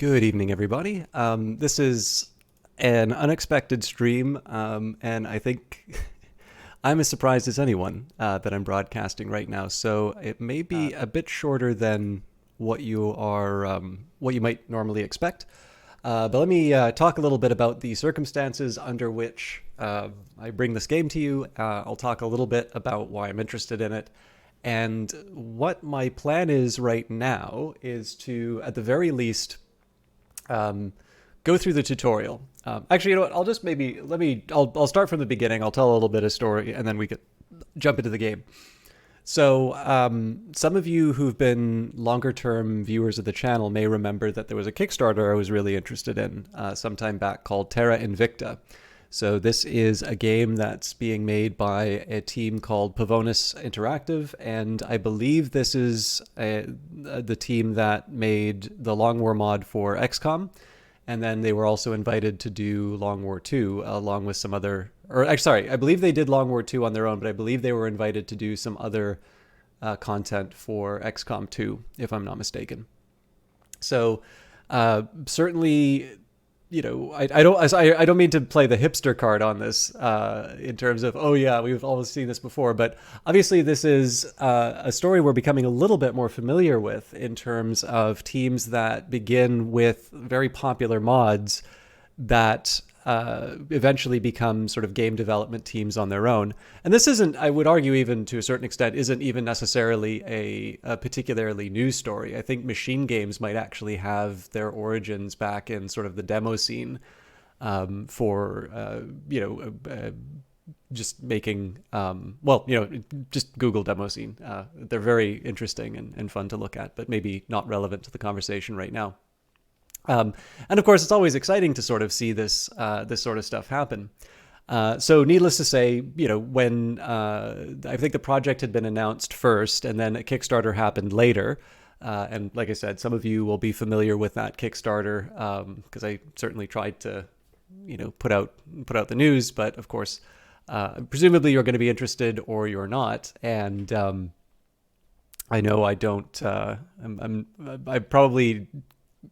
Good evening, everybody. This is an unexpected stream, and I think I'm as surprised as anyone that I'm broadcasting right now. So it may Uh, be a bit shorter than what you might normally expect. But let me talk a little bit about the circumstances under which I bring this game to you. I'll talk a little bit about why I'm interested in it. And what my plan is right now is to, at the very least, um, go through the tutorial. Actually, you know what? I'll just maybe let me. I'll start from the beginning. I'll tell a little bit of story, and then we could jump into the game. So, some of you who've been longer term viewers of the channel may remember that there was a Kickstarter I was really interested in some time back called Terra Invicta. So, this is a game that's being made by a team called Pavonis Interactive, and I believe this is the team that made the Long War mod for XCOM. And then they were also invited to do Long War 2 along with some other, or actually, sorry, I believe they did Long War 2 on their own, but I believe they were invited to do some other content for XCOM 2, if I'm not mistaken. So certainly, I don't mean to play the hipster card on this in terms of, oh yeah, we've always seen this before, but obviously this is a story we're becoming a little bit more familiar with in terms of teams that begin with very popular mods that eventually become sort of game development teams on their own. And this isn't, I would argue, even to a certain extent, isn't even necessarily a particularly new story. I think machine games might actually have their origins back in sort of the demo scene for, just making, just Google demo scene. They're very interesting and fun to look at, but maybe not relevant to the conversation right now. And of course, it's always exciting to sort of see this sort of stuff happen. So, needless to say, when I think the project had been announced first, and then a Kickstarter happened later. And like I said, some of you will be familiar with that Kickstarter because I certainly tried to, put out the news. But of course, presumably you're going to be interested or you're not. And I know I don't.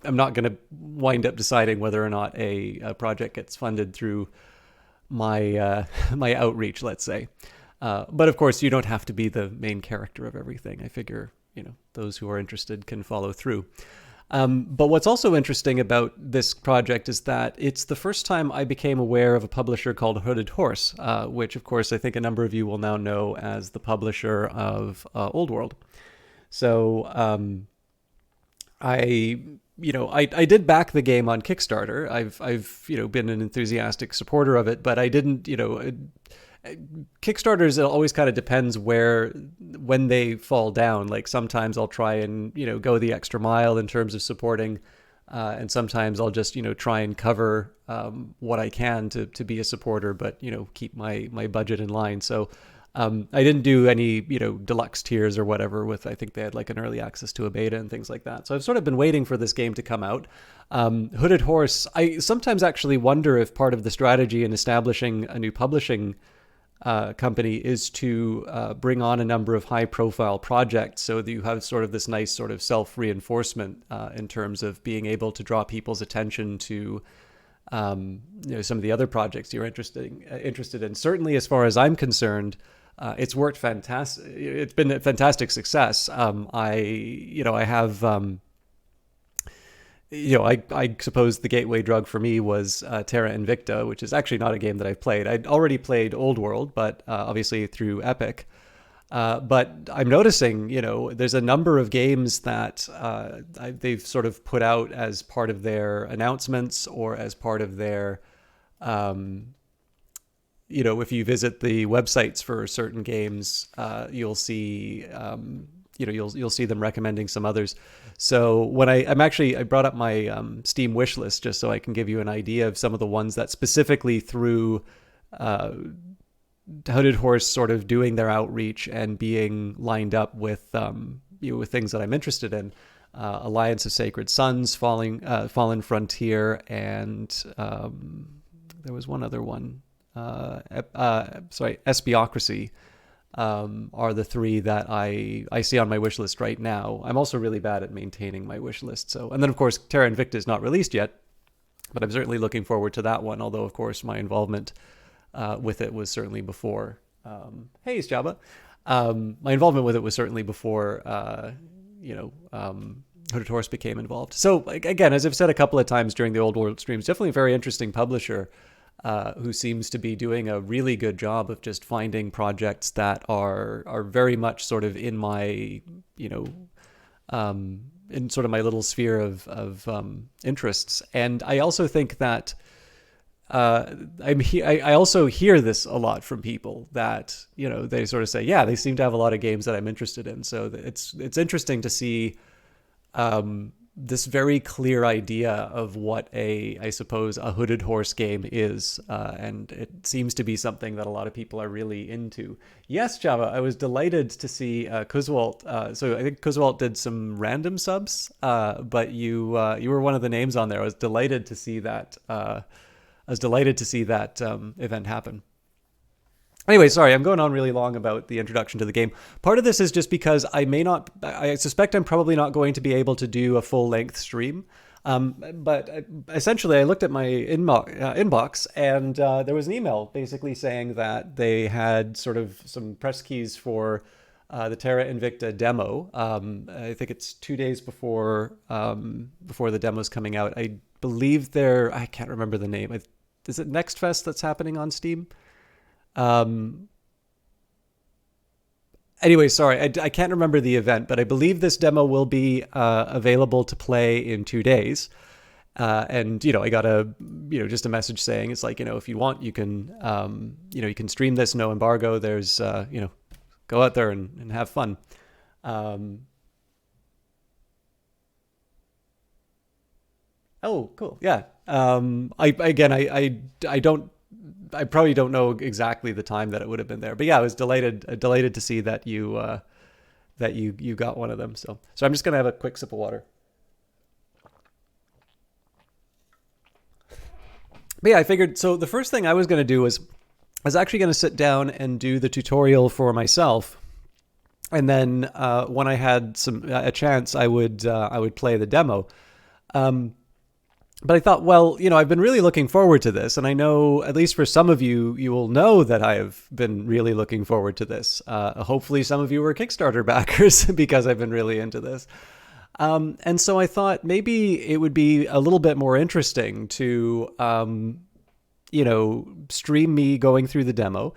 I'm not going to wind up deciding whether or not a project gets funded through my my outreach, let's say. But of course, you don't have to be the main character of everything. I figure those who are interested can follow through. But what's also interesting about this project is that it's the first time I became aware of a publisher called Hooded Horse, which of course I think a number of you will now know as the publisher of Old World. So I did back the game on Kickstarter. I've been an enthusiastic supporter of it, but I didn't Kickstarters, it always kind of depends when they fall down. Like sometimes I'll try and go the extra mile in terms of supporting, and sometimes I'll just try and cover what I can to be a supporter, but keep my budget in line. So I didn't do any, deluxe tiers or whatever with, I think they had like an early access to a beta and things like that. So I've sort of been waiting for this game to come out. Hooded Horse, I sometimes actually wonder if part of the strategy in establishing a new publishing company is to bring on a number of high profile projects so that you have sort of this nice sort of self-reinforcement in terms of being able to draw people's attention to some of the other projects you're interested in. Certainly, as far as I'm concerned, it's worked fantastic. It's been a fantastic success. I have, I suppose the gateway drug for me was Terra Invicta, which is actually not a game that I've played. I'd already played Old World, but obviously through Epic. But I'm noticing, there's a number of games that they've sort of put out as part of their announcements or as part of their if you visit the websites for certain games, you'll see, you'll see them recommending some others. So when I brought up my Steam wish list just so I can give you an idea of some of the ones that specifically through Hooded Horse sort of doing their outreach and being lined up with, with things that I'm interested in. Alliance of Sacred Sons, Fallen Frontier, and there was one other one. Espiocracy, are the three that I see on my wish list right now. I'm also really bad at maintaining my wish list. So, and then of course, Terra Invicta is not released yet, but I'm certainly looking forward to that one. Although, of course, my involvement with it was certainly before. Hey, Jabba. My involvement with it was certainly before, Hooded Horse became involved. So again, as I've said a couple of times during the Old World streams, definitely a very interesting publisher who seems to be doing a really good job of just finding projects that are very much sort of in my, in sort of my little sphere of interests. And I also think that I also hear this a lot from people that, they sort of say, yeah, they seem to have a lot of games that I'm interested in. So it's interesting to see this very clear idea of what I suppose a Hooded Horse game is. And it seems to be something that a lot of people are really into. Yes, Java, I was delighted to see Kuzwalt. So I think Kuzwalt did some random subs, but you were one of the names on there. I was delighted to see that. Event happen. Anyway, sorry, I'm going on really long about the introduction to the game. Part of this is just because I suspect I'm probably not going to be able to do a full-length stream. But essentially, I looked at my inbox, and there was an email basically saying that they had sort of some press keys for the Terra Invicta demo. I think it's 2 days before the demo's coming out. I believe I can't remember the name. Is it Next Fest that's happening on Steam? Anyway, sorry, I can't remember the event, but I believe this demo will be available to play in 2 days. And I got just a message saying it's like, if you want, you can you can stream this, no embargo. There's go out there and have fun. Oh, cool. Yeah. I probably don't know exactly the time that it would have been there, but yeah, I was delighted to see that you got one of them. So I'm just going to have a quick sip of water. But yeah, I figured, so the first thing I was going to do was I was actually going to sit down and do the tutorial for myself. And then when I had a chance, I would play the demo. But I thought, well, I've been really looking forward to this. And I know, at least for some of you, you will know that I have been really looking forward to this. Hopefully some of you were Kickstarter backers because I've been really into this. And so I thought maybe it would be a little bit more interesting to, stream me going through the demo.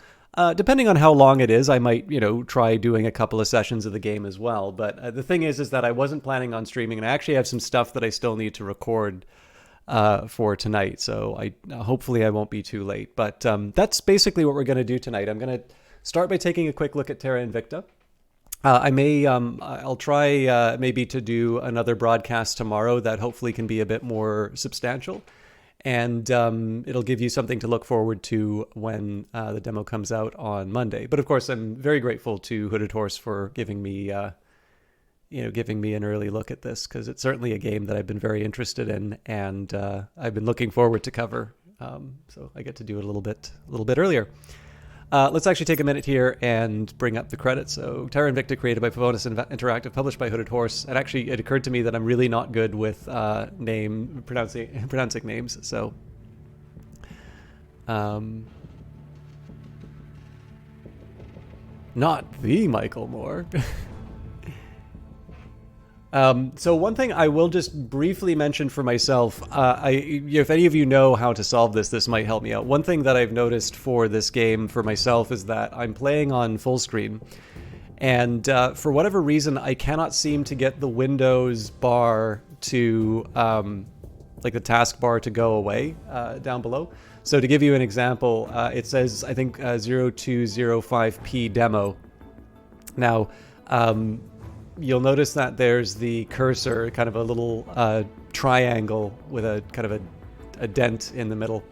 Depending on how long it is, I might, try doing a couple of sessions of the game as well. But the thing is that I wasn't planning on streaming, and I actually have some stuff that I still need to record for tonight. So hopefully I won't be too late. But that's basically what we're going to do tonight. I'm going to start by taking a quick look at Terra Invicta. I'll try maybe to do another broadcast tomorrow that hopefully can be a bit more substantial. And it'll give you something to look forward to when the demo comes out on Monday. But of course, I'm very grateful to Hooded Horse for giving me an early look at this, because it's certainly a game that I've been very interested in, and I've been looking forward to cover. So I get to do it a little bit earlier. Let's actually take a minute here and bring up the credits. So Terra Invicta, created by Pavonis Interactive, published by Hooded Horse. And actually, it occurred to me that I'm really not good with pronouncing names. So, not the Michael Moore. So one thing I will just briefly mention for myself, if any of you know how to solve this might help me out. One thing that I've noticed for this game for myself is that I'm playing on full screen, and for whatever reason, I cannot seem to get the Windows bar to, like the taskbar to go away down below. So to give you an example, it says, I think, 0205p demo. Now, you'll notice that there's the cursor, kind of a little triangle with a kind of a dent in the middle.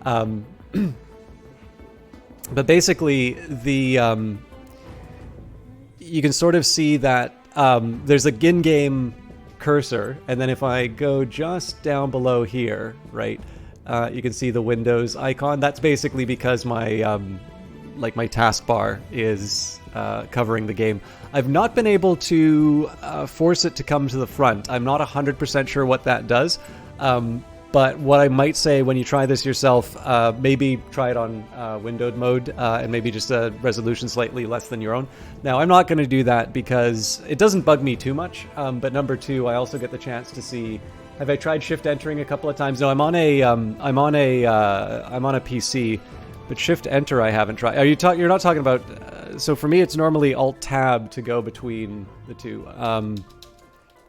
But basically, you can sort of see that there's a in-game cursor, and then if I go just down below here, right, you can see the Windows icon. That's basically because my like my taskbar is covering the game. I've not been able to force it to come to the front. I'm not 100% sure what that does. But what I might say when you try this yourself, maybe try it on windowed mode and maybe just a resolution slightly less than your own. Now, I'm not going to do that because it doesn't bug me too much. But number two, I also get the chance to see. Have I tried shift entering a couple of times? No, I'm on a PC, but shift enter I haven't tried. You're not talking about? So for me, it's normally Alt Tab to go between the two. But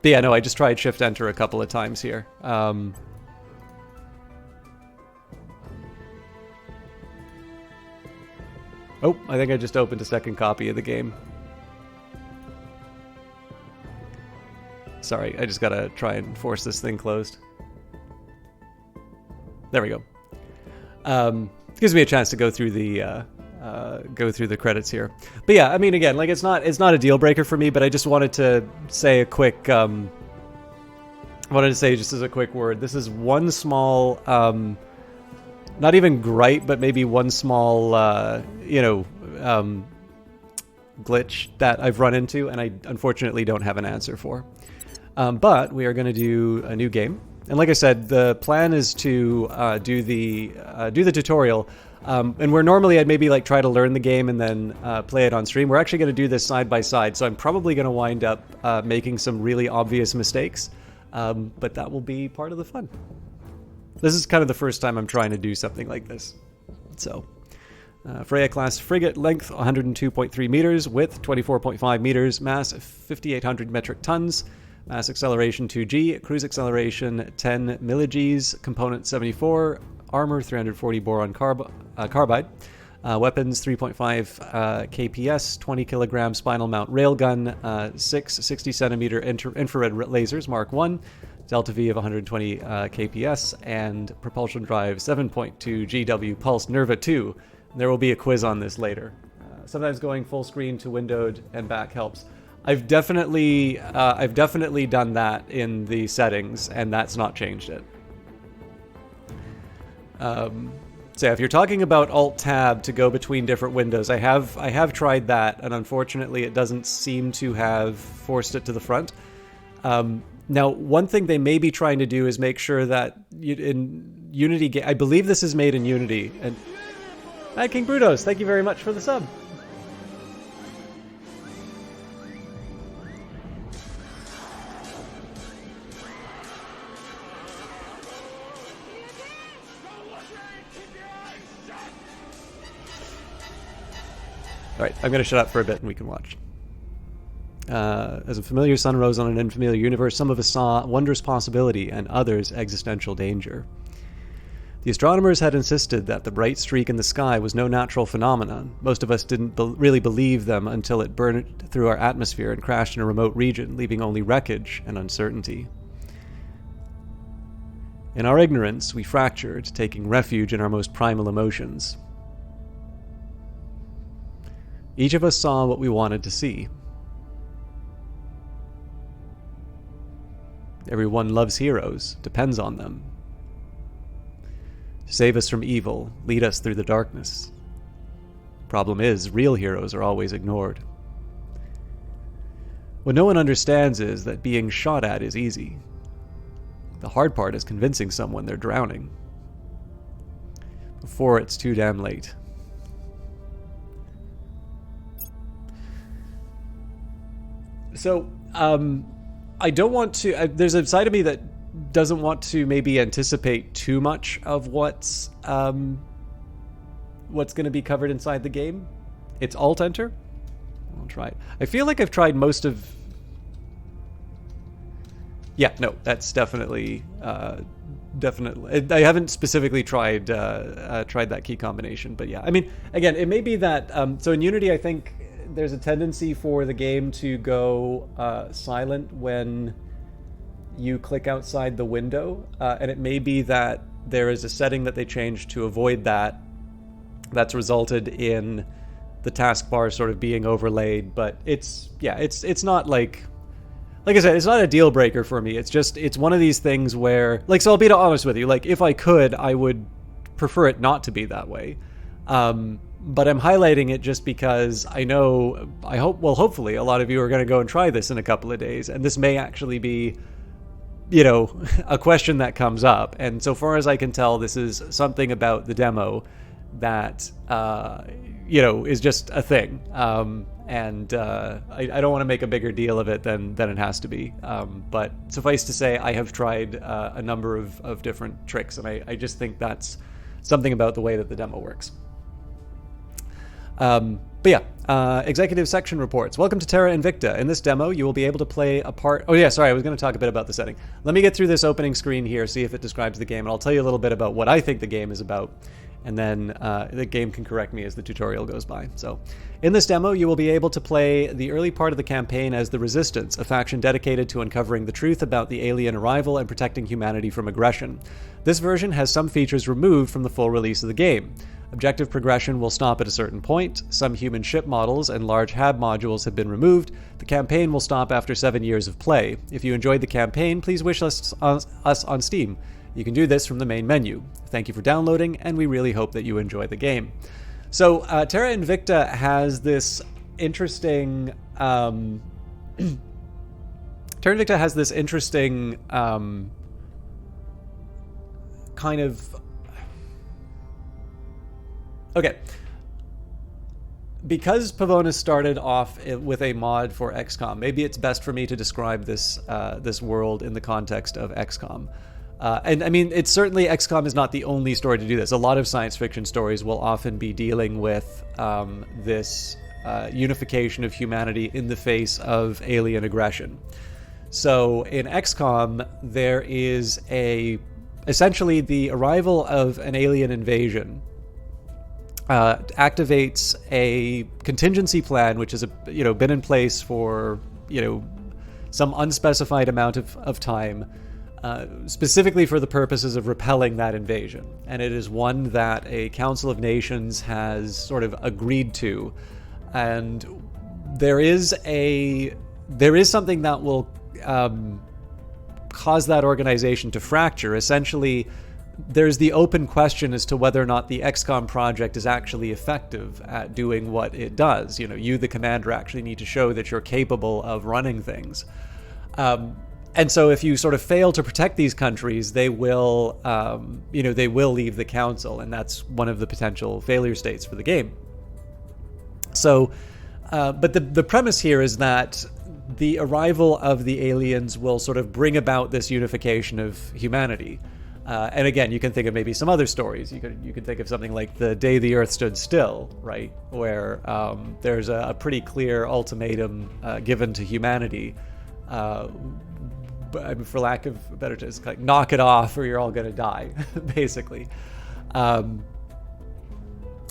yeah, no, I just tried shift enter a couple of times here. Oh, I think I just opened a second copy of the game. Sorry, I just gotta try and force this thing closed. There we go. Gives me a chance to go through the credits here. But yeah, I mean, again, like it's not a deal breaker for me, but I just wanted to say a quick. Wanted to say just as a quick word. This is one small. Not even gripe, but maybe one small, glitch that I've run into, and I unfortunately don't have an answer for. But we are going to do a new game, and like I said, the plan is to do the tutorial. And where normally I'd maybe like try to learn the game and then play it on stream, we're actually going to do this side by side. So I'm probably going to wind up making some really obvious mistakes, but that will be part of the fun. This is kind of the first time I'm trying to do something like this. So, Freya class frigate, length 102.3 meters, width 24.5 meters, mass 5,800 metric tons, mass acceleration 2g, cruise acceleration 10 millig's, component 74, armor 340 boron carbide, weapons 3.5 kps, 20 kilogram spinal mount railgun, 6 60 centimeter infrared lasers Mark 1, delta V of 120 kps, and propulsion drive 7.2 GW pulse Nerva 2. There will be a quiz on this later. Sometimes going full screen to windowed and back helps. I've definitely done that in the settings, and that's not changed it. So if you're talking about Alt Tab to go between different windows, I have tried that, and unfortunately it doesn't seem to have forced it to the front. Now, one thing they may be trying to do is make sure that in Unity, I believe this is made in Unity. And hi, King Brutos, thank you very much for the sub. All right, I'm going to shut up for a bit and we can watch. As a familiar sun rose on an unfamiliar universe, some of us saw wondrous possibility and others existential danger. The astronomers had insisted that the bright streak in the sky was no natural phenomenon. Most of us didn't really believe them until it burned through our atmosphere and crashed in a remote region, leaving only wreckage and uncertainty. In our ignorance, we fractured, taking refuge in our most primal emotions. Each of us saw what we wanted to see. Everyone loves heroes, depends on them. Save us from evil, lead us through the darkness. Problem is, real heroes are always ignored. What no one understands is that being shot at is easy. The hard part is convincing someone they're drowning. Before it's too damn late. So, I don't want to... there's a side of me that doesn't want to maybe anticipate too much of what's going to be covered inside the game. It's Alt-Enter. I'll try it. I feel like I've tried most of... Yeah, no, that's definitely... definitely. I haven't specifically tried that key combination, but yeah. I mean, again, it may be that... so in Unity, I think there's a tendency for the game to go silent when you click outside the window, and it may be that there is a setting that they changed to avoid that. That's resulted in the taskbar sort of being overlaid, but it's not like I said, it's not a deal breaker for me. It's one of these things where, like, so I'll be honest with you, like, if I could, I would prefer it not to be that way. But I'm highlighting it just because hopefully a lot of you are going to go and try this in a couple of days, and this may actually be, a question that comes up. And so far as I can tell, this is something about the demo that, is just a thing. And I don't want to make a bigger deal of it than it has to be. But suffice to say, I have tried a number of different tricks, and I just think that's something about the way that the demo works. Executive section reports. Welcome to Terra Invicta. In this demo, you will be able to play a part... Oh yeah, sorry, I was going to talk a bit about the setting. Let me get through this opening screen here, see if it describes the game, and I'll tell you a little bit about what I think the game is about, and then the game can correct me as the tutorial goes by. So, in this demo, you will be able to play the early part of the campaign as the Resistance, a faction dedicated to uncovering the truth about the alien arrival and protecting humanity from aggression. This version has some features removed from the full release of the game. Objective progression will stop at a certain point, some human ship models and large HAB modules have been removed, the campaign will stop after 7 years of play. If you enjoyed the campaign, please wish us on Steam. You can do this from the main menu. Thank you for downloading, and we really hope that you enjoy the game. So, Terra Invicta has this interesting... Terra Invicta has this interesting kind of... Okay, because Pavonis started off with a mod for XCOM, maybe it's best for me to describe this this world in the context of XCOM. And I mean, it's certainly, XCOM is not the only story to do this. A lot of science fiction stories will often be dealing with this unification of humanity in the face of alien aggression. So in XCOM, there is essentially the arrival of an alien invasion activates a contingency plan, which has been in place for some unspecified amount of time, specifically for the purposes of repelling that invasion. And it is one that a Council of Nations has sort of agreed to, and there is something that will cause that organization to fracture. Essentially, there's the open question as to whether or not the XCOM project is actually effective at doing what it does. You, the commander, actually need to show that you're capable of running things. And so if you sort of fail to protect these countries, they will, they will leave the council, and that's one of the potential failure states for the game. So, but the premise here is that the arrival of the aliens will sort of bring about this unification of humanity. And again, you can think of maybe some other stories. You can think of something like The Day the Earth Stood Still, right? Where there's a pretty clear ultimatum given to humanity. For lack of a better term, it's like knock it off or you're all going to die, basically.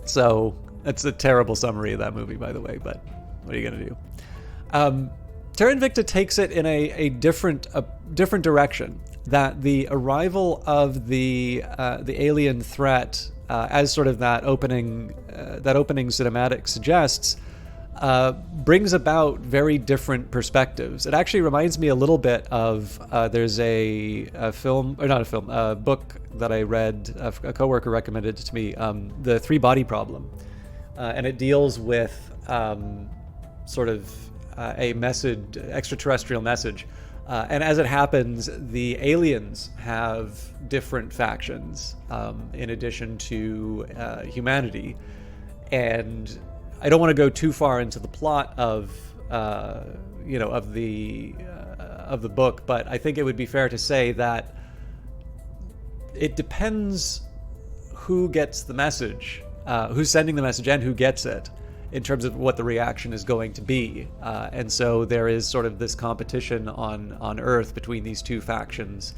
So that's a terrible summary of that movie, by the way, but what are you going to do? Terra Invicta takes it in a different direction. That the arrival of the alien threat, as sort of that opening cinematic suggests, brings about very different perspectives. It actually reminds me a little bit of there's a book that I read. A coworker recommended it to me. The Three Body Problem, and it deals with sort of a message, extraterrestrial message. And as it happens, the aliens have different factions in addition to humanity. And I don't want to go too far into the plot of the book, but I think it would be fair to say that it depends who gets the message, who's sending the message, and who gets it, in terms of what the reaction is going to be. And so there is sort of this competition on Earth between these two factions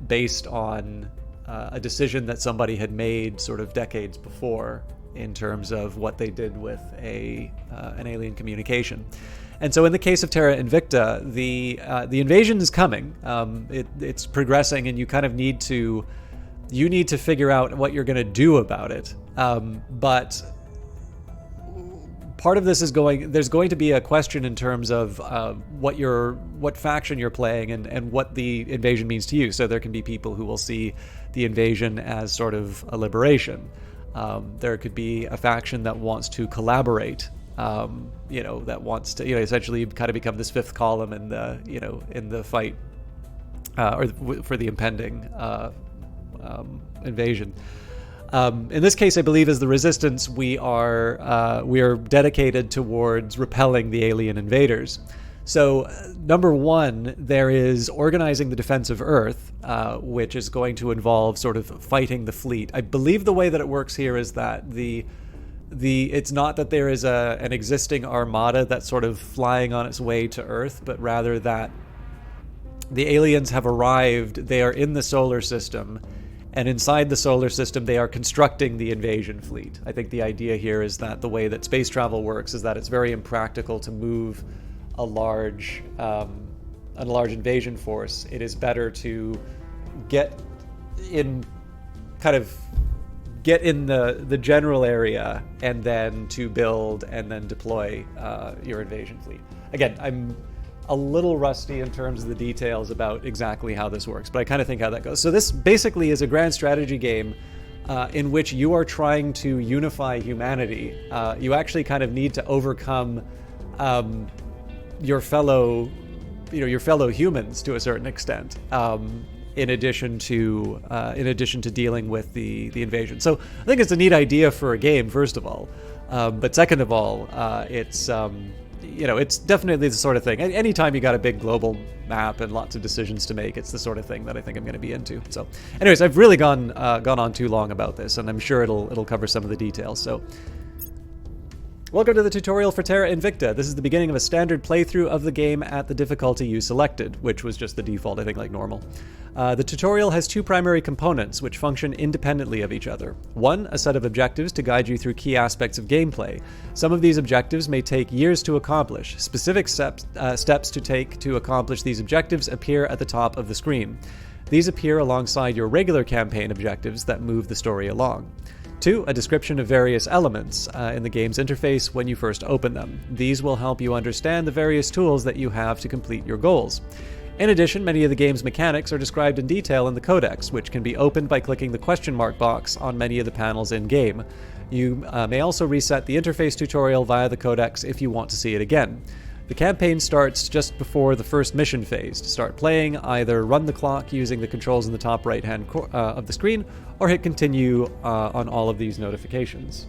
based on a decision that somebody had made sort of decades before in terms of what they did with an alien communication. And so in the case of Terra Invicta, the invasion is coming. It's progressing, and you kind of need to figure out what you're going to do about it. But part of this is there's going to be a question in terms of what faction you're playing and what the invasion means to you. So there can be people who will see the invasion as sort of a liberation. There could be a faction that wants to collaborate, that wants to, essentially kind of become this fifth column in the, in the fight, for the impending invasion. In this case, I believe as the Resistance, we are dedicated towards repelling the alien invaders. So, number one, there is organizing the defense of Earth, which is going to involve sort of fighting the fleet. I believe the way that it works here is that it's not that there is an existing armada that's sort of flying on its way to Earth, but rather that the aliens have arrived, they are in the solar system, and inside the solar system they are constructing the invasion fleet. I think the idea here is that the way that space travel works is that it's very impractical to move a large invasion force. It is better to get in the general area and then to build and then deploy your invasion fleet. Again, I'm a little rusty in terms of the details about exactly how this works, but I kind of think how that goes. So this basically is a grand strategy game in which you are trying to unify humanity. You actually kind of need to overcome your fellow humans to a certain extent, in addition to dealing with the invasion. So I think it's a neat idea for a game, first of all, but second of all, it's definitely the sort of thing. Anytime you got a big global map and lots of decisions to make, it's the sort of thing that I think I'm going to be into. So, anyways, I've really gone on too long about this, and I'm sure it'll cover some of the details. So, welcome to the tutorial for Terra Invicta. This is the beginning of a standard playthrough of the game at the difficulty you selected, which was just the default, I think, like normal. The tutorial has two primary components, which function independently of each other. One, a set of objectives to guide you through key aspects of gameplay. Some of these objectives may take years to accomplish. Specific steps to take to accomplish these objectives appear at the top of the screen. These appear alongside your regular campaign objectives that move the story along. 2. A description of various elements in the game's interface when you first open them. These will help you understand the various tools that you have to complete your goals. In addition, many of the game's mechanics are described in detail in the codex, which can be opened by clicking the question mark box on many of the panels in-game. You may also reset the interface tutorial via the codex if you want to see it again. The campaign starts just before the first mission phase. To start playing, either run the clock using the controls in the top right-hand of the screen, or hit continue on all of these notifications.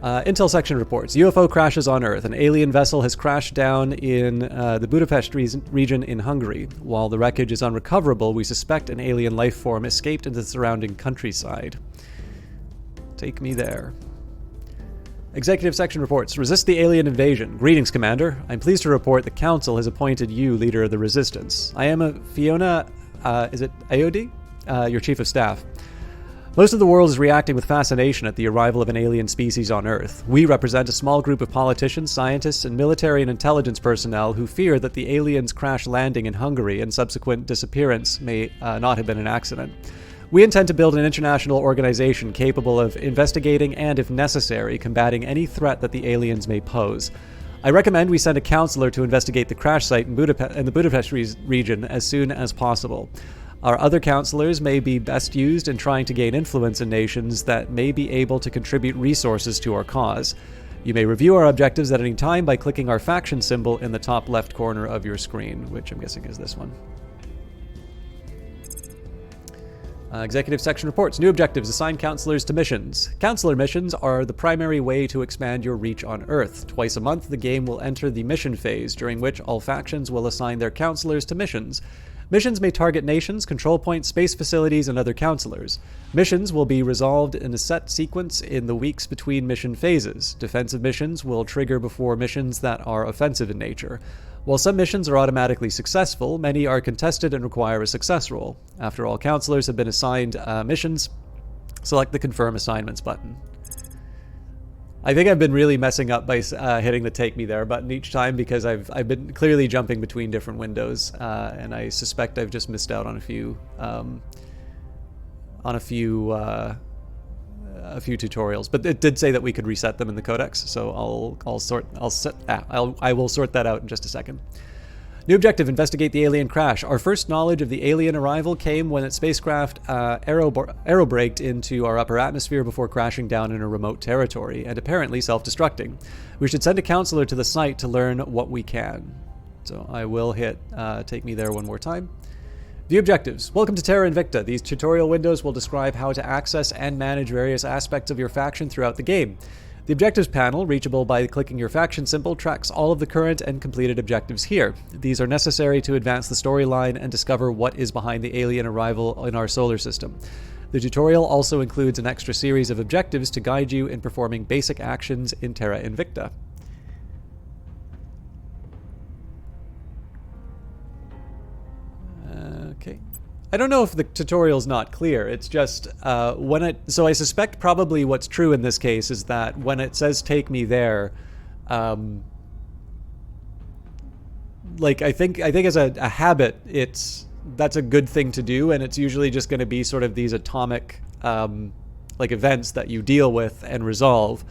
Intel section reports. UFO crashes on Earth. An alien vessel has crashed down in the Budapest region in Hungary. While the wreckage is unrecoverable, we suspect an alien life form escaped into the surrounding countryside. Take me there. Executive section reports. Resist the alien invasion. Greetings, Commander. I'm pleased to report the Council has appointed you leader of the Resistance. I am Fiona, is it AOD? Your Chief of Staff. Most of the world is reacting with fascination at the arrival of an alien species on Earth. We represent a small group of politicians, scientists, and military and intelligence personnel who fear that the aliens' crash landing in Hungary and subsequent disappearance may not have been an accident. We intend to build an international organization capable of investigating and, if necessary, combating any threat that the aliens may pose. I recommend we send a counselor to investigate the crash site in the Budapest region as soon as possible. Our other counselors may be best used in trying to gain influence in nations that may be able to contribute resources to our cause. You may review our objectives at any time by clicking our faction symbol in the top left corner of your screen, which I'm guessing is this one. Executive section reports. New objectives. Assign counselors to missions. Counselor missions are the primary way to expand your reach on Earth. Twice a month, the game will enter the mission phase, during which all factions will assign their counselors to missions. Missions may target nations, control points, space facilities, and other counselors. Missions will be resolved in a set sequence in the weeks between mission phases. Defensive missions will trigger before missions that are offensive in nature. While some missions are automatically successful, many are contested and require a success roll. After all counselors have been assigned missions, select the Confirm Assignments button. I think I've been really messing up by hitting the Take Me There button each time because I've been clearly jumping between different windows, and I suspect I've just missed out on a few tutorials. But it did say that we could reset them in the codex, so I will sort that out in just a second. New objective, investigate the alien crash. Our first knowledge of the alien arrival came when its spacecraft aerobraked into our upper atmosphere before crashing down in a remote territory, and apparently self-destructing. We should send a counselor to the site to learn what we can. So I will hit take me there one more time. View objectives. Welcome to Terra Invicta. These tutorial windows will describe how to access and manage various aspects of your faction throughout the game. The objectives panel, reachable by clicking your faction symbol, tracks all of the current and completed objectives here. These are necessary to advance the storyline and discover what is behind the alien arrival in our solar system. The tutorial also includes an extra series of objectives to guide you in performing basic actions in Terra Invicta. Okay. I don't know if the tutorial's not clear. It's just so I suspect probably what's true in this case is that when it says take me there, like I think as a habit, that's a good thing to do, and it's usually just going to be sort of these atomic like events that you deal with and resolve.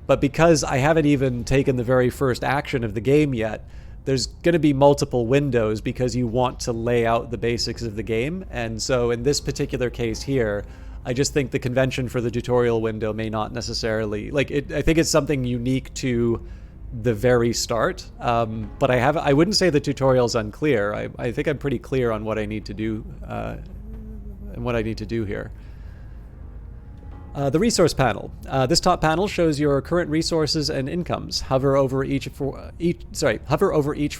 But because I haven't even taken the very first action of the game yet, there's going to be multiple windows because you want to lay out the basics of the game. And so in this particular case here, I just think the convention for the tutorial window may not necessarily, like, I think it's something unique to the very start. But I wouldn't say the tutorial's unclear. I think I'm pretty clear on what I need to do and what I need to do here. The resource panel. This top panel shows your current resources and incomes. Hover over each for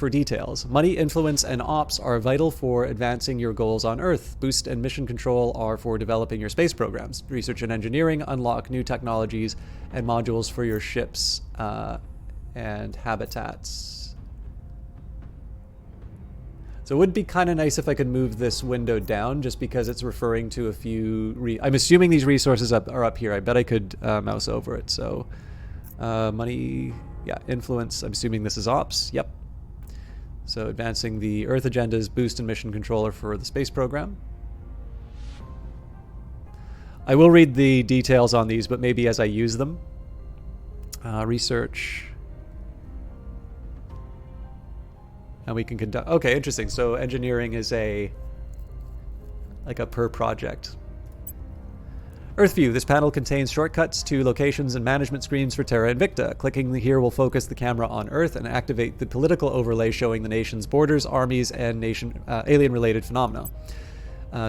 details. Money, influence, and ops are vital for advancing your goals on Earth. Boost and mission control are for developing your space programs. Research and engineering unlock new technologies and modules for your ships and habitats. So it would be kind of nice if I could move this window down, just because it's referring to a few... I'm assuming these resources are up here. I bet I could mouse over it. So money, yeah, influence. I'm assuming this is ops. Yep. So advancing the Earth agendas, boost and mission controller for the space program. I will read the details on these, but maybe as I use them. Research... And we can conduct... Okay, interesting. So engineering is like a per project. Earth View. This panel contains shortcuts to locations and management screens for Terra Invicta. Clicking here will focus the camera on Earth and activate the political overlay showing the nation's borders, armies, and alien-related phenomena.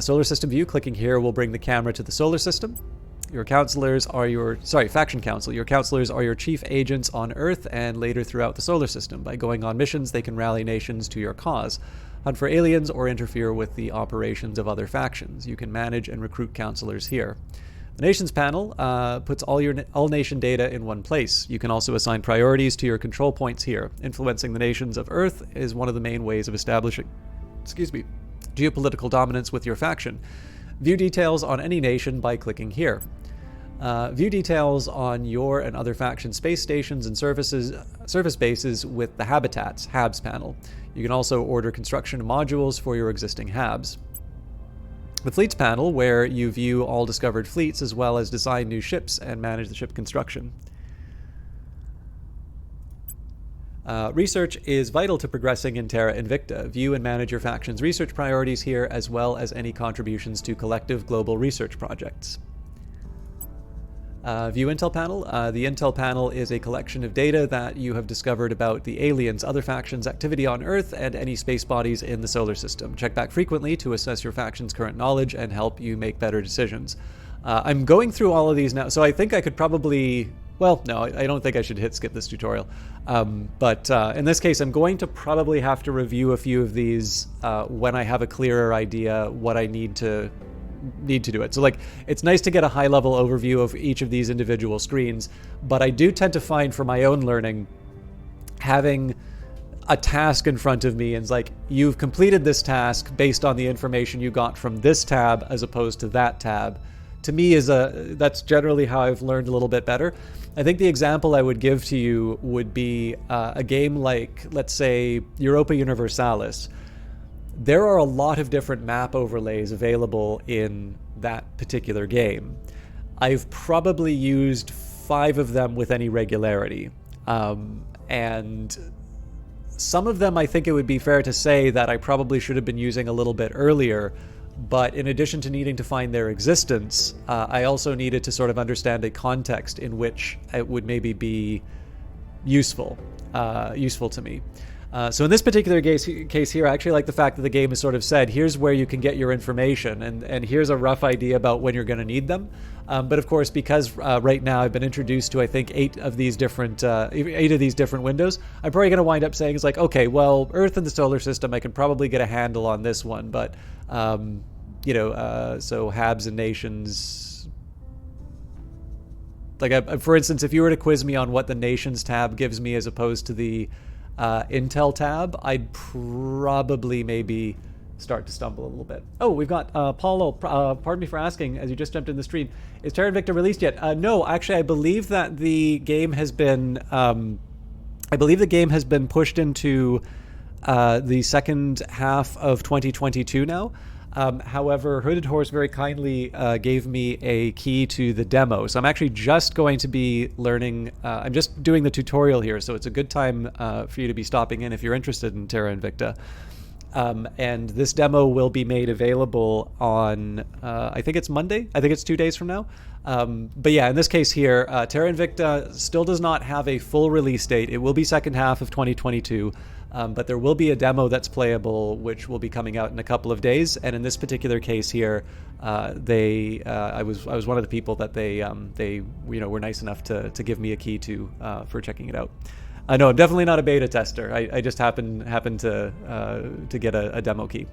Solar System View. Clicking here will bring the camera to the solar system. Your counselors are faction council. Your counselors are your chief agents on Earth and later throughout the solar system. By going on missions, they can rally nations to your cause, hunt for aliens, or interfere with the operations of other factions. You can manage and recruit counselors here. The Nations panel puts all nation data in one place. You can also assign priorities to your control points here. Influencing the nations of Earth is one of the main ways of establishing, geopolitical dominance with your faction. View details on any nation by clicking here. View details on your and other faction space stations and service bases with the Habitats, HABs panel. You can also order construction modules for your existing HABs. The Fleets panel, where you view all discovered fleets as well as design new ships and manage the ship construction. Research is vital to progressing in Terra Invicta. View and manage your faction's research priorities here, as well as any contributions to collective global research projects. View Intel panel. The Intel panel is a collection of data that you have discovered about the aliens, other factions' activity on Earth, and any space bodies in the solar system. Check back frequently to assess your faction's current knowledge and help you make better decisions. I'm going through all of these now, so I think I could probably... Well, no, I don't think I should skip this tutorial. But in this case, I'm going to probably have to review a few of these when I have a clearer idea what I need to do it. So, like, it's nice to get a high-level overview of each of these individual screens, but I do tend to find for my own learning, having a task in front of me and it's like, you've completed this task based on the information you got from this tab as opposed to that tab, to me that's generally how I've learned a little bit better. I think the example I would give to you would be a game like, let's say, Europa Universalis. There are a lot of different map overlays available in that particular game. I've probably used 5 of them with any regularity. And some of them I think it would be fair to say that I probably should have been using a little bit earlier. But in addition to needing to find their existence, I also needed to sort of understand a context in which it would maybe be useful to me. So in this particular case here, I actually like the fact that the game has sort of said, here's where you can get your information, and here's a rough idea about when you're going to need them. But of course, because right now I've been introduced to, I think, 8 of these different windows, I'm probably going to wind up saying, it's like, okay, well, Earth and the solar system, I can probably get a handle on this one, but, so Habs and Nations... Like, for instance, if you were to quiz me on what the Nations tab gives me as opposed to the Intel tab, I'd probably maybe start to stumble a little bit. Oh, we've got Paulo. Pardon me for asking, as you just jumped in the stream. Is Terra Invicta released yet? No, actually, I believe that the game has been. I believe the game has been pushed into the second half of 2022 now. However, Hooded Horse very kindly gave me a key to the demo. So I'm actually just going to be learning. I'm just doing the tutorial here, so it's a good time for you to be stopping in if you're interested in Terra Invicta. And this demo will be made available on, I think it's Monday. I think it's 2 days from now. But yeah, in this case here, Terra Invicta still does not have a full release date. It will be second half of 2022. But there will be a demo that's playable, which will be coming out in a couple of days. And in this particular case here, I was one of the people that they were nice enough to give me a key to for checking it out. No, I'm definitely not a beta tester. I just happened to get a demo key.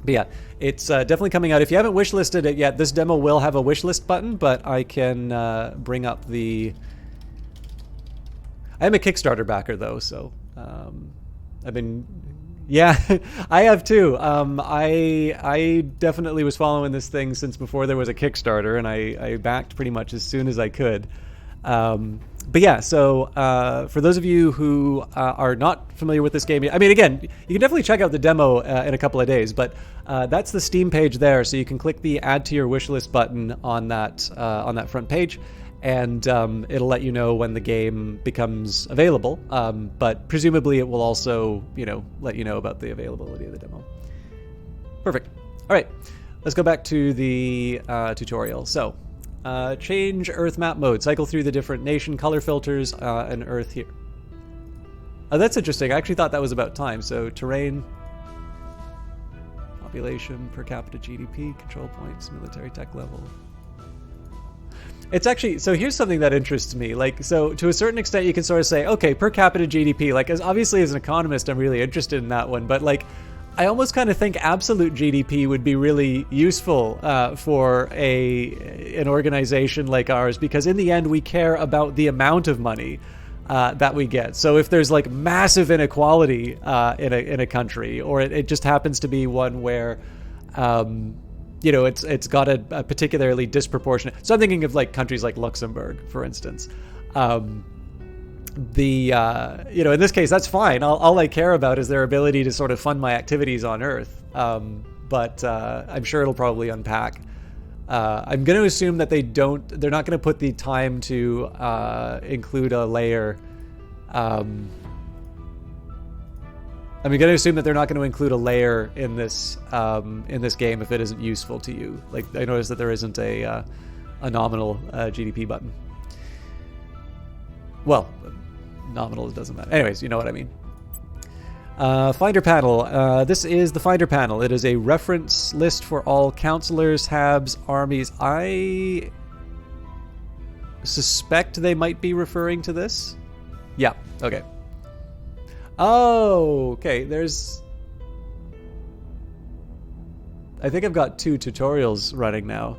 But yeah, it's definitely coming out. If you haven't wishlisted it yet, this demo will have a wishlist button, but I can bring up the... I am a Kickstarter backer though, so I've been, yeah, I have too. I definitely was following this thing since before there was a Kickstarter, and I backed pretty much as soon as I could. But yeah, so for those of you who are not familiar with this game, I mean, again, you can definitely check out the demo in a couple of days, but that's the Steam page there, so you can click the Add to Your Wishlist button on that front page, and it'll let you know when the game becomes available. But presumably it will also, let you know about the availability of the demo. Perfect. All right, let's go back to the tutorial. So, change Earth map mode. Cycle through the different nation color filters and Earth here. Oh, that's interesting. I actually thought that was about time. So, terrain, population, per capita GDP, control points, military tech level. It's actually, so here's something that interests me. So to a certain extent, you can sort of say, okay, per capita GDP, obviously as an economist, I'm really interested in that one, but I almost kind of think absolute GDP would be really useful for an organization like ours, because in the end, we care about the amount of money that we get. So if there's massive inequality in a country, or it just happens to be one where, it's got a particularly disproportionate. So I'm thinking of countries like Luxembourg, for instance. In this case, that's fine. All I care about is their ability to sort of fund my activities on Earth. But I'm sure it'll probably unpack. I'm going to assume that they're not going to put the time to include a layer. I'm going to assume that they're not going to include a layer in this game if it isn't useful to you. I noticed that there isn't a nominal GDP button. Well, nominal, it doesn't matter. Anyways, you know what I mean. Finder panel. This is the Finder panel. It is a reference list for all counselors, habs, armies. I suspect they might be referring to this. Yeah, okay. Oh, okay, I think I've got 2 tutorials running now.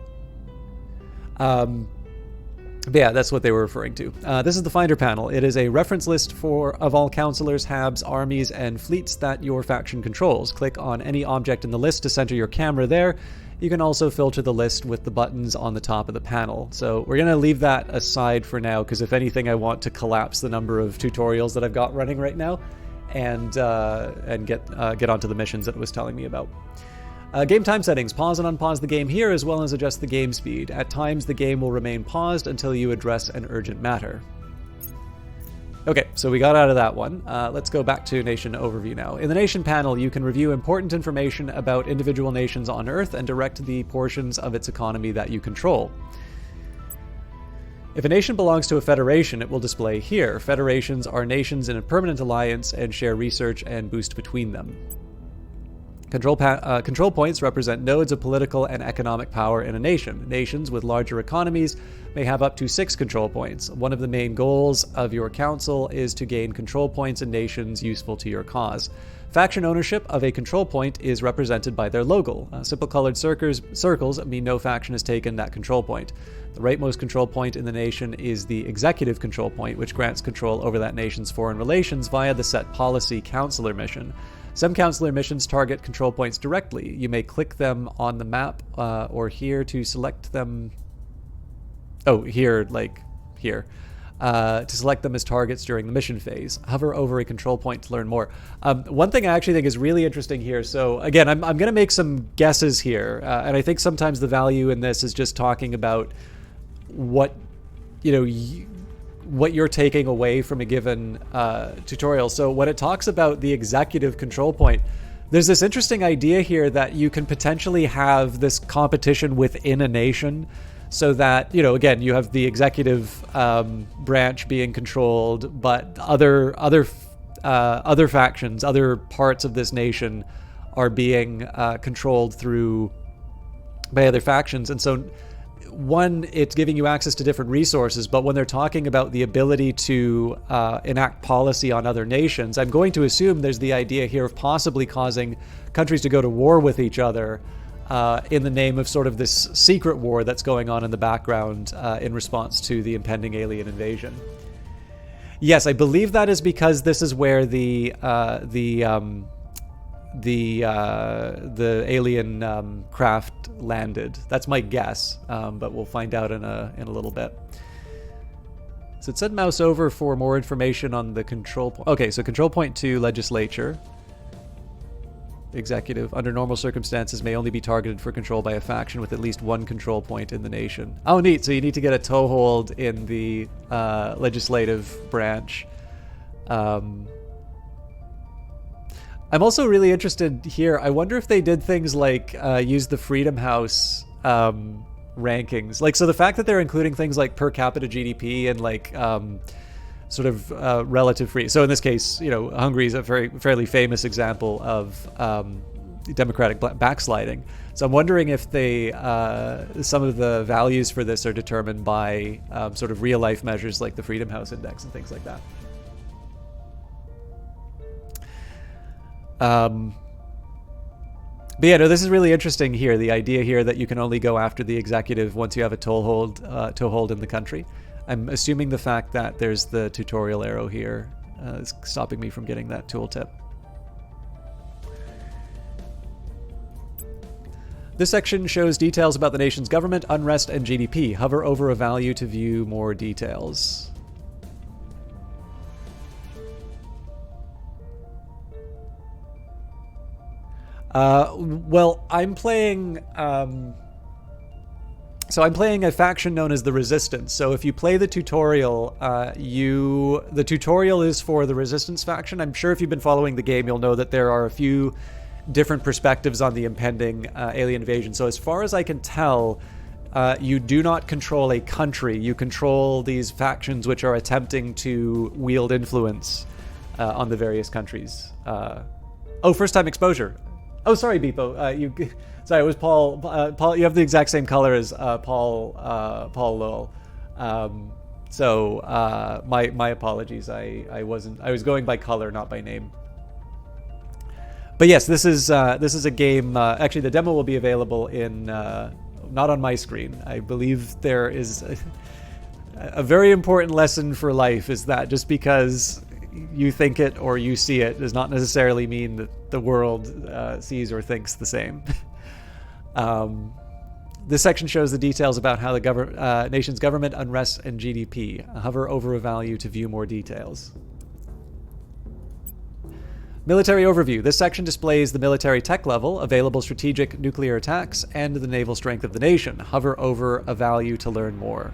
But yeah, that's what they were referring to. This is the Finder panel. It is a reference list of all counselors, habs, armies, and fleets that your faction controls. Click on any object in the list to center your camera there. You can also filter the list with the buttons on the top of the panel. So we're going to leave that aside for now, because if anything, I want to collapse the number of tutorials that I've got running right now, and get onto the missions that it was telling me about. Game time settings. Pause and unpause the game here, as well as adjust the game speed. At times, the game will remain paused until you address an urgent matter. Okay, so we got out of that one. Let's go back to nation overview now. In the nation panel, you can review important information about individual nations on Earth and direct the portions of its economy that you control. If a nation belongs to a federation, it will display here. Federations are nations in a permanent alliance and share research and boost between them. Control points represent nodes of political and economic power in a nation. Nations with larger economies may have up to 6 control points. One of the main goals of your council is to gain control points in nations useful to your cause. Faction ownership of a control point is represented by their logo. Simple colored circles mean no faction has taken that control point. The rightmost control point in the nation is the executive control point, which grants control over that nation's foreign relations via the set policy counselor mission. Some counselor missions target control points directly. You may click them on the map or here to select them. Oh, here, like here. To select them as targets during the mission phase. Hover over a control point to learn more. One thing I actually think is really interesting here. So again, I'm going to make some guesses here. And I think sometimes the value in this is just talking about what, what you're taking away from a given tutorial. So when it talks about the executive control point, there's this interesting idea here that you can potentially have this competition within a nation, so that, again, you have the executive branch being controlled, but other factions, other parts of this nation are being controlled by other factions. And so one, it's giving you access to different resources, but when they're talking about the ability to enact policy on other nations, I'm going to assume there's the idea here of possibly causing countries to go to war with each other in the name of sort of this secret war that's going on in the background in response to the impending alien invasion. Yes, I believe that is because this is where the alien craft landed. That's my guess, but we'll find out in a little bit. So it said mouse over for more information on the control point. Okay, so control point 2, legislature. Executive, under normal circumstances, may only be targeted for control by a faction with at least 1 control point in the nation. Oh, neat. So you need to get a toehold in the legislative branch. I'm also really interested here. I wonder if they did things like use the Freedom House rankings. Like, so the fact that they're including things like per capita GDP and like sort of relative free. So in this case, Hungary is a fairly famous example of democratic backsliding. So I'm wondering if they some of the values for this are determined by sort of real life measures like the Freedom House Index and things like that. But yeah, no, this is really interesting here. The idea here that you can only go after the executive once you have a toehold in the country. I'm assuming the fact that there's the tutorial arrow here is stopping me from getting that tooltip. This section shows details about the nation's government, unrest, and GDP. Hover over a value to view more details. Well, I'm playing... So I'm playing a faction known as the Resistance. So if you play the tutorial, the tutorial is for the Resistance faction. I'm sure if you've been following the game, you'll know that there are a few different perspectives on the impending alien invasion. So as far as I can tell, you do not control a country. You control these factions which are attempting to wield influence on the various countries. Oh, first time exposure. Oh, sorry, Beepo. Sorry, it was Paul. Paul, you have the exact same color as Paul Lowell. So my apologies. I was going by color, not by name. But yes, this is a game. Actually, the demo will be available in not on my screen. I believe there is a very important lesson for life is that just because you think it or you see it does not necessarily mean that the world sees or thinks the same. This section shows the details about how the nation's government, unrest, and GDP. Hover over a value to view more details. Military overview. This section displays the military tech level, available strategic nuclear attacks, and the naval strength of the nation. Hover over a value to learn more.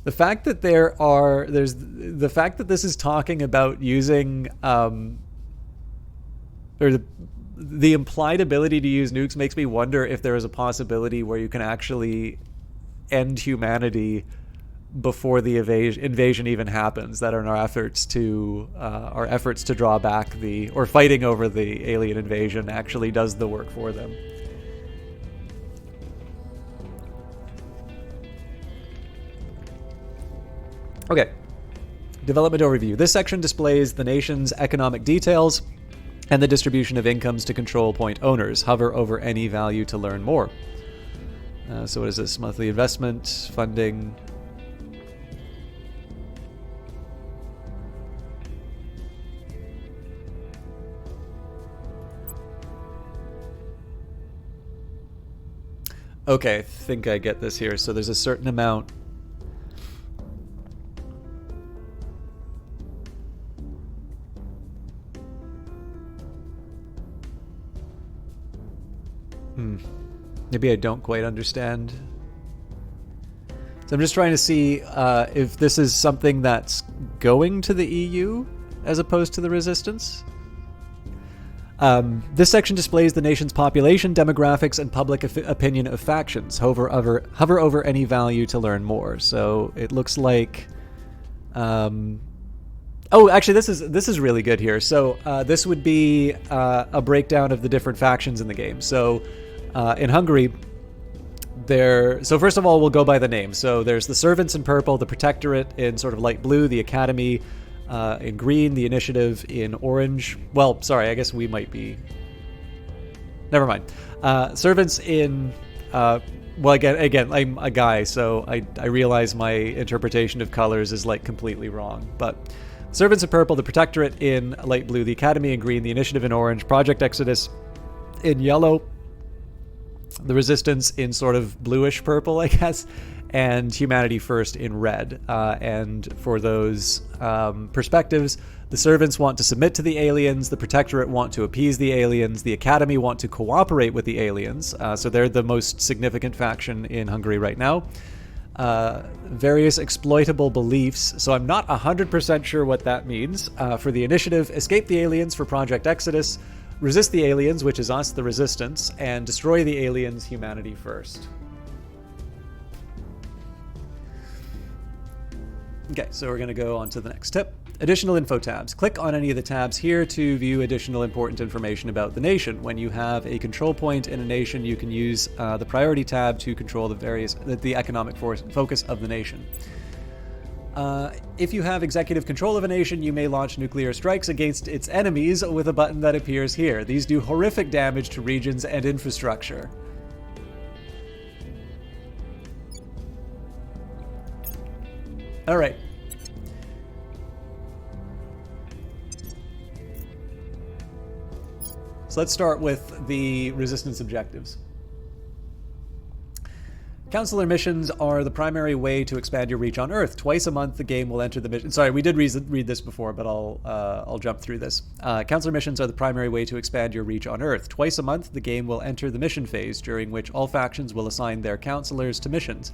The fact that there's the fact that this is talking about using or the implied ability to use nukes makes me wonder if there is a possibility where you can actually end humanity before the invasion even happens. That are our efforts to draw back or fighting over the alien invasion actually does the work for them. Okay. Development overview. This section displays the nation's economic details and the distribution of incomes to control point owners. Hover over any value to learn more. So what is this? Monthly investment, funding. Okay, I think I get this here. So there's a certain amount. Maybe I don't quite understand. So I'm just trying to see if this is something that's going to the EU as opposed to the Resistance. This section displays the nation's population, demographics, and public opinion of factions. Hover over any value to learn more. So it looks like... Oh, actually, this is really good here. So this would be a breakdown of the different factions in the game. So in Hungary, so first of all, we'll go by the name. So there's the Servants in purple, the Protectorate in sort of light blue, the Academy in green, the Initiative in orange. Well, sorry, I guess we might be... Never mind. Servants in... well, again, I'm a guy, so I realize my interpretation of colors is like completely wrong. But Servants in purple, the Protectorate in light blue, the Academy in green, the Initiative in orange, Project Exodus in yellow, the Resistance in sort of bluish purple, I guess, and Humanity First in red. And for those perspectives, the Servants want to submit to the aliens, the Protectorate want to appease the aliens, the Academy want to cooperate with the aliens, so they're the most significant faction in Hungary right now. Various exploitable beliefs, so I'm not 100% sure what that means. For the Initiative, escape the aliens for Project Exodus, resist the aliens, which is us, the Resistance, and destroy the aliens, Humanity First. Okay, so we're going to go on to the next tip. Additional info tabs. Click on any of the tabs here to view additional important information about the nation. When you have a control point in a nation, you can use the priority tab to control the economic focus of the nation. If you have executive control of a nation, you may launch nuclear strikes against its enemies with a button that appears here. These do horrific damage to regions and infrastructure. All right. So let's start with the Resistance objectives. Counselor missions are the primary way to expand your reach on Earth. Twice a month, the game will enter the mission. Sorry, we did read this before, but I'll jump through this. Counselor missions are the primary way to expand your reach on Earth. Twice a month, the game will enter the mission phase, during which all factions will assign their counselors to missions.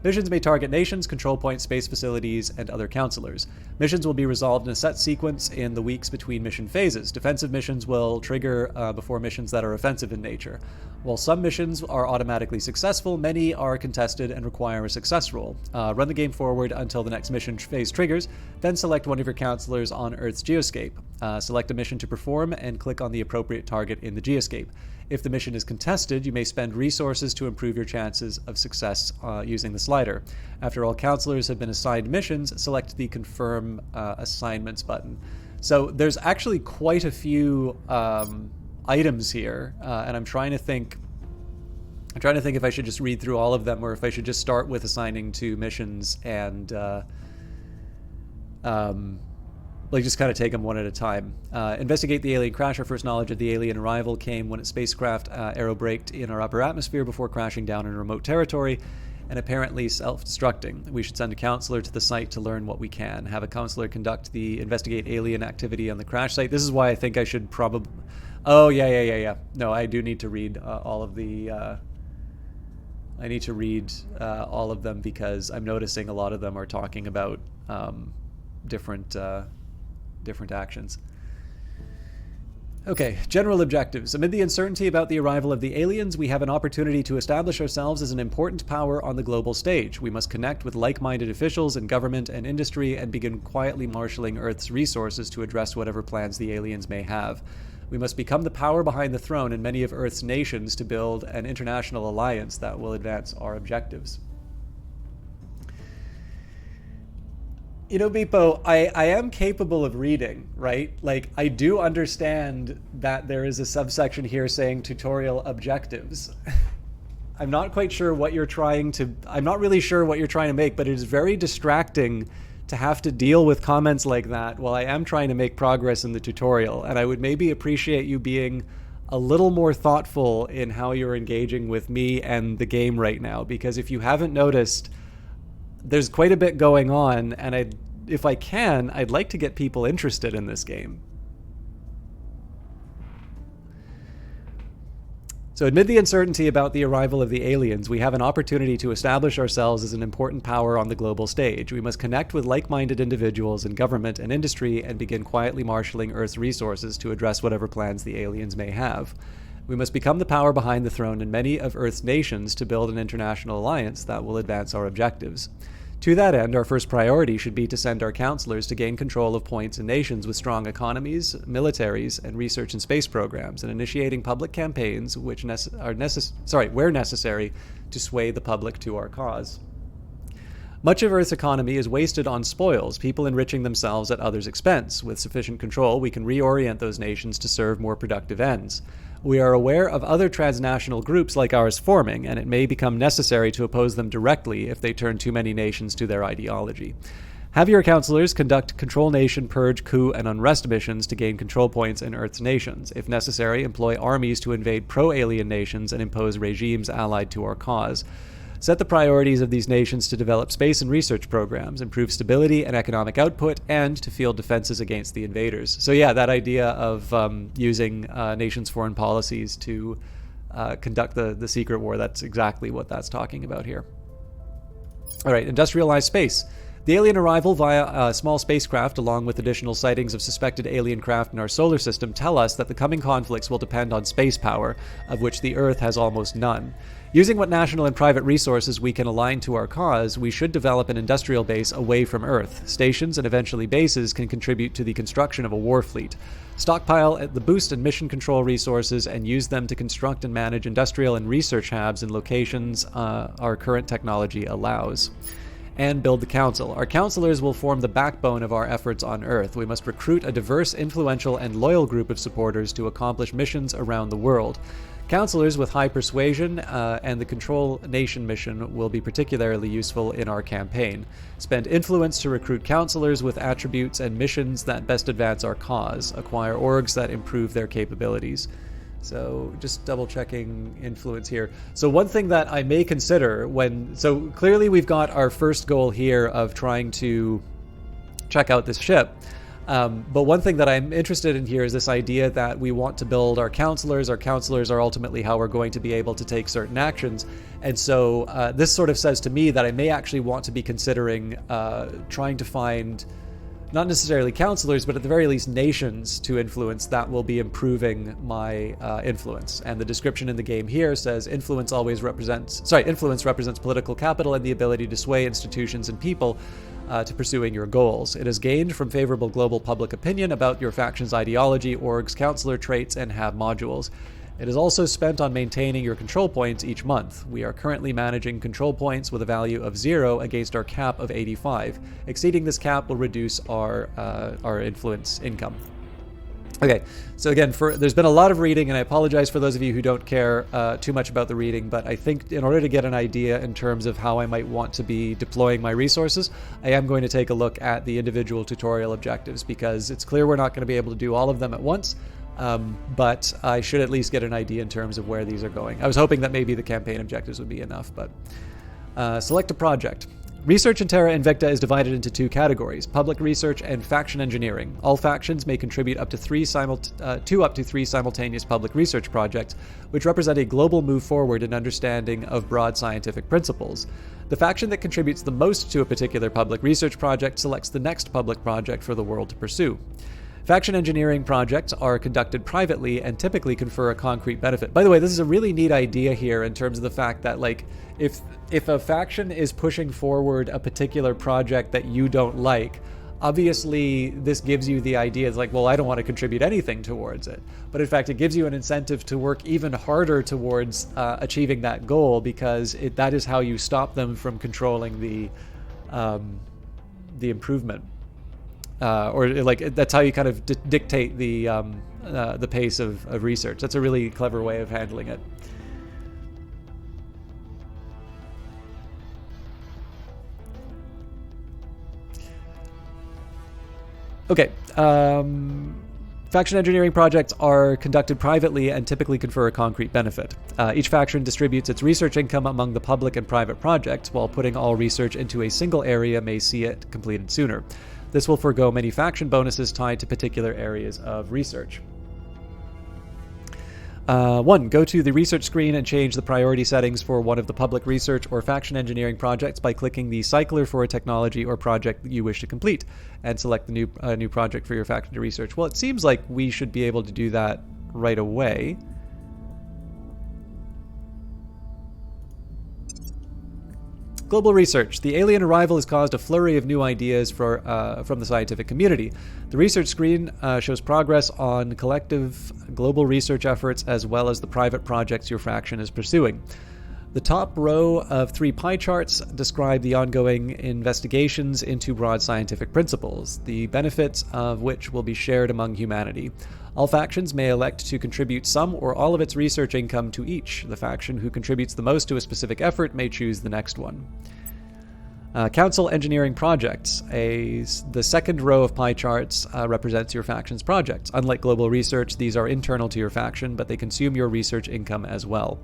Missions may target nations, control points, space facilities, and other counselors. Missions will be resolved in a set sequence in the weeks between mission phases. Defensive missions will trigger before missions that are offensive in nature. While some missions are automatically successful, many are contested and require a success roll. Run the game forward until the next mission phase triggers, then select one of your counselors on Earth's geoscape. Select a mission to perform and click on the appropriate target in the geoscape. If the mission is contested, you may spend resources to improve your chances of success using the slider. After all counselors have been assigned missions, select the Confirm Assignments button. So there's actually quite a few items here, and I'm trying to think if I should just read through all of them or if I should just start with assigning to missions and like just kind of take them one at a time. Investigate the alien crash. Our first knowledge of the alien arrival came when its spacecraft aerobraked in our upper atmosphere before crashing down in remote territory and apparently self-destructing. We should send a counselor to the site to learn what we can. Have a counselor conduct the investigate alien activity on the crash site. This is why I think I should probably... Oh, yeah. No, I do need to read all of the... I need to read all of them because I'm noticing a lot of them are talking about different actions. Okay, general objectives. Amid the uncertainty about the arrival of the aliens, we have an opportunity to establish ourselves as an important power on the global stage. We must connect with like-minded officials in government and industry and begin quietly marshalling Earth's resources to address whatever plans the aliens may have. We must become the power behind the throne in many of Earth's nations to build an international alliance that will advance our objectives. You know, Beepo, I am capable of reading, right? Like, I do understand that there is a subsection here saying tutorial objectives. I'm not quite sure what you're trying to... I'm not really sure what you're trying to make, but it is very distracting to have to deal with comments like that while I am trying to make progress in the tutorial. And I would maybe appreciate you being a little more thoughtful in how you're engaging with me and the game right now, because if you haven't noticed, there's quite a bit going on, and if I can, I'd like to get people interested in this game. So amid the uncertainty about the arrival of the aliens, we have an opportunity to establish ourselves as an important power on the global stage. We must connect with like-minded individuals in government and industry and begin quietly marshalling Earth's resources to address whatever plans the aliens may have. We must become the power behind the throne in many of Earth's nations to build an international alliance that will advance our objectives. To that end, our first priority should be to send our counselors to gain control of points in nations with strong economies, militaries, and research and space programs, and initiating public campaigns where necessary to sway the public to our cause. Much of Earth's economy is wasted on spoils, people enriching themselves at others' expense. With sufficient control, we can reorient those nations to serve more productive ends. We are aware of other transnational groups like ours forming, and it may become necessary to oppose them directly if they turn too many nations to their ideology. Have your counselors conduct control nation, purge, coup, and unrest missions to gain control points in Earth's nations. If necessary, employ armies to invade pro-alien nations and impose regimes allied to our cause. Set the priorities of these nations to develop space and research programs, improve stability and economic output, and to field defenses against the invaders. So yeah, that idea of using nations' foreign policies to conduct the secret war, that's exactly what that's talking about here. All right, industrialized space. The alien arrival via a small spacecraft, along with additional sightings of suspected alien craft in our solar system, tell us that the coming conflicts will depend on space power, of which the Earth has almost none. Using what national and private resources we can align to our cause, we should develop an industrial base away from Earth. Stations and eventually bases can contribute to the construction of a war fleet. Stockpile the boost and mission control resources and use them to construct and manage industrial and research hubs in locations our current technology allows. And build the council. Our counselors will form the backbone of our efforts on Earth. We must recruit a diverse, influential, and loyal group of supporters to accomplish missions around the world. Counselors with high persuasion and the Control Nation mission will be particularly useful in our campaign. Spend influence to recruit counselors with attributes and missions that best advance our cause. Acquire orgs that improve their capabilities. So just double checking influence here. So one thing that I may consider so clearly we've got our first goal here of trying to check out this ship. But one thing that I'm interested in here is this idea that we want to build our counselors. Our counselors are ultimately how we're going to be able to take certain actions. And so this sort of says to me that I may actually want to be considering trying to find not necessarily counselors, but at the very least nations to influence that will be improving my influence. And the description in the game here says influence represents political capital and the ability to sway institutions and people to pursuing your goals. It is gained from favorable global public opinion about your faction's ideology, orgs, counselor traits, and hab modules. It is also spent on maintaining your control points each month. We are currently managing control points with a value of 0 against our cap of 85. Exceeding this cap will reduce our influence income. Okay, so again, there's been a lot of reading, and I apologize for those of you who don't care too much about the reading, but I think in order to get an idea in terms of how I might want to be deploying my resources, I am going to take a look at the individual tutorial objectives, because it's clear we're not going to be able to do all of them at once. But I should at least get an idea in terms of where these are going. I was hoping that maybe the campaign objectives would be enough, but select a project. Research in Terra Invicta is divided into two categories: public research and faction engineering. All factions may contribute up to three simultaneous public research projects, which represent a global move forward in understanding of broad scientific principles. The faction that contributes the most to a particular public research project selects the next public project for the world to pursue. Faction engineering projects are conducted privately and typically confer a concrete benefit. By the way, this is a really neat idea here in terms of the fact that, like, if a faction is pushing forward a particular project that you don't like, obviously this gives you the idea, it's like, well, I don't want to contribute anything towards it. But in fact, it gives you an incentive to work even harder towards achieving that goal, because that is how you stop them from controlling the improvement. Or like that's how you kind of dictate the pace of research. That's a really clever way of handling it. Okay. Faction engineering projects are conducted privately and typically confer a concrete benefit. Each faction distributes its research income among the public and private projects, while putting all research into a single area may see it completed sooner. This will forego many faction bonuses tied to particular areas of research. 1. Go to the research screen and change the priority settings for one of the public research or faction engineering projects by clicking the cycler for a technology or project that you wish to complete, and select the new project for your faction to research. Well, it seems like we should be able to do that right away. Global research. The alien arrival has caused a flurry of new ideas from the scientific community. The research screen shows progress on collective global research efforts as well as the private projects your faction is pursuing. The top row of 3 pie charts describe the ongoing investigations into broad scientific principles, the benefits of which will be shared among humanity. All factions may elect to contribute some or all of its research income to each. The faction who contributes the most to a specific effort may choose the next one. Council engineering projects. The second row of pie charts represents your faction's projects. Unlike global research, these are internal to your faction, but they consume your research income as well.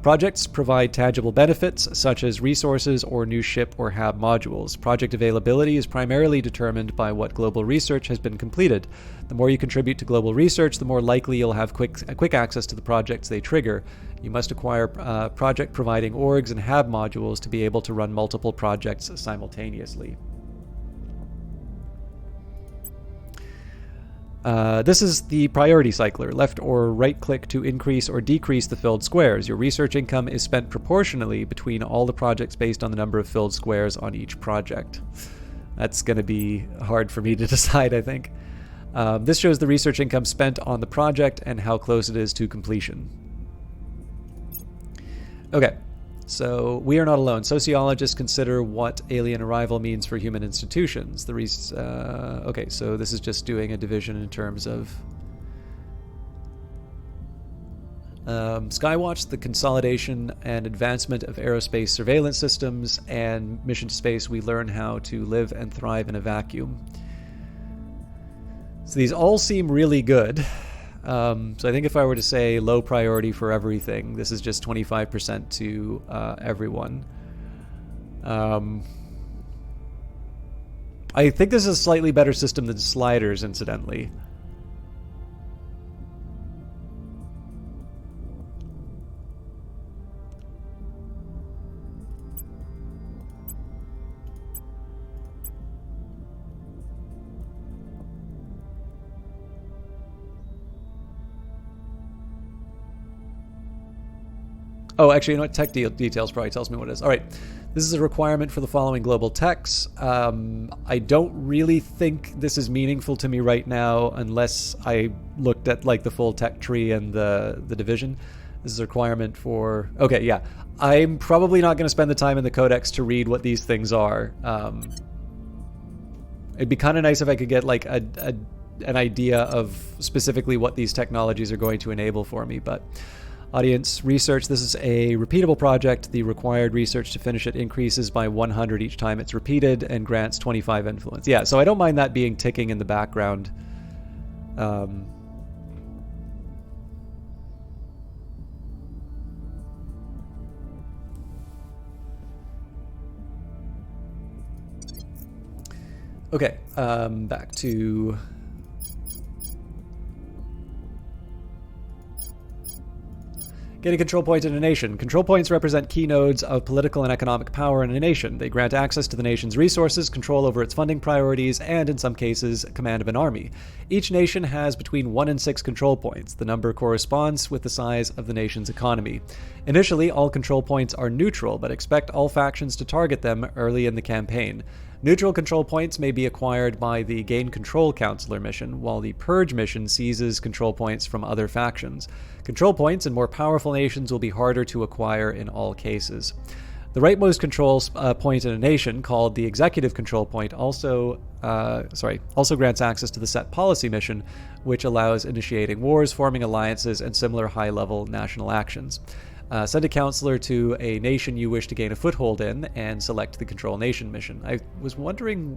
Projects provide tangible benefits, such as resources or new ship or hab modules. Project availability is primarily determined by what global research has been completed. The more you contribute to global research, the more likely you'll have quick access to the projects they trigger. You must acquire project-providing orgs and hab modules to be able to run multiple projects simultaneously. This is the priority cycler. Left or right click to increase or decrease the filled squares. Your research income is spent proportionally between all the projects based on the number of filled squares on each project. That's going to be hard for me to decide, I think. This shows the research income spent on the project and how close it is to completion. Okay. So, we are not alone. Sociologists consider what alien arrival means for human institutions. Okay, so this is just doing a division in terms of Skywatch, the consolidation and advancement of aerospace surveillance systems, and mission to space, we learn how to live and thrive in a vacuum. So these all seem really good. So I think if I were to say low priority for everything, this is just 25% to everyone. I think this is a slightly better system than sliders, incidentally. Oh, actually, you know what? Tech details probably tells me what it is. All right. This is a requirement for the following global techs. I don't really think this is meaningful to me right now unless I looked at like the full tech tree and the division. This is a requirement for... Okay, yeah. I'm probably not going to spend the time in the codex to read what these things are. It'd be kind of nice if I could get like an idea of specifically what these technologies are going to enable for me, but... Audience research. This is a repeatable project. The required research to finish it increases by 100 each time it's repeated and grants 25 influence. Yeah, so I don't mind that being ticking in the background. Okay, back to... Getting control point in a nation. Control points represent key nodes of political and economic power in a nation. They grant access to the nation's resources, control over its funding priorities, and, in some cases, command of an army. Each nation has between 1 and 6 control points. The number corresponds with the size of the nation's economy. Initially, all control points are neutral, but expect all factions to target them early in the campaign. Neutral control points may be acquired by the Gain Control Counselor mission, while the Purge mission seizes control points from other factions. Control points in more powerful nations will be harder to acquire in all cases. The rightmost control point in a nation, called the Executive Control Point, also grants access to the Set Policy mission, which allows initiating wars, forming alliances, and similar high-level national actions. Send a counselor to a nation you wish to gain a foothold in, and select the Control Nation mission. I was wondering...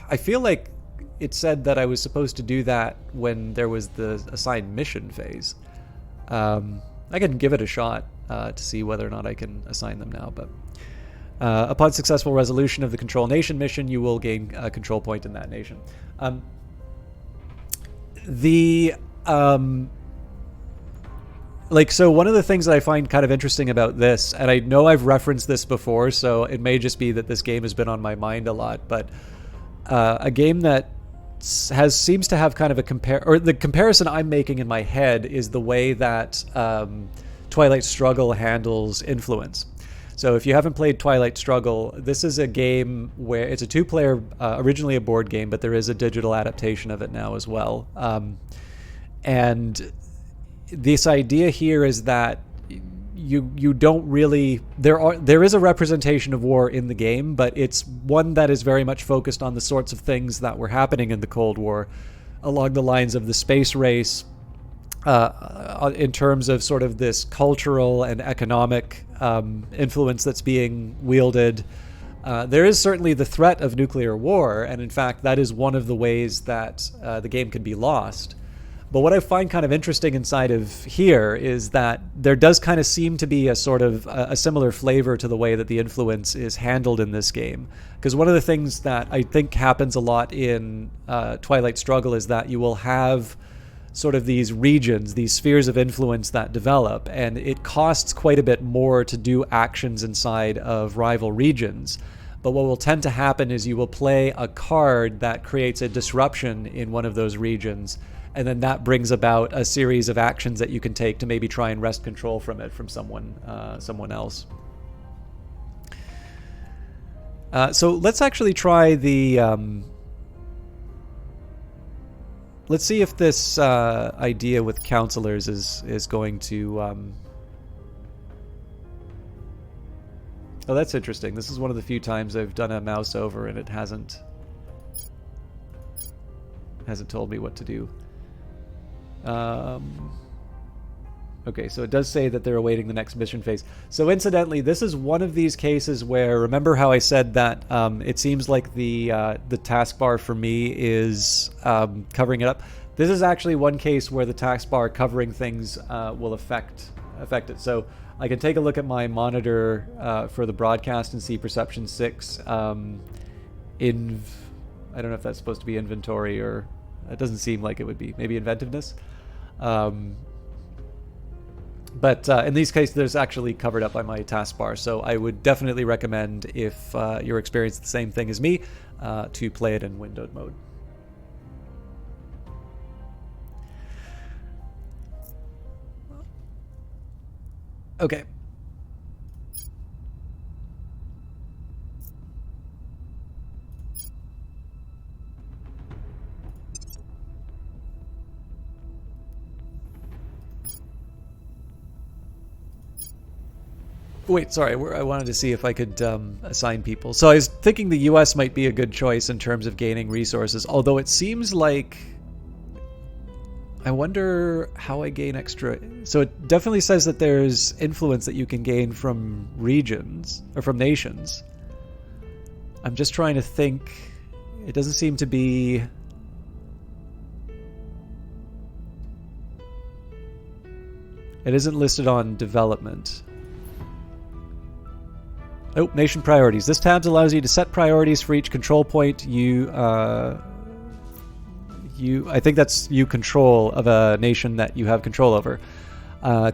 I feel like it said that I was supposed to do that when there was the assigned mission phase. I can give it a shot to see whether or not I can assign them now, but... upon successful resolution of the Control Nation mission, you will gain a control point in that nation. So one of the things that I find kind of interesting about this, and I know I've referenced this before, so it may just be that this game has been on my mind a lot, but a game that seems to have kind of the comparison I'm making in my head is the way that Twilight Struggle handles influence. So if you haven't played Twilight Struggle, this is a game where it's a 2-player, originally a board game, but there is a digital adaptation of it now as well. And this idea here is that you don't really... There is a representation of war in the game, but it's one that is very much focused on the sorts of things that were happening in the Cold War, along the lines of the space race, in terms of sort of this cultural and economic influence that's being wielded. There is certainly the threat of nuclear war, and in fact that is one of the ways that the game can be lost. But what I find kind of interesting inside of here is that there does kind of seem to be a sort of a similar flavor to the way that the influence is handled in this game. Because one of the things that I think happens a lot in Twilight Struggle is that you will have sort of these regions, these spheres of influence that develop, and it costs quite a bit more to do actions inside of rival regions. But what will tend to happen is you will play a card that creates a disruption in one of those regions, and then that brings about a series of actions that you can take to maybe try and wrest control from it from someone else. So let's actually try the... let's see if this idea with counselors is going to... Oh, that's interesting. This is one of the few times I've done a mouse over and it hasn't told me what to do. Okay, so it does say that they're awaiting the next mission phase. So incidentally, this is one of these cases where, remember how I said that it seems like the taskbar for me is covering it up? This is actually one case where the taskbar covering things will affect it. So I can take a look at my monitor for the broadcast and see Perception 6 I don't know if that's supposed to be inventory, or it doesn't seem like it would be. Maybe inventiveness? But in these cases, there's actually covered up by my taskbar. So I would definitely recommend, if you're experiencing the same thing as me, to play it in windowed mode. Okay. Wait, sorry, I wanted to see if I could assign people. So I was thinking the US might be a good choice in terms of gaining resources, although it seems like... I wonder how I gain extra... So it definitely says that there's influence that you can gain from regions, or from nations. I'm just trying to think. It doesn't seem to be... It isn't listed on development. Oh, nation priorities. This tab allows you to set priorities for each control point I think that's you control of a nation that you have control over.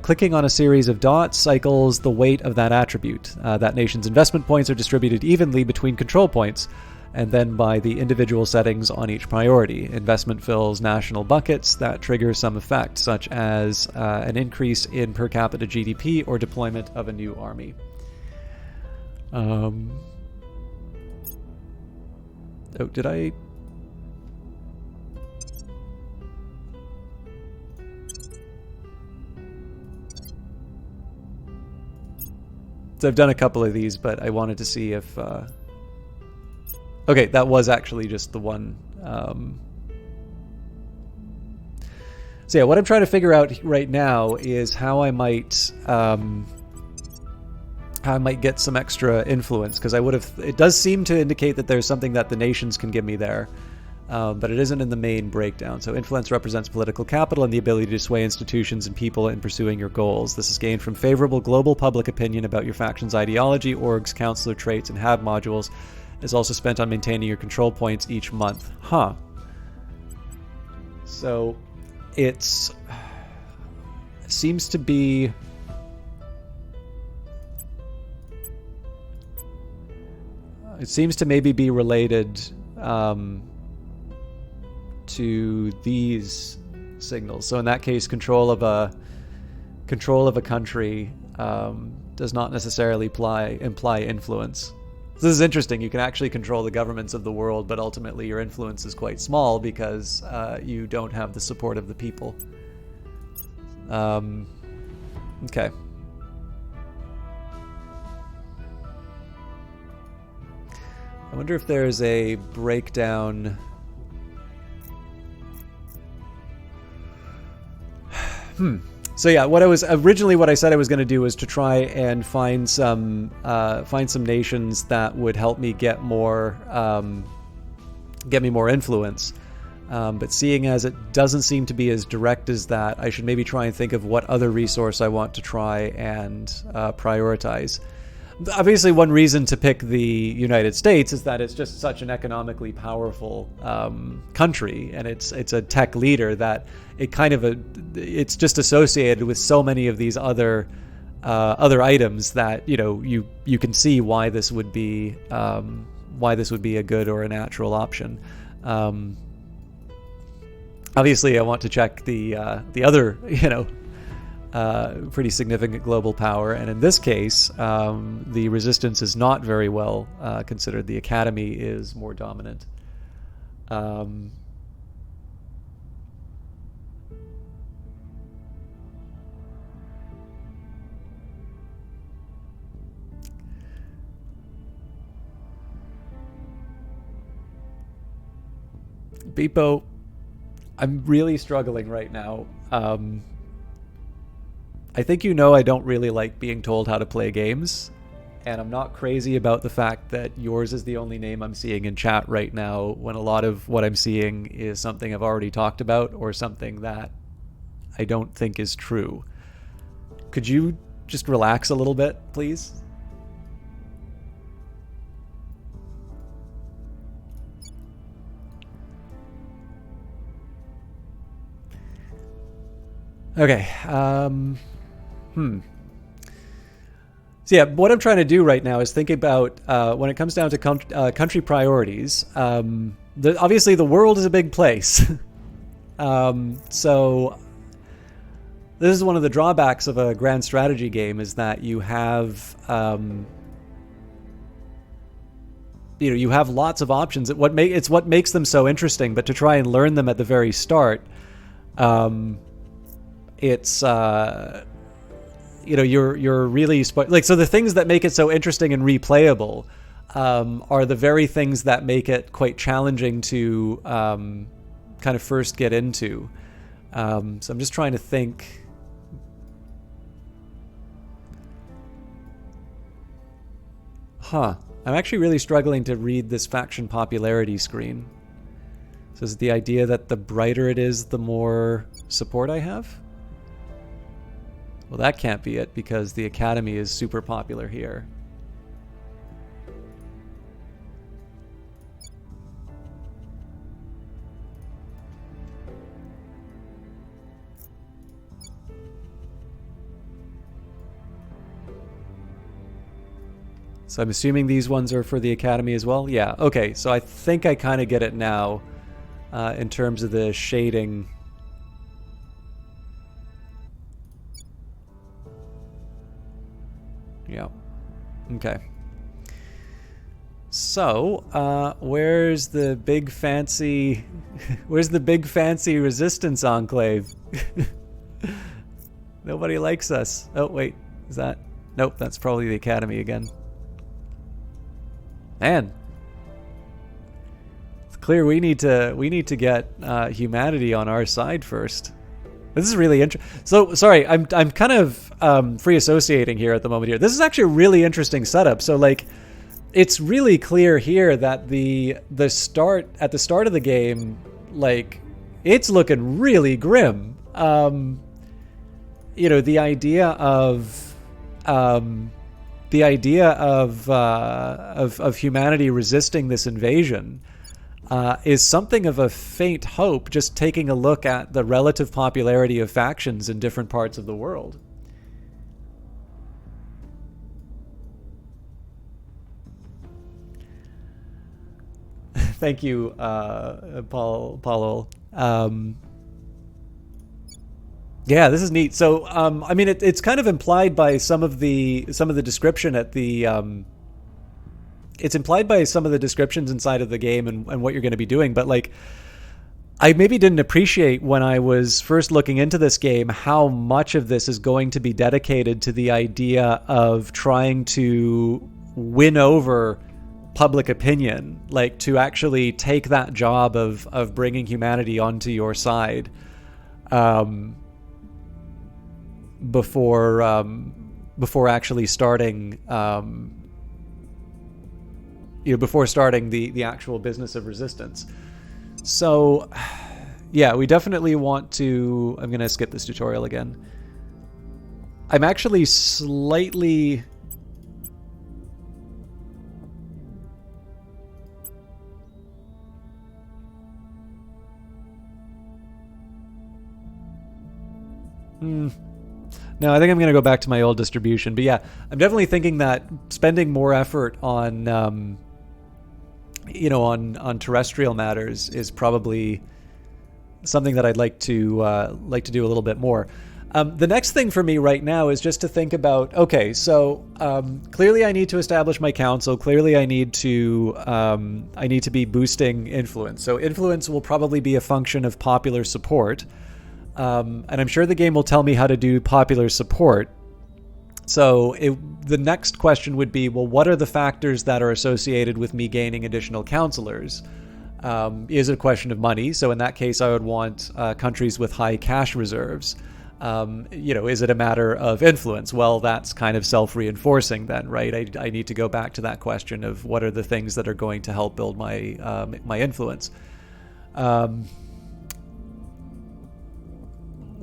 Clicking on a series of dots cycles the weight of that attribute. That nation's investment points are distributed evenly between control points, and then by the individual settings on each priority. Investment fills national buckets that trigger some effect, such as an increase in per capita GDP or deployment of a new army. Oh, did I... So I've done a couple of these, but I wanted to see if... Okay, that was actually just the one. So yeah, what I'm trying to figure out right now is how I might get some extra influence, because I would have... It does seem to indicate that there's something that the nations can give me there, but it isn't in the main breakdown. So influence represents political capital and the ability to sway institutions and people in pursuing your goals. This is gained from favorable global public opinion about your faction's ideology, orgs, counselor traits, and hab modules. Is also spent on maintaining your control points each month. Huh. So it seems to be... It seems to maybe be related to these signals. So in that case, control of a country does not necessarily imply influence. So this is interesting. You can actually control the governments of the world, but ultimately your influence is quite small because you don't have the support of the people. Okay. I wonder if there's a breakdown. So yeah, what I said I was going to do was to try and find some nations that would help me get me more influence. But seeing as it doesn't seem to be as direct as that, I should maybe try and think of what other resource I want to try and prioritize. Obviously, one reason to pick the United States is that it's just such an economically powerful country, and it's a tech leader that it's just associated with so many of these other items that you can see why this would be a good or a natural option. Obviously, I want to check the other pretty significant global power, and in this case, the resistance is not very well considered. The Academy is more dominant. Beepo, I'm really struggling right now. I think I don't really like being told how to play games, and I'm not crazy about the fact that yours is the only name I'm seeing in chat right now, when a lot of what I'm seeing is something I've already talked about or something that I don't think is true. Could you just relax a little bit, please? Okay. So yeah, what I'm trying to do right now is think about when it comes down to country priorities. Obviously, the world is a big place. So this is one of the drawbacks of a grand strategy game, is that you have you have lots of options. It's what makes them so interesting. But to try and learn them at the very start, it's you're really so the things that make it so interesting and replayable are the very things that make it quite challenging to kind of first get into. So I'm just trying to think. I'm actually really struggling to read this faction popularity screen. So is it the idea that the brighter it is, the more support I have? Well, that can't be it, because the Academy is super popular here. So I'm assuming these ones are for the Academy as well? Yeah, okay, so I think I kind of get it now in terms of the shading. Yeah, okay. So, where's the big fancy resistance enclave? Nobody likes us. Oh, wait, is that? Nope, that's probably the Academy again. Man, it's clear we need to get humanity on our side first. This is really interesting. So sorry, I'm kind of free associating here at the moment here. This is actually a really interesting setup. So like, it's really clear here that the start at the start of the game, like, it's looking really grim. You know, the idea of humanity resisting this invasion is something of a faint hope, just taking a look at the relative popularity of factions in different parts of the world. Thank you, Paul. Yeah, this is neat. So, I mean, it's kind of implied by some of the description at the. It's implied by some of the descriptions inside of the game and what you're going to be doing, but like, I maybe didn't appreciate when I was first looking into this game how much of this is going to be dedicated to the idea of trying to win over public opinion, like to actually take that job of bringing humanity onto your side. Before actually starting, before starting the actual business of resistance. So, yeah, we definitely want to. I'm gonna skip this tutorial again. I'm actually slightly. No, I think I'm going to go back to my old distribution. But yeah, I'm definitely thinking that spending more effort on, on terrestrial matters is probably something that I'd like to do a little bit more. The next thing for me right now is just to think about, okay, so clearly I need to establish my council. Clearly I need to be boosting influence. So influence will probably be a function of popular support. And I'm sure the game will tell me how to do popular support. So the next question would be, well, what are the factors that are associated with me gaining additional counselors? Is it a question of money? So in that case, I would want countries with high cash reserves. Is it a matter of influence? Well, that's kind of self-reinforcing then, right? I need to go back to that question of what are the things that are going to help build my my influence.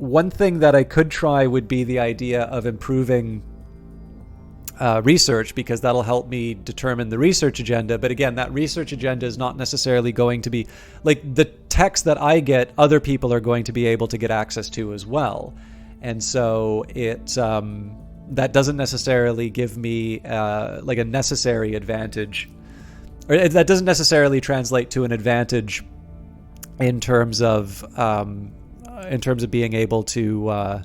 One thing that I could try would be the idea of improving research, because that'll help me determine the research agenda. But again, that research agenda is not necessarily going to be like the text that I get, other people are going to be able to get access to as well. And so that doesn't necessarily give me like a necessary advantage, or that doesn't necessarily translate to an advantage in terms of being able to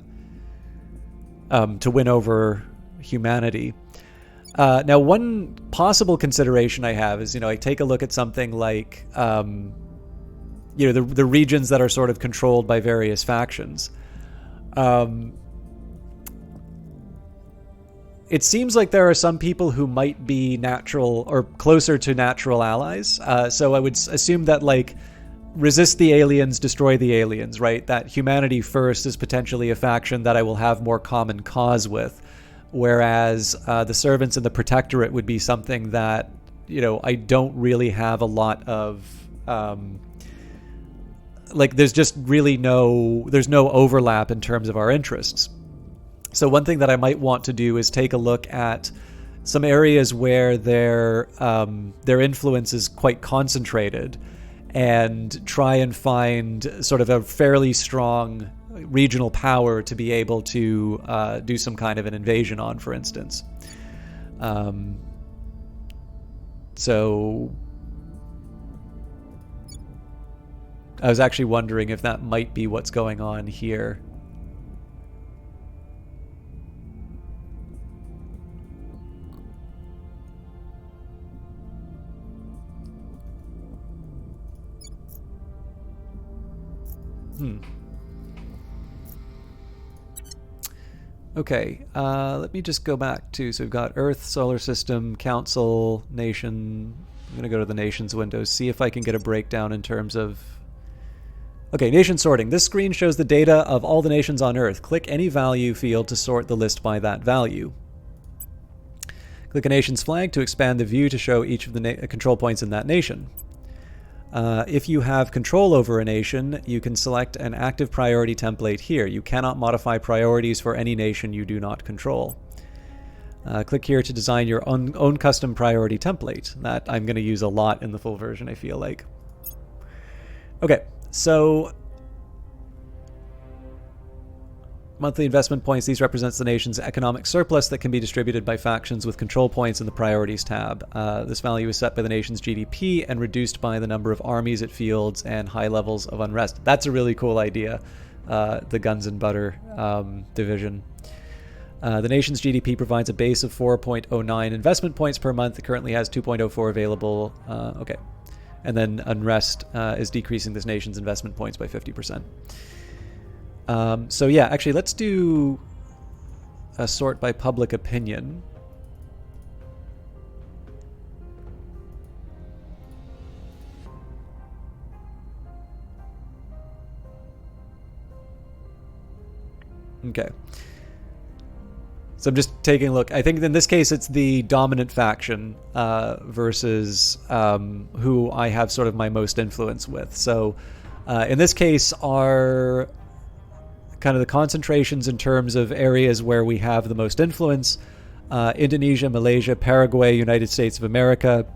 win over humanity. Now, one possible consideration I have is, I take a look at something like, the regions that are sort of controlled by various factions. It seems like there are some people who might be natural or closer to natural allies. So I would assume that, like, resist the aliens, destroy the aliens, right? That humanity first is potentially a faction that I will have more common cause with. Whereas the servants and the protectorate would be something that, I don't really have a lot of, there's just really there's no overlap in terms of our interests. So one thing that I might want to do is take a look at some areas where their influence is quite concentrated, and try and find sort of a fairly strong regional power to be able to do some kind of an invasion on, for instance. So I was actually wondering if that might be what's going on here. Okay, let me just go back to, so we've got Earth, Solar System, Council, Nation. I'm going to go to the Nations window, see if I can get a breakdown in terms of... Okay, nation sorting. This screen shows the data of all the nations on Earth. Click any value field to sort the list by that value. Click a nation's flag to expand the view to show each of the control points in that nation. If you have control over a nation, you can select an active priority template here. You cannot modify priorities for any nation you do not control. Click here to design your own custom priority template. That I'm going to use a lot in the full version, I feel like. Okay, so monthly investment points, these represents the nation's economic surplus that can be distributed by factions with control points in the priorities tab. This value is set by the nation's GDP and reduced by the number of armies it fields and high levels of unrest. That's a really cool idea, the guns and butter division. The nation's GDP provides a base of 4.09 investment points per month. It currently has 2.04 available. Okay. And then unrest is decreasing this nation's investment points by 50%. So yeah, actually, let's do a sort by public opinion. Okay. So I'm just taking a look. I think in this case it's the dominant faction versus who I have sort of my most influence with. So in this case are kind of the concentrations in terms of areas where we have the most influence. Indonesia, Malaysia, Paraguay, United States of America,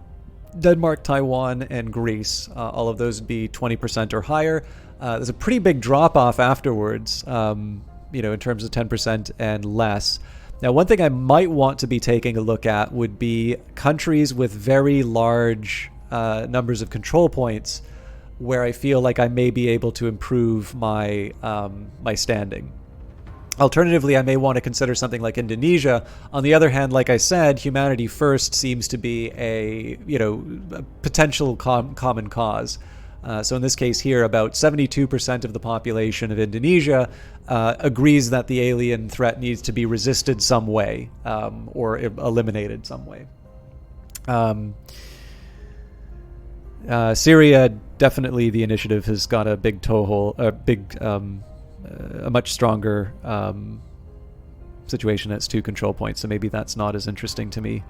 Denmark, Taiwan, and Greece. All of those would be 20% or higher. There's a pretty big drop-off afterwards, in terms of 10% and less. Now, one thing I might want to be taking a look at would be countries with very large numbers of control points where I feel like I may be able to improve my my standing. Alternatively, I may want to consider something like Indonesia. On the other hand, like I said, humanity first seems to be a potential common cause. So in this case here, about 72% of the population of Indonesia agrees that the alien threat needs to be resisted some way or eliminated some way. Syria, definitely the initiative has got a big toehold, a much stronger situation. That's 2 control points, so maybe that's not as interesting to me.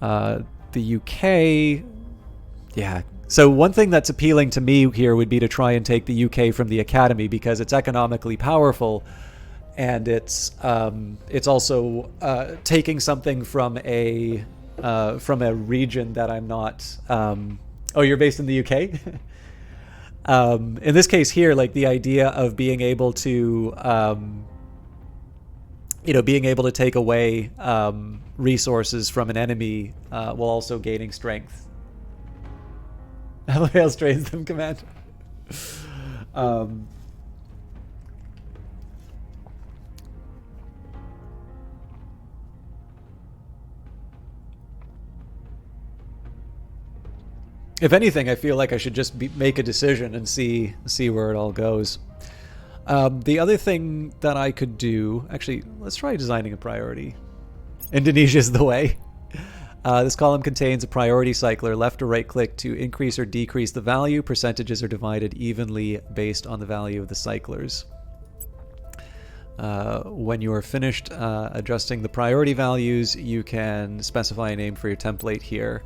The UK, yeah. So one thing that's appealing to me here would be to try and take the UK from the Academy because it's economically powerful, and it's also taking something from a region that I'm not. Oh, you're based in the UK? In this case here, like the idea of being able to, being able to take away resources from an enemy while also gaining strength. LOL strains them, Commander. If anything, I feel like I should just make a decision and see where it all goes. The other thing that I could do... Actually, let's try designing a priority. Indonesia's the way. This column contains a priority cycler. Left or right click to increase or decrease the value. Percentages are divided evenly based on the value of the cyclers. When you are finished adjusting the priority values, you can specify a name for your template here.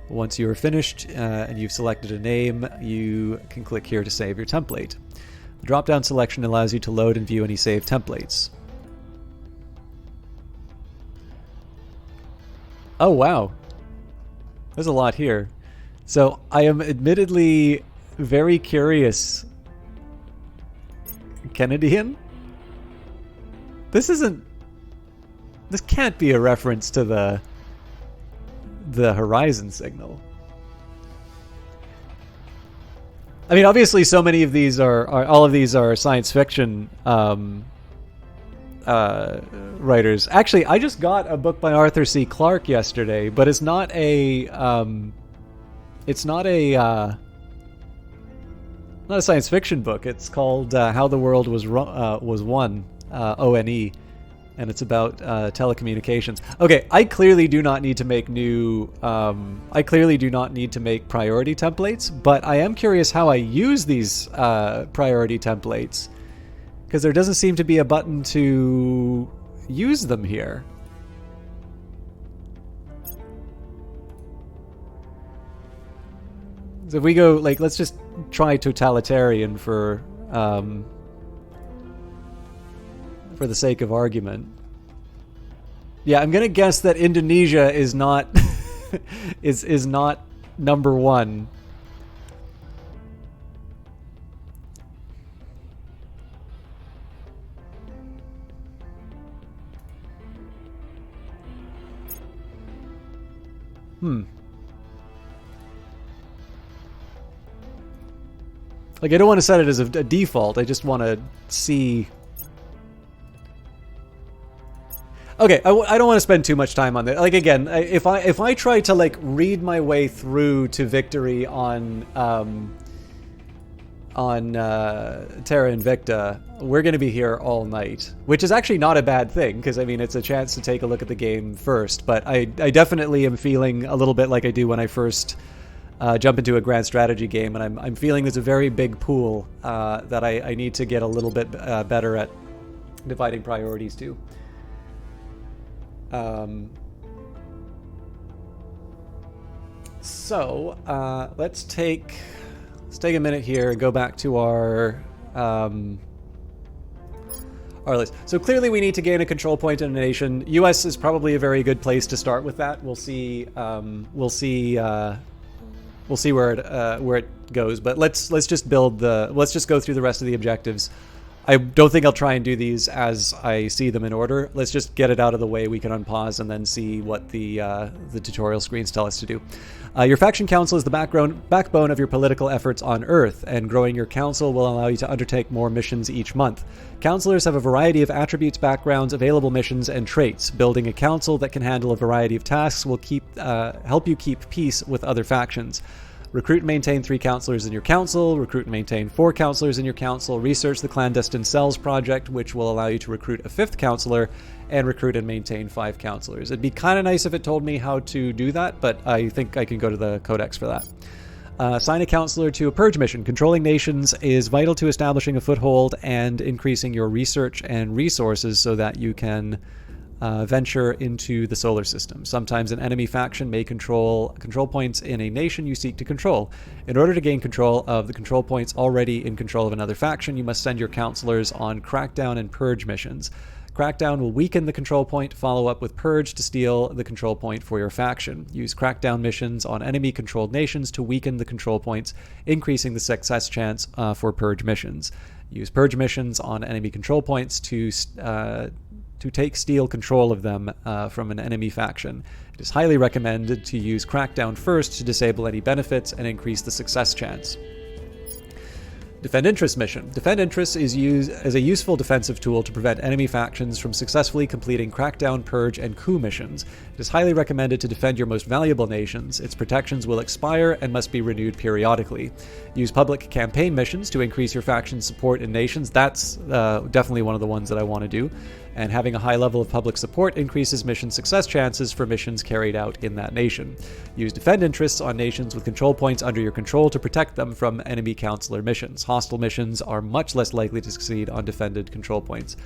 Once you are finished and you've selected a name, you can click here to save your template. The drop-down selection allows you to load and view any saved templates. Oh, wow. There's a lot here. So I am admittedly very curious. Canadian? This can't be a reference to the horizon signal. I mean, obviously, so many of these all of these are science fiction writers. Actually, I just got a book by Arthur C. Clarke yesterday, but it's not a science fiction book. It's called How the World Was Won, ONE, and it's about telecommunications. Okay, I clearly do not need to make priority templates, but I am curious how I use these priority templates, because there doesn't seem to be a button to use them here. So if we go, like, let's just try totalitarian for the sake of argument. Yeah, I'm gonna guess that Indonesia is not is not number one. Like, I don't want to set it as a default. I just want to see. Okay, I don't want to spend too much time on that. Like, again, if I try to, like, read my way through to victory on Terra Invicta, we're going to be here all night, which is actually not a bad thing, because, I mean, it's a chance to take a look at the game first. But I definitely am feeling a little bit like I do when I first jump into a grand strategy game, and I'm feeling there's a very big pool that I need to get a little bit better at dividing priorities to. So let's take a minute here and go back to our list. So clearly we need to gain a control point in a nation. US is probably a very good place to start with that. We'll see where it goes, but let's just go through the rest of the objectives. I don't think I'll try and do these as I see them in order. Let's just get it out of the way. We can unpause and then see what the tutorial screens tell us to do. Your faction council is the backbone of your political efforts on Earth, and growing your council will allow you to undertake more missions each month. Councilors have a variety of attributes, backgrounds, available missions, and traits. Building a council that can handle a variety of tasks will help you keep peace with other factions. Recruit and maintain 3 counselors in your council. Recruit and maintain 4 counselors in your council. Research the Clandestine Cells project, which will allow you to recruit a 5th counselor, and recruit and maintain 5 counselors. It'd be kind of nice if it told me how to do that, but I think I can go to the codex for that. Assign a counselor to a purge mission. Controlling nations is vital to establishing a foothold and increasing your research and resources so that you can venture into the solar system. Sometimes an enemy faction may control points in a nation you seek to control. In order to gain control of the control points already in control of another faction, you must send your counselors on crackdown and purge missions. Crackdown will weaken the control point, follow up with purge to steal the control point for your faction. Use crackdown missions on enemy-controlled nations to weaken the control points, increasing the success chance for purge missions. Use purge missions on enemy control points to take steal control of them from an enemy faction. It is highly recommended to use Crackdown first to disable any benefits and increase the success chance. Defend Interest mission. Defend Interest is used as a useful defensive tool to prevent enemy factions from successfully completing Crackdown, Purge, and Coup missions. It is highly recommended to defend your most valuable nations. Its protections will expire and must be renewed periodically. Use public campaign missions to increase your faction's support in nations. That's definitely one of the ones that I want to do. And having a high level of public support increases mission success chances for missions carried out in that nation. Use defend interests on nations with control points under your control to protect them from enemy counselor missions. Hostile missions are much less likely to succeed on defended control points.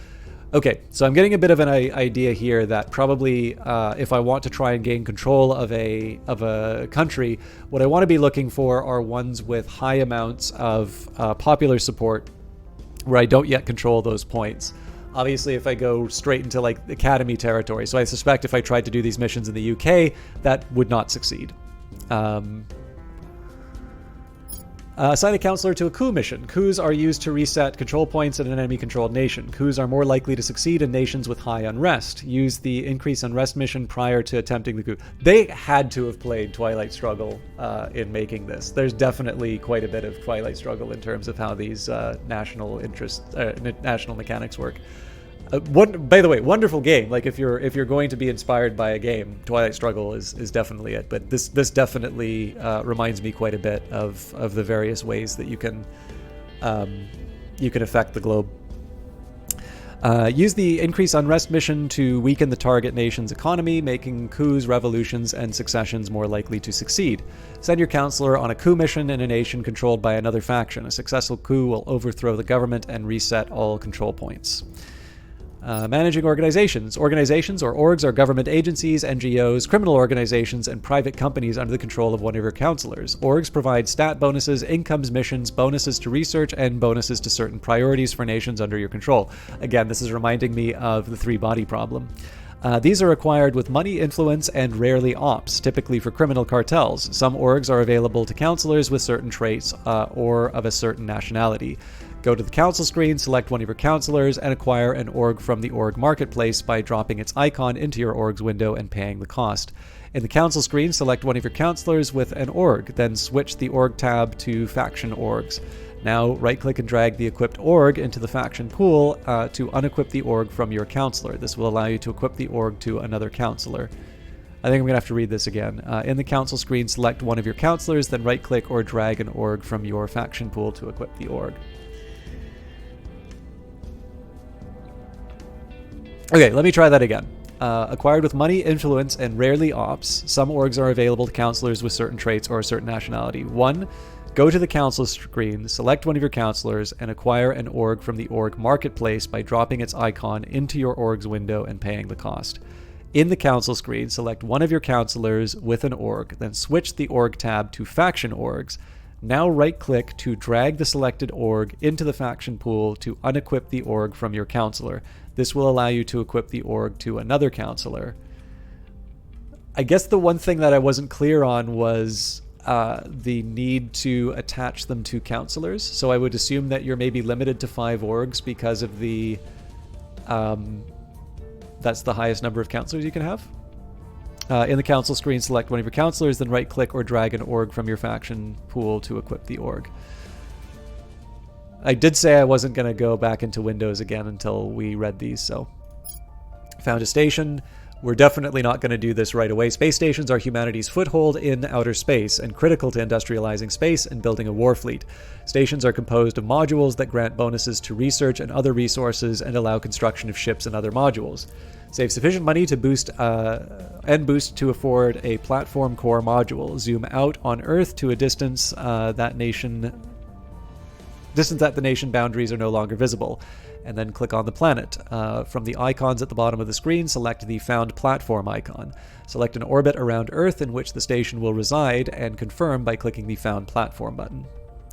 Okay, so I'm getting a bit of an idea here that probably if I want to try and gain control of a country, what I want to be looking for are ones with high amounts of popular support where I don't yet control those points. Obviously, if I go straight into like academy territory, so I suspect if I tried to do these missions in the UK, that would not succeed. Assign a counselor to a coup mission. Coups are used to reset control points in an enemy-controlled nation. Coups are more likely to succeed in nations with high unrest. Use the increase unrest mission prior to attempting the coup. They had to have played Twilight Struggle in making this. There's definitely quite a bit of Twilight Struggle in terms of how these national mechanics work. By the way, wonderful game. Like if you're going to be inspired by a game, Twilight Struggle is definitely it. But this definitely reminds me quite a bit of the various ways that you can affect the globe. Use the increase unrest mission to weaken the target nation's economy, making coups, revolutions, and successions more likely to succeed. Send your counselor on a coup mission in a nation controlled by another faction. A successful coup will overthrow the government and reset all control points. Managing organizations. Organizations, or orgs, are government agencies, NGOs, criminal organizations, and private companies under the control of one of your counselors. Orgs provide stat bonuses, incomes, missions, bonuses to research, and bonuses to certain priorities for nations under your control. Again, this is reminding me of the three-body problem. These are acquired with money, influence, and rarely ops, typically for criminal cartels. Some orgs are available to counselors with certain traits or of a certain nationality. Go to the council screen, select one of your counselors, and acquire an org from the org marketplace by dropping its icon into your org's window and paying the cost. In the council screen, select one of your counselors with an org, then switch the org tab to faction orgs. Now right-click and drag the equipped org into the faction pool to unequip the org from your counselor. This will allow you to equip the org to another counselor. I think I'm going to have to read this again. In the council screen, select one of your counselors, then right-click or drag an org from your faction pool to equip the org. Okay, let me try that again. Acquired with money, influence, and rarely ops, some orgs are available to counselors with certain traits or a certain nationality. 1. Go to the council screen, select one of your counselors, and acquire an org from the org marketplace by dropping its icon into your org's window and paying the cost. In the council screen, select one of your counselors with an org, then switch the org tab to faction orgs. Now right-click to drag the selected org into the faction pool to unequip the org from your counselor. This will allow you to equip the org to another counselor. I guess the one thing that I wasn't clear on was the need to attach them to counselors. So I would assume that you're maybe limited to 5 orgs because of the... that's the highest number of counselors you can have. In the council screen, select one of your counselors, then right-click or drag an org from your faction pool to equip the org. I did say I wasn't going to go back into Windows again until we read these, so... Found a station. We're definitely not going to do this right away. Space stations are humanity's foothold in outer space and critical to industrializing space and building a war fleet. Stations are composed of modules that grant bonuses to research and other resources and allow construction of ships and other modules. Save sufficient money to boost to afford a platform core module. Zoom out on Earth to a distance that the nation boundaries are no longer visible, and then click on the planet. From the icons at the bottom of the screen, select the Found Platform icon. Select an orbit around Earth in which the station will reside, and confirm by clicking the Found Platform button.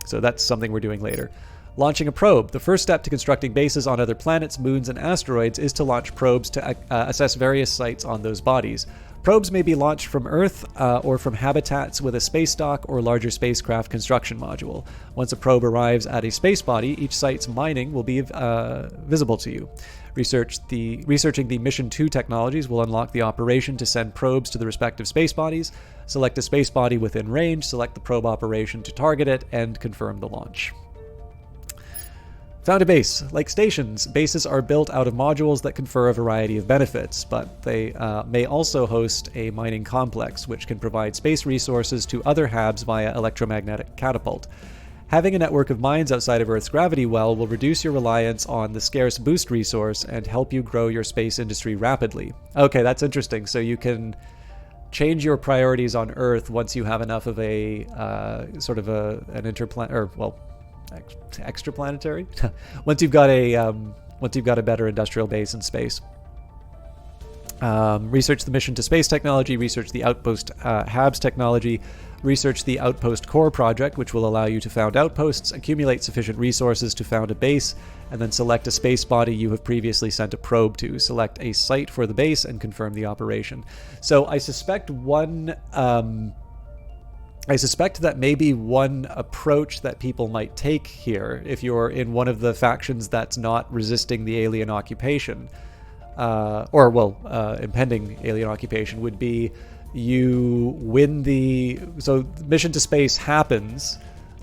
So that's something we're doing later. Launching a probe. The first step to constructing bases on other planets, moons, and asteroids is to launch probes to assess various sites on those bodies. Probes may be launched from Earth or from habitats with a space dock or larger spacecraft construction module. Once a probe arrives at a space body, each site's mining will be visible to you. Researching the Mission 2 technologies will unlock the operation to send probes to the respective space bodies. Select a space body within range, select the probe operation to target it, and confirm the launch. Found a base. Like stations, bases are built out of modules that confer a variety of benefits, but they may also host a mining complex, which can provide space resources to other HABs via electromagnetic catapult. Having a network of mines outside of Earth's gravity well will reduce your reliance on the scarce boost resource and help you grow your space industry rapidly. Okay, that's interesting. So you can change your priorities on Earth once you have enough of a an extraplanetary. once you've got a better industrial base in space. Research the mission to space technology, research the outpost HABs technology, research the outpost core project, which will allow you to found outposts, accumulate sufficient resources to found a base, and then select a space body you have previously sent a probe to. Select a site for the base and confirm the operation. So I suspect one I suspect that maybe one approach that people might take here, if you're in one of the factions that's not resisting the alien occupation, impending alien occupation, would be you win so mission to space happens,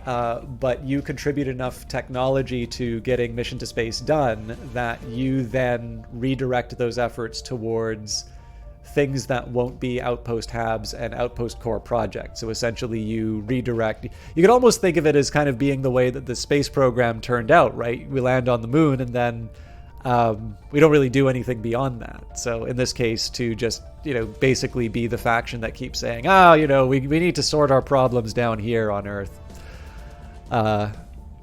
but you contribute enough technology to getting mission to space done that you then redirect those efforts towards things that won't be outpost habs and outpost core projects. So essentially you redirect. You could almost think of it as kind of being the way that the space program turned out, right? We land on the moon and then we don't really do anything beyond that. So in this case, to just, basically be the faction that keeps saying, we need to sort our problems down here on Earth.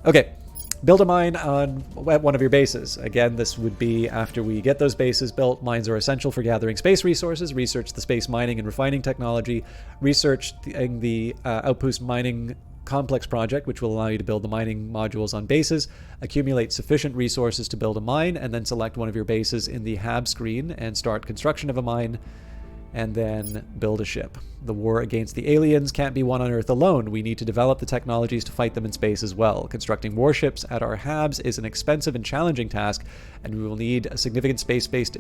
Okay. Build a mine at one of your bases. Again, this would be after we get those bases built. Mines are essential for gathering space resources. Research the space mining and refining technology. Research the Outpost Mining Complex project, which will allow you to build the mining modules on bases. Accumulate sufficient resources to build a mine, and then select one of your bases in the HAB screen and start construction of a mine, and then build a ship. The war against the aliens can't be won on Earth alone. We need to develop the technologies to fight them in space as well. Constructing warships at our HABs is an expensive and challenging task, and we will need a significant space-based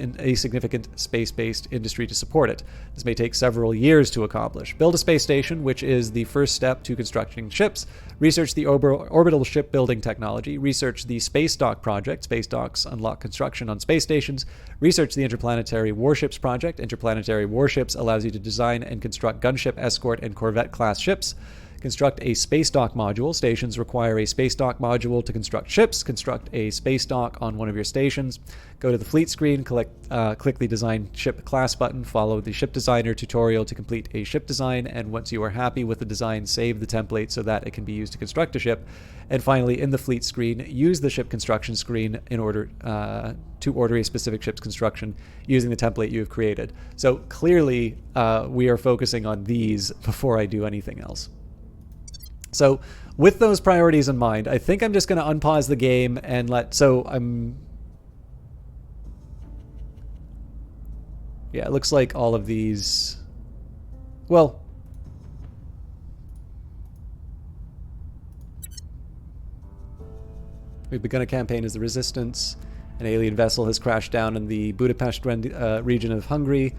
industry to support it. This may take several years to accomplish. Build a space station, which is the first step to constructing ships. Research the orbital shipbuilding technology. Research the space dock project. Space docks unlock construction on space stations. Research the interplanetary warships project. Interplanetary warships allows you to design and construct gunship, escort, and corvette class ships. Construct a space dock module. Stations require a space dock module to construct ships. Construct a space dock on one of your stations. Go to the fleet screen, click the design ship class button, follow the ship designer tutorial to complete a ship design, and once you are happy with the design, save the template so that it can be used to construct a ship. And finally, in the fleet screen, use the ship construction screen in order to order a specific ship's construction using the template you have created. So clearly, we are focusing on these before I do anything else. So with those priorities in mind, I think I'm just going to unpause the game and yeah, it looks like all of these, well, we've begun a campaign as the Resistance. An alien vessel has crashed down in the Budapest region of Hungary.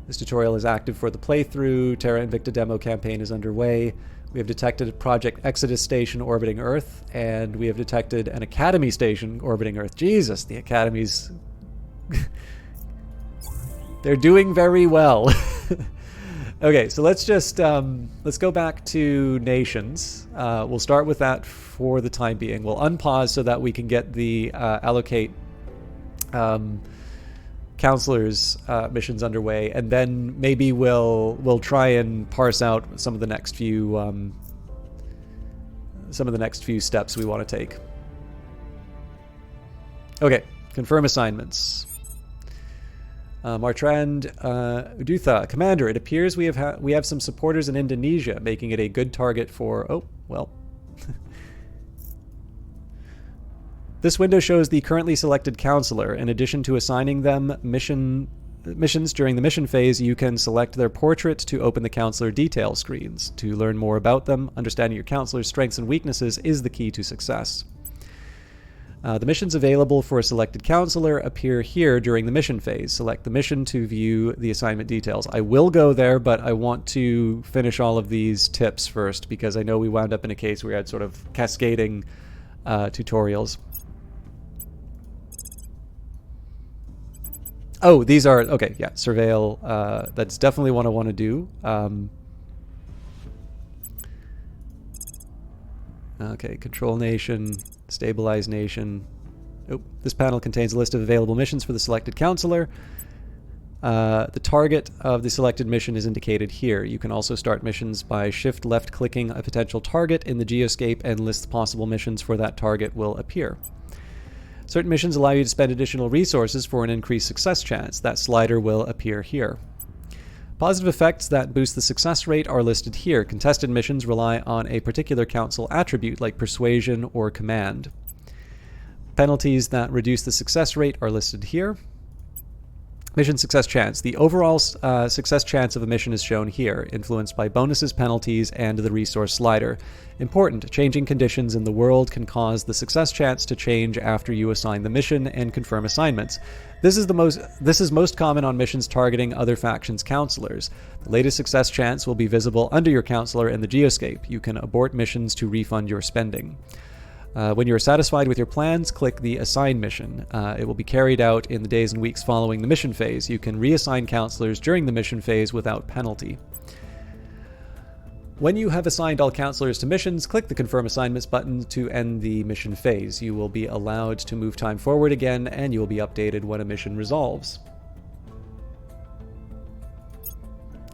This tutorial is active for the playthrough. Terra Invicta demo campaign is underway. We have detected a Project Exodus station orbiting Earth, and we have detected an Academy station orbiting Earth. Jesus, the Academies... They're doing very well. Okay, so let's just let's go back to nations. We'll start with that for the time being. We'll unpause so that we can get the allocate counselors missions underway, and then maybe we'll try and parse out some of the next few steps we want to take. Okay, confirm assignments. Martrand Udutha, Commander, it appears we have some supporters in Indonesia, making it a good target for... Oh, well. This window shows the currently selected counselor. In addition to assigning them missions during the mission phase, you can select their portrait to open the counselor detail screens. To learn more about them, understanding your counselor's strengths and weaknesses is the key to success. The missions available for a selected counselor appear here during the mission phase. Select the mission to view the assignment details. I will go there, but I want to finish all of these tips first, because I know we wound up in a case where we had sort of cascading tutorials. Oh, these are... Okay, yeah, surveil. That's definitely what I want to do. Okay, control nation... Stabilize nation. Oh, this panel contains a list of available missions for the selected counselor. The target of the selected mission is indicated here. You can also start missions by shift left clicking a potential target in the geoscape, and lists possible missions for that target will appear. Certain missions allow you to spend additional resources for an increased success chance. That slider will appear here. Positive effects that boost the success rate are listed here. Contested missions rely on a particular council attribute like persuasion or command. Penalties that reduce the success rate are listed here. Mission success chance. The overall success chance of a mission is shown here, influenced by bonuses, penalties, and the resource slider. Important, changing conditions in the world can cause the success chance to change after you assign the mission and confirm assignments. This is most common on missions targeting other factions' counselors. The latest success chance will be visible under your counselor in the geoscape. You can abort missions to refund your spending. When you are satisfied with your plans, click the Assign mission. It will be carried out in the days and weeks following the mission phase. You can reassign counselors during the mission phase without penalty. When you have assigned all counselors to missions, click the Confirm Assignments button to end the mission phase. You will be allowed to move time forward again, and you will be updated when a mission resolves.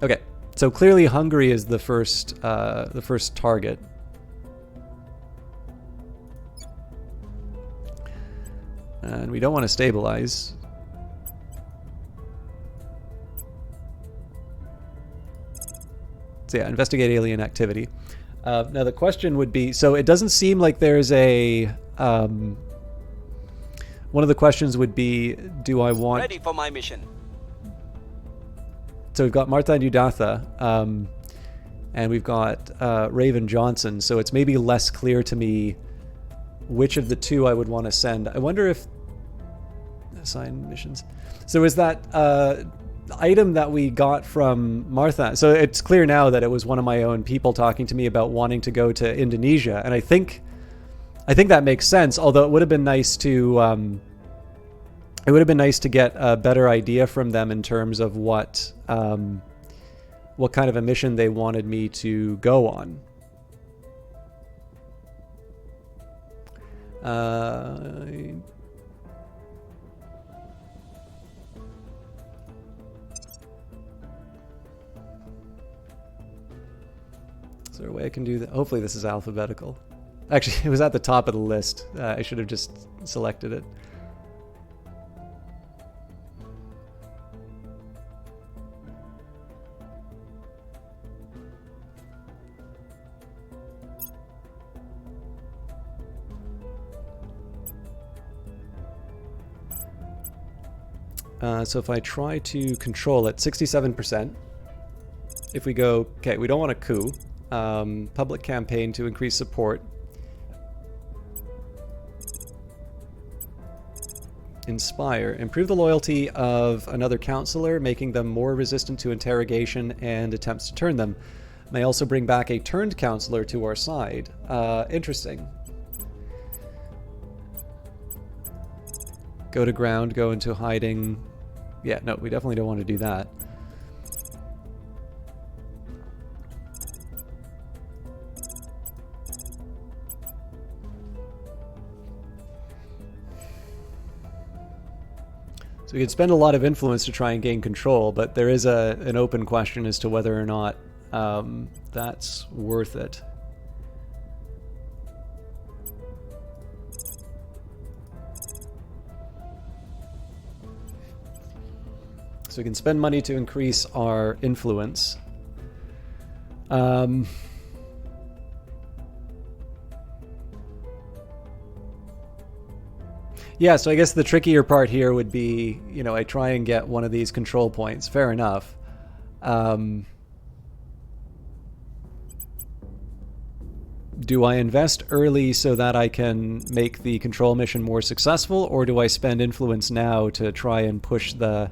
Okay, so clearly Hungary is the first target. And we don't want to stabilize. So yeah, investigate alien activity. Now the question would be, so it doesn't seem like there's a... one of the questions would be, do I want... Ready for my mission. So we've got Martha and Udatha, and we've got Raven Johnson, so it's maybe less clear to me which of the two I would want to send. I wonder if... Assign missions. So is that item that we got from Martha... So it's clear now that it was one of my own people talking to me about wanting to go to Indonesia, and I think that makes sense, although it would have been nice to... it would have been nice to get a better idea from them in terms of what kind of a mission they wanted me to go on. Is there a way I can do that? Hopefully this is alphabetical. Actually, it was at the top of the list. I should have just selected it. So if I try to control it, 67%. If we go, okay, we don't want a coup. Public campaign to increase support. Inspire. Improve the loyalty of another counselor, making them more resistant to interrogation and attempts to turn them. May also bring back a turned counselor to our side. Interesting. Go to ground, go into hiding. Yeah, no, we definitely don't want to do that. So we could spend a lot of influence to try and gain control, but there is an open question as to whether or not that's worth it. So we can spend money to increase our influence. Yeah, so I guess the trickier part here would be, you know, I try and get one of these control points. Fair enough. Do I invest early so that I can make the control mission more successful, or do I spend influence now to try and push the...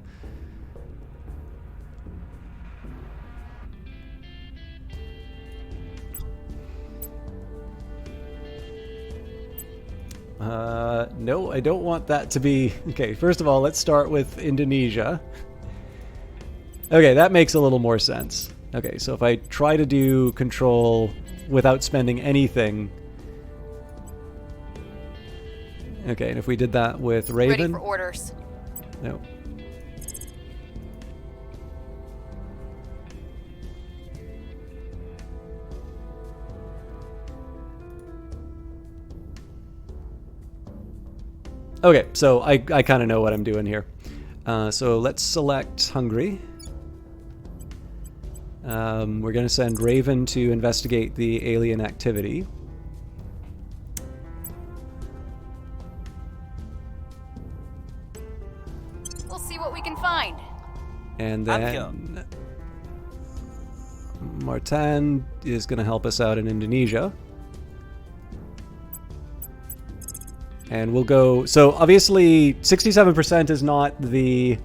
No, I don't want that to be... Okay, first of all, let's start with Indonesia. Okay, that makes a little more sense. Okay, so if I try to do control without spending anything... Okay, and if we did that with Raven... Ready for orders. No. Okay, so I kind of know what I'm doing here. So let's select Hungary. We're going to send Raven to investigate the alien activity. We'll see what we can find. And then Martin is going to help us out in Indonesia. And we'll go... So, obviously, 67% is not the...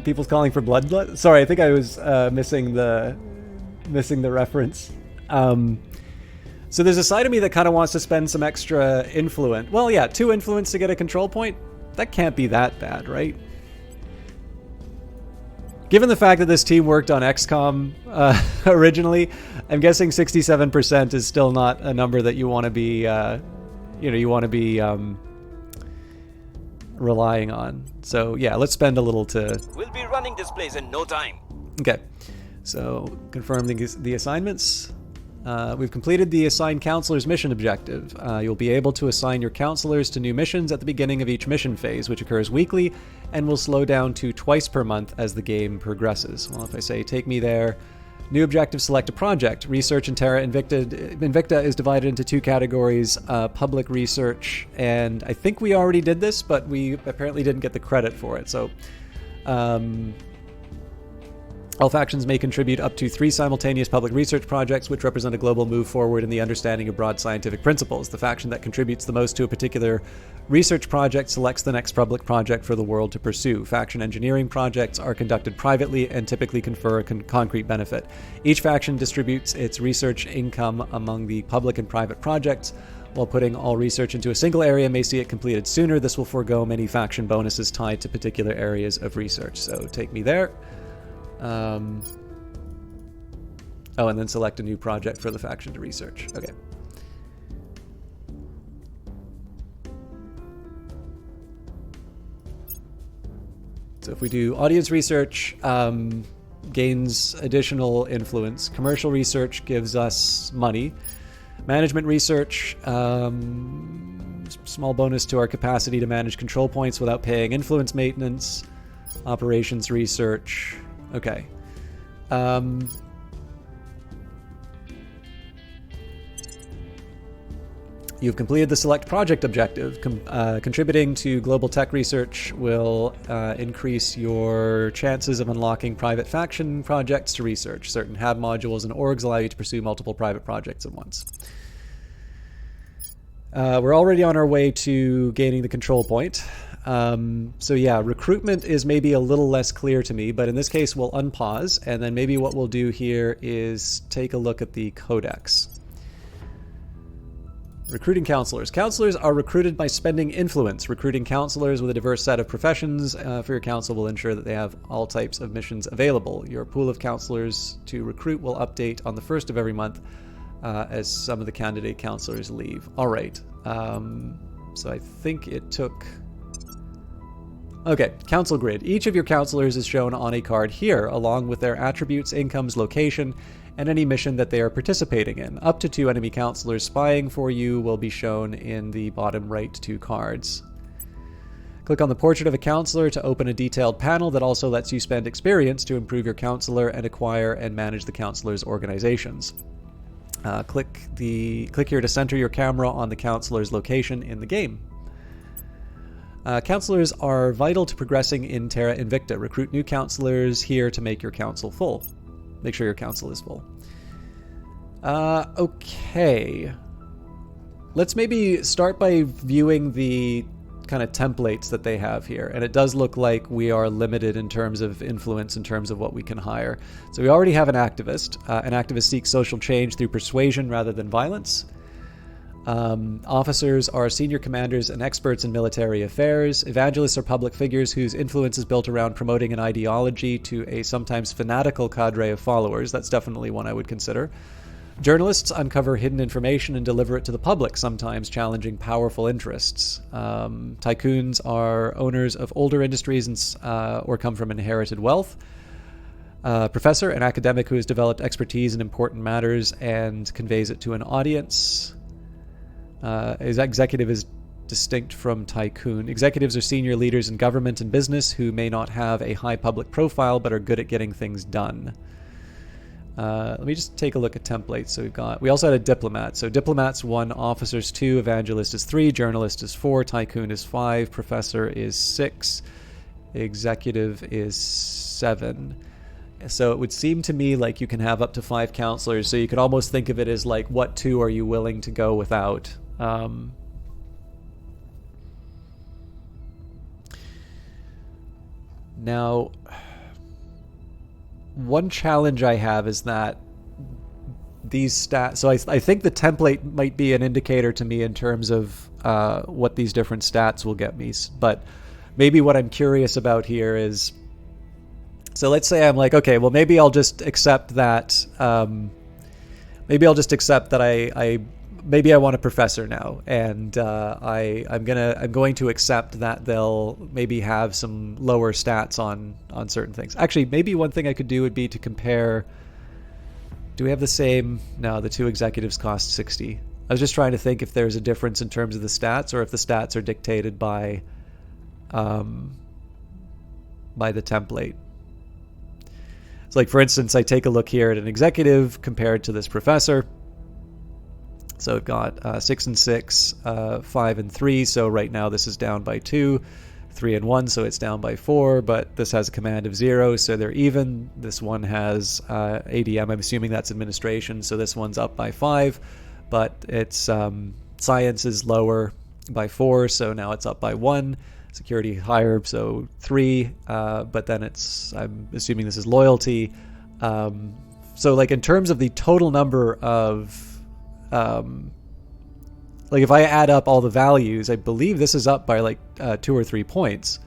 People's calling for blood. Sorry, I think I was missing the reference. So there's a side of me that kind of wants to spend some extra influence. Well, yeah, 2 influence to get a control point. That can't be that bad, right? Given the fact that this team worked on XCOM originally, I'm guessing 67% is still not a number that you want to be, relying on. So yeah, let's spend a little to... We'll be running this place in no time. Okay, so confirm the assignments. We've completed the assigned counselor's mission objective. You'll be able to assign your counselors to new missions at the beginning of each mission phase, which occurs weekly and will slow down to twice per month as the game progresses. Well, if I say take me there, new objective, select a project. Research in Terra Invicta. Invicta is divided into 2 categories, public research, and I think we already did this, but we apparently didn't get the credit for it. So all factions may contribute up to 3 simultaneous public research projects, which represent a global move forward in the understanding of broad scientific principles. The faction that contributes the most to a particular research project selects the next public project for the world to pursue. Faction engineering projects are conducted privately and typically confer a concrete benefit. Each faction distributes its research income among the public and private projects. While putting all research into a single area may see it completed sooner, this will forego many faction bonuses tied to particular areas of research. So take me there. And then select a new project for the faction to research. Okay. So if we do audience research, gains additional influence. Commercial research gives us money. Management research, small bonus to our capacity to manage control points without paying influence maintenance. Operations research. Okay. You've completed the select project objective. Contributing to global tech research will increase your chances of unlocking private faction projects to research. Certain hab modules and orgs allow you to pursue multiple private projects at once. We're already on our way to gaining the control point. So yeah, recruitment is maybe a little less clear to me, but in this case we'll unpause, and then maybe what we'll do here is take a look at the codex. Recruiting counselors. Counselors are recruited by spending influence. Recruiting counselors with a diverse set of professions for your council will ensure that they have all types of missions available. Your pool of counselors to recruit will update on the 1st of every month as some of the candidate counselors leave. All right. So I think it took... Okay, council grid. Each of your counselors is shown on a card here, along with their attributes, incomes, location, and any mission that they are participating in. Up to 2 enemy counselors spying for you will be shown in the bottom right 2 cards. Click on the portrait of a counselor to open a detailed panel that also lets you spend experience to improve your counselor and acquire and manage the counselor's organizations. Click here to center your camera on the counselor's location in the game. Counselors are vital to progressing in Terra Invicta. Recruit new counselors here to make your council full. Make sure your council is full. Okay. Let's maybe start by viewing the kind of templates that they have here. And it does look like we are limited in terms of influence, in terms of what we can hire. So we already have an activist. An activist seeks social change through persuasion rather than violence. Officers are senior commanders and experts in military affairs. Evangelists are public figures whose influence is built around promoting an ideology to a sometimes fanatical cadre of followers. That's definitely one I would consider. Journalists uncover hidden information and deliver it to the public, sometimes challenging powerful interests. Tycoons are owners of older industries or come from inherited wealth. Professor, an academic who has developed expertise in important matters and conveys it to an audience. Executive is distinct from tycoon. Executives are senior leaders in government and business who may not have a high public profile but are good at getting things done. Let me just take a look at templates. So we also had a diplomat. So diplomats 1, officers 2, evangelist is 3, journalist is 4, tycoon is 5, professor is 6, executive is 7. So it would seem to me like you can have up to 5 counselors. So you could almost think of it as like, what 2 are you willing to go without? Now, one challenge I have is that these stats... So I think the template might be an indicator to me in terms of what these different stats will get me. But maybe what I'm curious about here is... So let's say I'm like, okay, well, maybe I'll just accept that... maybe I'll just accept that maybe I want a professor now, and I'm going to accept that they'll maybe have some lower stats on certain things. Actually, maybe one thing I could do would be to compare. Do we have the same? No, the 2 executives cost 60. I was just trying to think if there's a difference in terms of the stats, or if the stats are dictated by the template. So, like for instance, I take a look here at an executive compared to this professor. So we've got 6 and 6, 5 and 3. So right now this is down by 2, 3 and 1. So it's down by 4. But this has a command of 0. So they're even. This one has ADM. I'm assuming that's administration. So this one's up by 5. But it's science is lower by 4. So now it's up by 1. Security higher. So 3. But then I'm assuming this is loyalty. So like in terms of the total number of... like if I add up all the values, I believe this is up by like 2 or 3 points.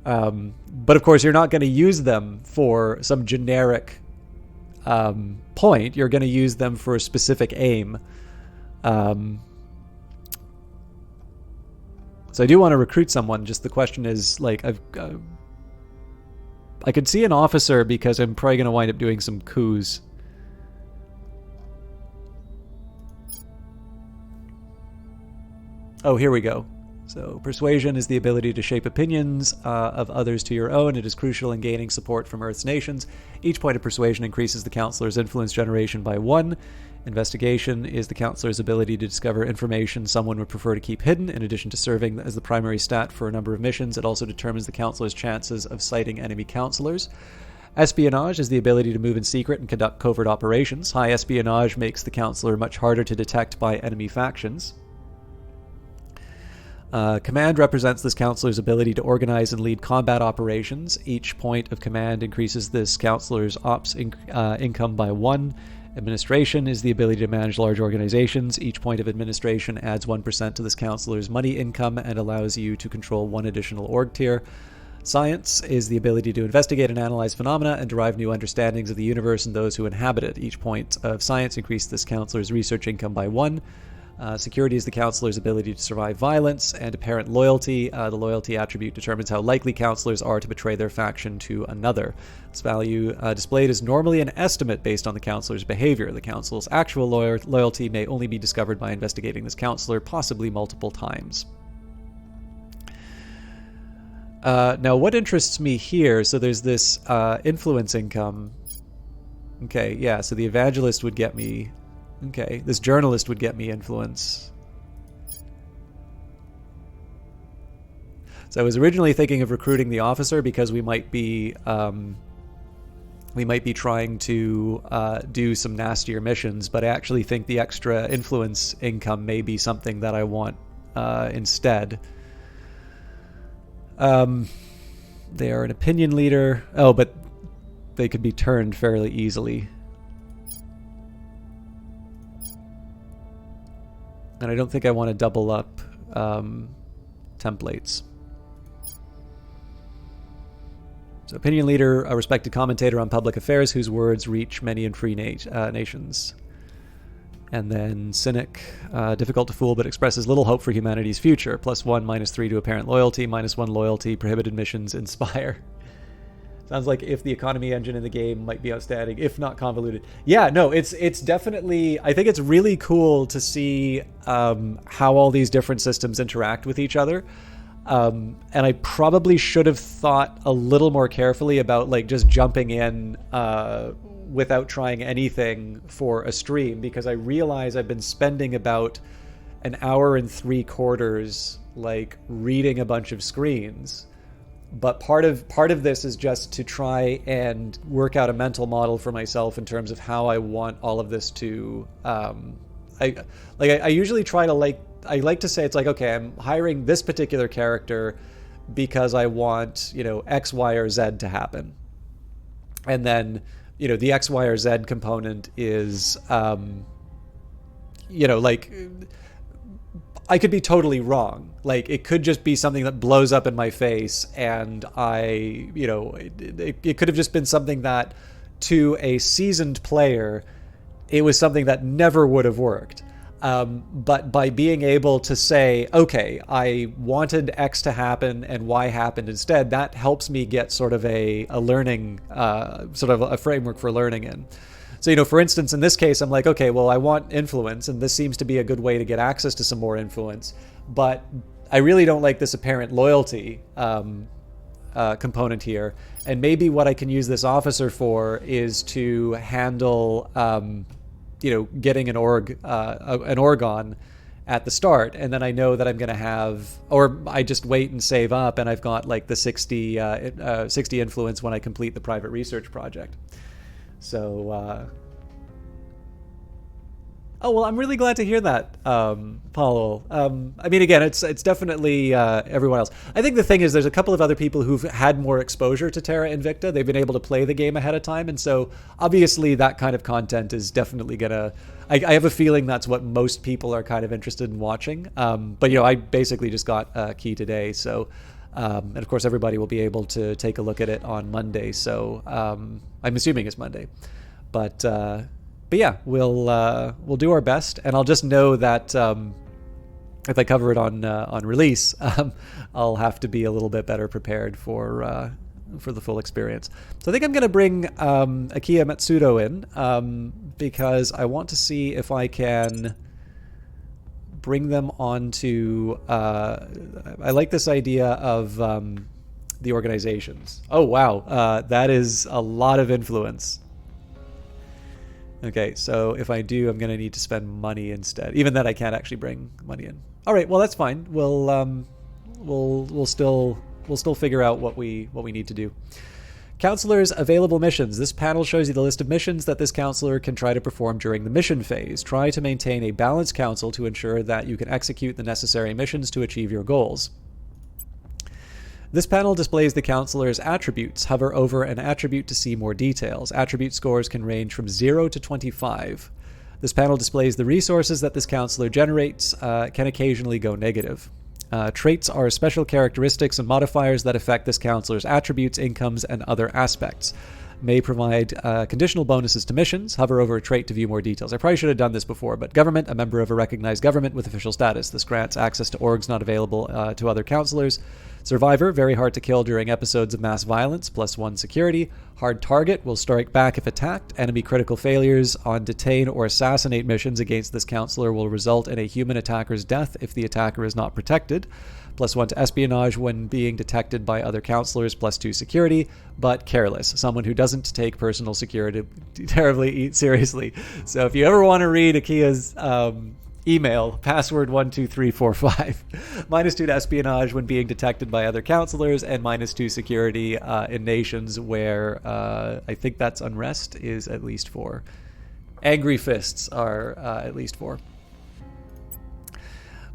But of course, you're not going to use them for some generic point. You're going to use them for a specific aim. So I do want to recruit someone. Just the question is, like, I could see an officer because I'm probably going to wind up doing some coups. Oh, here we go. So persuasion is the ability to shape opinions of others to your own. It is crucial in gaining support from Earth's nations. Each point of persuasion increases the counselor's influence generation by 1. Investigation is the counselor's ability to discover information someone would prefer to keep hidden. In addition to serving as the primary stat for a number of missions, it also determines the counselor's chances of sighting enemy counselors. Espionage is the ability to move in secret and conduct covert operations. High espionage makes the counselor much harder to detect by enemy factions. Command represents this counselor's ability to organize and lead combat operations. Each point of command increases this counselor's ops income by 1. Administration is the ability to manage large organizations. Each point of administration adds 1% to this counselor's money income and allows you to control 1 additional org tier. Science is the ability to investigate and analyze phenomena and derive new understandings of the universe and those who inhabit it. Each point of science increases this counselor's research income by 1. Security is the counselor's ability to survive violence, and apparent loyalty. The loyalty attribute determines how likely counselors are to betray their faction to another. This value displayed is normally an estimate based on the counselor's behavior. The counselor's actual loyalty may only be discovered by investigating this counselor, possibly multiple times. Now, what interests me here, so there's this influence income. Okay, yeah, so the evangelist would get me... Okay, this journalist would get me influence. So I was originally thinking of recruiting the officer because we might be trying to do some nastier missions, but I actually think the extra influence income may be something that I want instead. They are an opinion leader. Oh, but they could be turned fairly easily. And I don't think I want to double up templates. So opinion leader, a respected commentator on public affairs whose words reach many and free nations. And then cynic, difficult to fool but expresses little hope for humanity's future. +1, -3 to apparent loyalty, -1 loyalty, prohibited missions, inspire. Sounds like if the economy engine in the game might be outstanding, if not convoluted. Yeah, no, it's definitely... I think it's really cool to see how all these different systems interact with each other. And I probably should have thought a little more carefully about like just jumping in without trying anything for a stream, because I realize I've been spending about an hour and 3/4 like reading a bunch of screens. But part of this is just to try and work out a mental model for myself in terms of how I want all of this to. I usually try to I like to say it's like, okay, I'm hiring this particular character because I want, X, Y, or Z to happen, and then the X, Y, or Z component is like. I could be totally wrong. Like, it could just be something that blows up in my face, and it could have just been something that, to a seasoned player, it was something that never would have worked. But by being able to say, okay, I wanted X to happen and Y happened instead, that helps me get sort of a learning, sort of a framework for learning in. So, for instance, in this case, I'm like, okay, well, I want influence, and this seems to be a good way to get access to some more influence, but I really don't like this apparent loyalty component here. And maybe what I can use this officer for is to handle, getting an Orgon at the start, and then I know that I'm going to have, or I just wait and save up, and I've got like the 60 influence when I complete the private research project. So, I'm really glad to hear that, Paulo. I mean, again, it's definitely everyone else. I think the thing is, there's a couple of other people who've had more exposure to Terra Invicta. They've been able to play the game ahead of time, and so obviously that kind of content is definitely gonna. I have a feeling that's what most people are kind of interested in watching. But I basically just got a key today, so. And of course, everybody will be able to take a look at it on Monday. So I'm assuming it's Monday, but yeah, we'll do our best, and I'll just know that if I cover it on release, I'll have to be a little bit better prepared for the full experience. So I think I'm going to bring Akiya Matsudo in because I want to see if I can bring them onto. I like this idea of the organizations. Oh wow, that is a lot of influence. Okay, so if I do, I'm going to need to spend money instead. Even then, I can't actually bring money in. All right, well that's fine. We'll still figure out what we need to do. Counselor's available missions. This panel shows you the list of missions that this counselor can try to perform during the mission phase. Try to maintain a balanced council to ensure that you can execute the necessary missions to achieve your goals. This panel displays the counselor's attributes. Hover over an attribute to see more details. Attribute scores can range from 0 to 25. This panel displays the resources that this counselor generates, can occasionally go negative. Traits are special characteristics and modifiers that affect this counselor's attributes, incomes, and other aspects. May provide conditional bonuses to missions. Hover over a trait to view more details. I probably should have done this before, but government, a member of a recognized government with official status. This grants access to orgs not available to other counselors. Survivor, very hard to kill during episodes of mass violence, +1 security. Hard target, will strike back if attacked. Enemy critical failures on detain or assassinate missions against this counselor will result in a human attacker's death if the attacker is not protected. +1 to espionage when being detected by other counselors, +2 security, but careless. Someone who doesn't take personal security terribly seriously. So if you ever want to read Akiya's email, password 12345. -2 to espionage when being detected by other counselors, and -2 security in nations where I think that's unrest is at least 4. Angry fists are at least 4.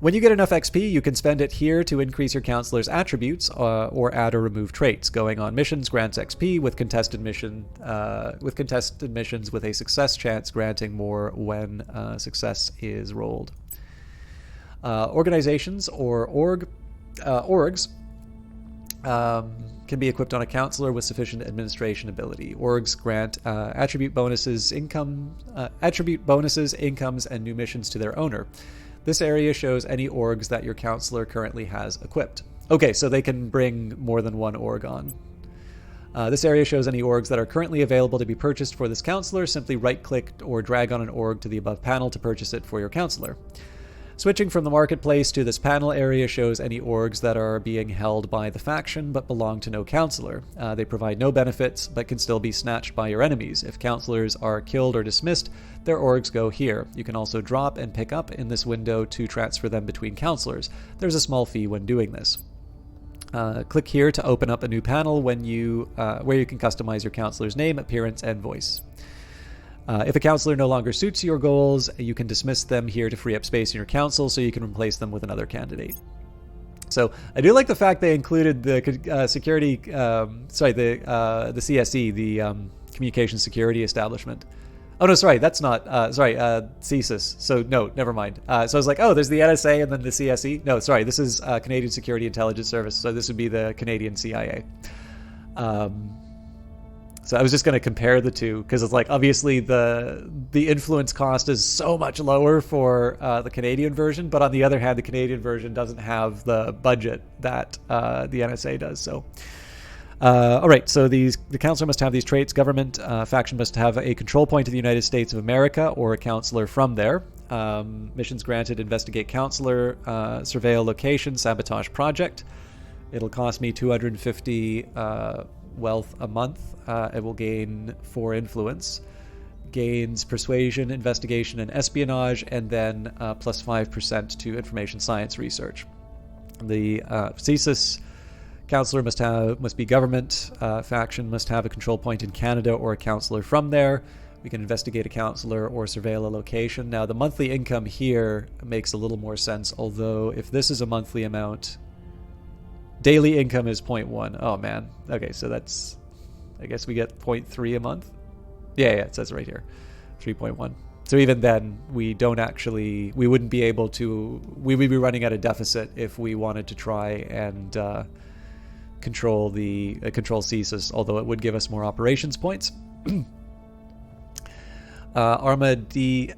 When you get enough XP, you can spend it here to increase your counselor's attributes or add or remove traits. Going on missions grants XP with contested missions with a success chance granting more when success is rolled. Organizations or orgs can be equipped on a counselor with sufficient administration ability. Orgs grant attribute bonuses, incomes, and new missions to their owner. This area shows any orgs that your counselor currently has equipped. Okay, so they can bring more than one org on. This area shows any orgs that are currently available to be purchased for this counselor. Simply right-click or drag on an org to the above panel to purchase it for your counselor. Switching from the marketplace to this panel area shows any orgs that are being held by the faction but belong to no counselor. They provide no benefits but can still be snatched by your enemies. If counselors are killed or dismissed, their orgs go here. You can also drop and pick up in this window to transfer them between counselors. There's a small fee when doing this. Click here to open up a new panel where you can customize your counselor's name, appearance, and voice. If a counselor no longer suits your goals, you can dismiss them here to free up space in your council so you can replace them with another candidate. So I do like the fact they included the security, the CSE, the Communication Security Establishment. Oh, no, sorry, that's not, CSIS. So no, never mind. So I was like, oh, there's the NSA and then the CSE. No, sorry, this is Canadian Security Intelligence Service. So this would be the Canadian CIA. So I was just going to compare the two because it's like obviously the influence cost is so much lower for the Canadian version, but on the other hand, the Canadian version doesn't have the budget that the NSA does. So, all right. So the counselor must have these traits. Government faction must have a control point of the United States of America or a counselor from there. Missions granted: investigate counselor, surveil location, sabotage project. It'll cost me 250. Wealth a month. It will gain 4 influence, gains persuasion, investigation, and espionage, and then plus 5% to information science research. The CSIS counselor must be government. Faction must have a control point in Canada or a counselor from there. We can investigate a counselor or surveil a location. Now the monthly income here makes a little more sense, although if this is a monthly amount, daily income is 0.1. Oh man. Okay, so that's, I guess we get 0.3 a month. Yeah, it says right here, 3.1. So even then, we wouldn't be able to. We would be running at a deficit if we wanted to try and control CSIS. Although it would give us more operations points. Arma di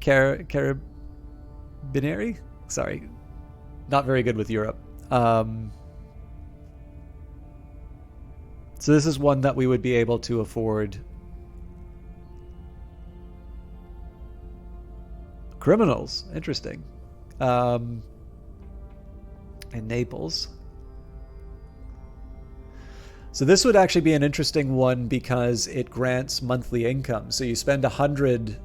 Carabinieri. Sorry, not very good with Europe. So this is one that we would be able to afford. Criminals, interesting. In Naples. So this would actually be an interesting one because it grants monthly income. So you spend 100.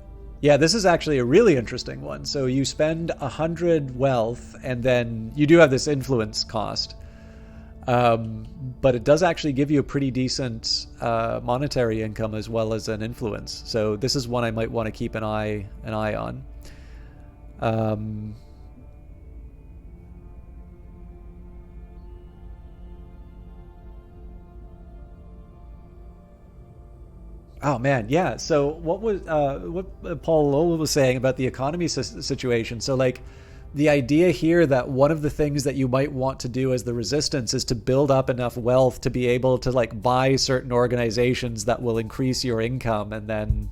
Yeah, this is actually a really interesting one. So you spend 100 wealth, and then you do have this influence cost. But it does actually give you a pretty decent monetary income as well as an influence. So this is one I might want to keep an eye on. Oh man, yeah. So what Paul Lowell was saying about the economy situation. So like the idea here that one of the things that you might want to do as the resistance is to build up enough wealth to be able to like buy certain organizations that will increase your income. And then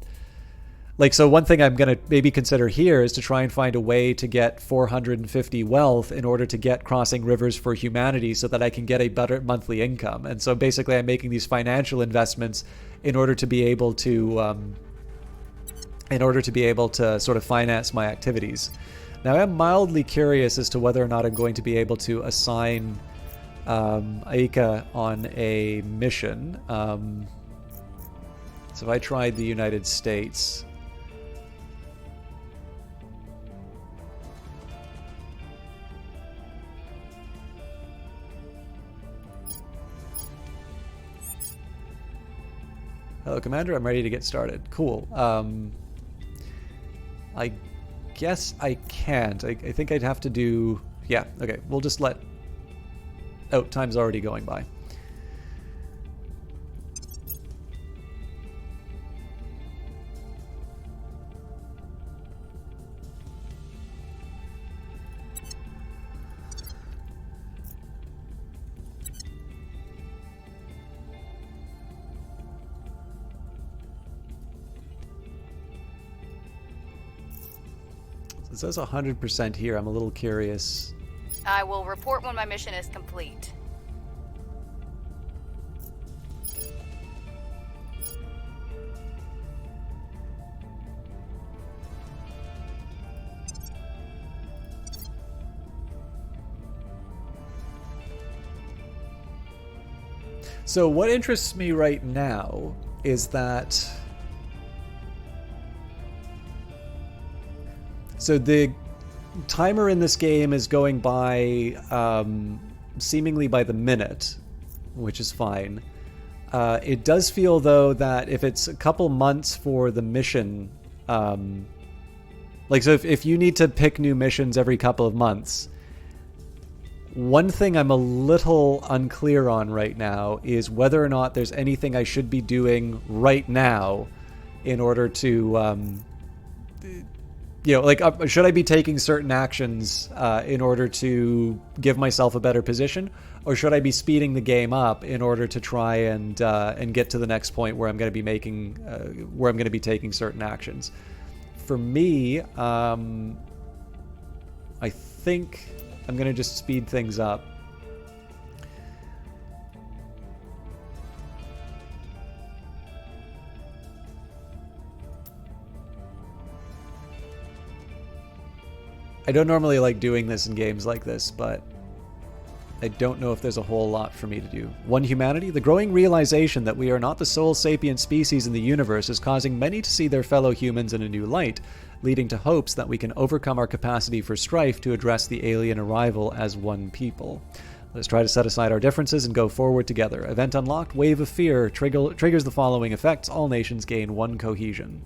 like, so one thing I'm going to maybe consider here is to try and find a way to get 450 wealth in order to get Crossing Rivers for Humanity so that I can get a better monthly income. And so basically I'm making these financial investments in order to be able to sort of finance my activities. Now, I'm mildly curious as to whether or not I'm going to be able to assign Aika on a mission. So if I tried the United States... Hello, Commander. I'm ready to get started. Cool. I guess I can't. I think I'd have to do... Yeah, okay. We'll just let... Oh, time's already going by. It says 100% here. I'm a little curious. I will report when my mission is complete. So what interests me right now is that... So the timer in this game is going by seemingly by the minute, which is fine. It does feel, though, that if it's a couple months for the mission... like, so if you need to pick new missions every couple of months... One thing I'm a little unclear on right now is whether or not there's anything I should be doing right now in order to, should I be taking certain actions in order to give myself a better position, or should I be speeding the game up in order to try and get to the next point where I'm going to be making, where I'm going to be taking certain actions? For me, I think I'm going to just speed things up. I don't normally like doing this in games like this, but I don't know if there's a whole lot for me to do. One humanity? The growing realization that we are not the sole sapient species in the universe is causing many to see their fellow humans in a new light, leading to hopes that we can overcome our capacity for strife to address the alien arrival as one people. Let's try to set aside our differences and go forward together. Event unlocked, Wave of Fear, triggers the following effects. All nations gain 1 cohesion.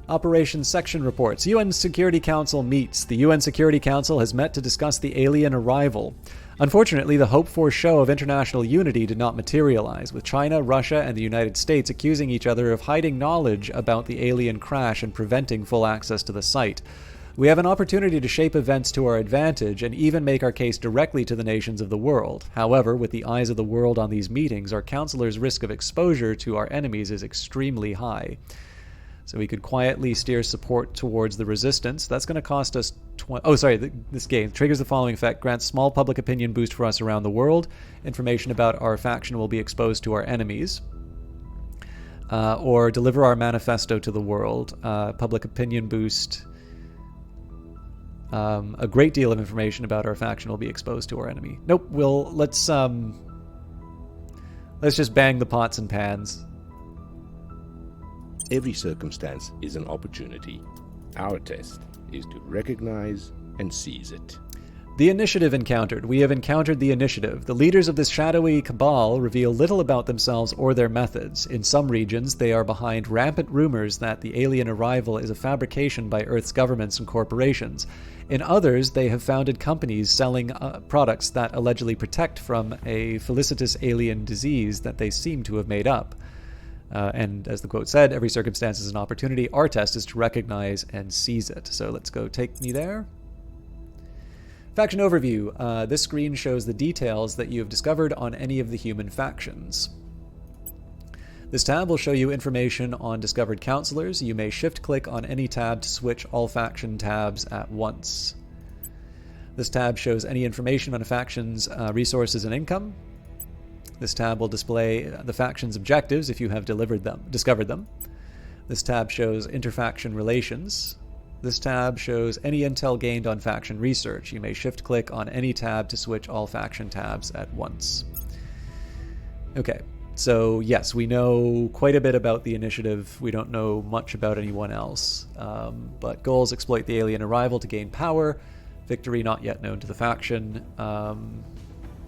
Operations Section reports. UN Security Council meets. The UN Security Council has met to discuss the alien arrival. Unfortunately, the hoped-for show of international unity did not materialize, with China, Russia, and the United States accusing each other of hiding knowledge about the alien crash and preventing full access to the site. We have an opportunity to shape events to our advantage and even make our case directly to the nations of the world. However, with the eyes of the world on these meetings, our counselor's risk of exposure to our enemies is extremely high. So we could quietly steer support towards the resistance. That's going to cost us... this game triggers the following effect. Grants small public opinion boost for us around the world. Information about our faction will be exposed to our enemies. Or deliver our manifesto to the world. Public opinion boost. A great deal of information about our faction will be exposed to our enemy. Nope, let's just bang the pots and pans. Every circumstance is an opportunity. Our test is to recognize and seize it. The initiative encountered. We have encountered the initiative. The leaders of this shadowy cabal reveal little about themselves or their methods. In some regions, they are behind rampant rumors that the alien arrival is a fabrication by Earth's governments and corporations. In others, they have founded companies selling products that allegedly protect from a felicitous alien disease that they seem to have made up. And as the quote said, every circumstance is an opportunity. Our test is to recognize and seize it. So let's go take me there. Faction overview. This screen shows the details that you have discovered on any of the human factions. This tab will show you information on discovered counselors. You may shift-click on any tab to switch all faction tabs at once. This tab shows any information on a faction's resources and income. This tab will display the faction's objectives if you have discovered them. This tab shows interfaction relations. This tab shows any intel gained on faction research. You may shift-click on any tab to switch all faction tabs at once. Okay, so yes, we know quite a bit about the initiative. We don't know much about anyone else. But goals: exploit the alien arrival to gain power. Victory not yet known to the faction.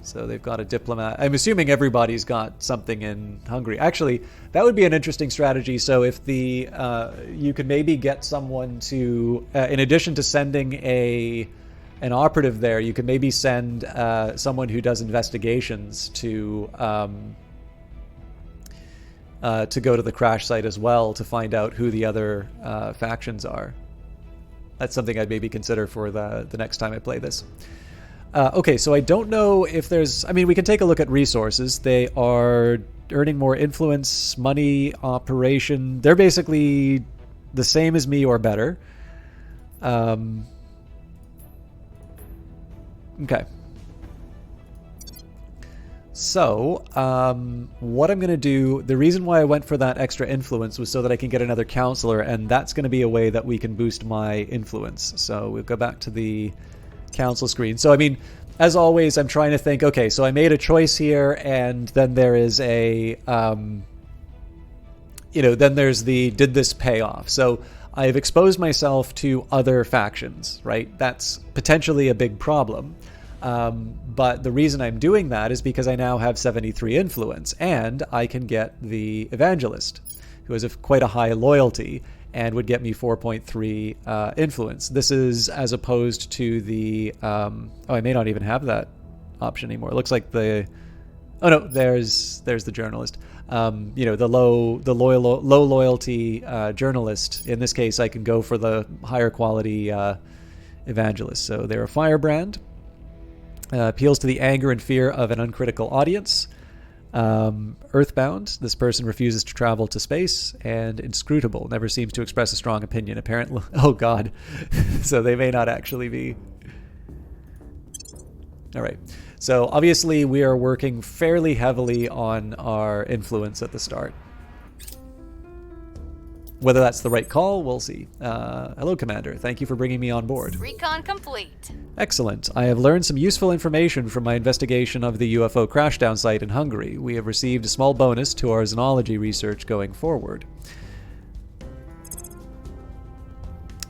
So they've got a diplomat. I'm assuming everybody's got something in Hungary. Actually, that would be an interesting strategy. So if you could maybe get someone to, in addition to sending an operative there, you could maybe send someone who does investigations to go to the crash site as well to find out who the other factions are. That's something I'd maybe consider for the next time I play this. Okay, so I don't know if there's... I mean, we can take a look at resources. They are earning more influence, money, operation. They're basically the same as me or better. Okay. So, what I'm going to do... The reason why I went for that extra influence was so that I can get another counselor, and that's going to be a way that we can boost my influence. So we'll go back to the council screen. So, I mean, as always, I'm trying to think, okay, so I made a choice here, and then there is a, then there's the, did this pay off? So I've exposed myself to other factions, right? That's potentially a big problem. But the reason I'm doing that is because I now have 73 influence, and I can get the Evangelist, who has quite a high loyalty, and would get me 4.3 influence. This is as opposed to the... I may not even have that option anymore. It looks like the... Oh no, there's the journalist. The low loyalty journalist. In this case, I can go for the higher quality evangelist. So they're a firebrand. Appeals to the anger and fear of an uncritical audience. Earthbound, this person refuses to travel to space, and inscrutable, never seems to express a strong opinion, apparently. Oh god. So they may not actually be. Alright, so obviously we are working fairly heavily on our influence at the start. Whether that's the right call, we'll see. Hello, Commander. Thank you for bringing me on board. Recon complete. Excellent. I have learned some useful information from my investigation of the UFO crashdown site in Hungary. We have received a small bonus to our xenology research going forward.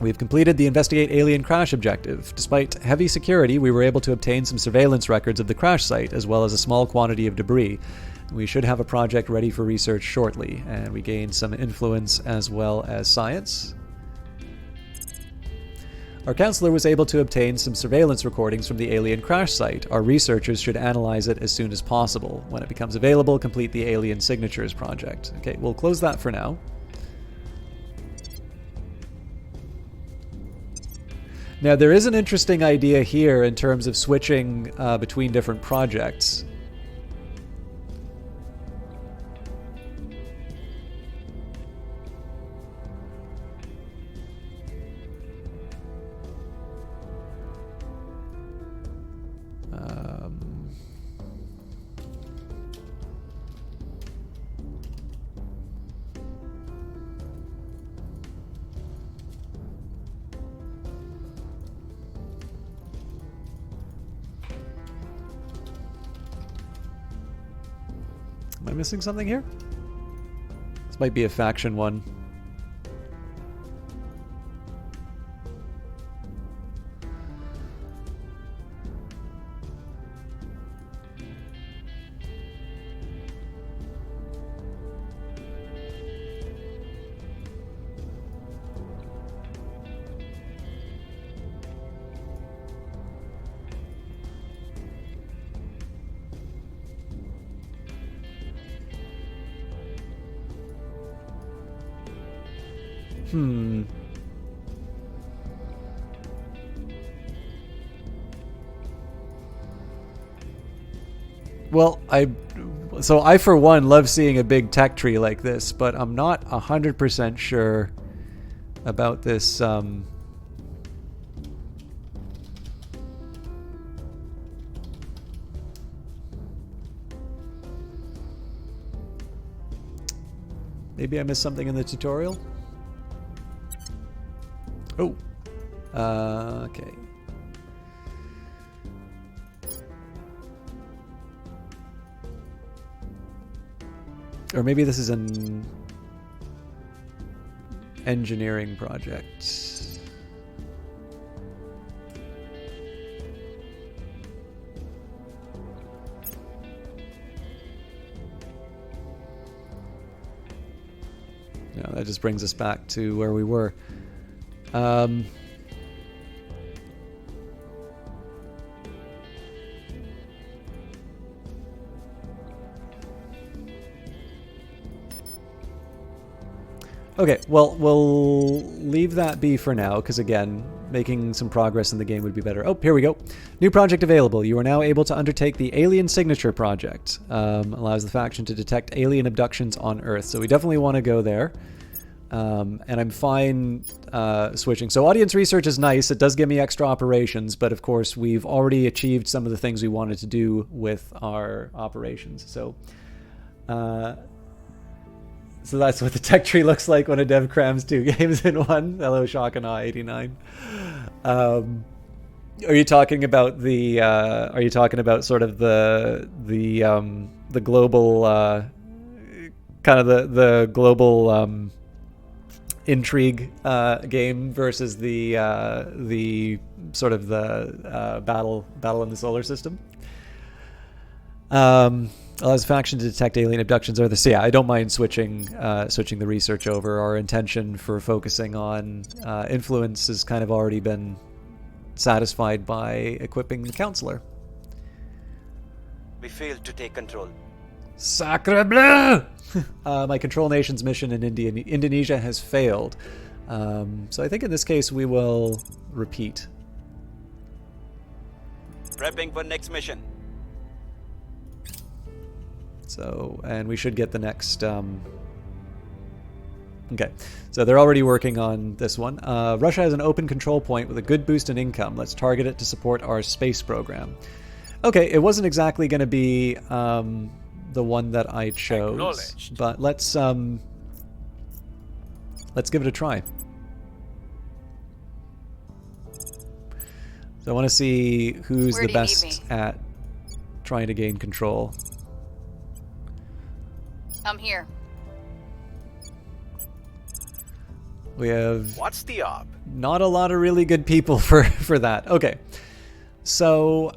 We have completed the Investigate Alien Crash objective. Despite heavy security, we were able to obtain some surveillance records of the crash site, as well as a small quantity of debris. We should have a project ready for research shortly, and we gained some influence as well as science. Our counselor was able to obtain some surveillance recordings from the alien crash site. Our researchers should analyze it as soon as possible. When it becomes available, complete the Alien Signatures project. Okay, we'll close that for now. Now, there is an interesting idea here in terms of switching between different projects. Am I missing something here? This might be a faction one. Well, I for one love seeing a big tech tree like this, but I'm not 100% sure about this. Maybe I missed something in the tutorial. Oh, okay. Or maybe this is an engineering project. Yeah, that just brings us back to where we were. Okay, well, we'll leave that be for now, because again, making some progress in the game would be better. Oh, here we go. New project available. You are now able to undertake the Alien Signature project. Allows the faction to detect alien abductions on Earth. So we definitely want to go there. And I'm fine switching. So audience research is nice. It does give me extra operations, but of course we've already achieved some of the things we wanted to do with our operations. So that's what the tech tree looks like when a dev crams 2 games in one. Hello, Shakana89. Are you talking about the? Are you talking about sort of the global kind of the global intrigue game versus the sort of the battle in the solar system? Allows faction to detect alien abductions or the. So yeah, I don't mind switching the research over. Our intention for focusing on influence has kind of already been satisfied by equipping the counselor. We failed to take control. Sacre bleu! My control nation's mission in Indonesia has failed. So I think in this case we will repeat. Prepping for next mission. So, and we should get the next... Okay, so they're already working on this one. Russia has an open control point with a good boost in income. Let's target it to support our space program. Okay, it wasn't exactly going to be the one that I chose, but let's give it a try. So I want to see who's the best at trying to gain control. I'm here. We have What's the op? not a lot of really good people for that. Okay, so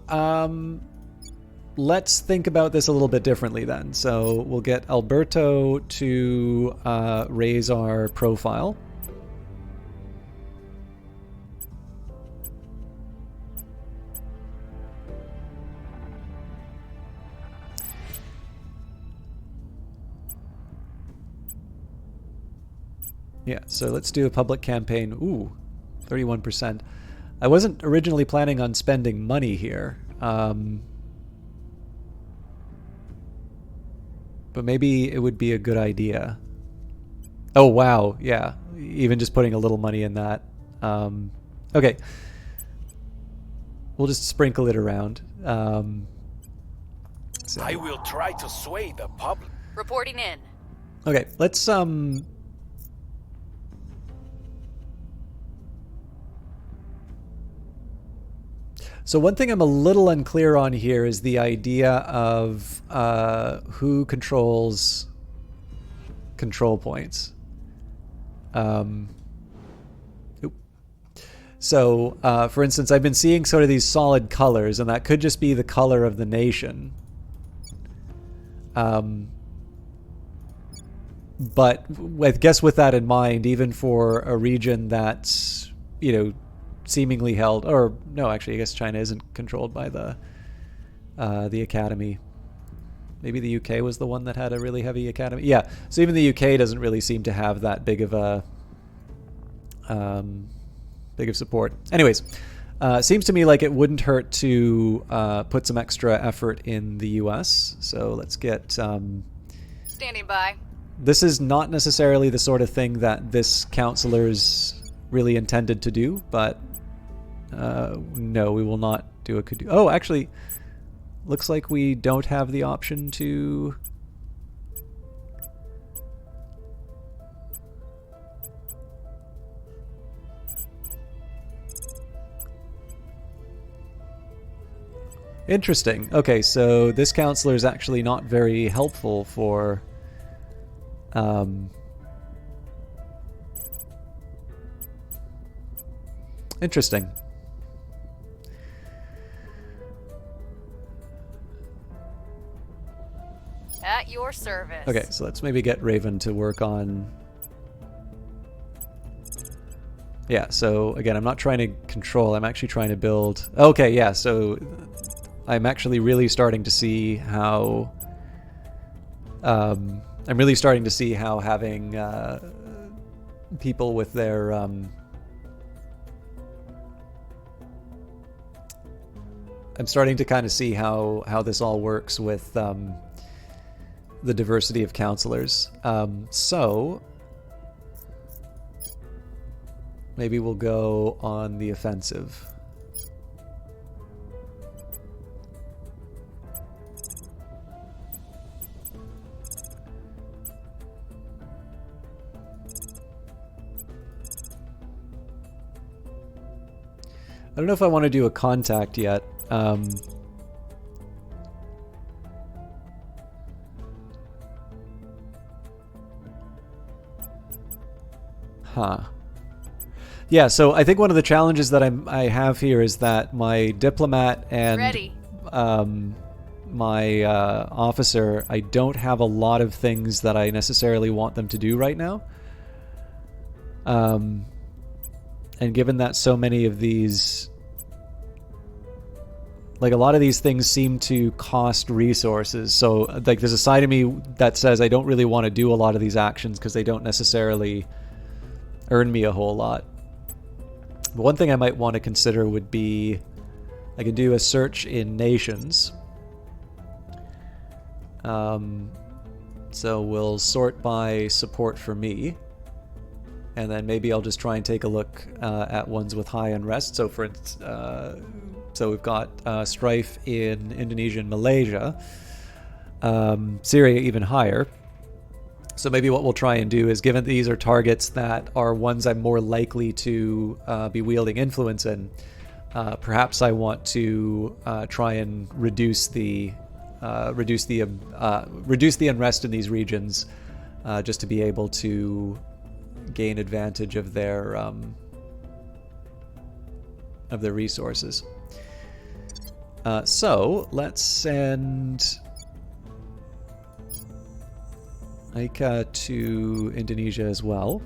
let's think about this a little bit differently then. So we'll get Alberto to raise our profile. Yeah, so let's do a public campaign. Ooh, 31%. I wasn't originally planning on spending money here. But maybe it would be a good idea. Oh, wow. Yeah, even just putting a little money in that. Okay. We'll just sprinkle it around. So. I will try to sway the public. Reporting in. Okay, let's So one thing I'm a little unclear on here is the idea of who controls control points. So, for instance, I've been seeing sort of these solid colors, and that could just be the color of the nation. But I guess with that in mind, even for a region that's, you know, seemingly held, or no, actually, I guess China isn't controlled by the academy. Maybe the UK was the one that had a really heavy academy. Yeah, so even the UK doesn't really seem to have that big of a support. Anyways, seems to me like it wouldn't hurt to put some extra effort in the US. So let's get Standing by. This is not necessarily the sort of thing that this counselor's really intended to do, but no, we will not do a kudu. Oh, actually, looks like we don't have the option to... Interesting. Okay, so this counselor is actually not very helpful for... Interesting. At your service. Okay, so let's maybe get Raven to work on... Yeah, so again, I'm not trying to control, I'm actually trying to build... Okay, yeah, so I'm actually really starting to see how... I'm really starting to see how having people with their... I'm starting to kind of see how this all works with the diversity of counselors. So maybe we'll go on the offensive. I don't know if I want to do a contact yet. Yeah, so I think one of the challenges that I have here is that my diplomat and Ready. My officer, I don't have a lot of things that I necessarily want them to do right now. And given that so many of these, like a lot of these things seem to cost resources, so like there's a side of me that says I don't really want to do a lot of these actions because they don't necessarily earn me a whole lot. But one thing I might want to consider would be I can do a search in nations. So we'll sort by support for me, and then maybe I'll just try and take a look at ones with high unrest. So for so we've got strife in Indonesia and Malaysia, Syria even higher. So maybe what we'll try and do is, given these are targets that are ones I'm more likely to be wielding influence in, perhaps I want to try and reduce the unrest in these regions, just to be able to gain advantage of their resources. So let's send Aika to Indonesia as well.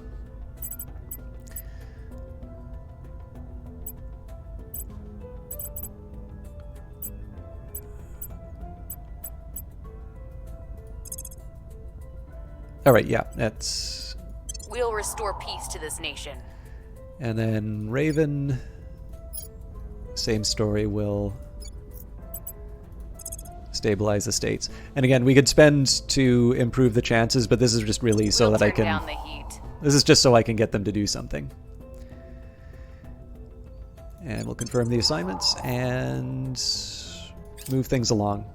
All right, yeah, that's... We'll restore peace to this nation. And then Raven, same story, will stabilize the states. And again, we could spend to improve the chances, but this is just really so that I can... Turn down the heat. This is just so I can get them to do something. And we'll confirm the assignments and move things along.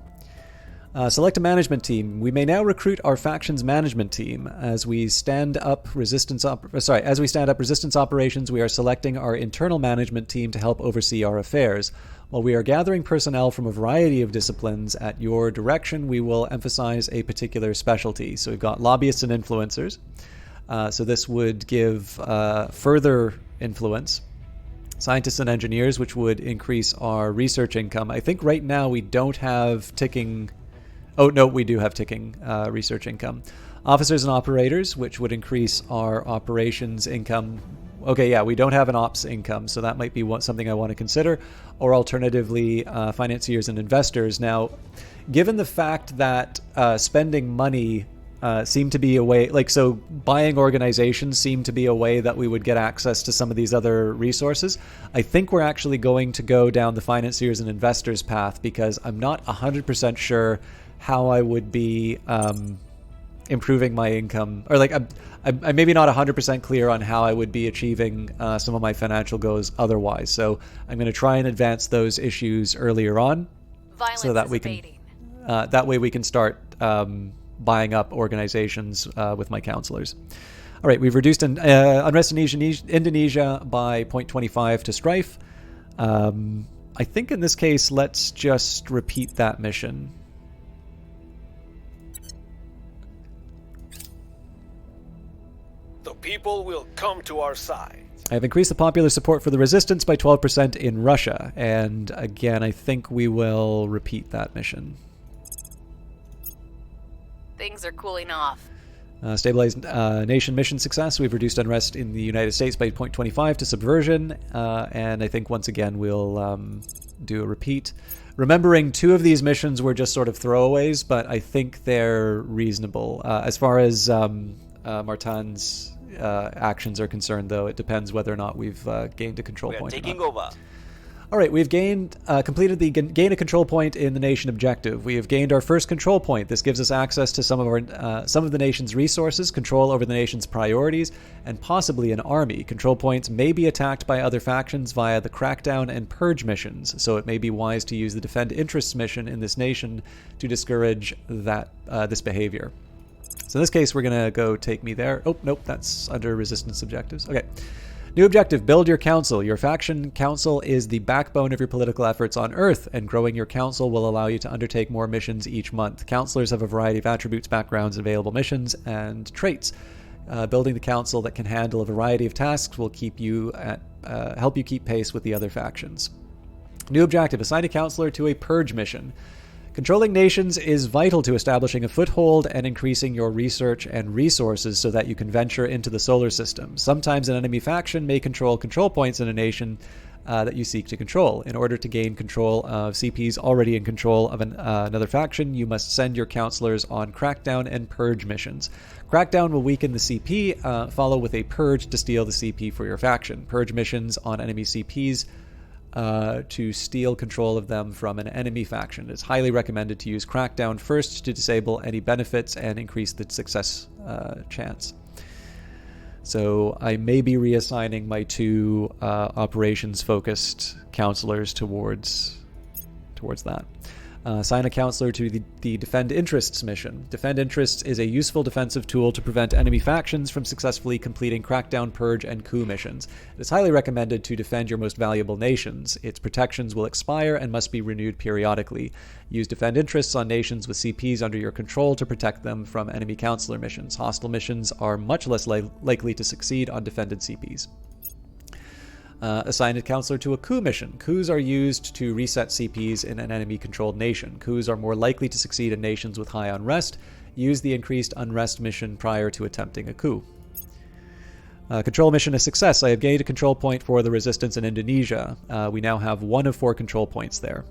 Select a management team. We may now recruit our faction's management team. As we stand up resistance operations, we are selecting our internal management team to help oversee our affairs. While we are gathering personnel from a variety of disciplines at your direction, we will emphasize a particular specialty. So we've got lobbyists and influencers. So this would give further influence. Scientists and engineers, which would increase our research income. I think right now we don't have ticking... Oh, no, we do have ticking research income. Officers and operators, which would increase our operations income. Okay, yeah, we don't have an ops income, so that might be something I want to consider. Or alternatively, financiers and investors. Now, given the fact that spending money seemed to be a way, like, so buying organizations seemed to be a way that we would get access to some of these other resources. I think we're actually going to go down the financiers and investors path, because I'm not 100% sure how I would be improving my income, or like I'm maybe not 100% clear on how I would be achieving some of my financial goals otherwise. So I'm going to try and advance those issues earlier on, Violence so that is we can abating. that way we can start buying up organizations with my counselors. All right, we've reduced unrest in Indonesia by 0.25 to strife. I think in this case, let's just repeat that mission. The people will come to our side. I have increased the popular support for the resistance by 12% in Russia. And again, I think we will repeat that mission. Things are cooling off. Stabilized nation mission success. We've reduced unrest in the United States by 0.25 to subversion. And I think once again we'll do a repeat. Remembering 2 of these missions were just sort of throwaways, but I think they're reasonable. As far as Martin's actions are concerned, though, it depends whether or not we've gained a control We are point. taking over. All right, we've completed the gain a control point in the nation objective. We have gained our first control point. This gives us access to some of the nation's resources, control over the nation's priorities, and possibly an army. Control points may be attacked by other factions via the crackdown and purge missions, so it may be wise to use the defend interests mission in this nation to discourage this behavior. So in this case, we're going to go take me there. Oh, nope, that's under resistance objectives. Okay. New objective, build your council. Your faction council is the backbone of your political efforts on Earth, and growing your council will allow you to undertake more missions each month. Counselors have a variety of attributes, backgrounds, available missions, and traits. Building the council that can handle a variety of tasks will help you keep pace with the other factions. New objective, assign a counselor to a purge mission. Controlling nations is vital to establishing a foothold and increasing your research and resources so that you can venture into the solar system. Sometimes an enemy faction may control points in a nation that you seek to control. In order to gain control of CPs already in control of another faction, you must send your counselors on crackdown and purge missions. Crackdown will weaken the CP, follow with a purge to steal the CP for your faction. Purge missions on enemy CPs to steal control of them from an enemy faction. It is highly recommended to use Crackdown first to disable any benefits and increase the success chance. So I may be reassigning my 2 operations-focused counselors towards that. Assign a counselor to the Defend Interests mission. Defend Interests is a useful defensive tool to prevent enemy factions from successfully completing Crackdown, Purge, and Coup missions. It is highly recommended to defend your most valuable nations. Its protections will expire and must be renewed periodically. Use Defend Interests on nations with CPs under your control to protect them from enemy counselor missions. Hostile missions are much less likely to succeed on defended CPs. Assign a counselor to a coup mission. Coups are used to reset CPs in an enemy-controlled nation. Coups are more likely to succeed in nations with high unrest. Use the increased unrest mission prior to attempting a coup. Control mission a success. I have gained a control point for the resistance in Indonesia. We now have 1 of 4 control points there.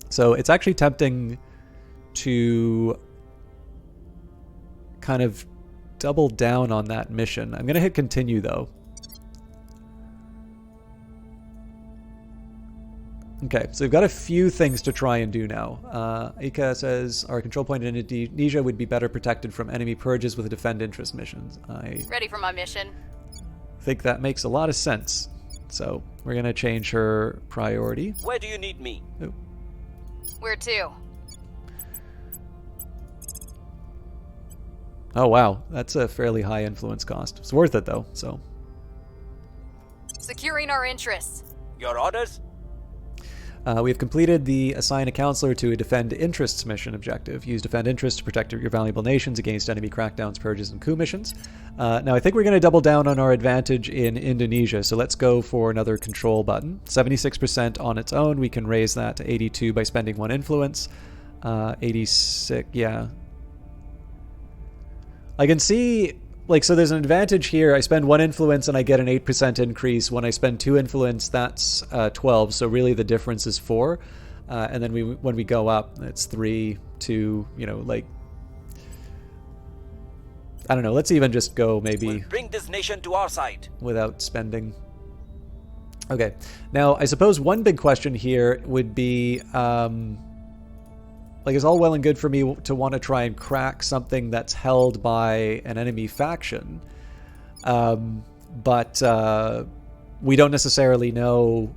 So it's actually tempting to kind of double down on that mission. I'm going to hit continue, though. Okay, so we've got a few things to try and do now. Ika says our control point in Indonesia would be better protected from enemy purges with defend interest missions. I Ready for my mission. think that makes a lot of sense. So we're going to change her priority. Where do you need me? Oh. Where to? Oh, wow. That's a fairly high influence cost. It's worth it, though, so. Securing our interests. Your orders? We have completed the Assign a Counselor to a Defend Interests mission objective. Use Defend Interests to protect your valuable nations against enemy crackdowns, purges, and coup missions. Now, I think we're going to double down on our advantage in Indonesia, so let's go for another control button. 76% on its own. We can raise that to 82 by spending 1 influence. 86, yeah. I can see... Like, so there's an advantage here. I spend 1 influence and I get an 8% increase. When I spend 2 influence, that's 12. So really the difference is 4. And then when we go up, it's 3, 2, you know, like... I don't know. Let's even just go maybe... We'll bring this nation to our side. Without spending. Okay. Now, I suppose one big question here would be... Like, it's all well and good for me to want to try and crack something that's held by an enemy faction. But we don't necessarily know...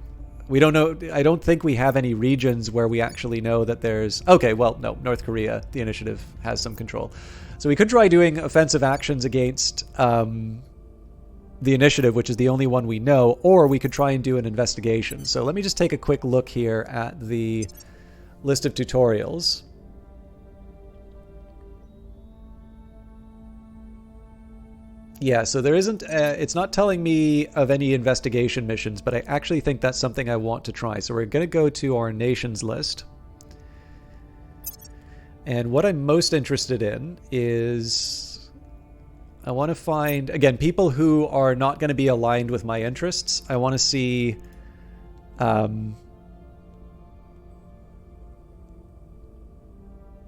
We don't know... I don't think we have any regions where we actually know that there's... Okay, well, no. North Korea, the initiative, has some control. So we could try doing offensive actions against the initiative, which is the only one we know, or we could try and do an investigation. So let me just take a quick look here at the... list of tutorials. Yeah, so there isn't, it's not telling me of any investigation missions, but I actually think that's something I want to try. So we're going to go to our nations list. And what I'm most interested in is, I want to find, again, people who are not going to be aligned with my interests. I want to see,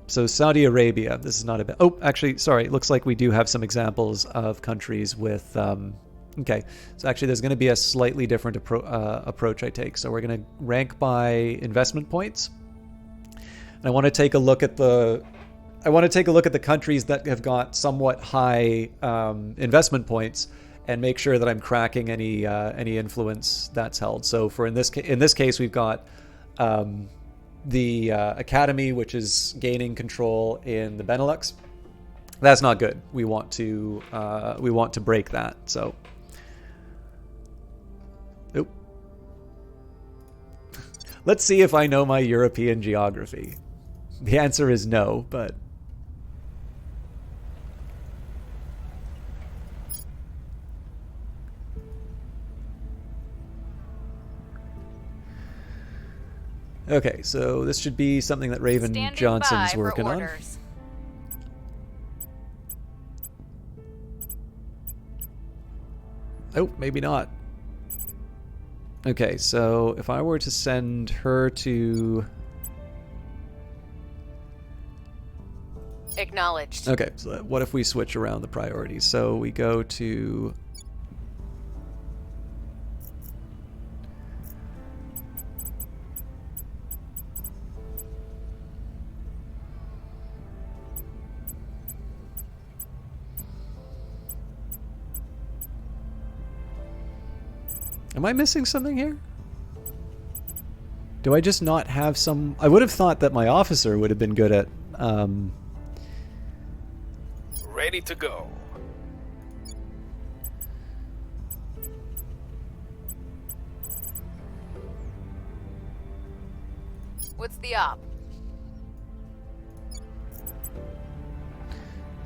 so Saudi Arabia, this is not a bit... Oh, actually, sorry. It looks like we do have some examples of countries with... okay, so actually there's going to be a slightly different approach I take. So we're going to rank by investment points. And I want to take a look at the... I want to take a look at the countries that have got somewhat high investment points and make sure that I'm cracking any influence that's held. So for in this case, we've got... the academy, which is gaining control in the Benelux. That's not good. We want to break that. So Oop. Let's see if I know my European geography. The answer is no, but... Okay, so this should be something that Raven Standing Johnson's by working for on. orders. Oh, maybe not. Okay, so if I were to send her to... Acknowledged. Okay, so what if we switch around the priorities? So we go to... Am I missing something here? Do I just not have some... I would have thought that my officer would have been good at... Ready to go. What's the op?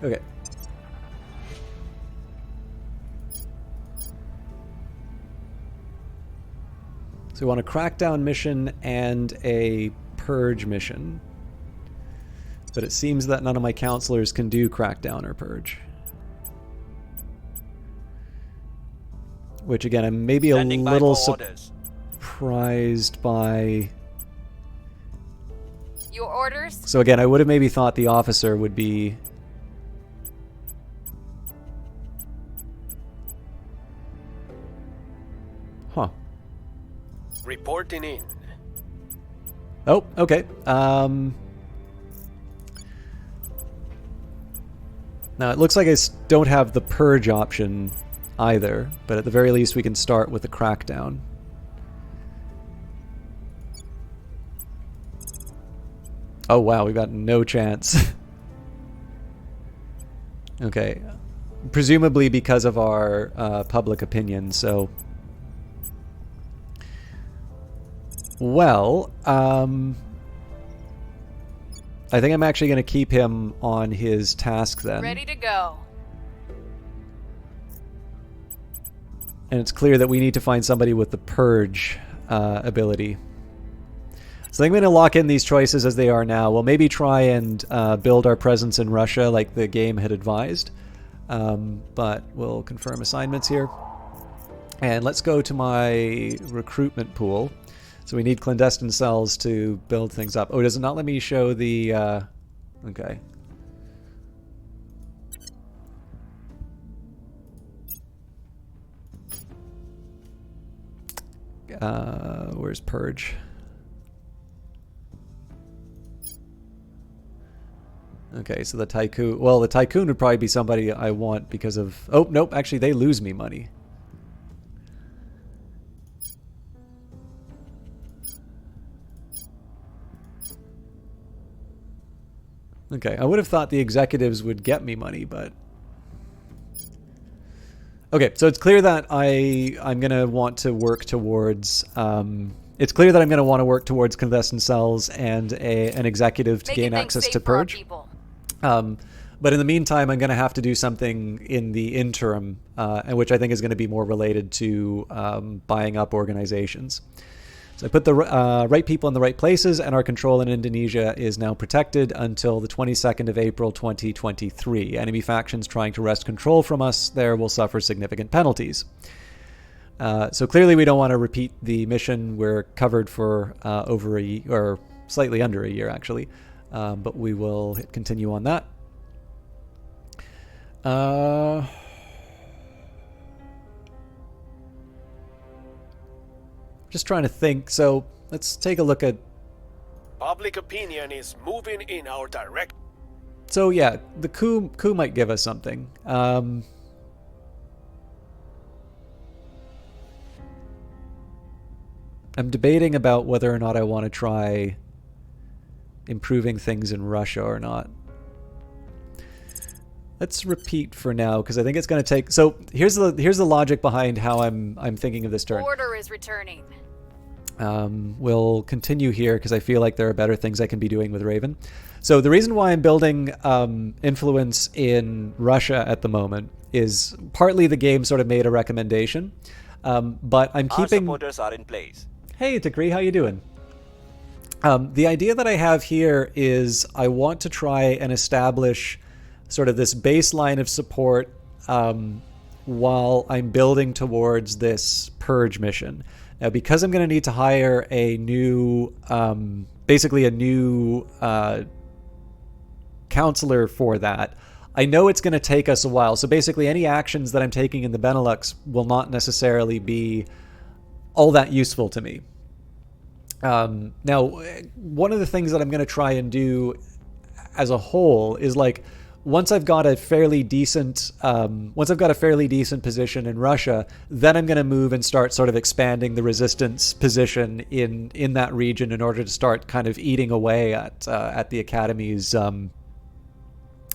Okay. So we want a crackdown mission and a purge mission. But it seems that none of my counselors can do crackdown or purge. Which again, I'm maybe a Standing by little for orders. surprised by... Your orders? So again, I would have maybe thought the officer would be... Huh. Reporting in. Oh, okay. Now it looks like I don't have the purge option either, but at the very least we can start with the crackdown. Oh wow, we've got no chance. Okay. Presumably because of our public opinion, so... Well, I think I'm actually going to keep him on his task then. Ready to go. And it's clear that we need to find somebody with the purge ability. So I think I'm going to lock in these choices as they are now. We'll maybe try and build our presence in Russia like the game had advised. But we'll confirm assignments here. And let's go to my recruitment pool. So we need clandestine cells to build things up. Oh, does it not let me show the... okay. Where's Purge? Okay, so the Tycoon... Well, the Tycoon would probably be somebody I want because of... Oh, nope, actually they lose me money. Okay, I would have thought the executives would get me money, but... Okay, so it's clear that I'm going to want to work towards... it's clear that I'm going to want to work towards clandestine cells and an executive to gain access to Purge. But in the meantime, I'm going to have to do something in the interim, and which I think is going to be more related to buying up organizations. So I put the right people in the right places, and our control in Indonesia is now protected until the 22nd of April 2023. Enemy factions trying to wrest control from us there will suffer significant penalties. So clearly we don't want to repeat the mission. We're covered for over a year, or slightly under a year actually, but we will hit continue on that. Just trying to think. So let's take a look at... Public opinion is moving in our direction. So yeah, the coup might give us something. I'm debating about whether or not I want to try improving things in Russia or not. let's repeat for now because I think it's going to take. So here's the logic behind how I'm thinking of this turn. Order is returning. We'll continue here because I feel like there are better things I can be doing with Raven. So the reason why I'm building influence in Russia at the moment is partly the game sort of made a recommendation, but I'm keeping. Our supporters are in place. Hey, Takri, how you doing? The idea that I have here is I want to try and establish sort of this baseline of support while I'm building towards this purge mission. Now, because I'm going to need to hire a new, basically a new counselor for that, I know it's going to take us a while. So basically any actions that I'm taking in the Benelux will not necessarily be all that useful to me. Now, one of the things that I'm going to try and do as a whole is like, once I've got a fairly decent position in Russia, then I'm going to move and start sort of expanding the resistance position in that region in order to start kind of eating away at the Academy's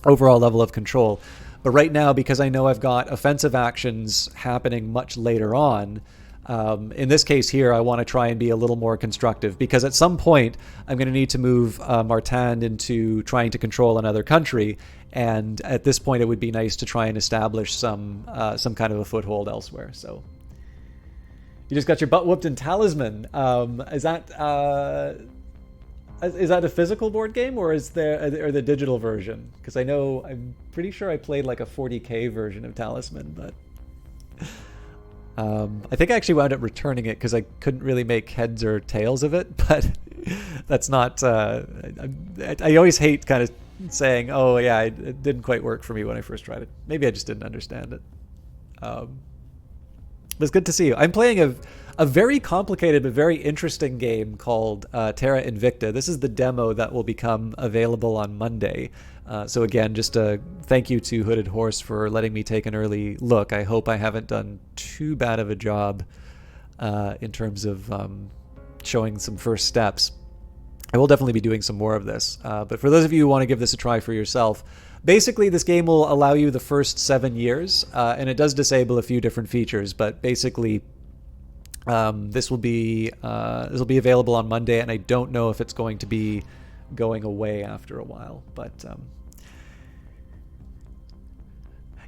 overall level of control. But right now, because I know I've got offensive actions happening much later on, in this case here, I want to try and be a little more constructive because at some point I'm going to need to move Martand into trying to control another country, and at this point it would be nice to try and establish some kind of a foothold elsewhere. So you just got your butt whooped in Talisman. Is that a physical board game or is there or the digital version? Because I'm pretty sure I played like a 40k version of Talisman, but. I think I actually wound up returning it because I couldn't really make heads or tails of it, but that's not... I always hate kind of saying, oh yeah, it didn't quite work for me when I first tried it. Maybe I just didn't understand it. But it's good to see you. I'm playing a very complicated but very interesting game called Terra Invicta. This is the demo that will become available on Monday. So again, just a thank you to Hooded Horse for letting me take an early look. I hope I haven't done too bad of a job in terms of showing some first steps. I will definitely be doing some more of this. But for those of you who want to give this a try for yourself, basically this game will allow you the first 7 years, and it does disable a few different features, but basically this will be available on Monday, and I don't know if it's going to be going away after a while, but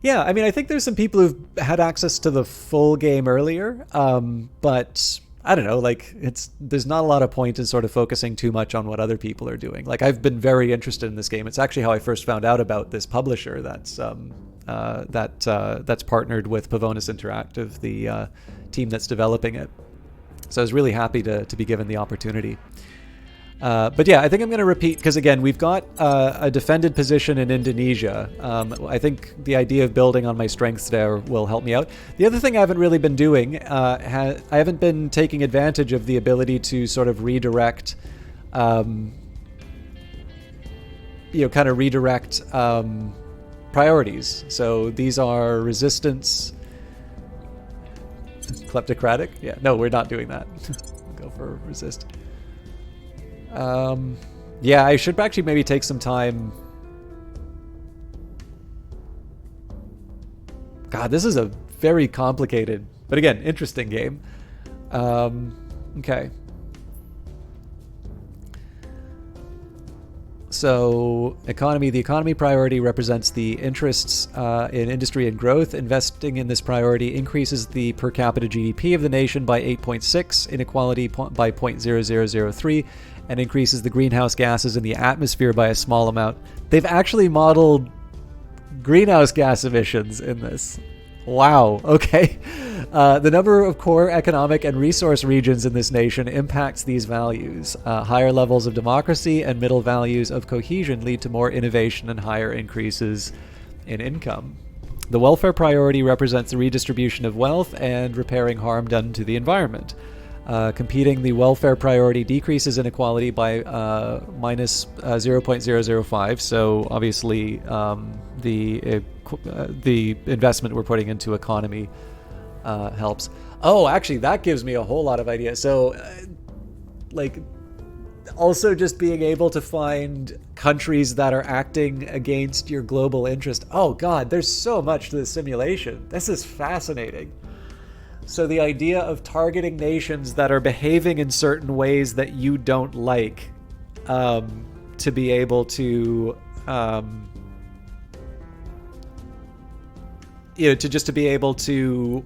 yeah, I mean, I think there's some people who've had access to the full game earlier, but I don't know, like there's not a lot of point in sort of focusing too much on what other people are doing. Like I've been very interested in this game. It's actually how I first found out about this publisher that's partnered with Pavonis Interactive, the team that's developing it. So I was really happy to be given the opportunity. But yeah, I think I'm going to repeat because, again, we've got a defended position in Indonesia. I think the idea of building on my strengths there will help me out. The other thing I haven't really been doing, I haven't been taking advantage of the ability to sort of redirect, priorities. So these are resistance, kleptocratic. Yeah, no, we're not doing that. Go for resist. Yeah, I should actually maybe take some time. God, this is a very complicated, but again, interesting game. Okay. So, the economy priority represents the interests in industry and growth. Investing in this priority increases the per capita GDP of the nation by 8.6, inequality by 0.0003, and increases the greenhouse gases in the atmosphere by a small amount. They've actually modeled greenhouse gas emissions in this. Wow, okay. The number of core economic and resource regions in this nation impacts these values. Higher levels of democracy and middle values of cohesion lead to more innovation and higher increases in income. The welfare priority represents the redistribution of wealth and repairing harm done to the environment. Competing, the welfare priority decreases inequality by minus 0.005. So obviously, the investment we're putting into economy helps. Oh, actually, that gives me a whole lot of ideas. So, like, also just being able to find countries that are acting against your global interest. Oh God, there's so much to this simulation. This is fascinating. So the idea of targeting nations that are behaving in certain ways that you don't like, to be able to, to be able to,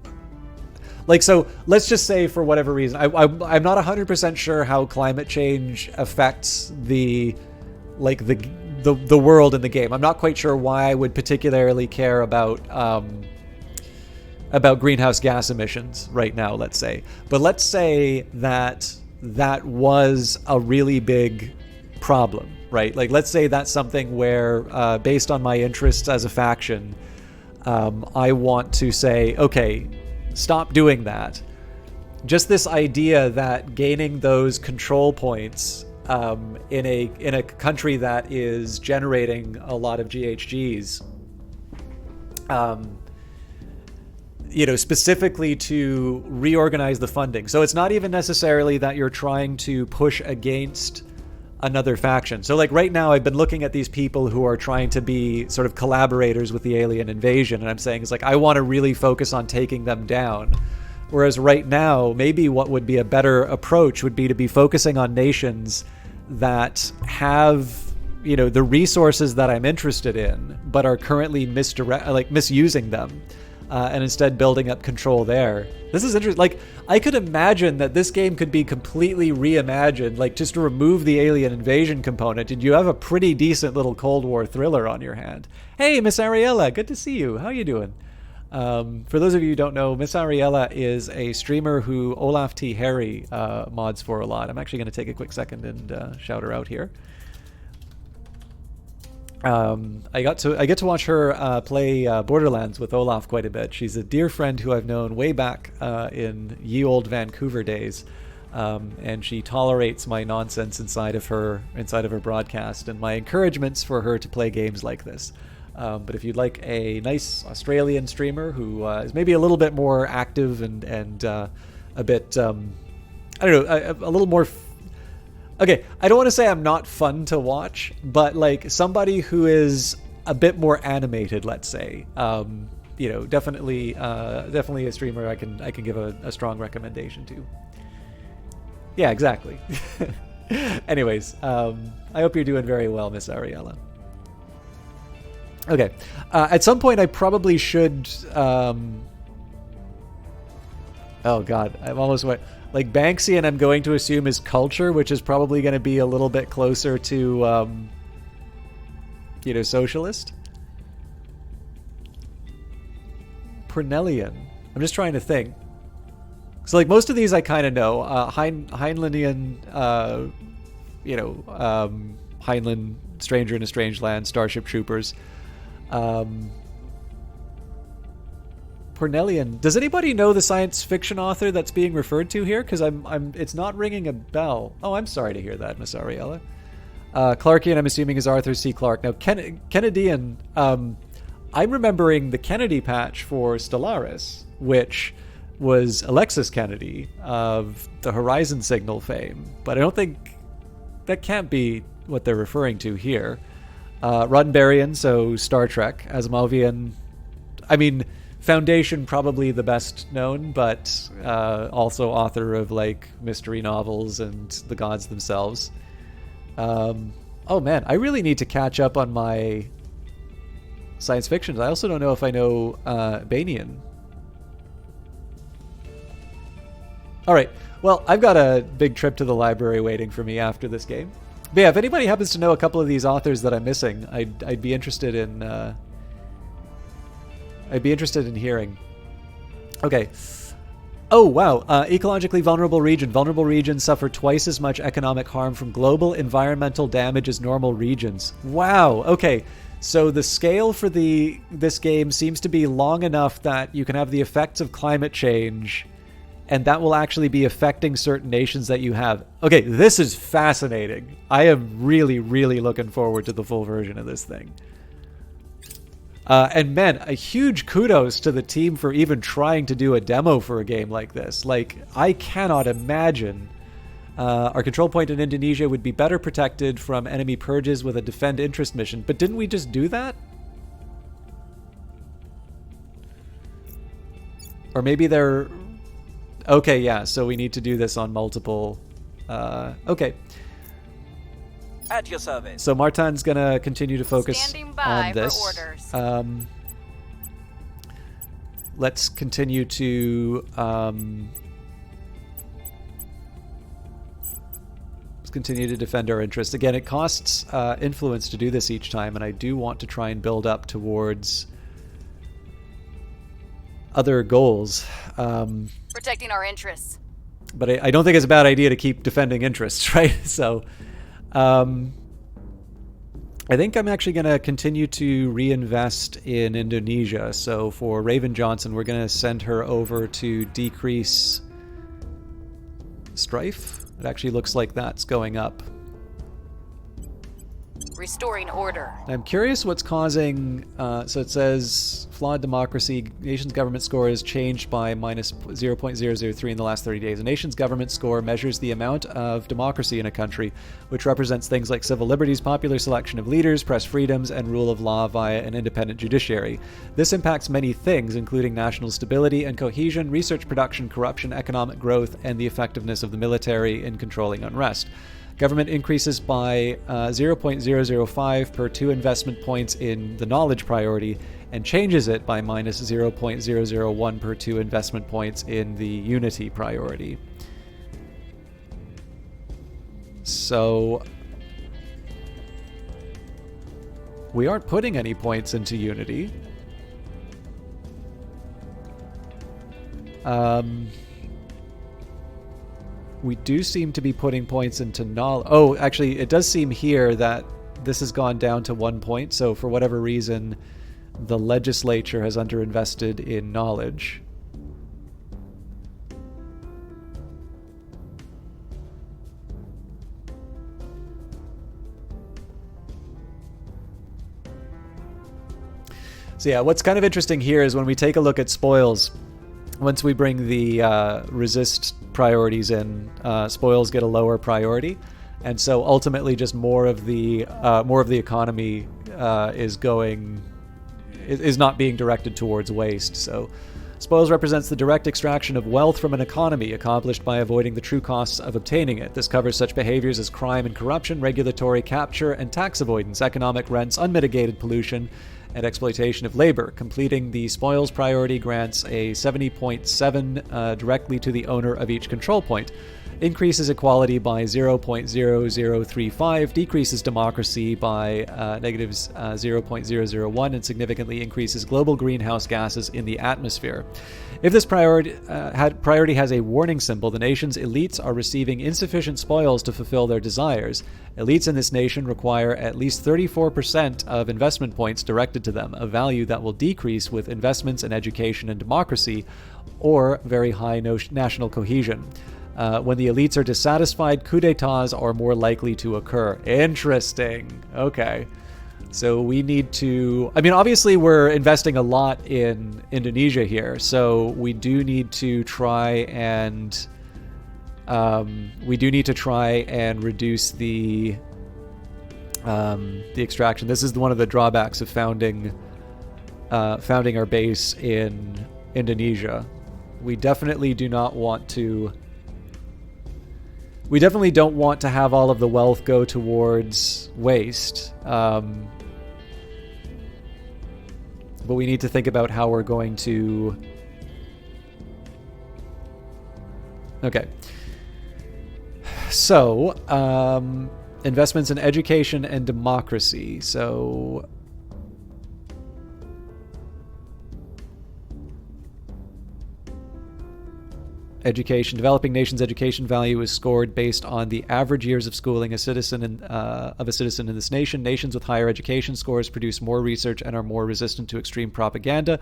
like, so let's just say for whatever reason, I'm not 100% sure how climate change affects the world in the game. I'm not quite sure why I would particularly care about greenhouse gas emissions right now, let's say. But let's say that was a really big problem, right? Like, let's say that's something where, based on my interests as a faction, I want to say, okay, stop doing that. Just this idea that gaining those control points in a country that is generating a lot of GHGs, specifically to reorganize the funding. So it's not even necessarily that you're trying to push against another faction. So like right now I've been looking at these people who are trying to be sort of collaborators with the alien invasion, and I'm saying it's like, I want to really focus on taking them down. Whereas right now, maybe what would be a better approach would be to be focusing on nations that have, the resources that I'm interested in, but are currently misusing them. And instead building up control there. This is interesting. Like, I could imagine that this game could be completely reimagined, like just to remove the alien invasion component, and you have a pretty decent little Cold War thriller on your hand. Hey, Miss Ariella, good to see you. How you doing? For those of you who don't know, Miss Ariella is a streamer who Olaf T. Harry mods for a lot. I'm actually going to take a quick second and shout her out here. I get to watch her play Borderlands with Olaf quite a bit. She's a dear friend who I've known way back in ye old Vancouver days, and she tolerates my nonsense inside of her broadcast and my encouragements for her to play games like this. But if you'd like a nice Australian streamer who is maybe a little bit more active and a bit, I don't know, a little more. Okay, I don't want to say I'm not fun to watch, but like somebody who is a bit more animated, let's say, definitely a streamer I can give a strong recommendation to. Yeah, exactly. Anyways, I hope you're doing very well, Miss Ariella. Okay, at some point I probably should. Oh God, I'm almost went. Like Banksy, and I'm going to assume is culture, which is probably going to be a little bit closer to, socialist. Pernellian. I'm just trying to think. So like most of these I kind of know. Heinleinian, Heinlein, Stranger in a Strange Land, Starship Troopers. Pernellian. Does anybody know the science fiction author that's being referred to here? Because it's not ringing a bell. Oh, I'm sorry to hear that, Miss Ariella. Clarkian, I'm assuming, is Arthur C. Clarke. Now, Kennedyan, I'm remembering the Kennedy patch for Stellaris, which was Alexis Kennedy of the Horizon Signal fame. But I don't think that can't be what they're referring to here. Roddenberryan, so Star Trek. Asimovian, I mean, Foundation probably the best known, but also author of like mystery novels and the gods themselves. Oh man, I really need to catch up on my science fiction. I also don't know if I know Banian. All right, well, I've got a big trip to the library waiting for me after this game. But yeah, if anybody happens to know a couple of these authors that I'm missing, I'd be interested in. I'd be interested in hearing. Okay. Oh, wow. Ecologically vulnerable region. Vulnerable regions suffer twice as much economic harm from global environmental damage as normal regions. Wow. Okay. So the scale for this game seems to be long enough that you can have the effects of climate change, and that will actually be affecting certain nations that you have. Okay, this is fascinating. I am really, really looking forward to the full version of this thing. And man, a huge kudos to the team for even trying to do a demo for a game like this. Like, I cannot imagine Our control point in Indonesia would be better protected from enemy purges with a defend interest mission. But didn't we just do that? Or maybe they're... Okay, yeah, so we need to do this on multiple... okay. At your service. So Martin's going to continue to focus Standing by on this. for orders. Let's continue to... let's continue to defend our interests. Again, it costs influence to do this each time, and I do want to try and build up towards other goals. Protecting our interests. But I don't think it's a bad idea to keep defending interests, right? So I think I'm actually going to continue to reinvest in Indonesia. So for Raven Johnson, we're going to send her over to decrease strife. It actually looks like that's going up. Restoring order. I'm curious what's causing... so it says flawed democracy. Nation's government score is changed by minus 0.003 in the last 30 days. A nation's government score measures the amount of democracy in a country, which represents things like civil liberties, popular selection of leaders, press freedoms, and rule of law via an independent judiciary. This impacts many things, including national stability and cohesion, research production, corruption, economic growth, and the effectiveness of the military in controlling unrest. Government increases by 0.005 per 2 investment points in the knowledge priority and changes it by minus 0.001 per 2 investment points in the unity priority. So we aren't putting any points into unity. We do seem to be putting points into knowledge. Oh, actually, it does seem here that this has gone down to 1 point. So for whatever reason, the legislature has underinvested in knowledge. So yeah, what's kind of interesting here is when we take a look at spoils, once we bring the resist priorities in, spoils get a lower priority, and so ultimately just more of the economy is not being directed towards waste. So spoils represents the direct extraction of wealth from an economy accomplished by avoiding the true costs of obtaining it. This covers such behaviors as crime and corruption, regulatory capture and tax avoidance, economic rents, unmitigated pollution, and exploitation of labor. Completing the spoils priority grants a 70.7 directly to the owner of each control point. Increases equality by 0.0035, decreases democracy by negatives 0.001, and significantly increases global greenhouse gases in the atmosphere. If this priority has a warning symbol, the nation's elites are receiving insufficient spoils to fulfill their desires. Elites in this nation require at least 34% of investment points directed to them, a value that will decrease with investments in education and democracy, or very high national cohesion. When the elites are dissatisfied, coups d'etats are more likely to occur. Interesting. Okay. So we need to... I mean, obviously we're investing a lot in Indonesia here, so we do need to try and... reduce the extraction. This is one of the drawbacks of founding our base in Indonesia. We definitely do not want to... We definitely don't want to have all of the wealth go towards waste. But we need to think about how we're going to... Okay. So, investments in education and democracy. So... Education. Developing nation's education value is scored based on the average years of schooling of a citizen in this nation. Nations with higher education scores produce more research and are more resistant to extreme propaganda,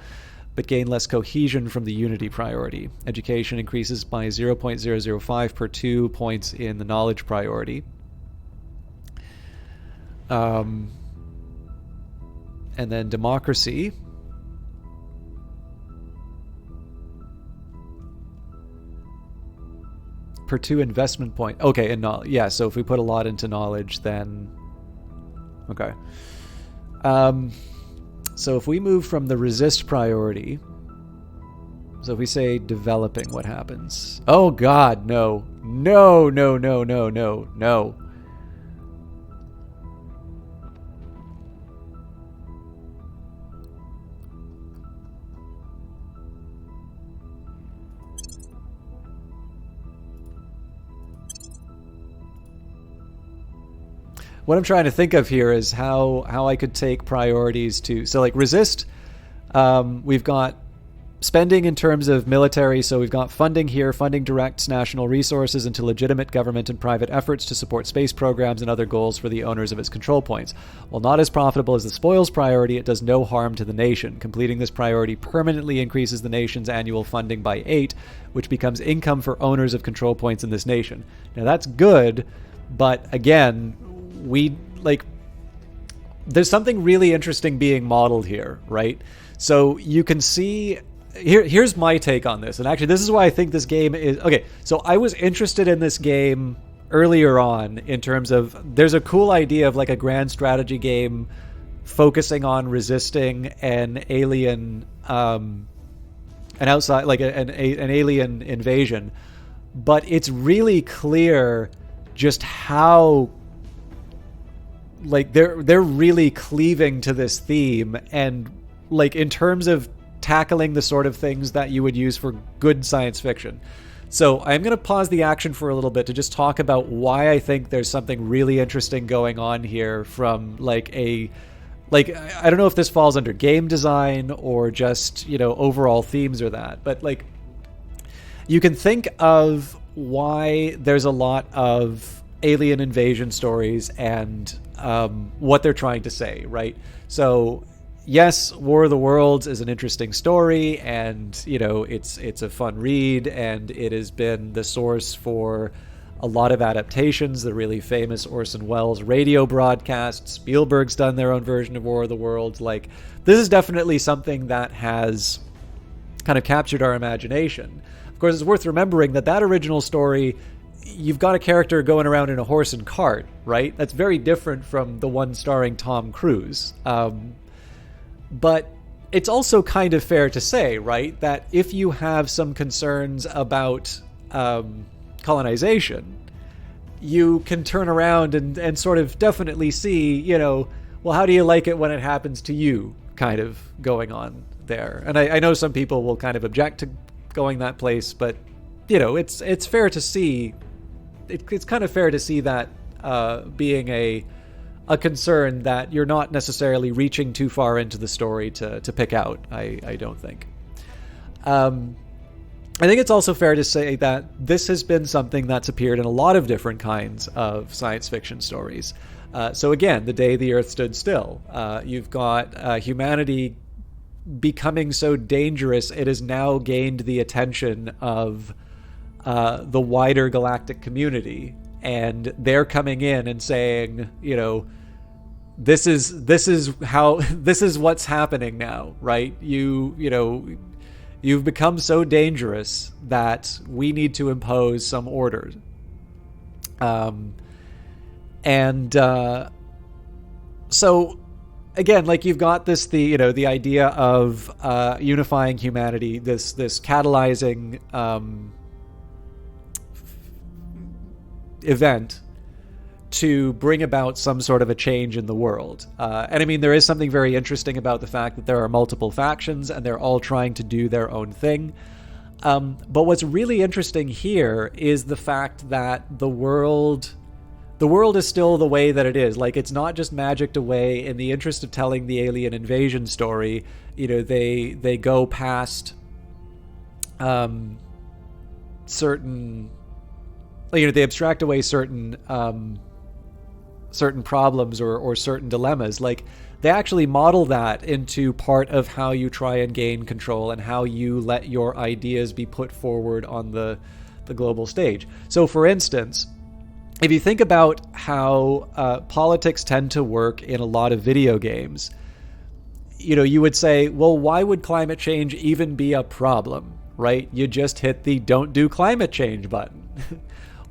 but gain less cohesion from the unity priority. Education increases by 0.005 per 2 points in the knowledge priority. And then democracy. per 2 investment point. Okay, and yeah, so if we put a lot into knowledge, then okay. So if we move from the resist priority, so if we say developing, what happens? Oh God, no. No, no, no, no, no, no. What I'm trying to think of here is how I could take priorities to... So like resist, we've got spending in terms of military, so we've got funding here. Funding directs national resources into legitimate government and private efforts to support space programs and other goals for the owners of its control points. While not as profitable as the spoils priority, it does no harm to the nation. Completing this priority permanently increases the nation's annual funding by 8, which becomes income for owners of control points in this nation. Now that's good, but again... there's something really interesting being modeled here, right? So you can see here's my take on this, and actually this is why I think this game is okay. So I was interested in this game earlier on in terms of there's a cool idea of like a grand strategy game focusing on resisting an alien an outside like an alien invasion, but it's really clear just how like they're really cleaving to this theme, and like in terms of tackling the sort of things that you would use for good science fiction. So I'm going to pause the action for a little bit to just talk about why I think there's something really interesting going on here from like I don't know if this falls under game design or just, you know, overall themes or that, but like you can think of why there's a lot of alien invasion stories and what they're trying to say, right? So yes, War of the Worlds is an interesting story, and you know it's a fun read, and it has been the source for a lot of adaptations. The really famous Orson Welles radio broadcast, Spielberg's done their own version of War of the Worlds. Like this is definitely something that has kind of captured our imagination. Of course, it's worth remembering that that original story, you've got a character going around in a horse and cart, right? That's very different from the one starring Tom Cruise. But it's also kind of fair to say, right, that if you have some concerns about colonization, you can turn around and sort of definitely see, you know, well, how do you like it when it happens to you kind of going on there. And I know some people will kind of object to going that place, but, you know, it's fair to see, it's kind of fair to see that being a concern that you're not necessarily reaching too far into the story to pick out, I don't think. I think it's also fair to say that this has been something that's appeared in a lot of different kinds of science fiction stories. So again, The Day the Earth Stood Still. You've got humanity becoming so dangerous, it has now gained the attention of the wider galactic community. And they're coming in and saying, you know, this is what's happening now, right? You've become so dangerous that we need to impose some order. So again, like you've got the idea of unifying humanity, this catalyzing event to bring about some sort of a change in the world. And I mean, there is something very interesting about the fact that there are multiple factions and they're all trying to do their own thing. But what's really interesting here is the fact that the world is still the way that it is. Like, it's not just magicked away. In the interest of telling the alien invasion story, you know, they go past certain, you know, they abstract away certain problems or certain dilemmas. Like, they actually model that into part of how you try and gain control and how you let your ideas be put forward on the global stage. So for instance, if you think about how politics tend to work in a lot of video games, you know, you would say, well, why would climate change even be a problem, right? You just hit the don't do climate change button.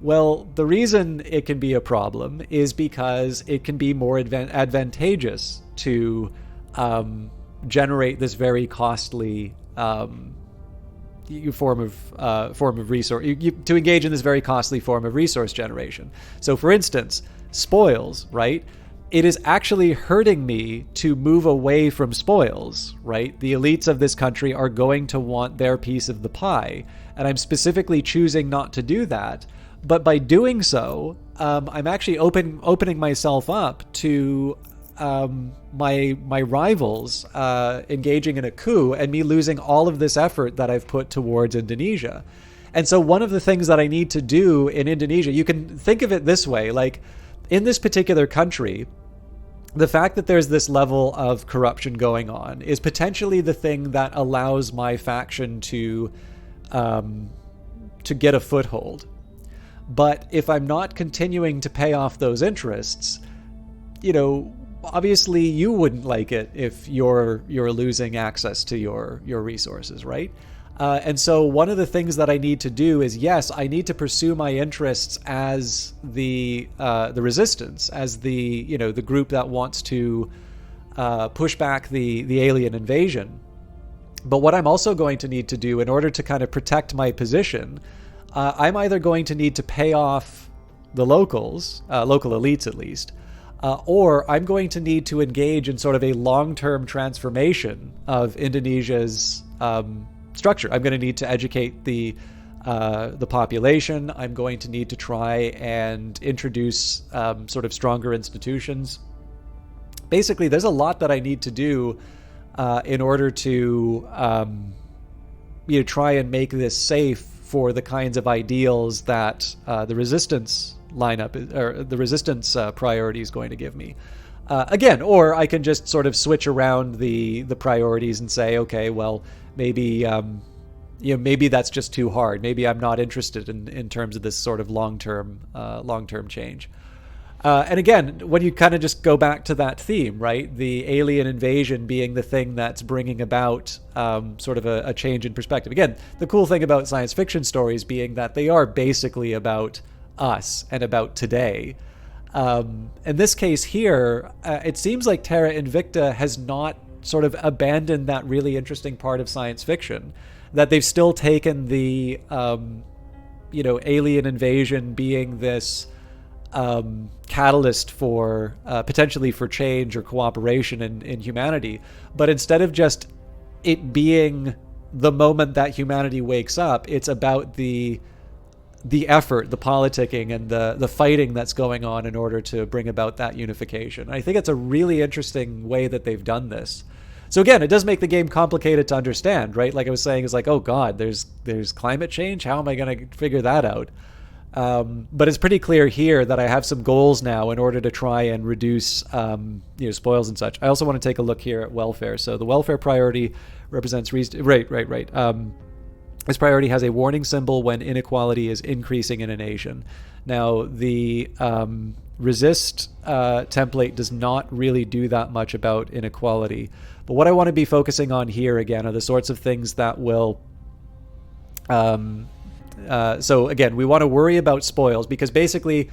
Well, the reason it can be a problem is because it can be more advantageous to generate this very costly form of resource, to engage in this very costly form of resource generation. So, for instance, spoils, right? It is actually hurting me to move away from spoils, right? The elites of this country are going to want their piece of the pie, and I'm specifically choosing not to do that. But by doing so, I'm actually opening myself up to my rivals engaging in a coup and me losing all of this effort that I've put towards Indonesia. And so one of the things that I need to do in Indonesia, you can think of it this way, like in this particular country, the fact that there's this level of corruption going on is potentially the thing that allows my faction to get a foothold. But if I'm not continuing to pay off those interests, obviously you wouldn't like it if you're losing access to your resources, right? And so one of the things that I need to do is, yes, I need to pursue my interests as the resistance, as the group that wants to push back the alien invasion. But what I'm also going to need to do in order to kind of protect my position, I'm either going to need to pay off the locals, local elites at least, or I'm going to need to engage in sort of a long-term transformation of Indonesia's structure. I'm going to need to educate the population. I'm going to need to try and introduce sort of stronger institutions. Basically, there's a lot that I need to do in order to try and make this safe for the kinds of ideals that the resistance lineup or the resistance priority is going to give me. Again, or I can just sort of switch around the priorities and say, okay, well, maybe maybe that's just too hard. Maybe I'm not interested in terms of this sort of long-term change. And again, when you kind of just go back to that theme, right? The alien invasion being the thing that's bringing about sort of a change in perspective. Again, the cool thing about science fiction stories being that they are basically about us and about today. In this case here, it seems like Terra Invicta has not sort of abandoned that really interesting part of science fiction, that they've still taken the, alien invasion being this catalyst for potentially for change or cooperation in humanity. But instead of just it being the moment that humanity wakes up, it's about the effort, the politicking, and the fighting that's going on in order to bring about that unification. I think it's a really interesting way that they've done this. So again, it does make the game complicated to understand, right? Like I was saying, it's like, oh God, there's climate change. How am I going to figure that out? But it's pretty clear here that I have some goals now in order to try and reduce spoils and such. I also want to take a look here at welfare. So the welfare priority represents right. This priority has a warning symbol when inequality is increasing in a nation. Now, the resist template does not really do that much about inequality. But what I want to be focusing on here, again, are the sorts of things that will... so, again, we want to worry about spoils, because basically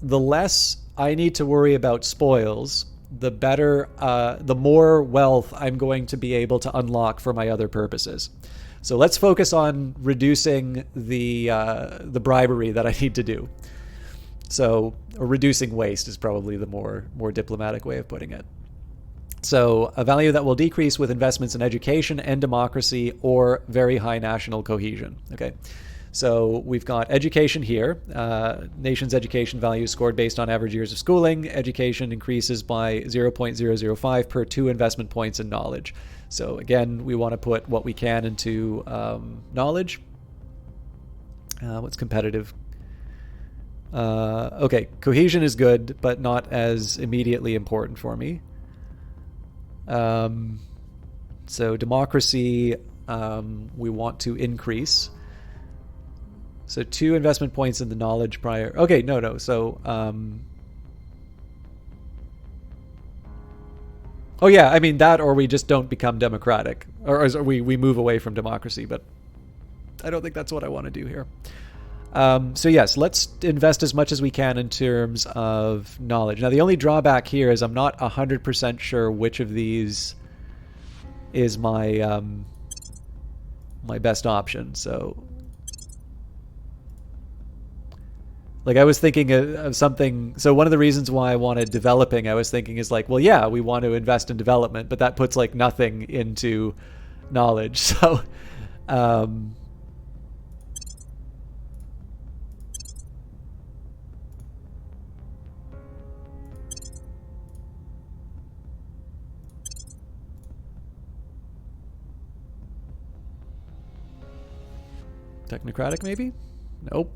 the less I need to worry about spoils, the better, the more wealth I'm going to be able to unlock for my other purposes. So let's focus on reducing the bribery that I need to do. So, or reducing waste is probably the more diplomatic way of putting it. So a value that will decrease with investments in education and democracy or very high national cohesion. Okay. So we've got education here. Nation's education value scored based on average years of schooling. Education increases by 0.005 per 2 investment points in knowledge. So again, we want to put what we can into knowledge. What's competitive? Okay, cohesion is good, but not as immediately important for me. So democracy, we want to increase. So 2 investment points in the knowledge prior. Okay, no. So, oh yeah, I mean that, or we just don't become democratic, or we move away from democracy. But I don't think that's what I want to do here. So yes, let's invest as much as we can in terms of knowledge. Now, the only drawback here is I'm not 100% sure which of these is my my best option. So, like, I was thinking of something. So one of the reasons why I wanted developing, I was thinking is like, well, yeah, we want to invest in development, but that puts like nothing into knowledge. So, technocratic, maybe? Nope.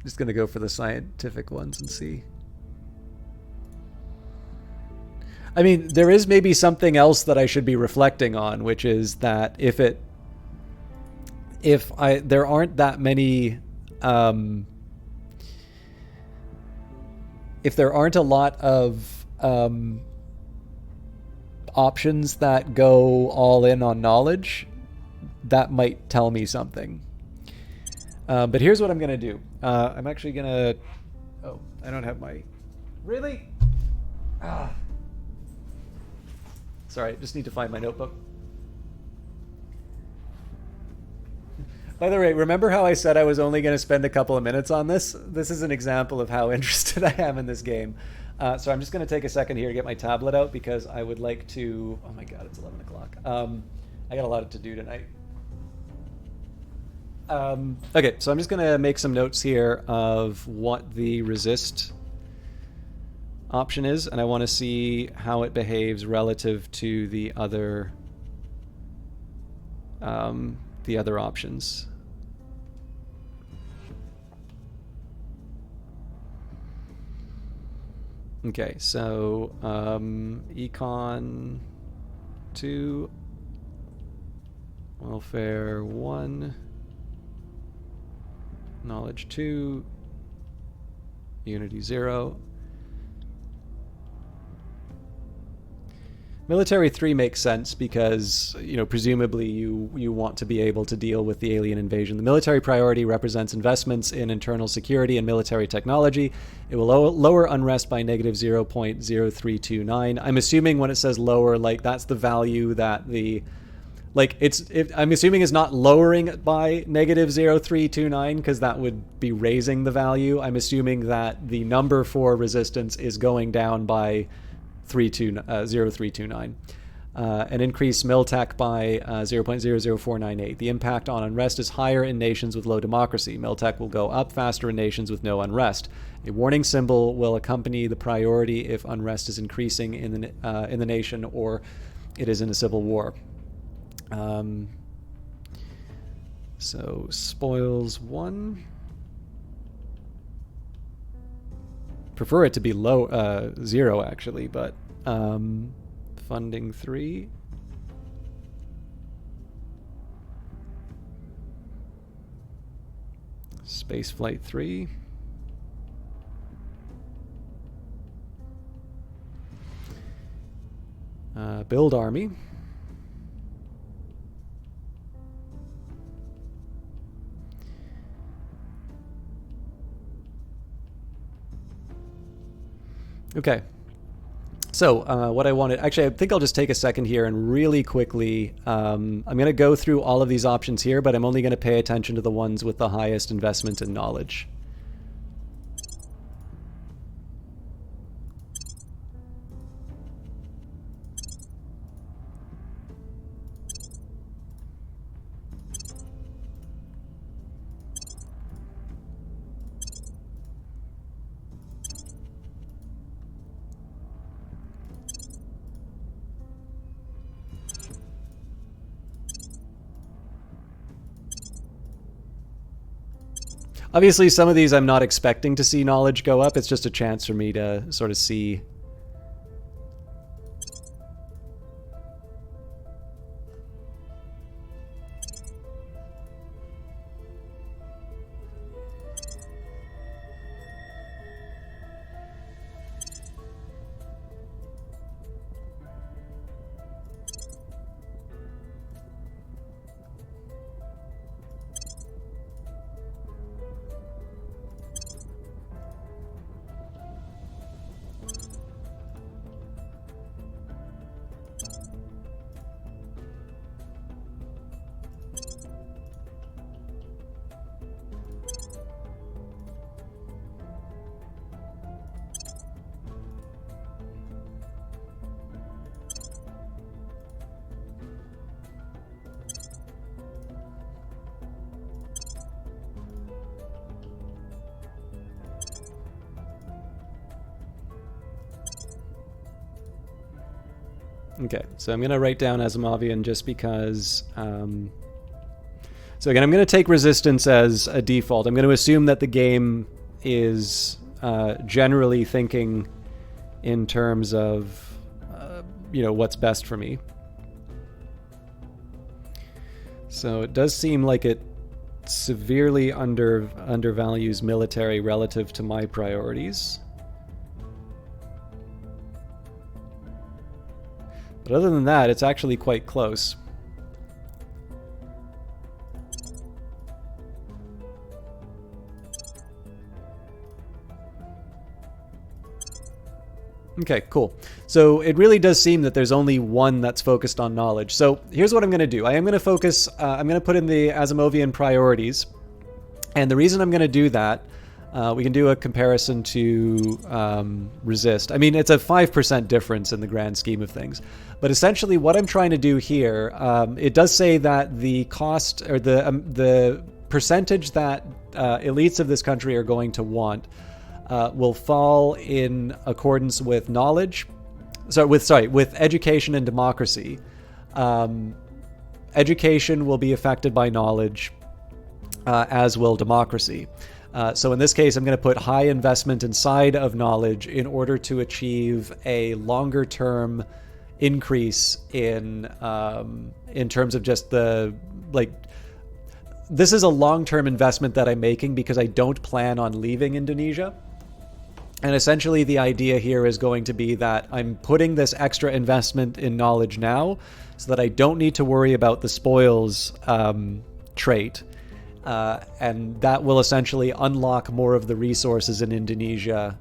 Just gonna go for the scientific ones and see. I mean, there is maybe something else that I should be reflecting on, which is that if there aren't that many, if there aren't a lot of options that go all in on knowledge, that might tell me something. But here's what I'm gonna do. I'm actually gonna. Oh, I don't have my. Really? Ah. Sorry, just need to find my notebook. By the way, remember how I said I was only going to spend a couple of minutes on this? This is an example of how interested I am in this game. So I'm just going to take a second here to get my tablet out because I would like to... Oh my god, it's 11 o'clock. I got a lot to do tonight. Okay, so I'm just going to make some notes here of what the resist option is, and I want to see how it behaves relative to the other options. Okay, so econ 2, welfare 1, knowledge 2, unity 0. Military 3 makes sense because, you know, presumably you want to be able to deal with the alien invasion. The military priority represents investments in internal security and military technology. It will lower unrest by negative 0.0329. I'm assuming when it says lower, like that's the value that the... Like, I'm assuming it's not lowering it by negative 0.0329 because that would be raising the value. I'm assuming that the number for resistance is going down by 0.0329. An increased miltech by 0.00498. The impact on unrest is higher in nations with low democracy. Miltech will go up faster in nations with no unrest. A warning symbol will accompany the priority if unrest is increasing in the nation or it is in a civil war. So spoils 1. Prefer it to be low 0 actually, but funding 3. Spaceflight 3. Build army. Okay, so what I wanted, actually I think I'll just take a second here and really quickly, I'm going to go through all of these options here, but I'm only going to pay attention to the ones with the highest investment in knowledge. Obviously, some of these I'm not expecting to see knowledge go up. It's just a chance for me to sort of see Okay, so I'm going to write down Asimovian just because... So again, I'm going to take resistance as a default. I'm going to assume that the game is generally thinking in terms of, what's best for me. So it does seem like it severely undervalues military relative to my priorities. But other than that, it's actually quite close. Okay, cool. So it really does seem that there's only one that's focused on knowledge. So here's what I'm going to do. I am going to focus, I'm going to put in the Asimovian priorities. And the reason I'm going to do that, we can do a comparison to resist. I mean, it's a 5% difference in the grand scheme of things. But essentially what I'm trying to do here, it does say that the cost or the percentage that elites of this country are going to want will fall in accordance with knowledge. With education and democracy. Education will be affected by knowledge, as will democracy. So in this case, I'm going to put high investment inside of knowledge in order to achieve a longer-term increase in terms of just the This is a long-term investment that I'm making because I don't plan on leaving Indonesia. And essentially the idea here is going to be that I'm putting this extra investment in knowledge now so that I don't need to worry about the spoils trait. And that will essentially unlock more of the resources in Indonesia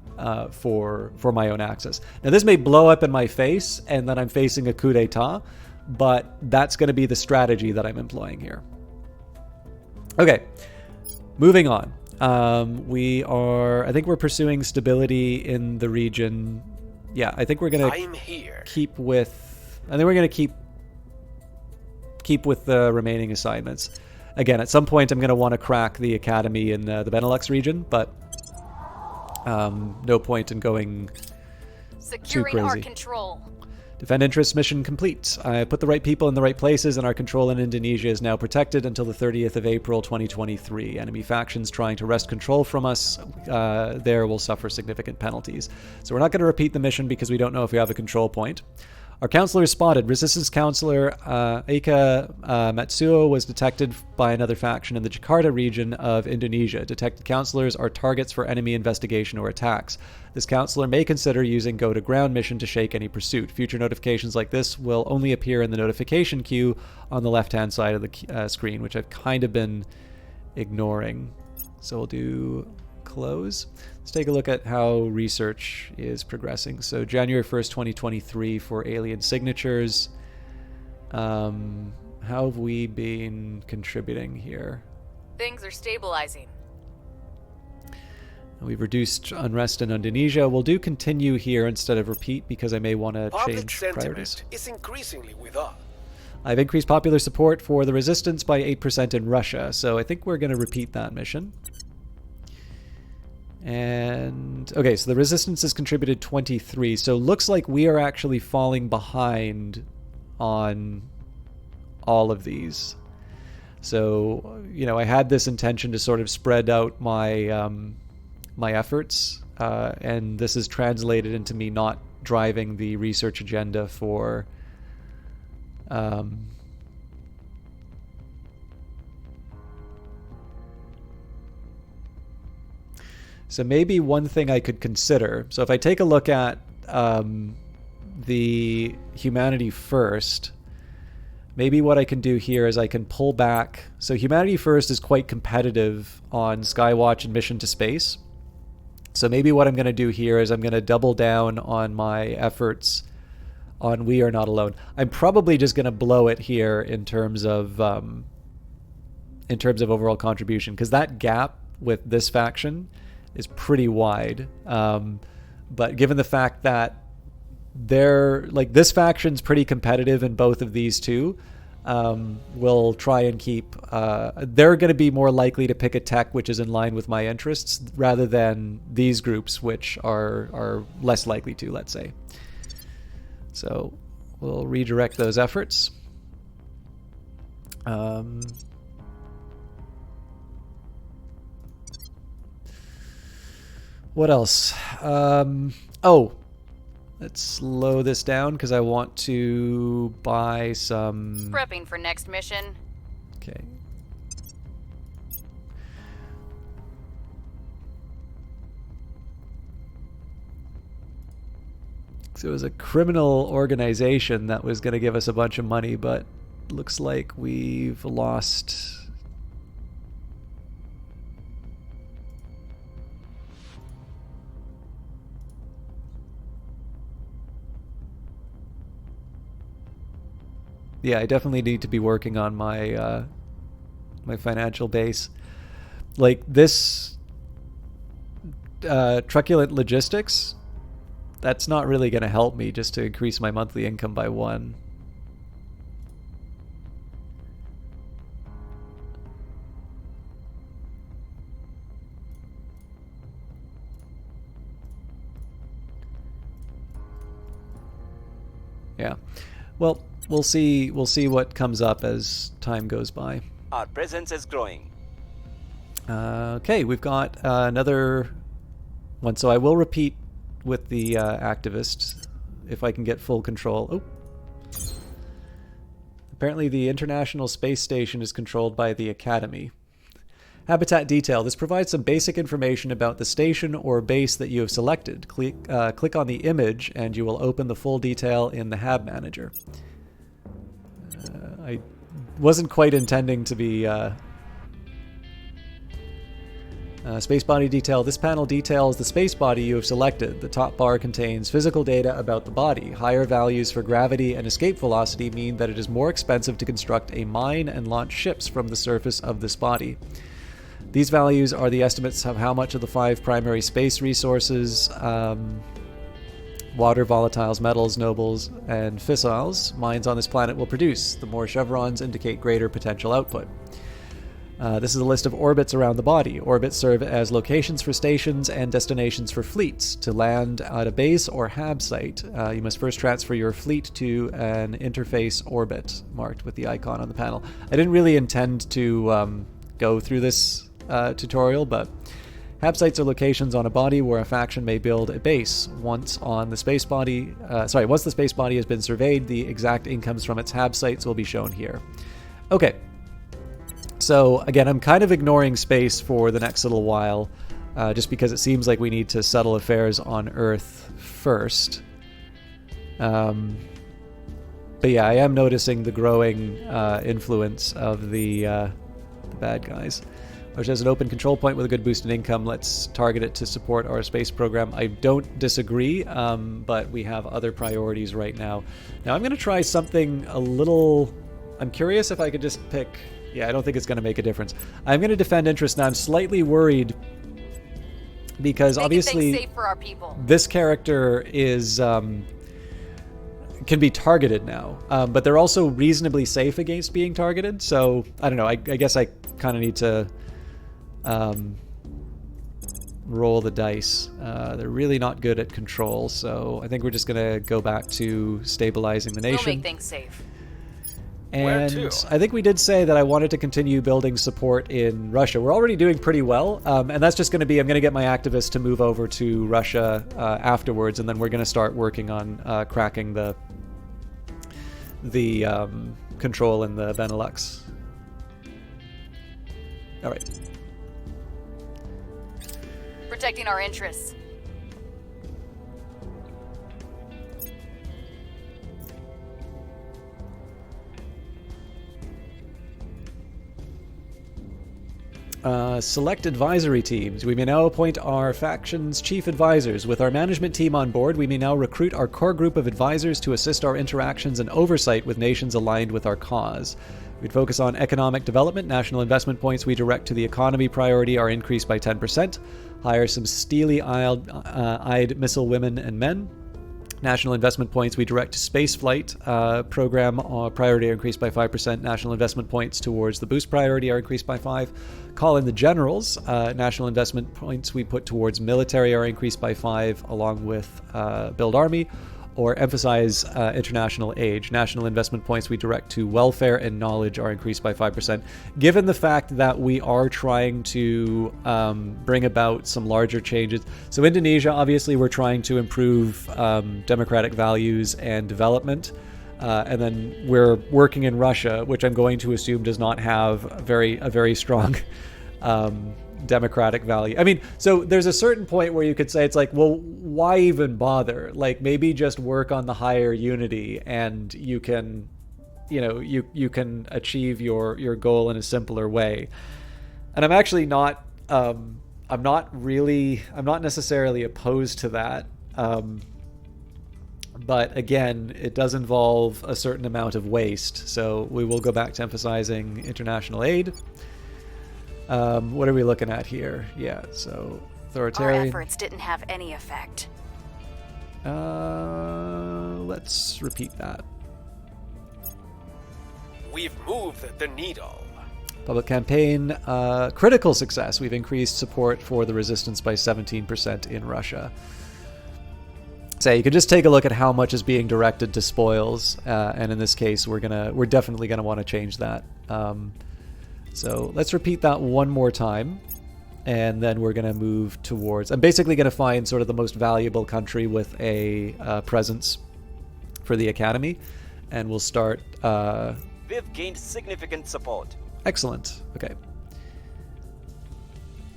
for my own access. Now this may blow up in my face and that I'm facing a coup d'etat, but that's going to be the strategy that I'm employing here. Okay, moving on. I think we're pursuing stability in the region. Yeah, I think we're going to keep with the remaining assignments. Again, at some point I'm going to want to crack the academy in the Benelux region, but no point in going too crazy. Securing our control. Defend interests mission complete. I put the right people in the right places, and our control in Indonesia is now protected until the 30th of April 2023. Enemy factions trying to wrest control from us there will suffer significant penalties. So we're not going to repeat the mission because we don't know if we have a control point. Our counselor is spotted. Resistance counselor Eka Matsuo was detected by another faction in the Jakarta region of Indonesia. Detected counselors are targets for enemy investigation or attacks. This counselor may consider using go to ground mission to shake any pursuit. Future notifications like this will only appear in the notification queue on the left-hand side of the screen, which I've kind of been ignoring. So we'll do close. Let's take a look at how research is progressing. So January 1st, 2023 for alien signatures. How have we been contributing here? Things are stabilizing. We've reduced unrest in Indonesia. We'll do continue here instead of repeat because I may want to change priorities. Is increasingly with us. I've increased popular support for the resistance by 8% in Russia, so I think we're going to repeat that mission. And okay, so the resistance has contributed 23, so looks like we are actually falling behind on all of these. So, I had this intention to sort of spread out my my efforts, and this is translated into me not driving the research agenda for so maybe one thing I could consider, so if I take a look at the Humanity First, maybe what I can do here is I can pull back. So Humanity First is quite competitive on Skywatch and Mission to Space. So maybe what I'm going to do here is I'm going to double down on my efforts on We Are Not Alone. I'm probably just going to blow it here in terms of overall contribution, because that gap with this faction is pretty wide. But given the fact that this faction's pretty competitive in both of these two, we'll try and keep they're going to be more likely to pick a tech which is in line with my interests rather than these groups which are less likely to, let's say. So we'll redirect those efforts. What else? Oh, let's slow this down because I want to buy some... Prepping for next mission. Okay. So it was a criminal organization that was going to give us a bunch of money, but looks like we've lost... Yeah, I definitely need to be working on my my financial base. Like this truculent logistics, that's not really going to help me just to increase my monthly income by 1. Yeah. Well, we'll see what comes up as time goes by. Our presence is growing. Okay, we've got another one. So I will repeat with the activists if I can get full control. Oh. Apparently the International Space Station is controlled by the Academy. Habitat detail. This provides some basic information about the station or base that you have selected. Click on the image and you will open the full detail in the Hab Manager. I wasn't quite intending to be... space body detail. This panel details the space body you have selected. The top bar contains physical data about the body. Higher values for gravity and escape velocity mean that it is more expensive to construct a mine and launch ships from the surface of this body. These values are the estimates of how much of the 5 primary space resources, water, volatiles, metals, nobles, and fissiles mines on this planet will produce. The more chevrons indicate greater potential output. This is a list of orbits around the body. Orbits serve as locations for stations and destinations for fleets. To land at a base or hab site, you must first transfer your fleet to an interface orbit, marked with the icon on the panel. I didn't really intend to go through this tutorial, but hab sites are locations on a body where a faction may build a base. Once the space body has been surveyed, the exact incomes from its hab sites will be shown here. Okay. So again, I'm kind of ignoring space for the next little while, just because it seems like we need to settle affairs on Earth first. But yeah, I am noticing the growing influence of the bad guys. Which has an open control point with a good boost in income. Let's target it to support our space program. I don't disagree, but we have other priorities right now. Now I'm going to try something a little... I'm curious if I could just pick... Yeah, I don't think it's going to make a difference. I'm going to defend interest. Now I'm slightly worried because obviously safe for our people. This character is can be targeted now, but they're also reasonably safe against being targeted. So I don't know. I guess I kind of need to roll the dice. They're really not good at control, so I think we're just going to go back to stabilizing the nation. We'll make things safe. And Where to? I think we did say that I wanted to continue building support in Russia. We're already doing pretty well, and that's just going to be, I'm going to get my activists to move over to Russia afterwards, and then we're going to start working on cracking the control in the Benelux. All right. Protecting our interests. Select advisory teams. We may now appoint our faction's chief advisors. With our management team on board, we may now recruit our core group of advisors to assist our interactions and oversight with nations aligned with our cause. We'd focus on economic development. National investment points we direct to the economy priority are increased by 10%. Hire some steely-eyed missile women and men. National investment points we direct to spaceflight program priority are increased by 5%. National investment points towards the boost priority are increased by 5. Call in the generals. National investment points we put towards military are increased by 5, along with build army. or emphasize international aid. National investment points we direct to welfare and knowledge are increased by 5%. Given the fact that we are trying to bring about some larger changes. So Indonesia, obviously, we're trying to improve democratic values and development. And then we're working in Russia, which I'm going to assume does not have a very strong democratic value. I mean, so there's a certain point where you could say it's like, well, why even bother? Like, maybe just work on the higher unity, and you can, you can achieve your goal in a simpler way. And I'm actually not, I'm not necessarily opposed to that. But again, it does involve a certain amount of waste. So we will go back to emphasizing international aid. What are we looking at here? Yeah, so authoritarian. Our efforts didn't have any effect. Let's repeat that. We've moved the needle. Public campaign, critical success. We've increased support for the resistance by 17% in Russia. So you can just take a look at how much is being directed to spoils, and in this case, we're definitely gonna want to change that. So let's repeat that one more time, and then we're gonna move towards. I'm basically gonna find sort of the most valuable country with a presence for the academy, and we'll start. We've gained significant support. Excellent. Okay.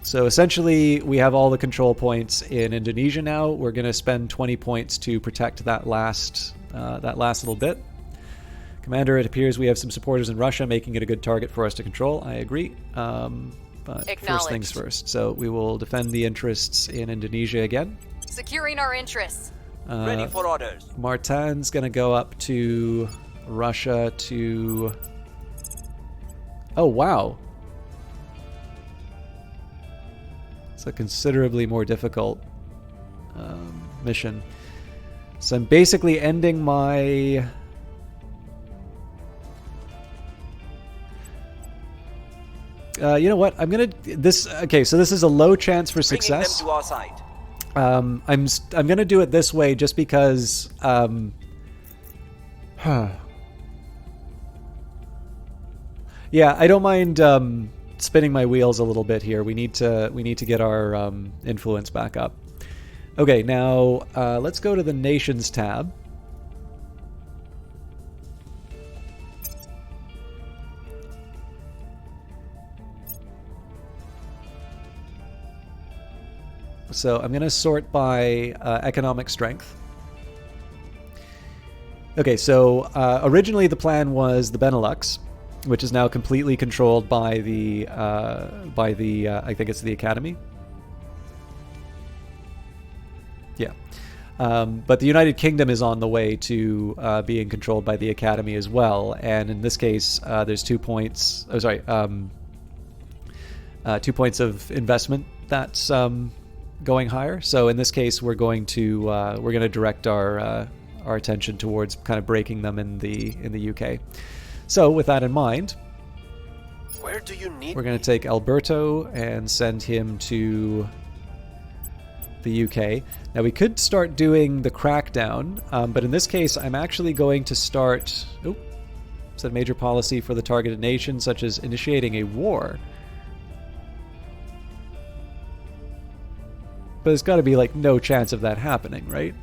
So essentially, we have all the control points in Indonesia now. We're going to spend 20 points to protect that last little bit. Commander, it appears we have some supporters in Russia, making it a good target for us to control. I agree. But first things first. So we will defend the interests in Indonesia again. Securing our interests. Ready for orders. Martin's going to go up to Russia to... Oh, wow. It's a considerably more difficult mission. So I'm basically ending my... you know what? I'm gonna this. Okay, so this is a low chance for success. Bringing them to our side. I'm gonna do it this way just because. Yeah, I don't mind spinning my wheels a little bit here. We need to get our influence back up. Okay, now let's go to the Nations tab. So I'm going to sort by economic strength. Okay, so originally the plan was the Benelux, which is now completely controlled by the I think it's the Academy. Yeah, but the United Kingdom is on the way to being controlled by the Academy as well, and in this case, there's 2 points. Oh, sorry, 2 points of investment that's going higher. So in this case, we're going to direct our attention towards kind of breaking them in the UK. So with that in mind, where do you need we're going to take Alberto and send him to the UK. Now we could start doing the crackdown, but in this case, I'm actually going to start. Oh, set a major policy for the targeted nation, such as initiating a war. But there's got to be like no chance of that happening, right?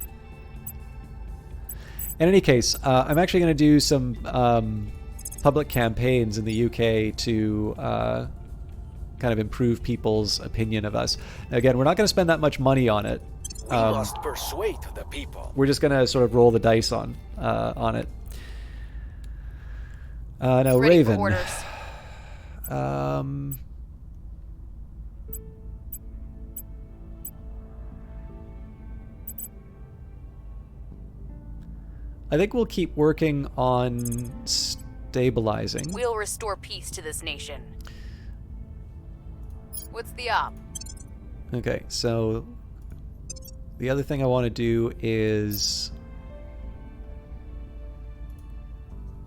In any case, I'm actually going to do some public campaigns in the UK to kind of improve people's opinion of us. Now, again, we're not going to spend that much money on it. We must persuade the people. We're just going to sort of roll the dice on it. Now, Ready Raven. for orders. I think we'll keep working on stabilizing. We'll restore peace to this nation. What's the op? Okay, so the other thing I want to do is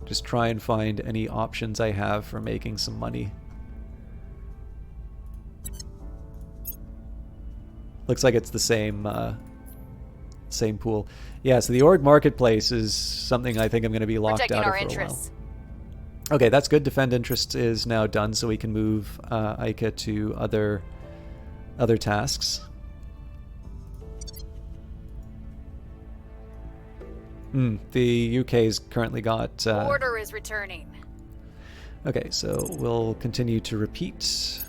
just try and find any options I have for making some money. Looks like it's the same same pool. Yeah, so the org marketplace is something I think I'm going to be locked Protecting out of our for a while. interests. Okay, that's good. Defend interests is now done, so we can move Ica to other tasks. The UK's currently got... Order is returning. Okay, so we'll continue to repeat.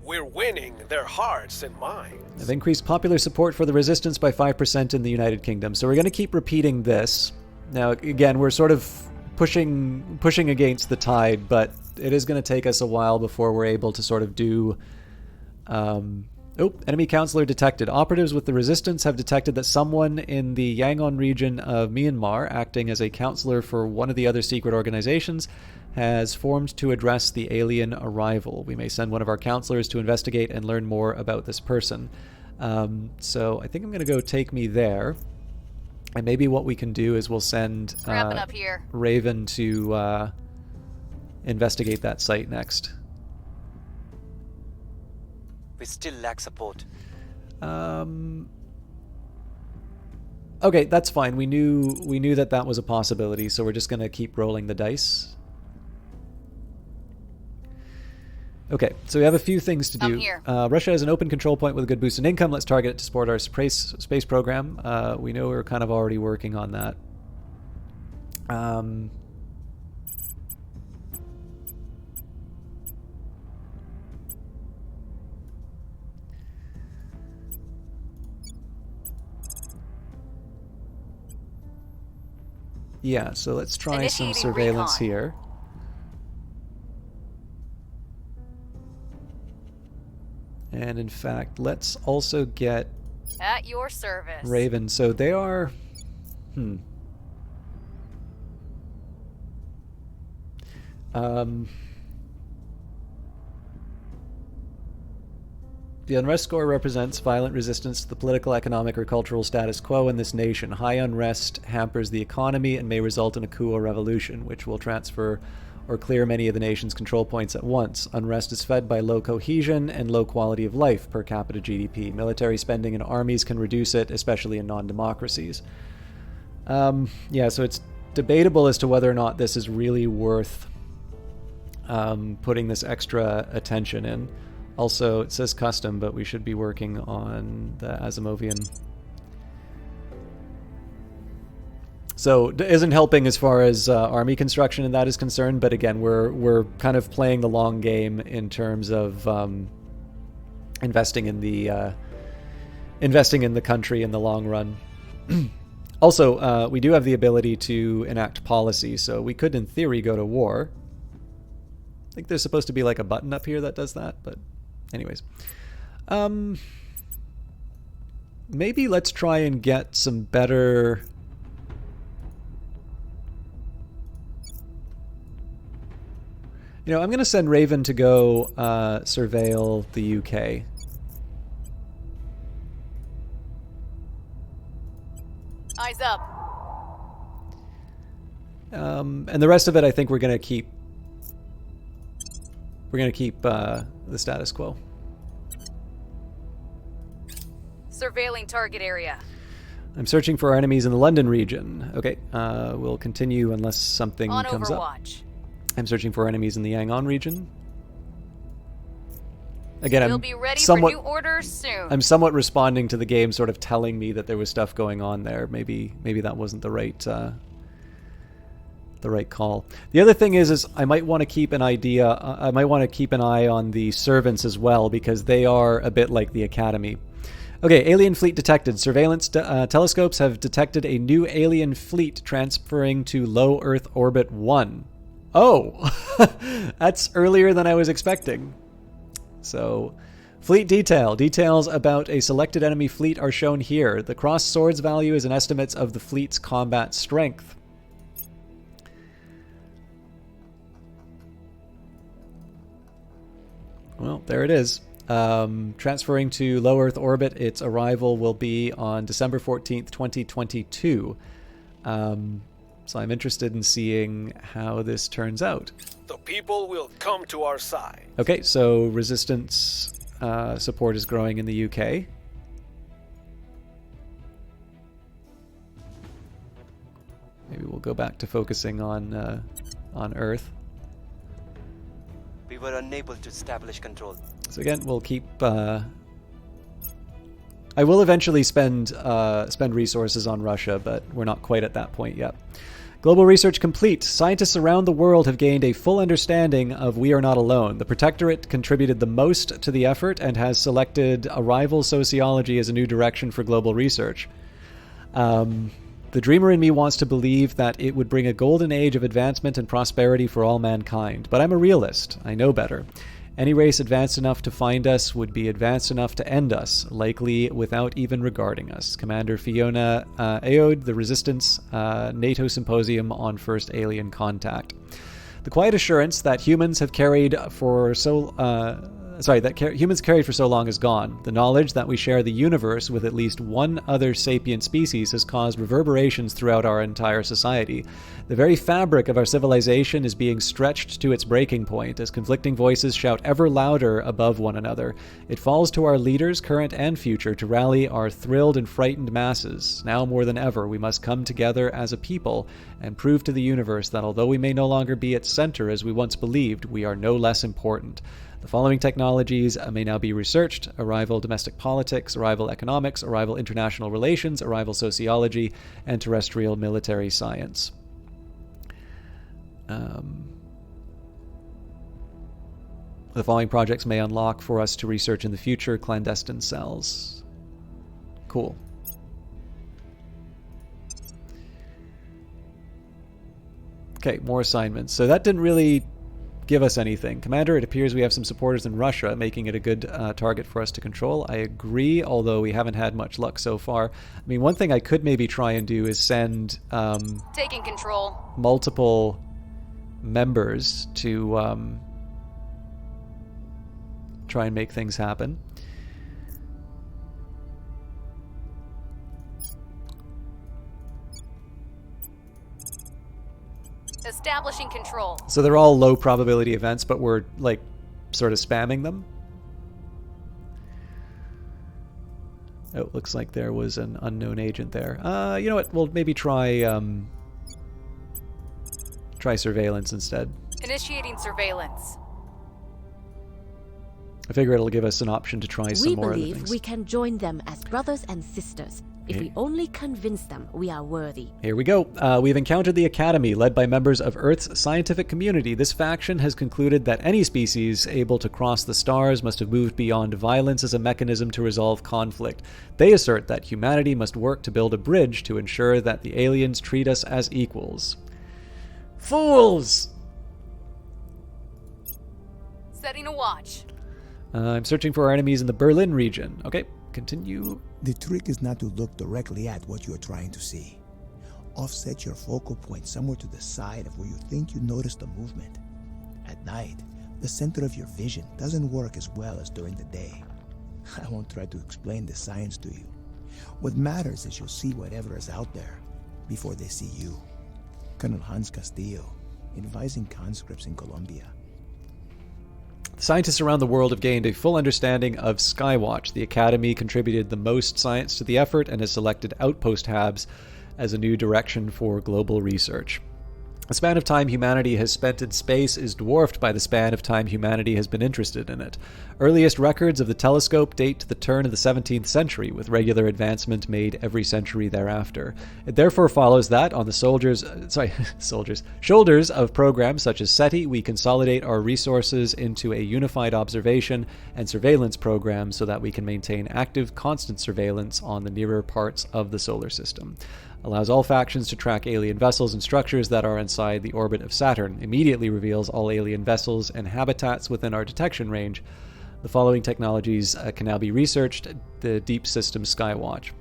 We're winning their hearts and minds. I've increased popular support for the resistance by 5% in the United Kingdom. So we're going to keep repeating this. Now, again, we're sort of pushing against the tide, but it is going to take us a while before we're able to sort of do... enemy counselor detected. Operatives with the resistance have detected that someone in the Yangon region of Myanmar, acting as a counselor for one of the other secret organizations, has formed to address the alien arrival. We may send one of our counselors to investigate and learn more about this person. So I think I'm going to go take me there. And maybe what we can do is we'll send Wrapping up here. Raven to investigate that site next. We still lack support. Okay, that's fine. We knew that was a possibility, so we're just going to keep rolling the dice. Okay, so we have a few things to do. I'm here. Russia has an open control point with a good boost in income. Let's target it to support our space program. We know we're kind of already working on that. Yeah, so let's try some Initiating surveillance recon. here. And in fact, let's also get At your service. Raven. So they are... The unrest score represents violent resistance to the political, economic, or cultural status quo in this nation. High unrest hampers the economy and may result in a coup or revolution, which will transfer or clear many of the nation's control points at once. Unrest is fed by low cohesion and low quality of life per capita GDP. Military spending and armies can reduce it, especially in non-democracies. Yeah, so it's debatable as to whether or not this is really worth putting this extra attention in. Also, it says custom, but we should be working on the Asimovian. So it isn't helping as far as army construction and that is concerned, but again, we're kind of playing the long game in terms of investing in the country in the long run. Also, we do have the ability to enact policy, so we could, in theory, go to war. I think there's supposed to be like a button up here that does that, but anyways. Maybe let's try and get some better... You know, I'm going to send Raven to go surveil the UK. Eyes up. And the rest of it, I think we're going to keep... We're going to keep the status quo. Surveilling target area. I'm searching for our enemies in the London region. Okay, we'll continue unless something On comes up. Overwatch. I'm searching for our enemies in the Yangon region. Again, We'll I'm be ready somewhat... for new orders soon. I'm somewhat responding to the game sort of telling me that there was stuff going on there. Maybe that wasn't the right call. The other thing is I might want to keep an I might want to keep an eye on the servants as well, because they are a bit like the academy. Okay, alien fleet detected. Surveillance telescopes have detected a new alien fleet transferring to low Earth orbit 1. Oh, that's earlier than I was expecting. So, fleet detail. Details about a selected enemy fleet are shown here. The cross swords value is an estimate of the fleet's combat strength. Well, there it is. Transferring to low Earth orbit, its arrival will be on December 14th, 2022. So I'm interested in seeing how this turns out. The people will come to our side. Okay, so resistance support is growing in the UK. go back to focusing on Earth. We were unable to establish control. So again, we'll keep... I will eventually spend resources on Russia, but we're not quite at that point yet. Global research complete. Scientists around the world have gained a full understanding of We Are Not Alone. The Protectorate contributed the most to the effort and has selected arrival sociology as a new direction for global research. The dreamer in me wants to believe that it would bring a golden age of advancement and prosperity for all mankind, but I'm a realist. I know better. Any race advanced enough to find us would be advanced enough to end us, likely without even regarding us. Commander Fiona Aod, The Resistance, NATO Symposium on First Alien Contact. The quiet assurance that humans have carried for so humans carried for so long is gone. The knowledge that we share the universe with at least one other sapient species has caused reverberations throughout our entire society. The very fabric of our civilization is being stretched to its breaking point as conflicting voices shout ever louder above one another. It falls to our leaders, current and future, to rally our thrilled and frightened masses. Now more than ever, we must come together as a people and prove to the universe that although we may no longer be its center as we once believed, we are no less important. The following technologies may now be researched: arrival domestic politics, arrival economics, arrival international relations, arrival sociology, and terrestrial military science. The following projects may unlock for us to research in the future: clandestine cells. Cool. Okay, more assignments. So that didn't really give us anything. Commander, it appears we have some supporters in Russia, making it a good target for us to control. I agree, although we haven't had much luck so far. I mean, one thing I could maybe try and do is send Taking control. multiple members to try and make things happen. Establishing control. So they're all low probability events, but we're like sort of spamming them. Oh, looks like there was an unknown agent there. You know what? We'll maybe try surveillance instead. Initiating surveillance. I figure it'll give us an option to try some more of the We things. believe we can join them as brothers and sisters. If we only convince them we are worthy. Here we go. We've encountered the Academy, led by members of Earth's scientific community. This faction has concluded that any species able to cross the stars must have moved beyond violence as a mechanism to resolve conflict. They assert that humanity must work to build a bridge to ensure that the aliens treat us as equals. Fools! Setting a watch. I'm searching for our enemies in the Berlin region. Okay, continue. The trick is not to look directly at what you are trying to see. Offset your focal point somewhere to the side of where you think you notice the movement. At night, the center of your vision doesn't work as well as during the day. I won't try to explain the science to you. What matters is you'll see whatever is out there before they see you. Colonel Hans Castillo, advising conscripts in Colombia. Scientists around the world have gained a full understanding of Skywatch. The Academy contributed the most science to the effort and has selected Outpost Habs as a new direction for global research. The span of time humanity has spent in space is dwarfed by the span of time humanity has been interested in it. Earliest records of the telescope date to the turn of the 17th century, with regular advancement made every century thereafter. It therefore follows that on the shoulders of programs such as SETI, we consolidate our resources into a unified observation and surveillance program so that we can maintain active, constant surveillance on the nearer parts of the solar system. Allows all factions to track alien vessels and structures that are inside the orbit of Saturn. Immediately reveals all alien vessels and habitats within our detection range. The following technologies can now be researched. The Deep System Skywatch.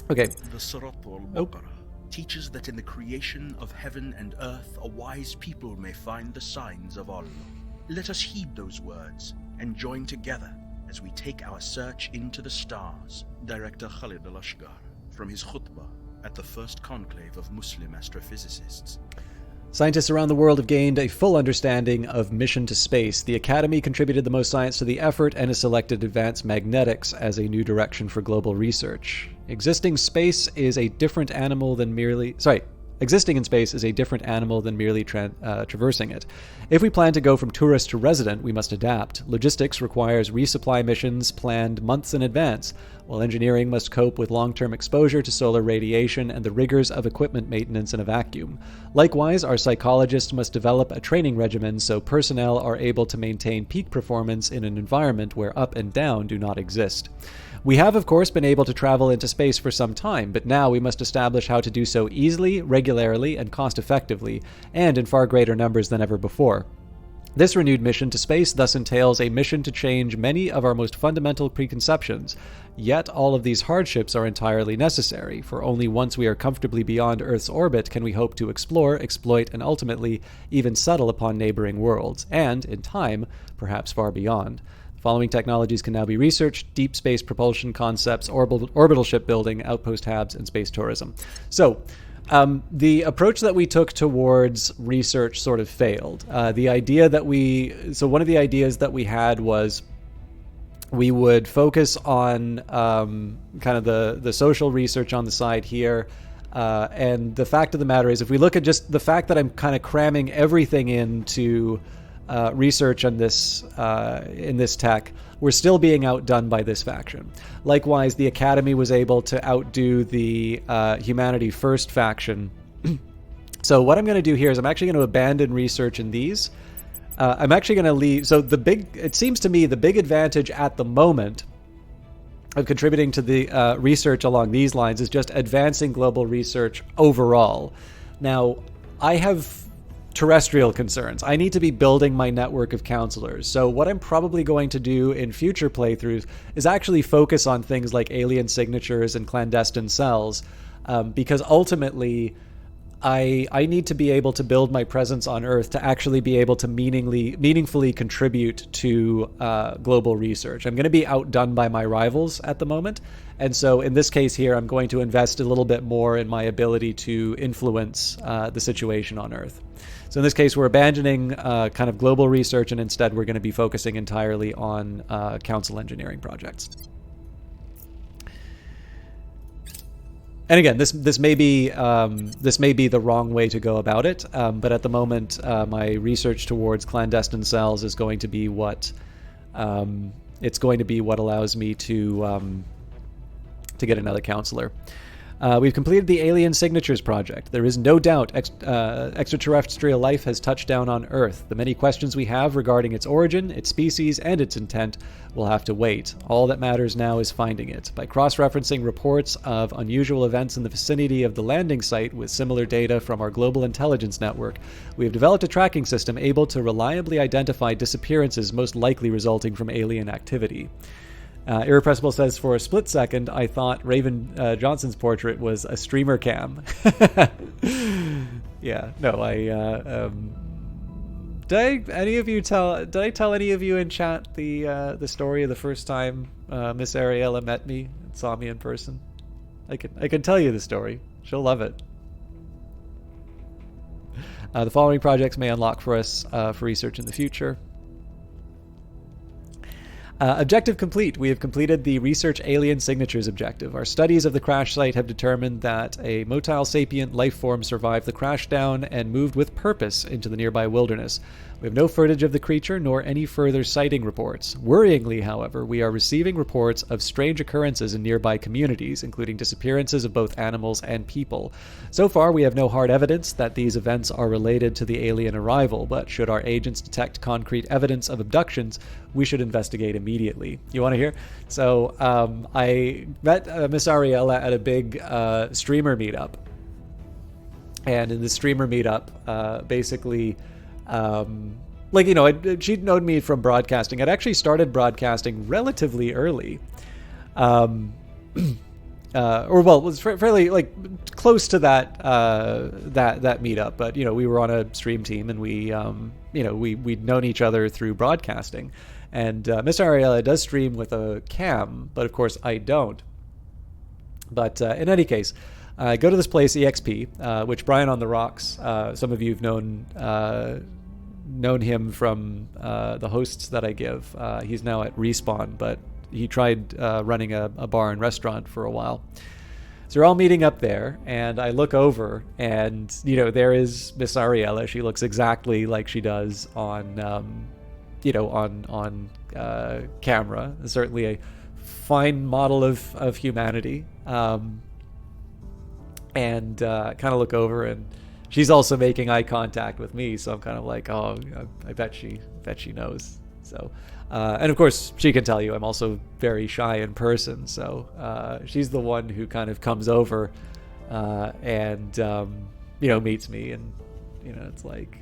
Okay. The Surat al-Baqarah teaches that in the creation of heaven and earth, a wise people may find the signs of Allah. Let us heed those words and join together as we take our search into the stars. Director Khalid al-Ashgar, from his khutbah at the first conclave of Muslim astrophysicists. Scientists around the world have gained a full understanding of mission to space. The Academy contributed the most science to the effort and has selected advanced magnetics as a new direction for global research. Existing space is a different animal than merely... existing in space is a different animal than merely traversing it. If we plan to go from tourist to resident, we must adapt. Logistics requires resupply missions planned months in advance, while engineering must cope with long-term exposure to solar radiation and the rigors of equipment maintenance in a vacuum. Likewise, our psychologists must develop a training regimen so personnel are able to maintain peak performance in an environment where up and down do not exist. We have, of course, been able to travel into space for some time, but now we must establish how to do so easily, regularly, and cost-effectively, and in far greater numbers than ever before. This renewed mission to space thus entails a mission to change many of our most fundamental preconceptions, yet all of these hardships are entirely necessary, for only once we are comfortably beyond Earth's orbit can we hope to explore, exploit, and ultimately even settle upon neighboring worlds, and, in time, perhaps far beyond. Following technologies can now be researched: deep space propulsion concepts, orbital shipbuilding, outpost habs, and space tourism. So, the approach that we took towards research sort of failed. One of the ideas that we had was we would focus on kind of the social research on the side here. And the fact of the matter is, if we look at just the fact that I'm kind of cramming everything into research on this in this tech, we're still being outdone by this faction. Likewise, the Academy was able to outdo the Humanity First faction. So what I'm going to do here is I'm actually going to abandon research in these. I'm actually going to leave. So it seems to me the big advantage at the moment of contributing to the research along these lines is just advancing global research overall. Now, I have terrestrial concerns. I need to be building my network of counselors. So what I'm probably going to do in future playthroughs is actually focus on things like alien signatures and clandestine cells, because ultimately I need to be able to build my presence on Earth to actually be able to meaningfully contribute to global research. I'm going to be outdone by my rivals at the moment, and so in this case here, I'm going to invest a little bit more in my ability to influence the situation on Earth. So in this case, we're abandoning kind of global research, and instead we're going to be focusing entirely on council engineering projects. And again, this may be the wrong way to go about it, but at the moment, my research towards clandestine cells is going to be what allows me to get another counselor. We've completed the Alien Signatures project. There is no doubt extraterrestrial life has touched down on Earth. The many questions we have regarding its origin, its species, and its intent will have to wait. All that matters now is finding it. By cross-referencing reports of unusual events in the vicinity of the landing site with similar data from our global intelligence network, we have developed a tracking system able to reliably identify disappearances most likely resulting from alien activity. Irrepressible says, for a split second, I thought Raven Johnson's portrait was a streamer cam. Yeah, no, did I tell any of you in chat the story of the first time Miss Ariella met me and saw me in person? I can tell you the story. She'll love it. The following projects may unlock for us for research in the future. Objective complete. We have completed the Research Alien Signatures objective. Our studies of the crash site have determined that a motile sapient life form survived the crash down and moved with purpose into the nearby wilderness. We have no footage of the creature nor any further sighting reports. Worryingly, however, we are receiving reports of strange occurrences in nearby communities, including disappearances of both animals and people. So far, we have no hard evidence that these events are related to the alien arrival, but should our agents detect concrete evidence of abductions, we should investigate immediately. You want to hear? So I met Miss Ariella at a big streamer meetup. And in the streamer meetup, basically, she'd known me from broadcasting. I'd actually started broadcasting relatively early. It was fairly close to that meetup, but we were on a stream team, and we'd known each other through broadcasting. And Mr. Ariella does stream with a cam, but of course I don't. But in any case, I go to this place, EXP, which Brian on the Rocks, some of you have known him from the hosts that I give. He's now at Respawn, but he tried running a bar and restaurant for a while. So we're all meeting up there, and I look over, and there is Miss Ariella. She looks exactly like she does on on camera. Certainly a fine model of humanity. And kind of look over, and she's also making eye contact with me. So I'm kind of like, oh, I bet she knows. So, and of course, she can tell you I'm also very shy in person. So she's the one who kind of comes over and meets me, and it's like,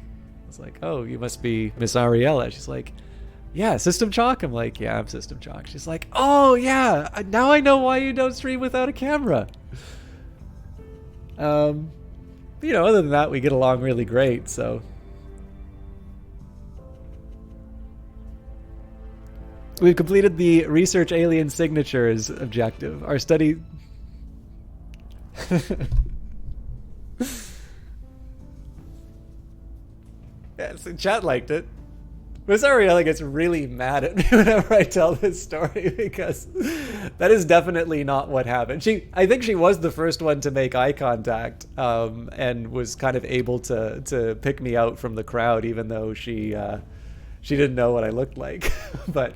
oh, you must be Miss Ariella. She's like, yeah, System Chalk. I'm like, yeah, I'm System Chalk. She's like, oh yeah, now I know why you don't stream without a camera. Other than that, we get along really great. So. We've completed the research alien signatures objective. Our study... Yeah, so chat liked it. Miss Ariella gets really mad at me whenever I tell this story, because that is definitely not what happened. I think she was the first one to make eye contact, and was kind of able to pick me out from the crowd, even though she didn't know what I looked like. But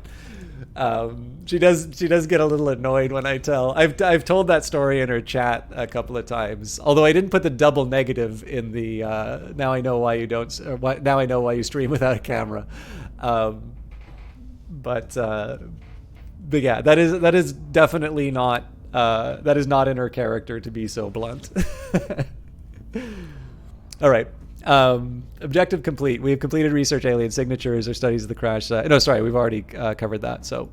she does get a little annoyed when I tell. I've told that story in her chat a couple of times, although I didn't put the double negative in the now I know why you don't, or now I know why you stream without a camera. But yeah, that is definitely not that is not in her character to be so blunt. All right. Objective complete. We have completed research alien signatures or studies of the crash. No, sorry, we've already covered that. So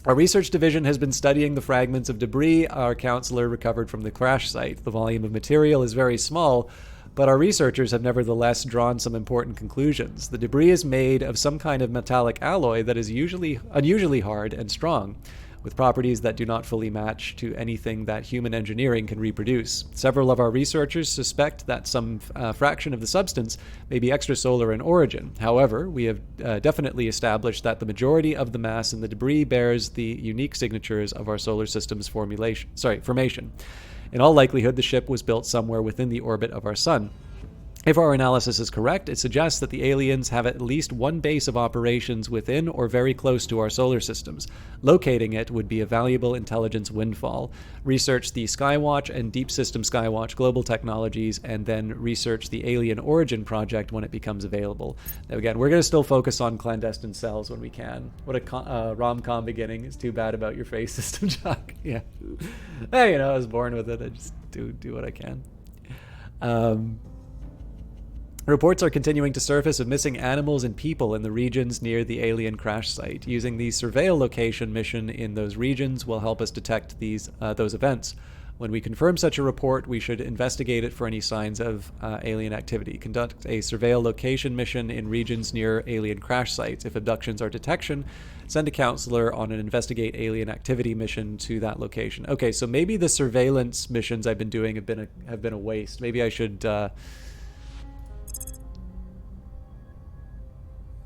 our research division has been studying the fragments of debris our counselor recovered from the crash site. The volume of material is very small, but our researchers have nevertheless drawn some important conclusions. The debris is made of some kind of metallic alloy that is unusually hard and strong, with properties that do not fully match to anything that human engineering can reproduce. Several of our researchers suspect that some fraction of the substance may be extrasolar in origin. However, we have definitely established that the majority of the mass in the debris bears the unique signatures of our solar system's formation. In all likelihood, the ship was built somewhere within the orbit of our sun. If our analysis is correct, it suggests that the aliens have at least one base of operations within or very close to our solar systems. Locating it would be a valuable intelligence windfall. Research the Skywatch and Deep System Skywatch global technologies, and then research the Alien Origin project when it becomes available. Now again, we're going to still focus on clandestine cells when we can. What a rom-com beginning. It's too bad about your face, System Jock. Yeah. Hey, I was born with it. I just do what I can. Reports are continuing to surface of missing animals and people in the regions near the alien crash site. Using the surveil location mission in those regions will help us detect those events. When we confirm such a report, we should investigate it for any signs of alien activity. Conduct a surveil location mission in regions near alien crash sites. If abductions are detection, send a counselor on an investigate alien activity mission to that location. Okay, so maybe the surveillance missions I've been doing have been a waste. Maybe I should...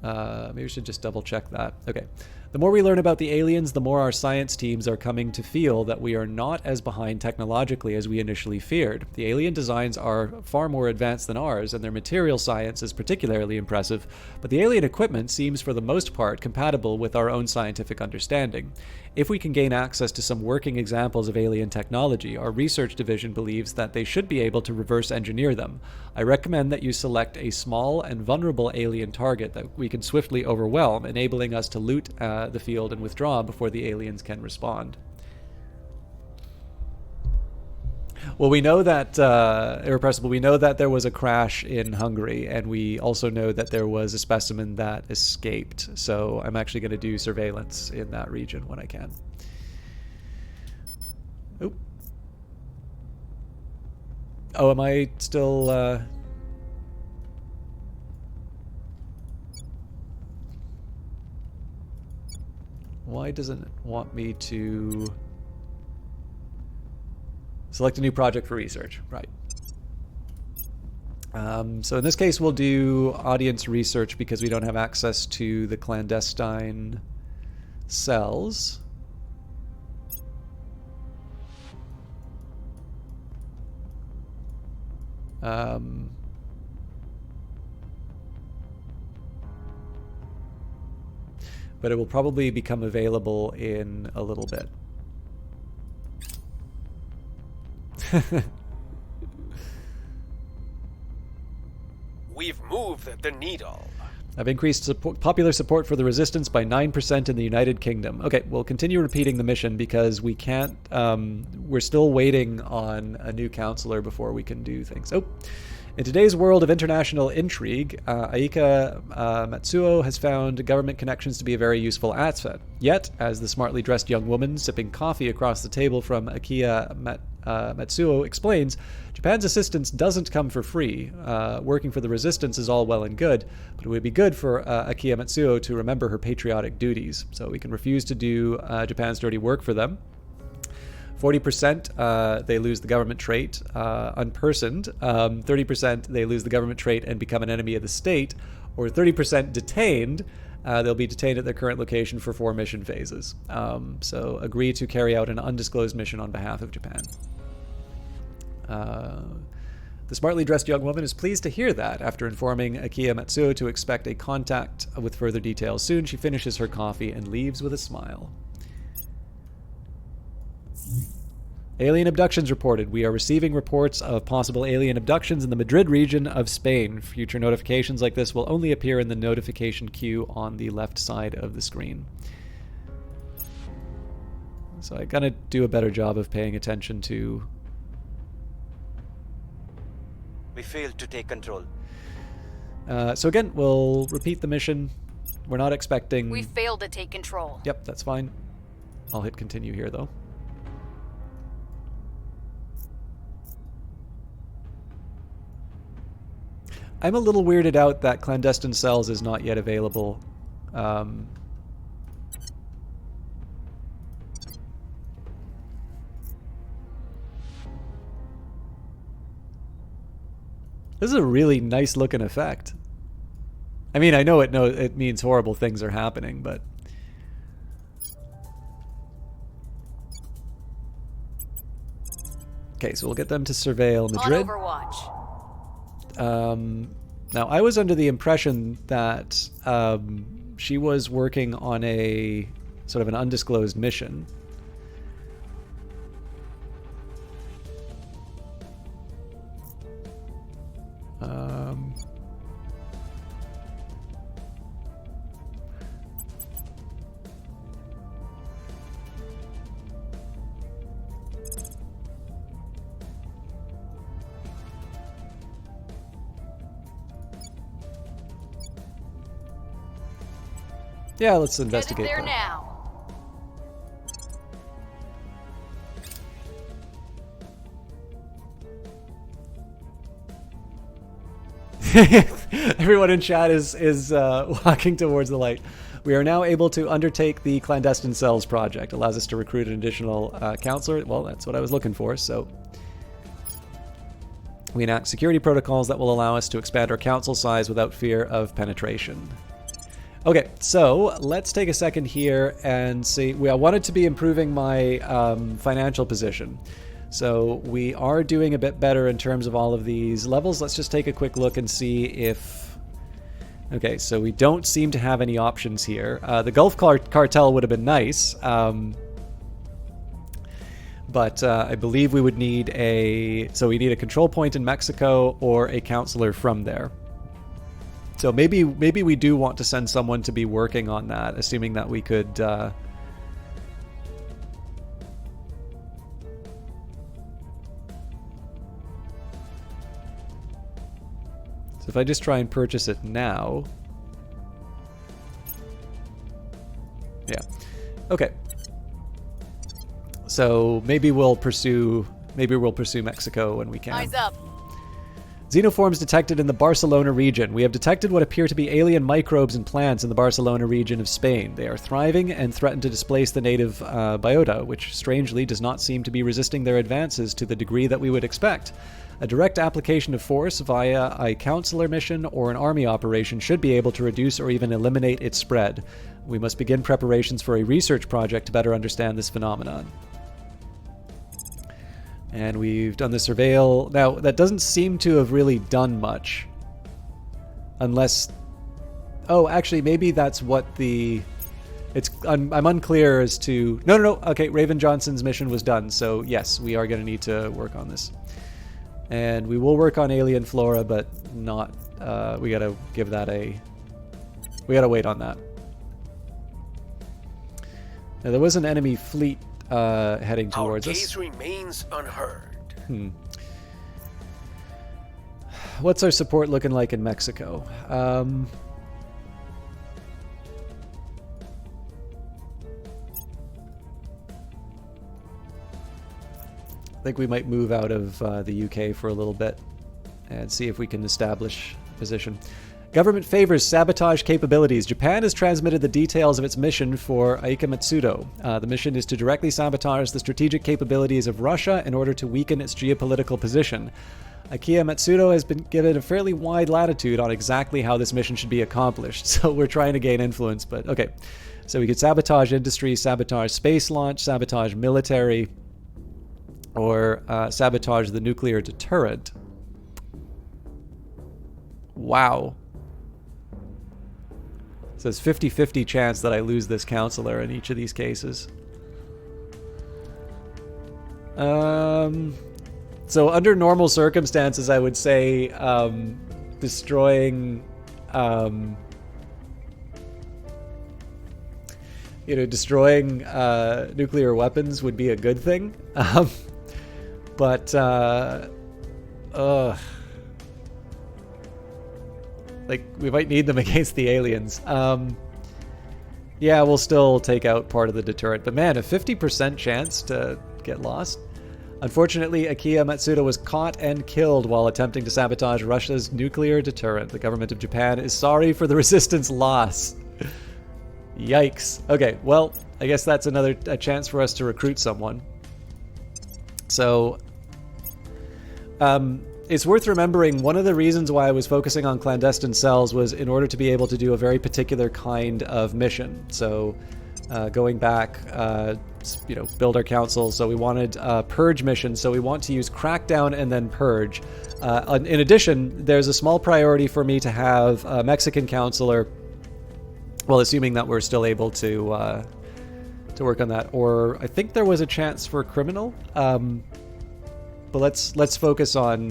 maybe we should just double check that. Okay. The more we learn about the aliens, the more our science teams are coming to feel that we are not as behind technologically as we initially feared. The alien designs are far more advanced than ours, and their material science is particularly impressive, but the alien equipment seems for the most part compatible with our own scientific understanding. If we can gain access to some working examples of alien technology, our research division believes that they should be able to reverse engineer them. I recommend that you select a small and vulnerable alien target that we can swiftly overwhelm, enabling us to loot the field and withdraw before the aliens can respond. Well, we know that, Irrepressible, we know that there was a crash in Hungary, and we also know that there was a specimen that escaped. So I'm actually going to do surveillance in that region when I can. Oop. Oh, am I still... Why doesn't it want me to... Select a new project for research, right. So in this case, we'll do audience research because we don't have access to the clandestine cells. But it will probably become available in a little bit. We've moved the needle. I've increased popular support for the resistance by 9% in the United Kingdom. Okay, we'll continue repeating the mission because we can't... we're still waiting on a new counselor before we can do things. Oh, in today's world of international intrigue, Aika Matsuo has found government connections to be a very useful asset. Yet, as the smartly dressed young woman sipping coffee across the table from Akiya Matsuo explains, Japan's assistance doesn't come for free. Working for the resistance is all well and good, but it would be good for Akiya Matsuo to remember her patriotic duties. So we can refuse to do Japan's dirty work for them. 40% they lose the government trait, unpersoned. 30% they lose the government trait and become an enemy of the state. Or 30% detained. They'll be detained at their current location for 4 mission phases. So agree to carry out an undisclosed mission on behalf of Japan. The smartly dressed young woman is pleased to hear that. After informing Akiya Matsuo to expect a contact with further details soon, she finishes her coffee and leaves with a smile. Alien abductions reported. We are receiving reports of possible alien abductions in the Madrid region of Spain. Future notifications like this will only appear in the notification queue on the left side of the screen. So I gotta do a better job of paying attention to... We failed to take control. So again, we'll repeat the mission. We're not expecting... We failed to take control. Yep, that's fine. I'll hit continue here, though. I'm a little weirded out that Clandestine Cells is not yet available. This is a really nice looking effect. I mean, I know it means horrible things are happening, but... Okay, so we'll get them to surveil Madrid. On Overwatch. Now, I was under the impression that she was working on a sort of an undisclosed mission. Yeah, let's investigate Headed there that. now. Everyone in chat is walking towards the light. We are now able to undertake the Clandestine Cells project. Allows us to recruit an additional counselor. Well, that's what I was looking for. So we enact security protocols that will allow us to expand our council size without fear of penetration. Okay, so let's take a second here and see. I wanted to be improving my financial position. So we are doing a bit better in terms of all of these levels. Let's just take a quick look and see if... Okay, so we don't seem to have any options here. The Gulf Cartel would have been nice. But I believe we would need a... So we need a control point in Mexico or a counselor from there. So maybe we do want to send someone to be working on that, assuming that we could... So if I just try and purchase it now... Yeah. Okay. So maybe we'll pursue Mexico when we can. Eyes up. Xenoforms detected in the Barcelona region. We have detected what appear to be alien microbes and plants in the Barcelona region of Spain. They are thriving and threaten to displace the native biota, which strangely does not seem to be resisting their advances to the degree that we would expect. A direct application of force via a counselor mission or an army operation should be able to reduce or even eliminate its spread. We must begin preparations for a research project to better understand this phenomenon. And we've done the surveil. Now, that doesn't seem to have really done much. Unless... Oh, actually, maybe that's what the... I'm unclear as to... No. Okay, Raven Johnson's mission was done. So, yes, we are going to need to work on this. And we will work on alien flora, but not... we got to give that a... We got to wait on that. Now, there was an enemy fleet heading towards Our us. gaze remains unheard. What's our support looking like in Mexico? I think we might move out of the UK for a little bit and see if we can establish a position. Government favors sabotage capabilities. Japan has transmitted the details of its mission for Aika Matsudo. The mission is to directly sabotage the strategic capabilities of Russia in order to weaken its geopolitical position. Aika Matsudo has been given a fairly wide latitude on exactly how this mission should be accomplished, so we're trying to gain influence, but okay. So we could sabotage industry, sabotage space launch, sabotage military, or sabotage the nuclear deterrent. Wow. So it's 50-50 chance that I lose this counselor in each of these cases. So under normal circumstances, I would say destroying, destroying nuclear weapons would be a good thing. But like, we might need them against the aliens. Yeah, we'll still take out part of the deterrent. But man, a 50% chance to get lost. Unfortunately, Akia Matsuda was caught and killed while attempting to sabotage Russia's nuclear deterrent. The government of Japan is sorry for the resistance loss. Yikes. Okay, well, I guess that's a chance for us to recruit someone. So, it's worth remembering one of the reasons why I was focusing on clandestine cells was in order to be able to do a very particular kind of mission. So, going back, build our council. So we wanted purge mission. So we want to use crackdown and then purge. In addition, there's a small priority for me to have a Mexican counselor. Well, assuming that we're still able to work on that. Or I think there was a chance for criminal. But let's focus on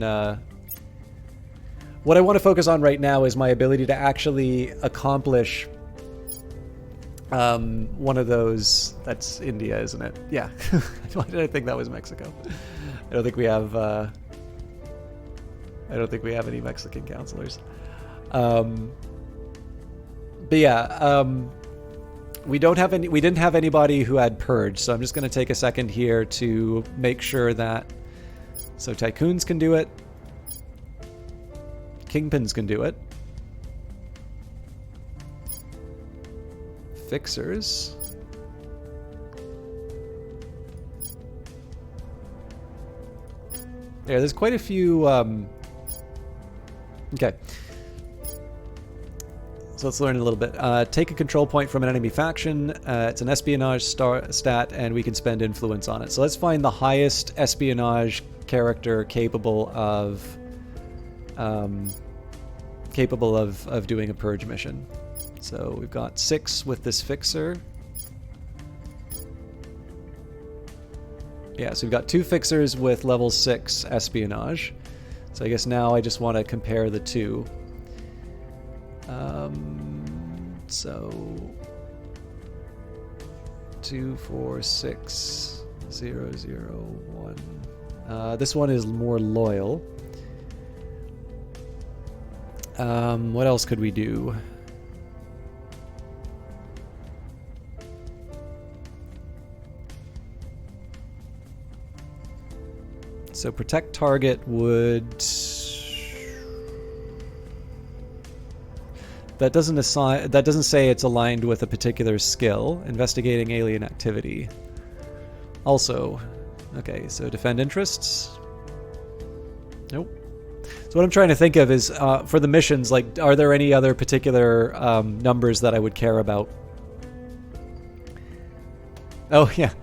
what I want to focus on right now is my ability to actually accomplish one of those. That's India, isn't it? Yeah. Why did I think that was Mexico? I don't think we have any Mexican counselors. But yeah, we didn't have anybody who had purge, so I'm just going to take a second here to make sure that so tycoons can do it, kingpins can do it, fixers. Yeah, there's quite a few. Okay. So let's learn a little bit. Take a control point from an enemy faction. It's an espionage stat, and we can spend influence on it. So let's find the highest espionage character capable of doing a purge mission. So we've got 6 with this fixer. Yeah, so we've got 2 fixers with level 6 espionage. So I guess now I just want to compare the two. So 2, 4, 6, 0, 0, 1. This one is more loyal. What else could we do? So protect target would... That doesn't say it's aligned with a particular skill. Investigating alien activity. Also, okay, so defend interests. Nope. So what I'm trying to think of is for the missions, like, are there any other particular numbers that I would care about? Oh yeah,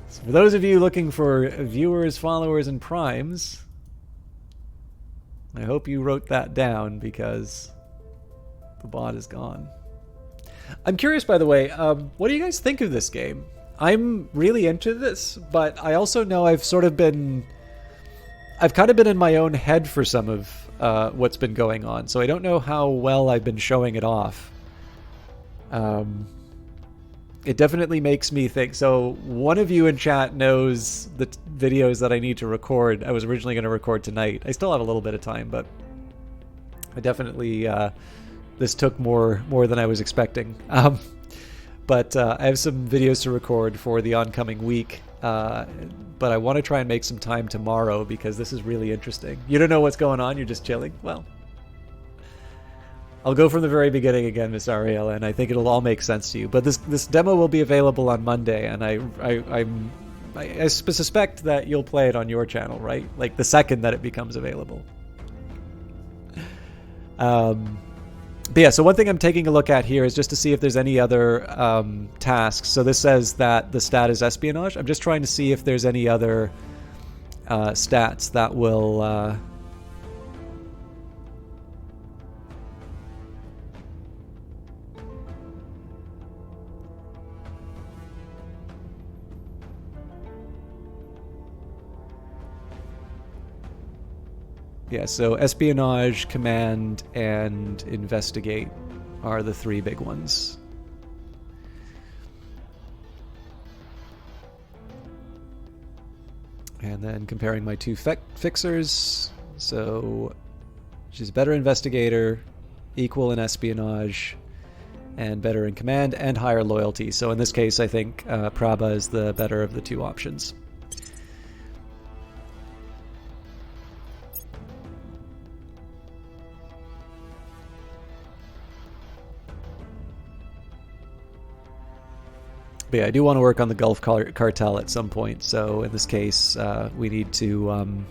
So for those of you looking for viewers, followers, and primes, I hope you wrote that down because the bot is gone. I'm curious, by the way, what do you guys think of this game? I'm really into this, but I also know I've kind of been in my own head for some of what's been going on, so I don't know how well I've been showing it off. It definitely makes me think. So one of you in chat knows the videos that I need to record. I was originally going to record tonight. I still have a little bit of time, but I definitely this took more than I was expecting. But I have some videos to record for the oncoming week. But I want to try and make some time tomorrow because this is really interesting. You don't know what's going on. You're just chilling. Well, I'll go from the very beginning again, Miss Ariel, and I think it'll all make sense to you. But this demo will be available on Monday, and I suspect that you'll play it on your channel, right? Like the second that it becomes available. But yeah, so one thing I'm taking a look at here is just to see if there's any other tasks. So this says that the stat is espionage. I'm just trying to see if there's any other stats that will... Yeah, so espionage, command, and investigate are the three big ones. And then comparing my two fixers. So she's better investigator, equal in espionage, and better in command, and higher loyalty. So in this case, I think Prabha is the better of the two options. But yeah, I do want to work on the Gulf Cartel at some point. So in this case, we need to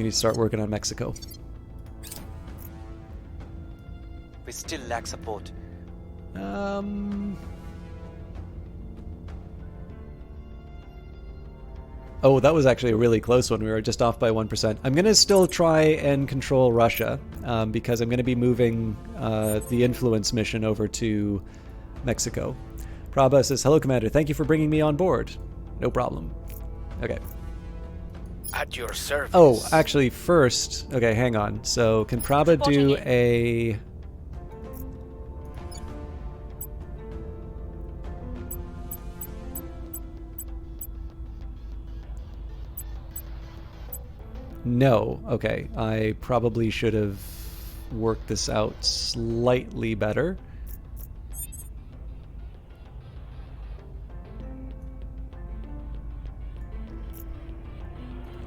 start working on Mexico. We still lack support. Oh, that was actually a really close one. We were just off by 1%. I'm going to still try and control Russia because I'm going to be moving the influence mission over to Mexico. Prabha says, hello, Commander. Thank you for bringing me on board. No problem. Okay. At your service. Oh, actually, first... Okay, hang on. So, can Prabha do a... No. Okay. I probably should have worked this out slightly better.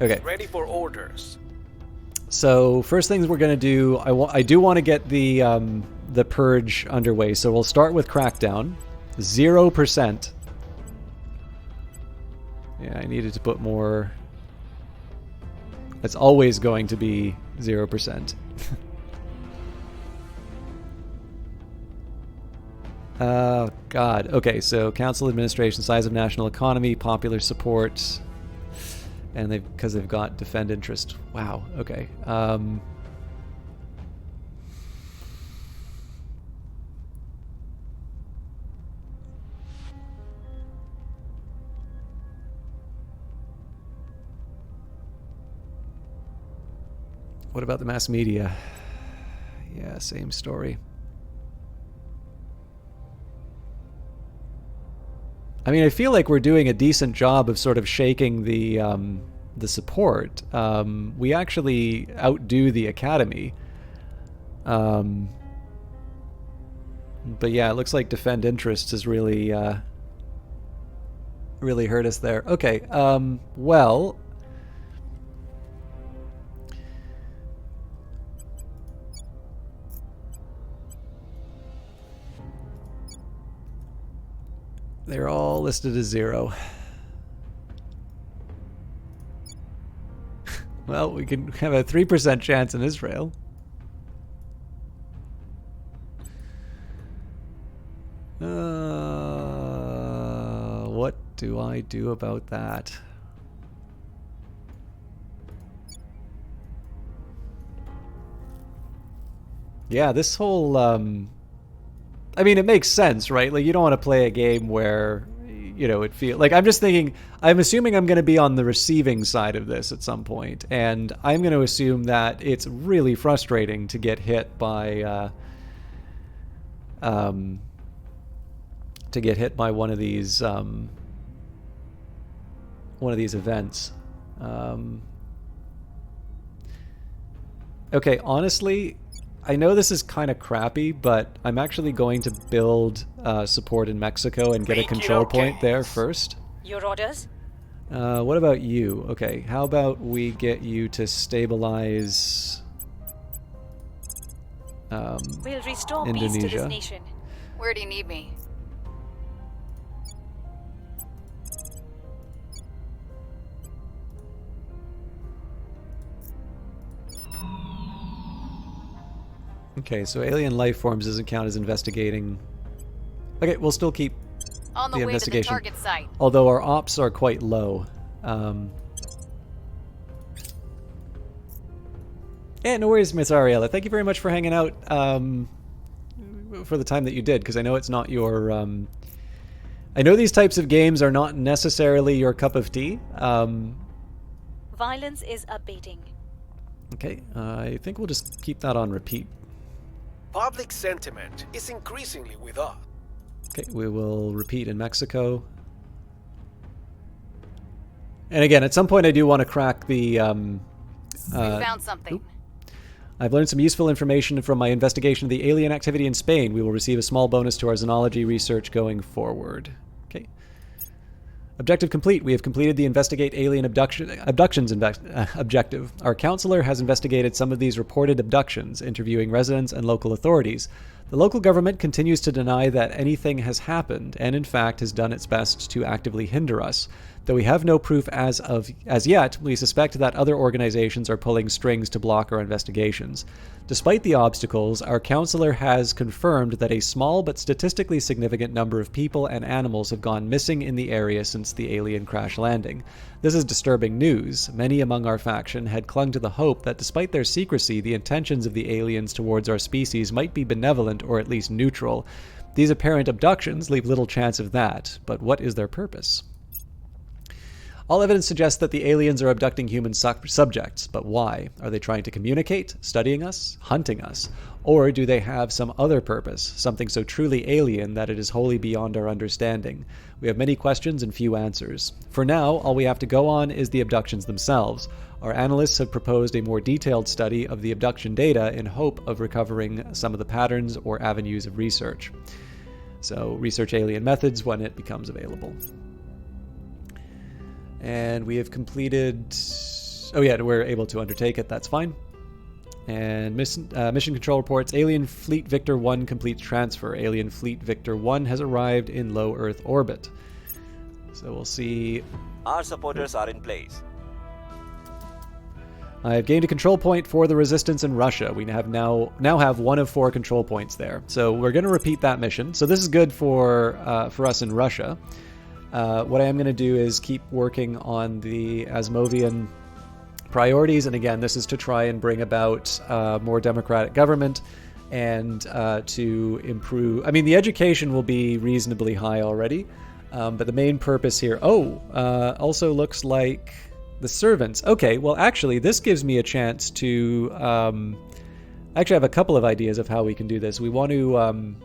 Okay. Ready for orders. So first things we're going to do, I do want to get the purge underway. So we'll start with crackdown, 0%. Yeah, I needed to put more. It's always going to be 0%. Oh God. Okay, so council administration, size of national economy, popular support. And because they've got defend interest. Wow. Okay. What about the mass media? Yeah, same story. I mean, I feel like we're doing a decent job of sort of shaking the support. We actually outdo the academy. But yeah, it looks like defend interests has really really hurt us there. Okay. Well. They're all listed as 0. Well, we can have a 3% chance in Israel. What do I do about that? Yeah, this whole, I mean, it makes sense, right? Like, you don't want to play a game where, you know, it feels... Like, I'm just thinking, I'm assuming I'm going to be on the receiving side of this at some point, and I'm going to assume that it's really frustrating to get hit by, one of these events. Okay, honestly, I know this is kind of crappy, but I'm actually going to build support in Mexico and get a control point there first. Your orders? What about you? Okay, how about we get you to stabilize We'll restore peace to this Indonesia. nation. Where do you need me? Okay, so alien life forms doesn't count as investigating. Okay, we'll still keep On the the way to the investigation. target site. Although our ops are quite low. Yeah, no worries, Miss Ariella. Thank you very much for hanging out for the time that you did, because I know it's not your... I know these types of games are not necessarily your cup of tea. Violence is abating. Okay, I think we'll just keep that on repeat. Public sentiment is increasingly with us. Okay, we will repeat in Mexico. And again, at some point I do want to crack the... We found something. I've learned some useful information from my investigation of the alien activity in Spain. We will receive a small bonus to our xenology research going forward. Okay. Objective complete. We have completed the investigate alien abductions objective. Our counselor has investigated some of these reported abductions, interviewing residents and local authorities. The local government continues to deny that anything has happened, and in fact has done its best to actively hinder us. Though we have no proof as yet, we suspect that other organizations are pulling strings to block our investigations. Despite the obstacles, our counselor has confirmed that a small but statistically significant number of people and animals have gone missing in the area since the alien crash landing. This is disturbing news. Many among our faction had clung to the hope that despite their secrecy, the intentions of the aliens towards our species might be benevolent or at least neutral. These apparent abductions leave little chance of that, but what is their purpose? All evidence suggests that the aliens are abducting human subjects, but why? Are they trying to communicate, studying us, hunting us? Or do they have some other purpose, something so truly alien that it is wholly beyond our understanding? We have many questions and few answers. For now, all we have to go on is the abductions themselves. Our analysts have proposed a more detailed study of the abduction data in hope of recovering some of the patterns or avenues of research. So, research alien methods when it becomes available. And we have completed... Oh yeah, we're able to undertake it, that's fine. And mission control reports, Alien Fleet Victor 1 completes transfer. Alien Fleet Victor 1 has arrived in low Earth orbit. So we'll see... Our supporters are in place. I have gained a control point for the resistance in Russia. We now have 1 of 4 control points there. So we're going to repeat that mission. So this is good for us in Russia. What I am going to do is keep working on the Asimovian priorities, and again, this is to try and bring about more democratic government and to improve... I mean, the education will be reasonably high already, but the main purpose here... also looks like the servants. Okay, well, actually, this gives me a chance to... actually, I have a couple of ideas of how we can do this. We want to...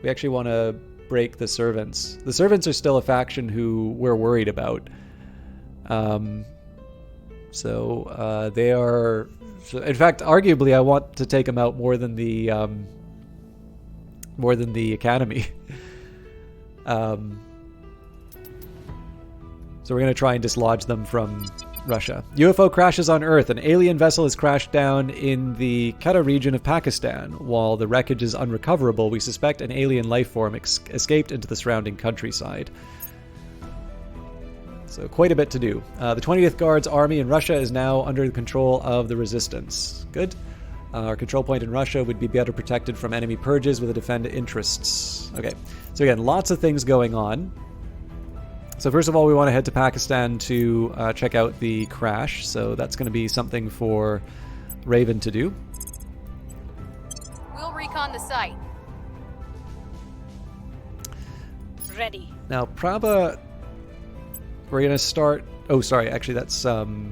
we actually want to break the servants. The servants are still a faction who we're worried about. So they are... In fact, arguably, I want to take them out more than the academy. So we're going to try and dislodge them from Russia. UFO crashes on Earth. An alien vessel has crashed down in the Quetta region of Pakistan. While the wreckage is unrecoverable, we suspect an alien life form escaped into the surrounding countryside. So quite a bit to do. The 20th Guards Army in Russia is now under the control of the Resistance. Good. Our control point in Russia would be better protected from enemy purges with the defend interests. Okay. So again, lots of things going on. So first of all, we want to head to Pakistan to check out the crash. So that's going to be something for Raven to do. We'll recon the site. Ready. Now, Prabha, we're going to start... Oh, sorry. Actually, that's Alberto.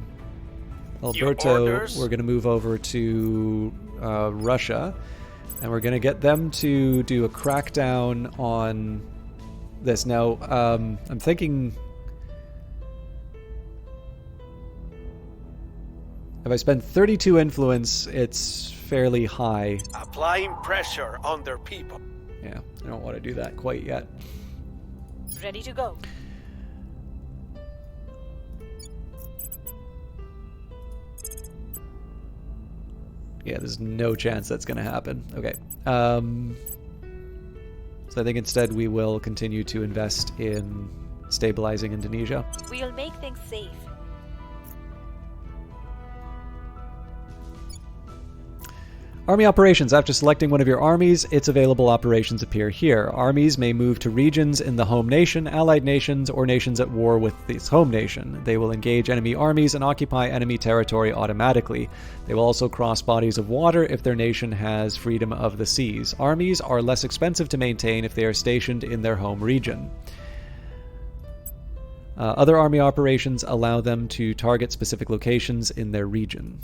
We're going to move over to Russia. And we're going to get them to do a crackdown on this. Now, I'm thinking... If I spend 32 influence, it's fairly high. Applying pressure on their people. Yeah, I don't want to do that quite yet. Ready to go. Yeah, there's no chance that's going to happen. Okay. So I think instead we will continue to invest in stabilizing Indonesia. We'll make things safe. Army operations. After selecting one of your armies, its available operations appear here. Armies may move to regions in the home nation, allied nations, or nations at war with its home nation. They will engage enemy armies and occupy enemy territory automatically. They will also cross bodies of water if their nation has freedom of the seas. Armies are less expensive to maintain if they are stationed in their home region. Other army operations allow them to target specific locations in their region.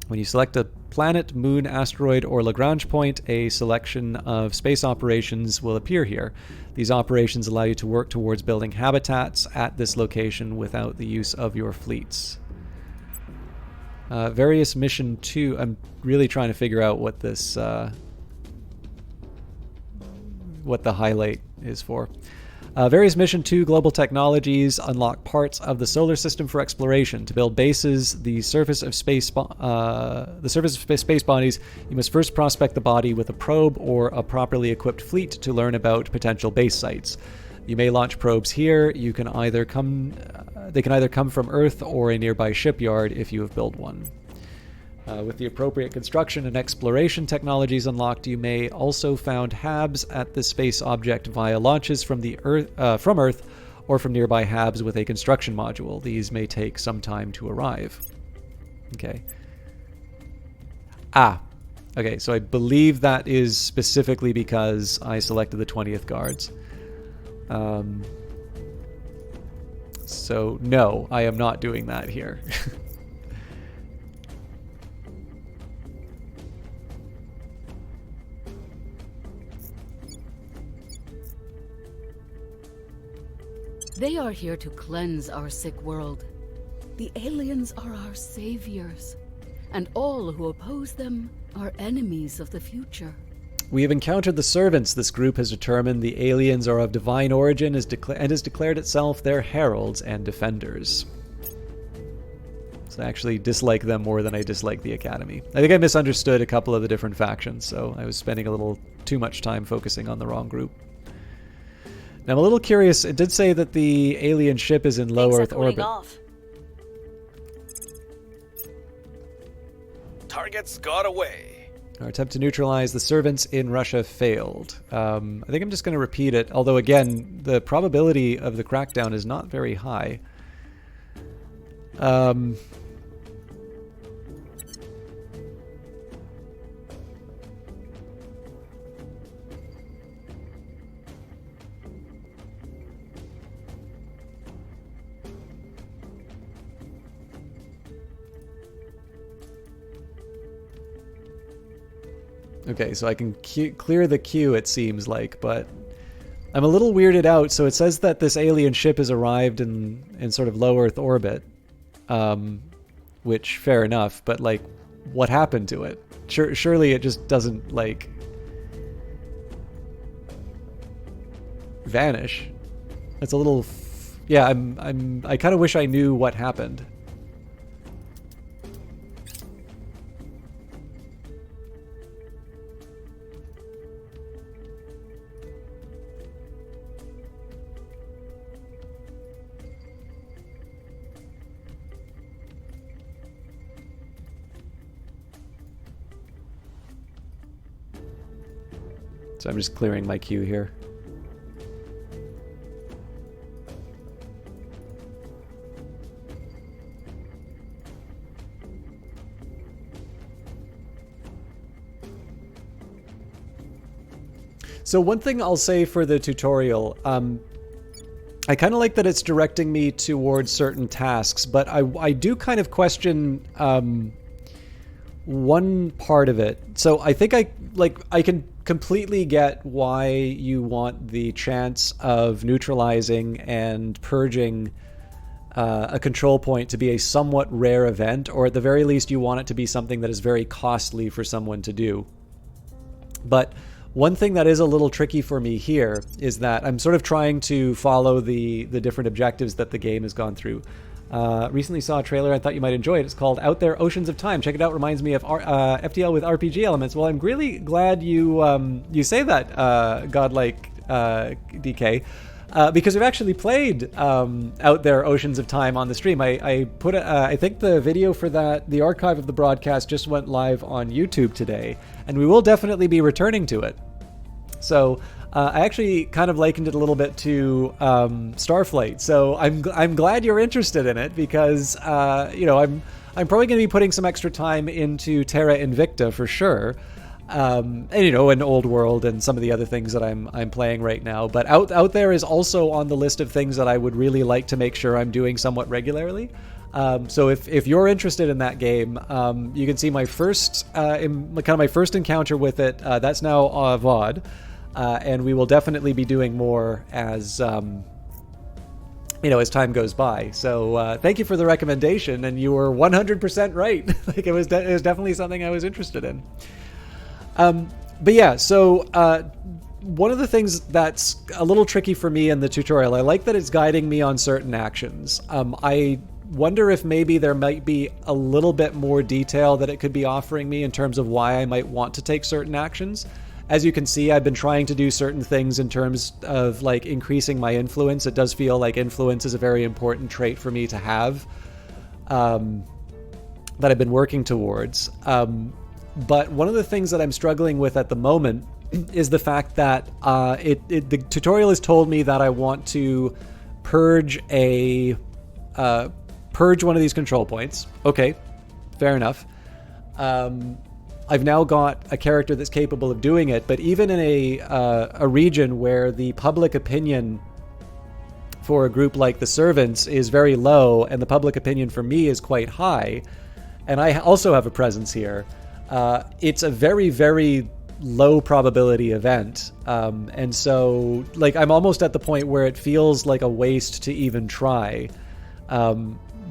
When you select a planet, moon, asteroid, or Lagrange point, a selection of space operations will appear here. These operations allow you to work towards building habitats at this location without the use of your fleets. Various mission 2. I'm really trying to figure out what this, what the highlight is for. Various Mission 2 global technologies unlock parts of the solar system for exploration. To build bases, the surface of space bodies, you must first prospect the body with a probe or a properly equipped fleet to learn about potential base sites. You may launch probes here. They can either come from Earth or a nearby shipyard if you have built one. With the appropriate construction and exploration technologies unlocked, you may also found HABs at the space object via launches from Earth or from nearby HABs with a construction module. These may take some time to arrive. Okay. Okay, so I believe that is specifically because I selected the 20th Guards. So, no, I am not doing that here. They are here to cleanse our sick world. The aliens are our saviors, and all who oppose them are enemies of the future. We have encountered the servants. This group has determined the aliens are of divine origin and has declared itself their heralds and defenders. So I actually dislike them more than I dislike the Academy. I think I misunderstood a couple of the different factions, so I was spending a little too much time focusing on the wrong group. Now, I'm a little curious. It did say that the alien ship is in low Earth orbit. Off. Targets got away. Our attempt to neutralize the servants in Russia failed. I think I'm just going to repeat it, although again, the probability of the crackdown is not very high. Okay, so I can clear the queue, it seems like, but I'm a little weirded out. So it says that this alien ship has arrived in sort of low Earth orbit, which, fair enough, but, like, what happened to it? Surely it just doesn't, like, vanish. It's a little... yeah, I kind of wish I knew what happened. So I'm just clearing my queue here. So one thing I'll say for the tutorial, I kind of like that it's directing me towards certain tasks, but I do kind of question one part of it. So I think I can completely get why you want the chance of neutralizing and purging a control point to be a somewhat rare event, or at the very least you want it to be something that is very costly for someone to do. But one thing that is a little tricky for me here is that I'm sort of trying to follow the different objectives that the game has gone through. Recently saw a trailer I thought you might enjoy it. It's called Out There Oceans of Time. Check it out. Reminds me of FTL with RPG elements. Well, I'm really glad you say that, Godlike DK. Because I've actually played Out There Oceans of Time on the stream. I put I think the video for that, the archive of the broadcast just went live on YouTube today, and we will definitely be returning to it. So I actually kind of likened it a little bit to Starflight. So I'm glad you're interested in it, because I'm probably going to be putting some extra time into Terra Invicta for sure. And Old World and some of the other things that I'm playing right now. But out there is also on the list of things that I would really like to make sure I'm doing somewhat regularly. So if you're interested in that game, you can see my first my first encounter with it. That's now VOD, and we will definitely be doing more as as time goes by. So thank you for the recommendation, and you were 100% right. Like it was definitely something I was interested in. But yeah, so one of the things that's a little tricky for me in the tutorial, I like that it's guiding me on certain actions. I wonder if maybe there might be a little bit more detail that it could be offering me in terms of why I might want to take certain actions. As you can see, I've been trying to do certain things in terms of like increasing my influence. It does feel like influence is a very important trait for me to have, that I've been working towards. But one of the things that I'm struggling with at the moment is the fact that the tutorial has told me that I want to purge one of these control points. Okay, fair enough. I've now got a character that's capable of doing it, but even in a region where the public opinion for a group like the Servants is very low, and the public opinion for me is quite high, and I also have a presence here, it's a very, very low probability event. And so like I'm almost at the point where it feels like a waste to even try,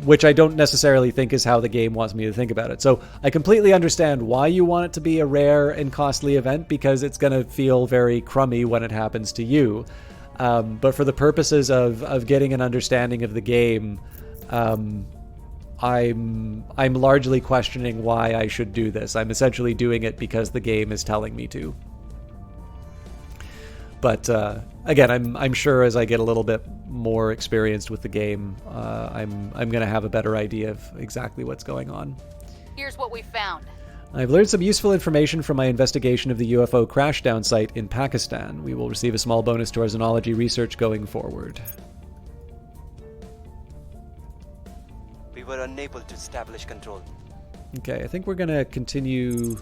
which I don't necessarily think is how the game wants me to think about it. So I completely understand why you want it to be a rare and costly event, because it's going to feel very crummy when it happens to you. But for the purposes of getting an understanding of the game, I'm largely questioning why I should do this. I'm essentially doing it because the game is telling me to. But again, I'm sure as I get a little bit more experienced with the game, I'm going to have a better idea of exactly what's going on. Here's what we found. I've learned some useful information from my investigation of the UFO crashdown site in Pakistan. We will receive a small bonus to our xenology research going forward. We were unable to establish control. Okay, I think we're going to continue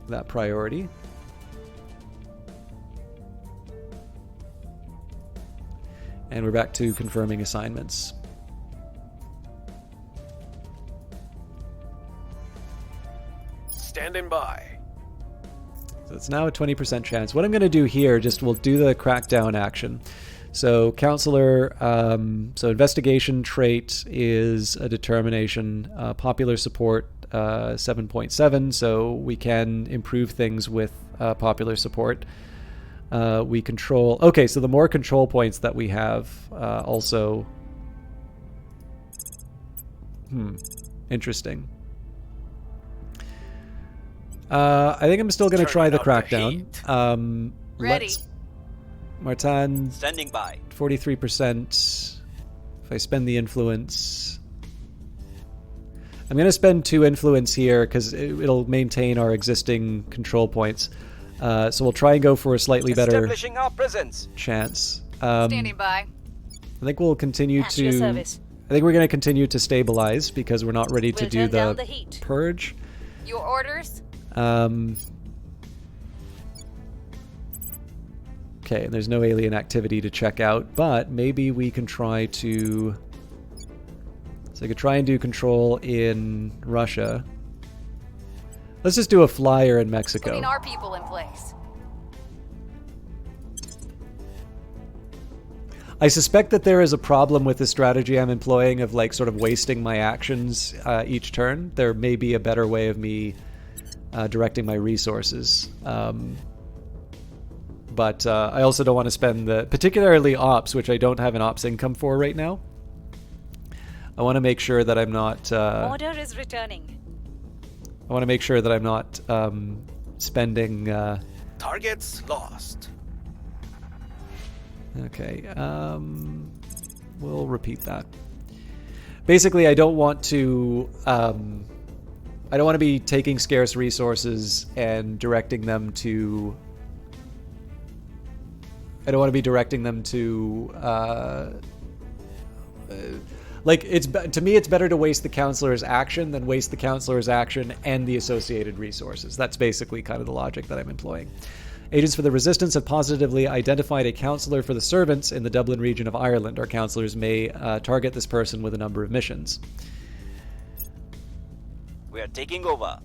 that priority. And we're back to confirming assignments. Standing by. So it's now a 20% chance. What I'm going to do here, we'll do the crackdown action. So counselor, so investigation trait is a determination, popular support 7.7, so we can improve things with popular support. We control, okay, so the more control points that we have also, interesting. I think I'm still going to try the crackdown. Ready. Martin, Standing by. 43%. If I spend the influence, I'm going to spend 2 influence here because it'll maintain our existing control points. So we'll try and go for a slightly better Establishing our presence. chance. Standing by. I think we'll continue At your to. service. I think we're going to continue to stabilize because we're not ready to We'll do turn down the the heat. purge. Your orders? Okay, and there's no alien activity to check out, but maybe we can try to... So I could try and do control in Russia. Let's just do a flyer in Mexico. Putting our people in place. I suspect that there is a problem with the strategy I'm employing of like sort of wasting my actions each turn. There may be a better way of me directing my resources. But I also don't want to spend particularly ops, which I don't have an ops income for right now. I want to make sure that I'm not... Order is returning. I want to make sure that I'm not spending... Targets lost. Okay, we'll repeat that. Basically, I don't want to... I don't want to be taking scarce resources and directing them to... I don't want to be directing them to... like, to me, it's better to waste the counselor's action than waste the counselor's action and the associated resources. That's basically kind of the logic that I'm employing. Agents for the Resistance have positively identified a counselor for the servants in the Dublin region of Ireland. Our counselors may target this person with a number of missions. We are taking over.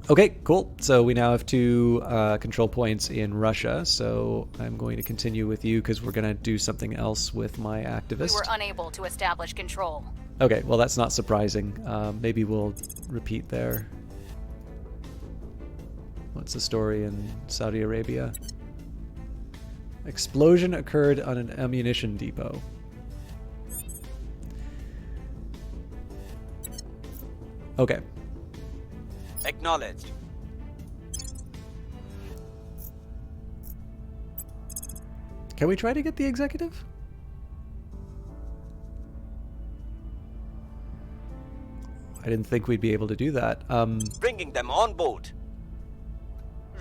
Okay, cool. So we now have 2 control points in Russia. So I'm going to continue with you because we're going to do something else with my activist. We were unable to establish control. Okay, well that's not surprising. Maybe we'll repeat there. What's the story in Saudi Arabia? Explosion occurred on an ammunition depot. Okay. Acknowledged. Can we try to get the executive? I didn't think we'd be able to do that. Bringing them on board.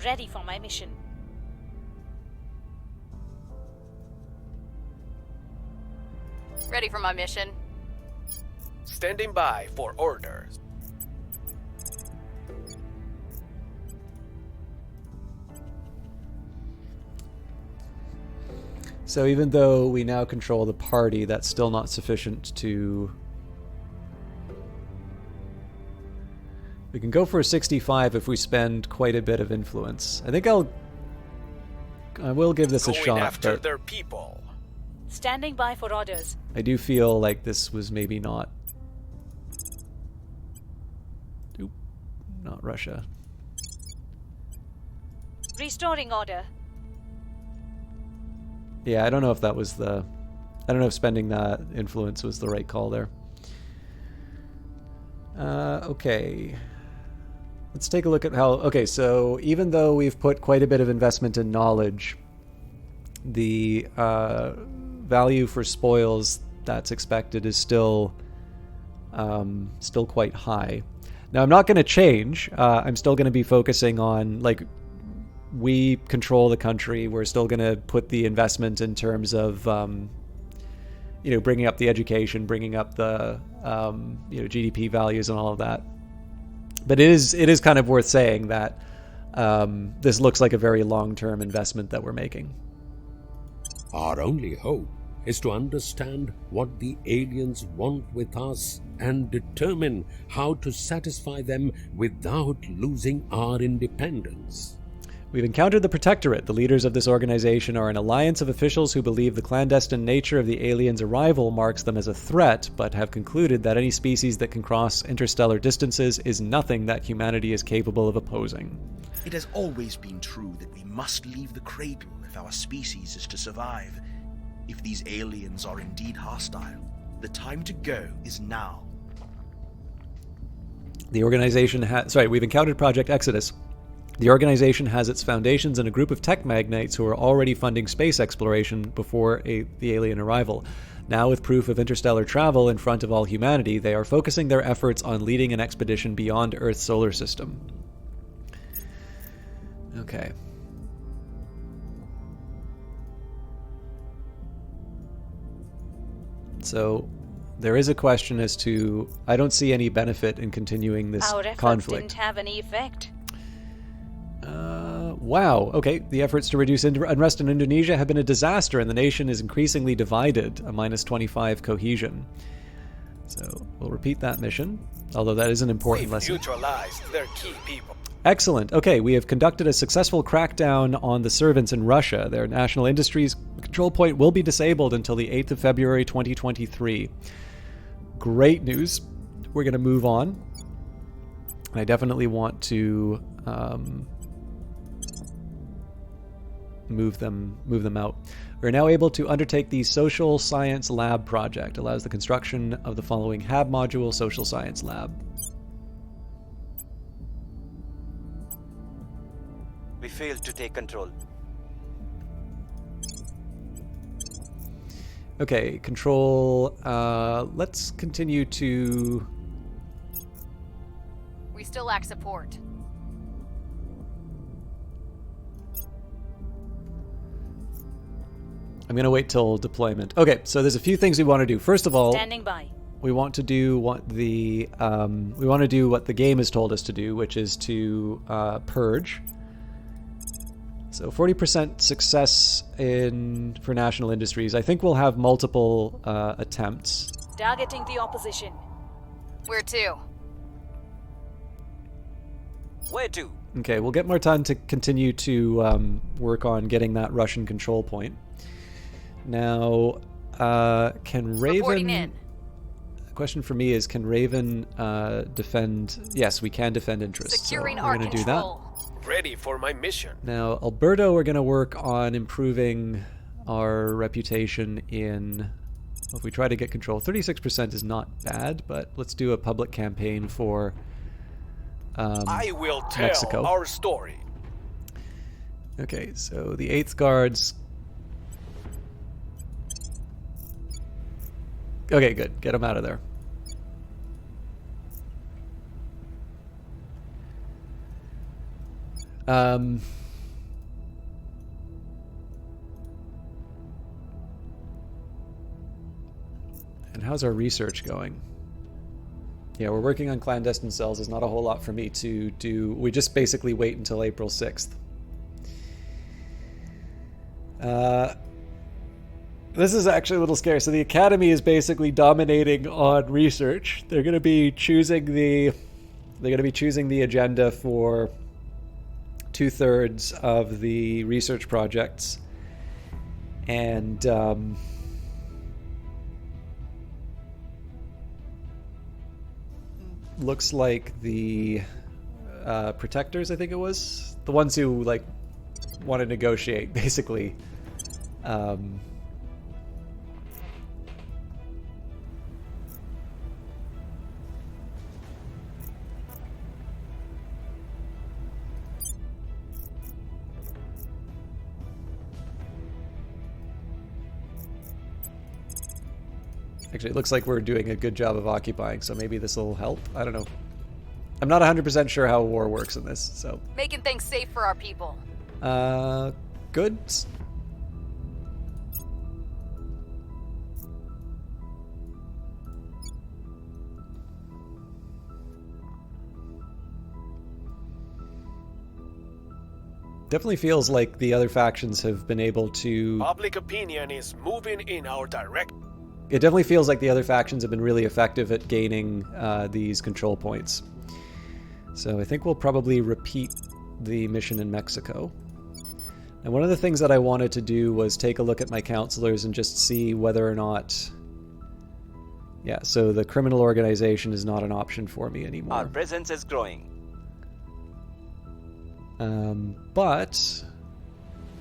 Ready for my mission. Ready for my mission. Standing by for orders. So even though we now control the party, that's still not sufficient to... We can go for a 65 if we spend quite a bit of influence. I think I will give this a shot. Going after but their people. Standing by for orders. I do feel like this was maybe not... Oop, not Russia. Restoring order. Yeah, I don't know if that was the... I don't know if spending that influence was the right call there. Okay. Let's take a look at how... Okay, so even though we've put quite a bit of investment in knowledge, the value for spoils that's expected is still quite high. Now, I'm not going to change. I'm still going to be focusing on, like, we control the country. We're still going to put the investment in terms of, bringing up the education, bringing up the, GDP values and all of that. But it is kind of worth saying that this looks like a very long-term investment that we're making. Our only hope is to understand what the aliens want with us and determine how to satisfy them without losing our independence. We've encountered the Protectorate. The leaders of this organization are an alliance of officials who believe the clandestine nature of the aliens' arrival marks them as a threat, but have concluded that any species that can cross interstellar distances is nothing that humanity is capable of opposing. It has always been true that we must leave the cradle if our species is to survive. If these aliens are indeed hostile, the time to go is now. The organization we've encountered Project Exodus. The organization has its foundations in a group of tech magnates who are already funding space exploration before the alien arrival. Now, with proof of interstellar travel in front of all humanity, they are focusing their efforts on leading an expedition beyond Earth's solar system. Okay. So, there is a question as to... I don't see any benefit in continuing this Our effort conflict. didn't have any effect. Wow, okay. The efforts to reduce unrest in Indonesia have been a disaster, and the nation is increasingly divided, a -25 cohesion. So we'll repeat that mission, although that is an important We've lesson. neutralized their key people. Excellent. Okay, we have conducted a successful crackdown on the servants in Russia. Their national industries control point will be disabled until the 8th of February 2023. Great news. We're going to move on. I definitely want to move them out. We're now able to undertake the Social Science Lab project. Allows the construction of the following HAB module Social Science Lab. We failed to take control. Okay, control. Let's continue to... We still lack support. I'm going to wait till deployment. Okay, so there's a few things we want to do. First of all, Standing by. we want to do what the game has told us to do, which is to purge. So 40% success for national industries. I think we'll have multiple attempts. Targeting the opposition. Where to? Where to? Okay, we'll get more time to continue to work on getting that Russian control point. Now, can Reporting in. Raven... The question for me is, can Raven defend... Yes, we can defend interests. Securing so our we're going to do that. control. Ready for my mission. Now, Alberto, we're going to work on improving our reputation in... If we try to get control, 36% is not bad, but let's do a public campaign for I will tell Mexico. our story. Okay, so the 8th Guards... Okay, good. Get them out of there. And how's our research going? Yeah, we're working on clandestine cells. There's not a whole lot for me to do. We just basically wait until April 6th. This is actually a little scary. So the Academy is basically dominating on research. They're going to be choosing the agenda for 2/3 of the research projects, and looks like the protectors, I think it was, the ones who like want to negotiate, basically. Actually, it looks like we're doing a good job of occupying, so maybe this will help. I don't know. I'm not 100% sure how war works in this, so... Making things safe for our people. Good. Definitely feels like the other factions have been able to... Public opinion is moving in our direction. It definitely feels like the other factions have been really effective at gaining these control points. So I think we'll probably repeat the mission in Mexico. And one of the things that I wanted to do was take a look at my counselors and just see whether or not... Yeah, so the criminal organization is not an option for me anymore. Our presence is growing. But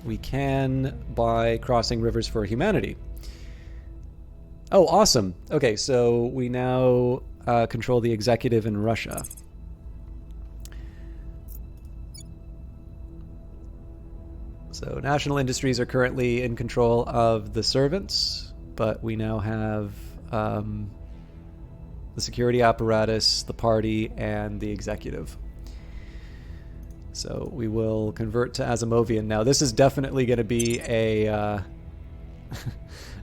we can buy Crossing Rivers for Humanity. Oh, awesome. Okay, so we now control the executive in Russia. So national industries are currently in control of the servants, but we now have the security apparatus, the party, and the executive. So we will convert to Asimovian. Now, this is definitely going to be a...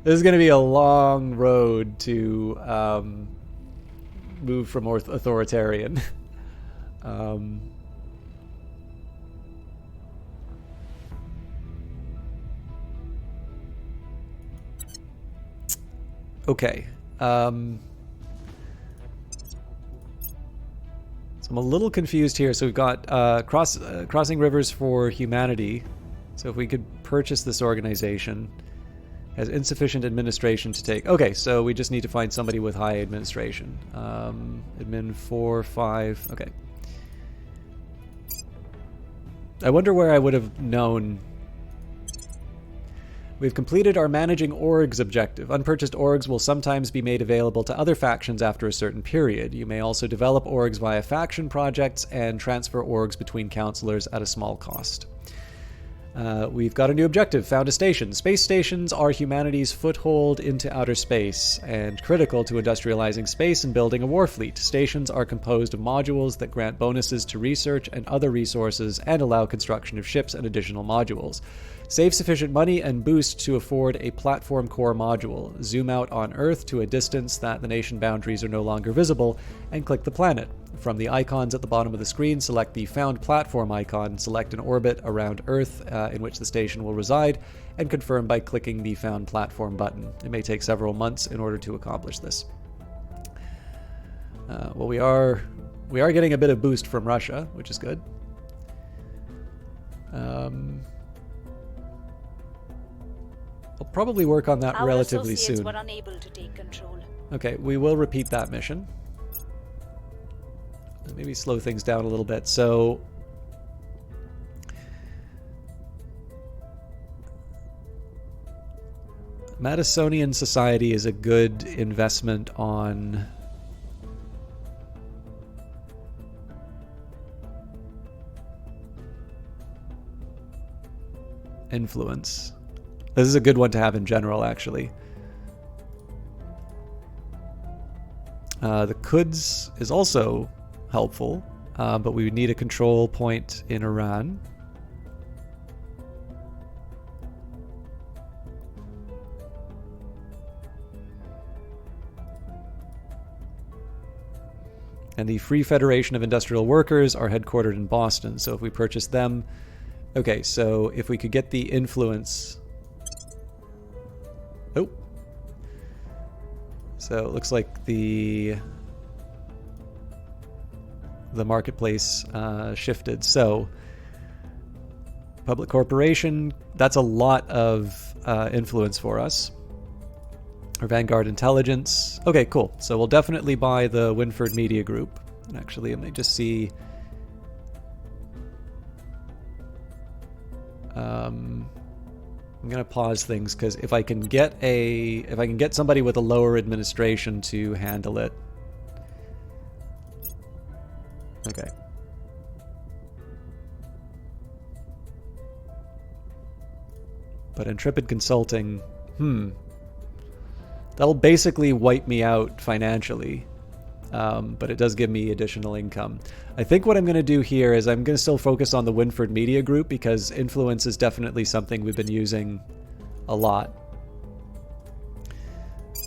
This is going to be a long road to move from Okay. So I'm a little confused here. So we've got Crossing Rivers for Humanity. So if we could purchase this organization, has insufficient administration to take. Okay, so we just need to find somebody with high administration. Admin 4, 5. Okay. I wonder where I would have known. We've completed our Managing Orgs objective. Unpurchased orgs will sometimes be made available to other factions after a certain period. You may also develop orgs via faction projects and transfer orgs between counselors at a small cost. We've got a new objective, found a station. Space stations are humanity's foothold into outer space and critical to industrializing space and building a war fleet. Stations are composed of modules that grant bonuses to research and other resources and allow construction of ships and additional modules. Save sufficient money and boost to afford a platform core module. Zoom out on Earth to a distance that the nation boundaries are no longer visible and click the planet. From the icons at the bottom of the screen, select the Found Platform icon, select an orbit around Earth in which the station will reside, and confirm by clicking the Found Platform button. It may take several months in order to accomplish this. Well, we are getting a bit of boost from Russia, which is good. I'll probably work on that relatively soon. Were unable to take control. Okay, we will repeat that mission. Maybe slow things down a little bit. So Madisonian society is a good investment on influence. This is a good one to have in general, actually. The Quds is also helpful, but we would need a control point in Iran. And the Free Federation of Industrial Workers are headquartered in Boston, so if we purchase them... Okay, so if we could get the influence... Oh. So it looks like the marketplace shifted. So public corporation, that's a lot of influence for us. Or Vanguard Intelligence. Okay, cool. So we'll definitely buy the Winford Media Group. And actually, let me just see. I'm gonna pause things because if I can get somebody with a lower administration to handle it. Okay. But Intrepid Consulting, that'll basically wipe me out financially. But it does give me additional income. I think what I'm going to do here is I'm going to still focus on the Winford Media Group because influence is definitely something we've been using a lot.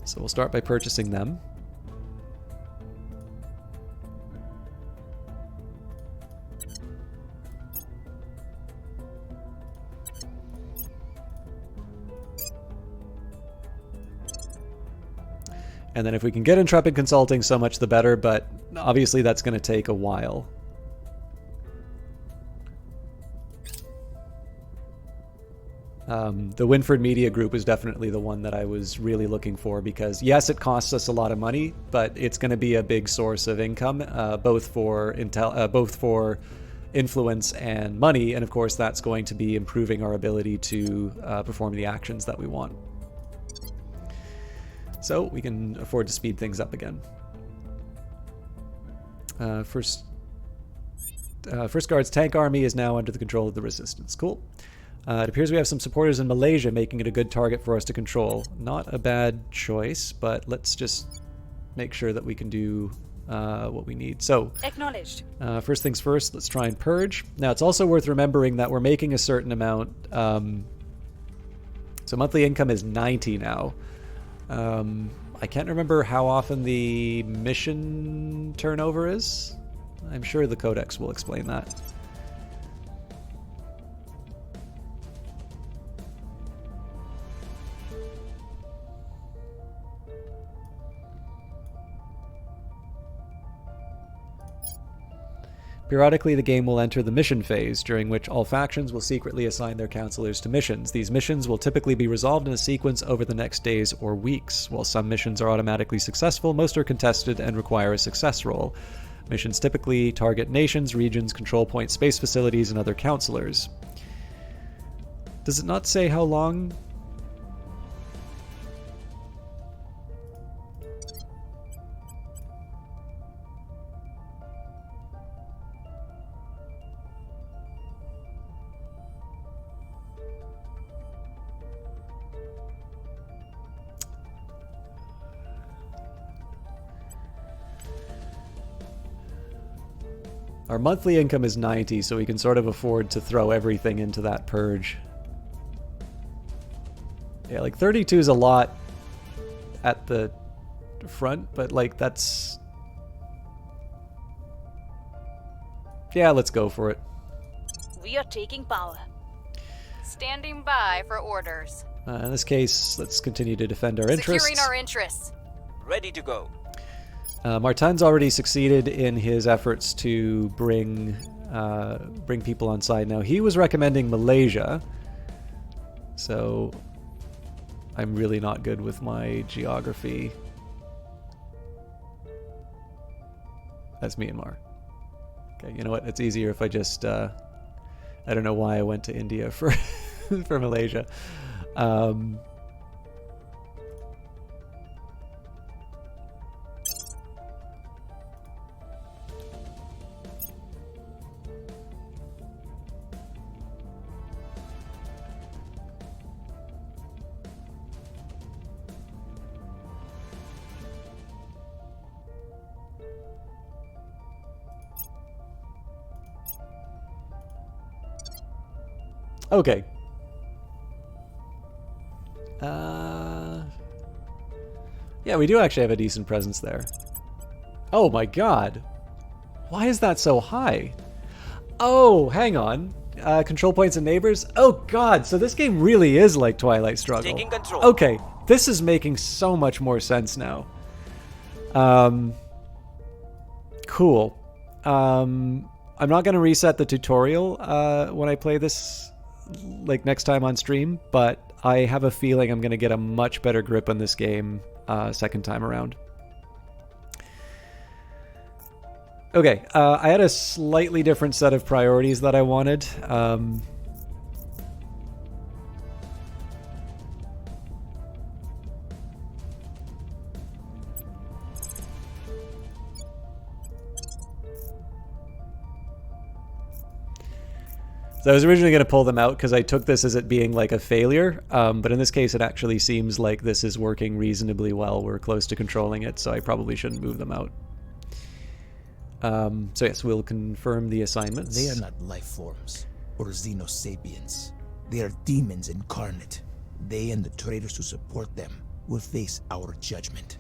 So we'll start by purchasing them. And then if we can get Intrepid Consulting, so much the better, but obviously that's going to take a while. The Winford Media Group is definitely the one that I was really looking for because, yes, it costs us a lot of money, but it's going to be a big source of income, both for influence and money, and of course that's going to be improving our ability to perform the actions that we want. So we can afford to speed things up again. First Guard's tank army is now under the control of the Resistance. Cool. It appears we have some supporters in Malaysia, making it a good target for us to control. Not a bad choice, but let's just make sure that we can do what we need. So, acknowledged. First things first, let's try and purge. Now, it's also worth remembering that we're making a certain amount. So monthly income is 90 now. I can't remember how often the mission turnover is. I'm sure the Codex will explain that. Periodically, the game will enter the mission phase, during which all factions will secretly assign their counselors to missions. These missions will typically be resolved in a sequence over the next days or weeks. While some missions are automatically successful, most are contested and require a success roll. Missions typically target nations, regions, control points, space facilities, and other counselors. Does it not say how long? Our monthly income is 90, so we can sort of afford to throw everything into that purge. Yeah, like 32 is a lot at the front, but like that's... Yeah, let's go for it. We are taking power. Standing by for orders. In this case, let's continue to defend our interests. Securing our interests. Ready to go. Martin's already succeeded in his efforts to bring people on side. Now, he was recommending Malaysia, so I'm really not good with my geography. That's Myanmar. Okay, you know what? It's easier if I just... I don't know why I went to India for for Malaysia. Okay. Yeah, we do actually have a decent presence there. Oh my god. Why is that so high? Oh, hang on. Control points and neighbors? Oh god, so this game really is like Twilight Struggle. Taking control. Okay, this is making so much more sense now. Cool. I'm not going to reset the tutorial when I play this like next time on stream, but I have a feeling I'm going to get a much better grip on this game second time around. Okay, I had a slightly different set of priorities that I wanted. So I was originally going to pull them out because I took this as it being like a failure, but in this case it actually seems like this is working reasonably well. We're close to controlling it, so I probably shouldn't move them out. So yes, we'll confirm the assignments. They are not life forms or xenosapiens. They are demons incarnate. They and the traitors who support them will face our judgment.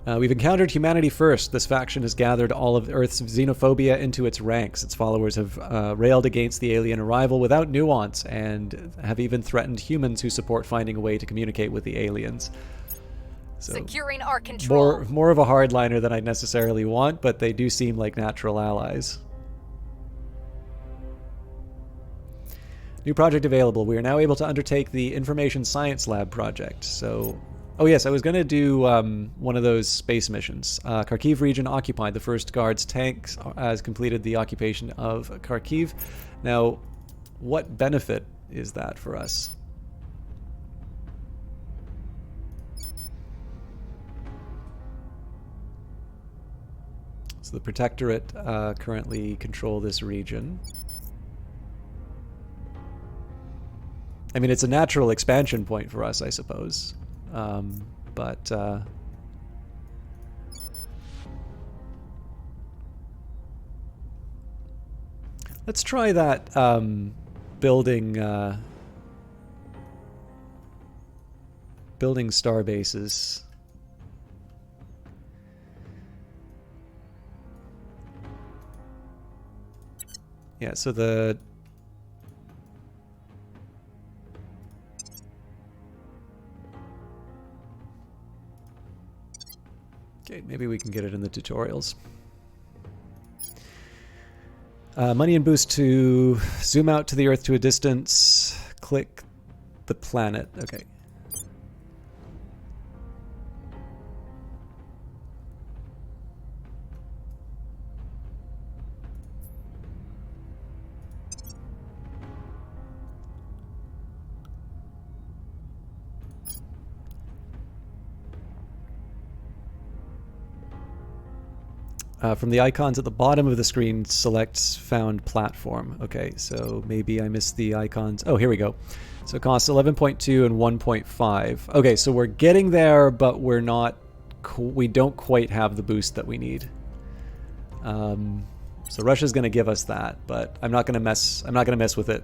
We've encountered humanity first. This faction has gathered all of Earth's xenophobia into its ranks. Its followers have railed against the alien arrival without nuance and have even threatened humans who support finding a way to communicate with the aliens. So Securing our control. more of a hardliner than I necessarily want, but they do seem like natural allies. New project available. We are now able to undertake the Information Science Lab project. So... Oh yes, I was going to do one of those space missions. Kharkiv region occupied. The first Guard's tanks has completed the occupation of Kharkiv. Now, what benefit is that for us? So the Protectorate currently control this region. I mean, it's a natural expansion point for us, I suppose. But let's try that building star bases. Yeah, so the okay, maybe we can get it in the tutorials. Money and boost to zoom out to the Earth to a distance. Click the planet. Okay. From the icons at the bottom of the screen, select found platform. Okay, so maybe I missed the icons. Oh, here we go. So it costs 11.2 and 1.5. Okay, so we're getting there, but we're not. We don't quite have the boost that we need. So Russia's going to give us that, but I'm not going to mess. I'm not going to mess with it.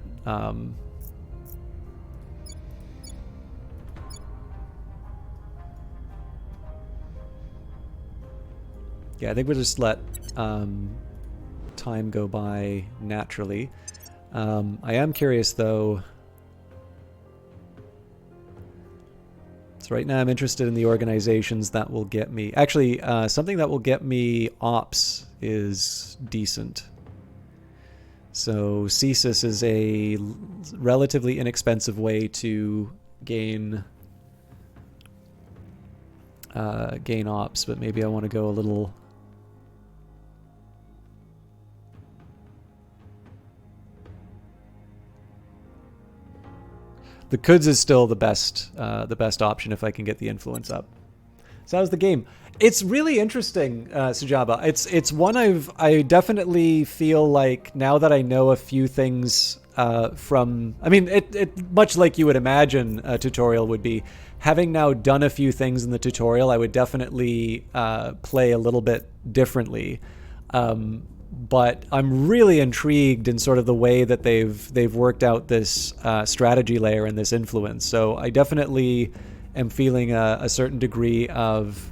Yeah, I think we'll just let time go by naturally. I am curious, though. So right now I'm interested in the organizations that will get me... Actually, something that will get me ops is decent. So CSIS is a relatively inexpensive way to gain ops, but maybe I want to go a little... The Quds is still the best option if I can get the influence up. So how's the game? It's really interesting, Sujaba. It's one I definitely feel like now that I know a few things from. I mean, it much like you would imagine a tutorial would be. Having now done a few things in the tutorial, I would definitely play a little bit differently. But I'm really intrigued in sort of the way that they've worked out this strategy layer and this influence. So I definitely am feeling a certain degree of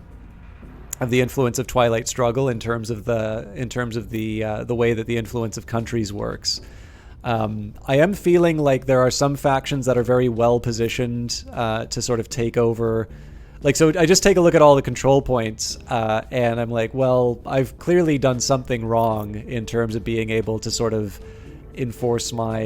the influence of Twilight Struggle in terms of the way that the influence of countries works. I am feeling like there are some factions that are very well positioned to sort of take over. Like, so I just take a look at all the control points, and I'm like, well, I've clearly done something wrong in terms of being able to sort of enforce my,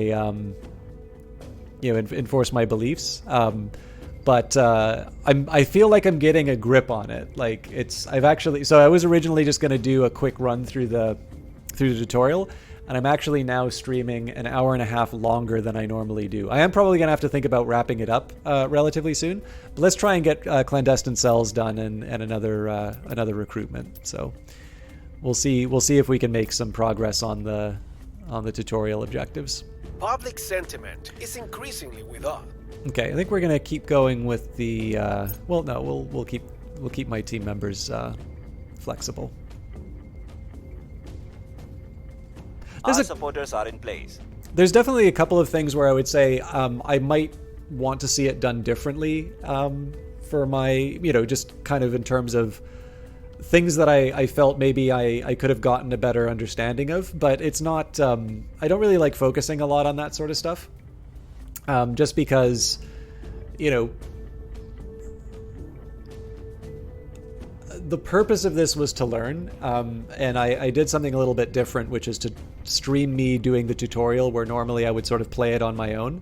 enforce my beliefs. But I feel like I'm getting a grip on it. Like so I was originally just going to do a quick run through the tutorial. And I'm actually now streaming an hour and a half longer than I normally do. I am probably going to have to think about wrapping it up relatively soon. But let's try and get clandestine cells done and another recruitment. So we'll see if we can make some progress on the tutorial objectives. Public sentiment is increasingly with us. Okay, I think we're going to keep going with the. Well, no, we'll keep my team members flexible. Our supporters are in place. There's definitely a couple of things where I would say I might want to see it done differently for my, just kind of in terms of things that I felt maybe I could have gotten a better understanding of. But it's not, I don't really like focusing a lot on that sort of stuff. Just because, the purpose of this was to learn, and I did something a little bit different, which is to stream me doing the tutorial where normally I would sort of play it on my own.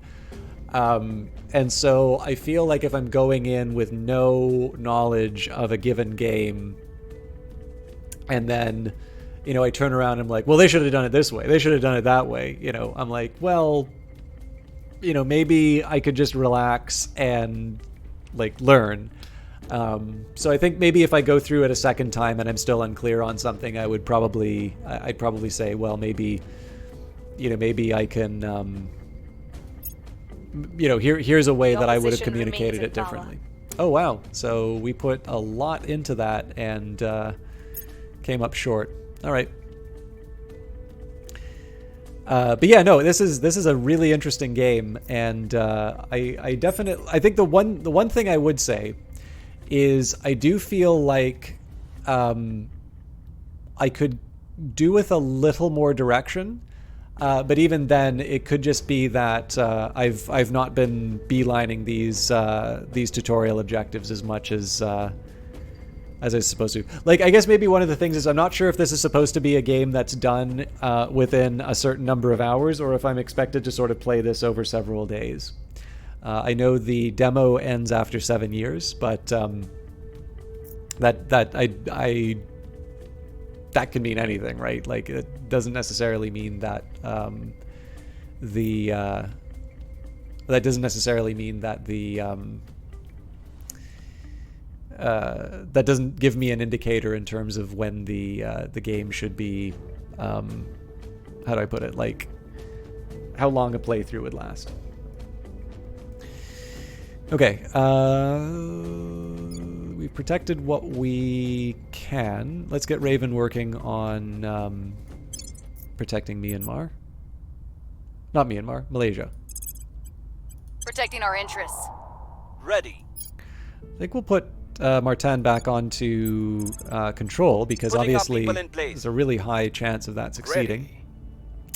And so I feel like if I'm going in with no knowledge of a given game, and then, I turn around and I'm like, well, they should have done it this way. They should have done it that way. I'm like, well, maybe I could just relax and learn. So I think maybe if I go through it a second time and I'm still unclear on something, I'd probably say, well, maybe I can, here's a way that I would have communicated it differently. Oh, wow. So we put a lot into that and came up short. All right. But yeah, no, this is a really interesting game, and I think the one thing I would say is I do feel like I could do with a little more direction, but even then, it could just be that I've not been beelining these tutorial objectives as much as as it's supposed to. Like, I guess maybe one of the things is I'm not sure if this is supposed to be a game that's done within a certain number of hours, or if I'm expected to sort of play this over several days. I know the demo ends after 7 years, but that can mean anything, right? Like, it doesn't necessarily mean that that doesn't necessarily mean that that doesn't give me an indicator in terms of when the game should be, how do I put it, like how long a playthrough would last. Okay, we've protected what we can. Let's get Raven working on protecting Myanmar. Not Myanmar, Malaysia. Protecting our interests. Ready. I think we'll put Martin back onto control, because Putting our obviously people in place. there's a really high chance of that succeeding. Ready.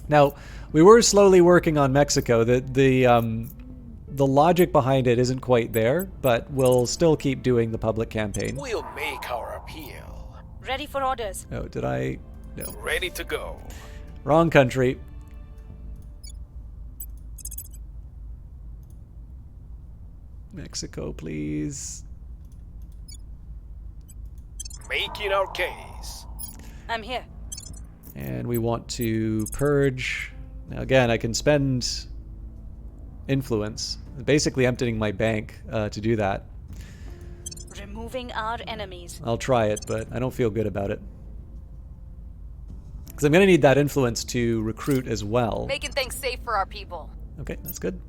Now, we were slowly working on Mexico. The logic behind it isn't quite there, but we'll still keep doing the public campaign. We'll make our appeal. Ready for orders. Oh, did I? No. Ready to go. Wrong country. Mexico, please. Making our case. I'm here. And we want to purge. Now, again, I can spend influence, basically emptying my bank to do that. Removing our enemies. I'll try it, but I don't feel good about it. Because I'm going to need that influence to recruit as well. Making things safe for our people. Okay, that's good.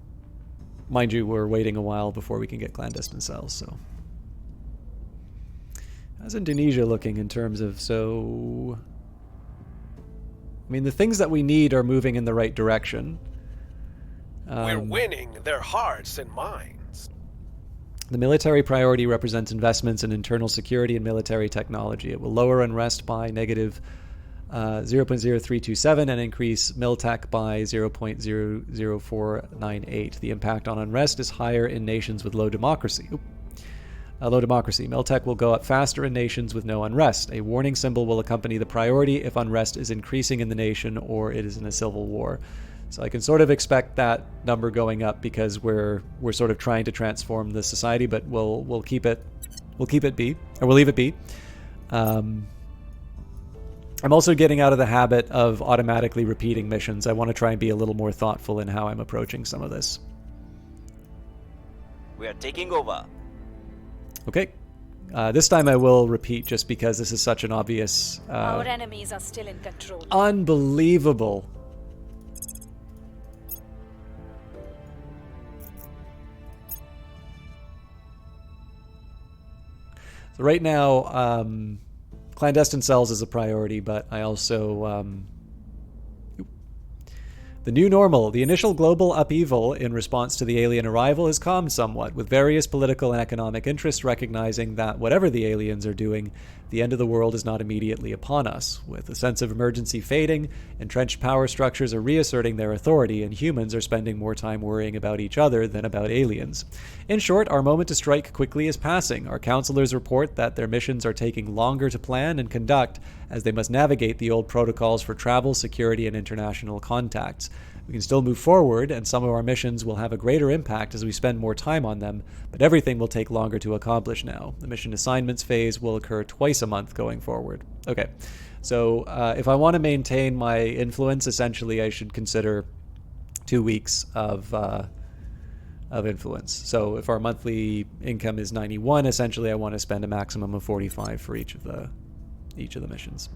Mind you, we're waiting a while before we can get clandestine cells, so... How's Indonesia looking in terms of, so... I mean, the things that we need are moving in the right direction. We're winning their hearts and minds. The military priority represents investments in internal security and military technology. It will lower unrest by negative 0.0327 and increase miltech by 0.00498. The impact on unrest is higher in nations with low democracy. Low democracy. Miltech will go up faster in nations with no unrest. A warning symbol will accompany the priority if unrest is increasing in the nation or it is in a civil war. So I can sort of expect that number going up because we're sort of trying to transform the society, but we'll keep it be, or we'll leave it be. I'm also getting out of the habit of automatically repeating missions. I want to try and be a little more thoughtful in how I'm approaching some of this. We are taking over. Okay. This time I will repeat just because this is such an obvious... Our enemies are still in control. Unbelievable. So right now, clandestine cells is a priority, but I also... The new normal. The initial global upheaval in response to the alien arrival has calmed somewhat, with various political and economic interests recognizing that whatever the aliens are doing, the end of the world is not immediately upon us. With a sense of emergency fading, entrenched power structures are reasserting their authority, and humans are spending more time worrying about each other than about aliens. In short, our moment to strike quickly is passing. Our counselors report that their missions are taking longer to plan and conduct, as they must navigate the old protocols for travel, security, and international contacts. We can still move forward, and some of our missions will have a greater impact as we spend more time on them, but everything will take longer to accomplish now. The mission assignments phase will occur twice a month going forward. Okay, so if I want to maintain my influence, essentially I should consider 2 weeks of influence. So if our monthly income is 91, essentially I want to spend a maximum of 45 for each of the missions.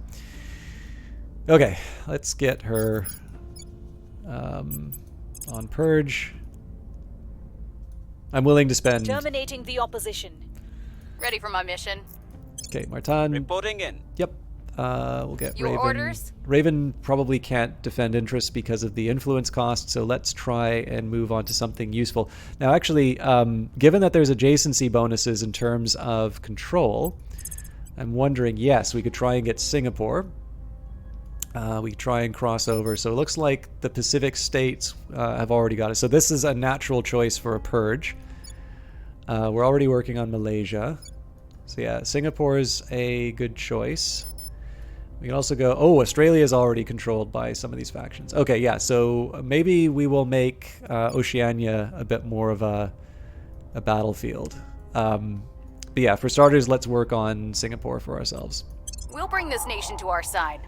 Okay, let's get her on purge. I'm willing to spend... Terminating the opposition. Ready for my mission. Okay, Martin. Reporting in. Yep. We'll get Your Raven. orders? Raven probably can't defend interests because of the influence cost, so let's try and move on to something useful. Now, actually, given that there's adjacency bonuses in terms of control, I'm wondering, yes, we could try and get Singapore. We could try and cross over. So it looks like the Pacific states have already got it. So this is a natural choice for a purge. We're already working on Malaysia. So yeah, Singapore's a good choice. We can also go, oh, Australia is already controlled by some of these factions. Okay, yeah, so maybe we will make Oceania a bit more of a battlefield. But yeah, for starters, let's work on Singapore for ourselves. We'll bring this nation to our side.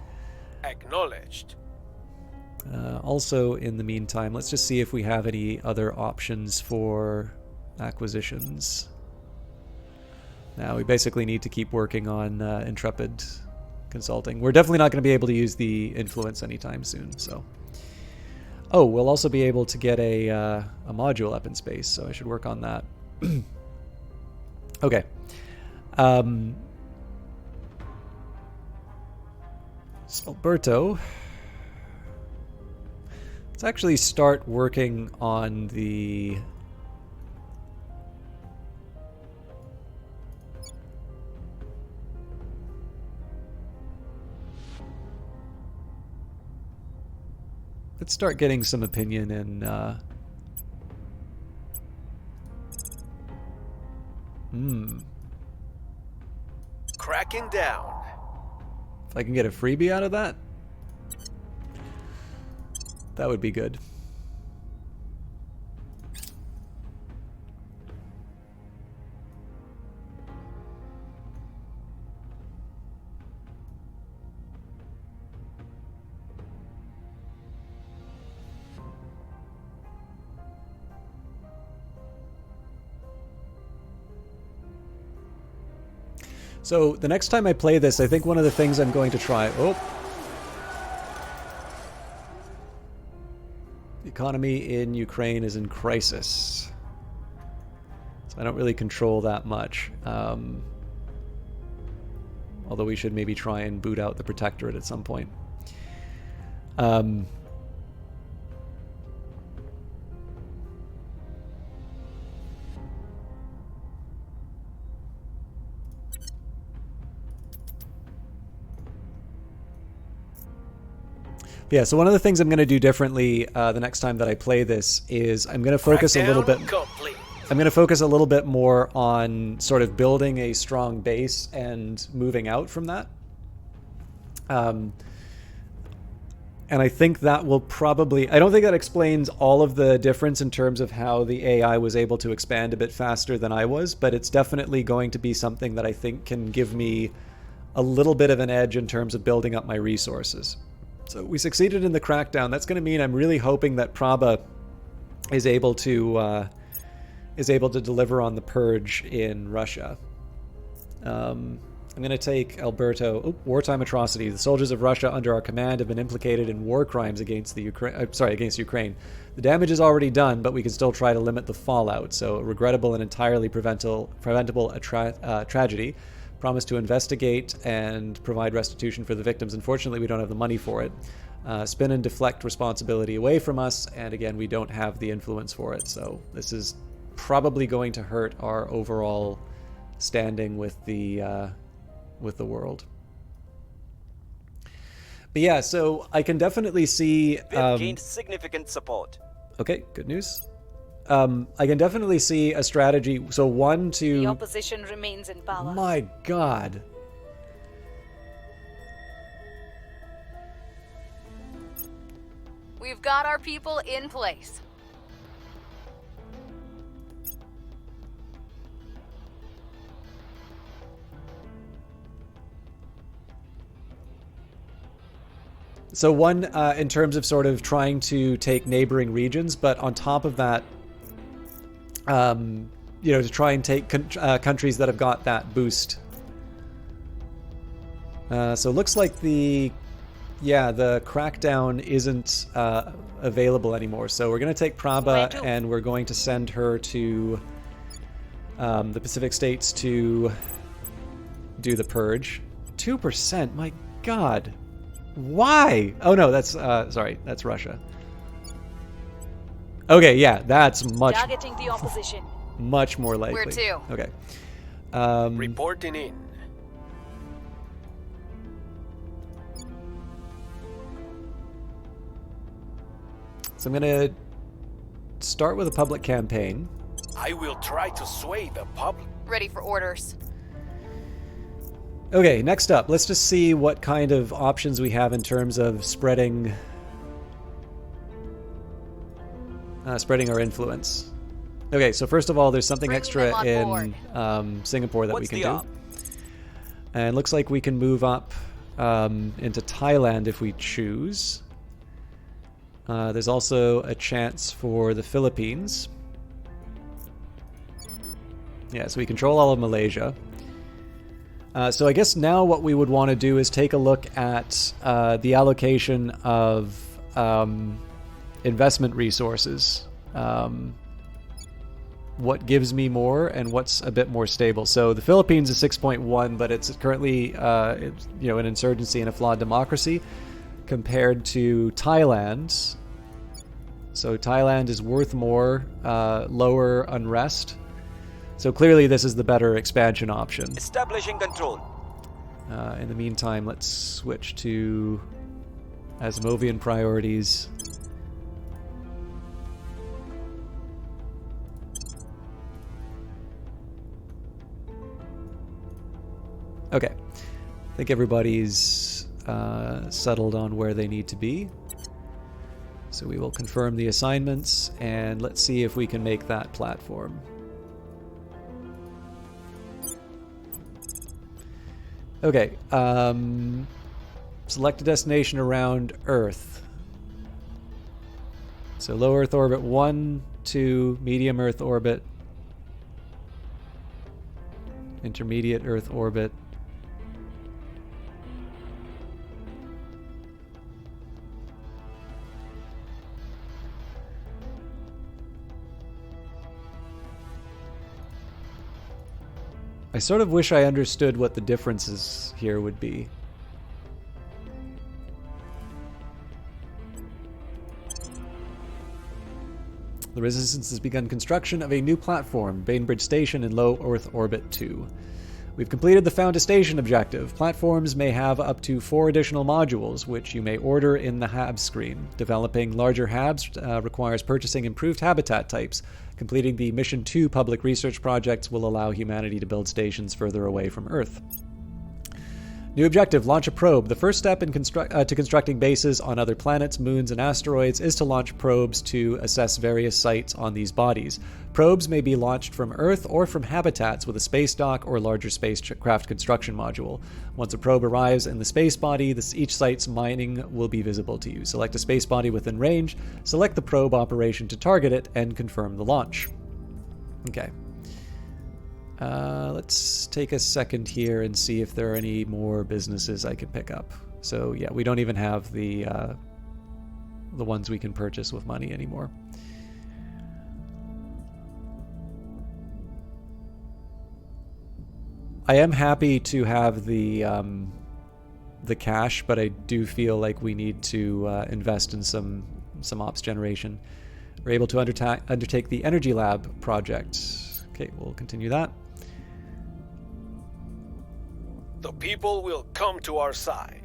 Acknowledged. Also, in the meantime, let's just see if we have any other options for acquisitions. Now, we basically need to keep working on Intrepid Consulting. We're definitely not going to be able to use the influence anytime soon, so... Oh, we'll also be able to get a module up in space, so I should work on that. Okay. So Alberto... Let's actually start working on the... Let's start getting some opinion in... Cracking down. If I can get a freebie out of that, that would be good. So the next time I play this, I think one of the things I'm going to try... Oh! The economy in Ukraine is in crisis. So I don't really control that much. Although we should maybe try and boot out the Protectorate at some point. Yeah, so one of the things I'm going to do differently the next time that I play this is I'm going to focus a little bit. I'm going to focus a little bit more on sort of building a strong base and moving out from that. And I think that will probably... I don't think that explains all of the difference in terms of how the AI was able to expand a bit faster than I was, but it's definitely going to be something that I think can give me a little bit of an edge in terms of building up my resources. So we succeeded in the crackdown. That's going to mean I'm really hoping that Prabha is able to deliver on the purge in Russia. I'm going to take Alberto. Oh, wartime atrocity. The soldiers of Russia under our command have been implicated in war crimes against the against Ukraine. The damage is already done, but we can still try to limit the fallout. So, a regrettable and entirely preventable tragedy. Promise to investigate and provide restitution for the victims. Unfortunately, we don't have the money for it. Spin and deflect responsibility away from us, and again, we don't have the influence for it. So this is probably going to hurt our overall standing with the world. But yeah, so I can definitely see... We've gained significant support. Okay, good news. I can definitely see a strategy. So one to... The opposition remains in power. My God. We've got our people in place. So one, in terms of sort of trying to take neighboring regions, but on top of that, you know, to try and take countries that have got that boost. So it looks like the crackdown isn't available anymore. So we're going to take Prabha and we're going to send her to the Pacific States to do the purge. 2%, my God. Why? Oh no, that's sorry, that's Russia. Okay, yeah, that's targeting the opposition. Much more likely. Where to? Okay. Reporting in. So I'm gonna start with a public campaign. I will try to sway the public. Ready for orders. Okay, next up, let's just see what kind of options we have in terms of spreading our influence. Okay, so first of all, there's something Bring extra them in Singapore that we What's can the do. op? And it looks like we can move up into Thailand if we choose. There's also a chance for the Philippines. Yeah, so we control all of Malaysia. So I guess now what we would want to do is take a look at the allocation of investment resources. What gives me more and what's a bit more stable. So the Philippines is 6.1, but it's currently an insurgency and a flawed democracy compared to Thailand. So Thailand is worth more, lower unrest. So clearly this is the better expansion option. Establishing control. In the meantime, let's switch to Asimovian priorities. Okay, I think everybody's settled on where they need to be. So we will confirm the assignments, and let's see if we can make that platform. Okay, select a destination around Earth. So low Earth orbit 1, 2, medium Earth orbit, intermediate Earth orbit. I sort of wish I understood what the differences here would be. The Resistance has begun construction of a new platform, Bainbridge Station in low Earth orbit 2. We've completed the Found a Station objective. Platforms may have up to 4 additional modules, which you may order in the HABs screen. Developing larger HABs requires purchasing improved habitat types. Completing the Mission 2 public research projects will allow humanity to build stations further away from Earth. New objective, launch a probe. The first step in to constructing bases on other planets, moons, and asteroids is to launch probes to assess various sites on these bodies. Probes may be launched from Earth or from habitats with a space dock or larger spacecraft construction module. Once a probe arrives in the space body, each site's mining will be visible to you. Select a space body within range, select the probe operation to target it, and confirm the launch. Okay. Let's take a second here and see if there are any more businesses I can pick up. So yeah, we don't even have the ones we can purchase with money anymore. I am happy to have the cash, but I do feel like we need to invest in some ops generation. We're able to undertake the Energy Lab project. Okay, we'll continue that. The people will come to our side.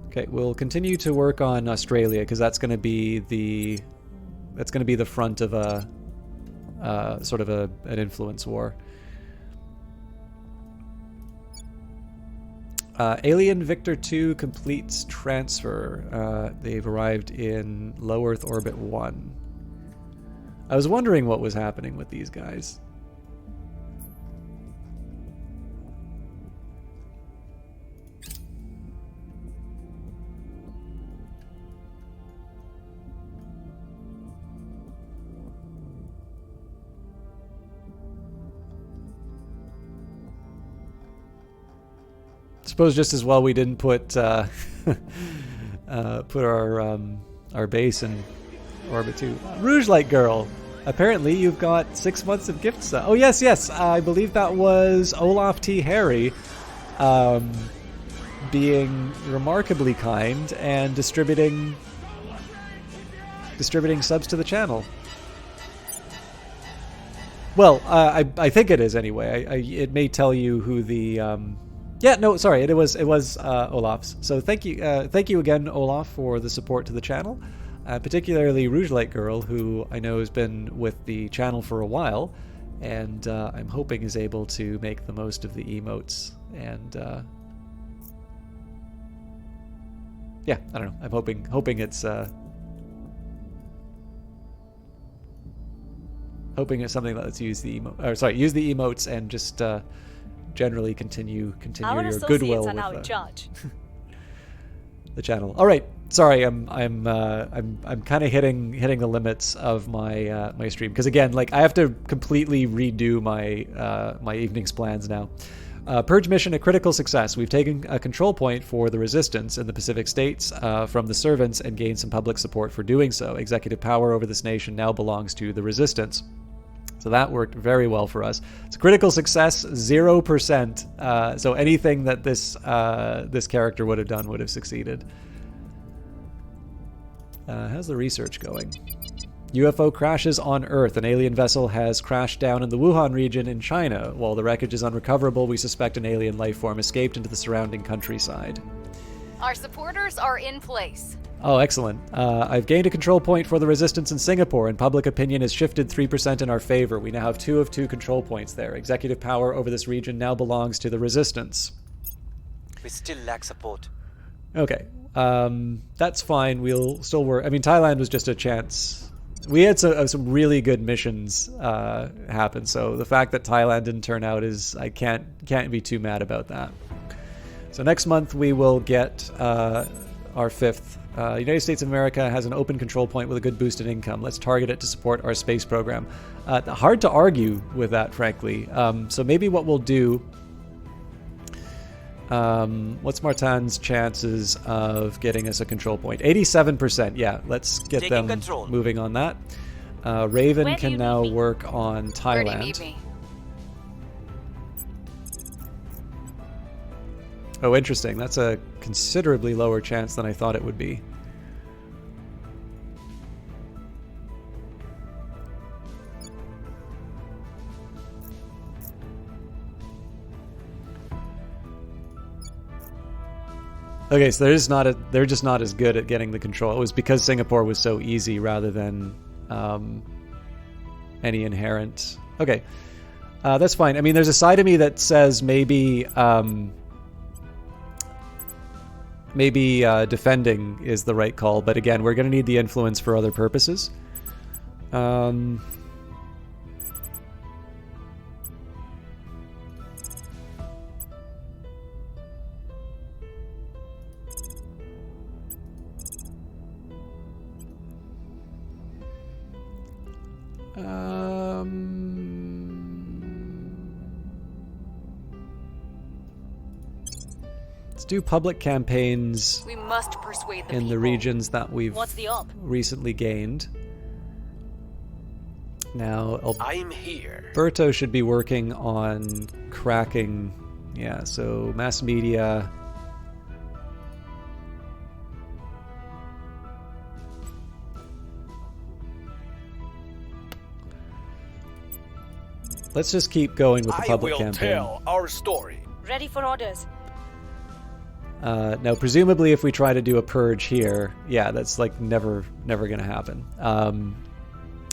Okay, we'll continue to work on Australia because that's going to be the front of a sort of an influence war. Alien Victor 2 completes transfer. They've arrived in low Earth orbit 1. I was wondering what was happening with these guys. Suppose just as well we didn't put put our base in orbit 2. Rouge Light Girl. Apparently you've got 6 months of gifts. Oh yes, I believe that was Olaf T. Harry being remarkably kind and distributing subs to the channel. Well, I think it is anyway. It may tell you who the yeah, no, sorry, it was Olaf's. So thank you again, Olaf, for the support to the channel, particularly Rouge Light Girl, who I know has been with the channel for a while, and I'm hoping is able to make the most of the emotes and yeah, I don't know. I'm hoping it's hoping it's something that lets you use the use the emotes and just generally continue Our your associates goodwill are now in with charge. the channel. All right, sorry, I'm kind of hitting the limits of my my stream because again, like I have to completely redo my my evening's plans now. Purge mission a critical success. We've taken a control point for the resistance in the Pacific States from the servants and gained some public support for doing so. Executive power over this nation now belongs to the resistance. So that worked very well for us. It's a critical success, 0%. So anything that this this character would have done would have succeeded. How's the research going? UFO crashes on Earth. An alien vessel has crashed down in the Wuhan region in China. While the wreckage is unrecoverable, we suspect an alien life form escaped into the surrounding countryside. Our supporters are in place. Oh, excellent. I've gained a control point for the resistance in Singapore, and public opinion has shifted 3% in our favor. We now have 2 of 2 control points there. Executive power over this region now belongs to the resistance. We still lack support. Okay. That's fine. We'll still work. I mean, Thailand was just a chance. We had some really good missions happen, so the fact that Thailand didn't turn out is I can't be too mad about that. So next month we will get our 5th. United States of America has an open control point with a good boost in income. Let's target it to support our space program. Hard to argue with that, frankly. So maybe what we'll do. What's Martin's chances of getting us a control point? 87%. Yeah, let's get Taking them control. moving on that. Raven Where do can you now need me? work on Thailand. Where do you need me? Oh, interesting. That's a considerably lower chance than I thought it would be. Okay, so they're just not as good at getting the control. It was because Singapore was so easy rather than any inherent. Okay, that's fine. I mean, there's a side of me that says maybe defending is the right call, but again, we're going to need the influence for other purposes. Let's do public campaigns We must persuade the in people. the regions that we've What's the op? recently gained. Now, I'm here. Alberto should be working on cracking. Yeah, so mass media. Let's just keep going with the I public will campaign. tell our story. Ready for orders. Now, presumably, if we try to do a purge here, yeah, that's like never going to happen.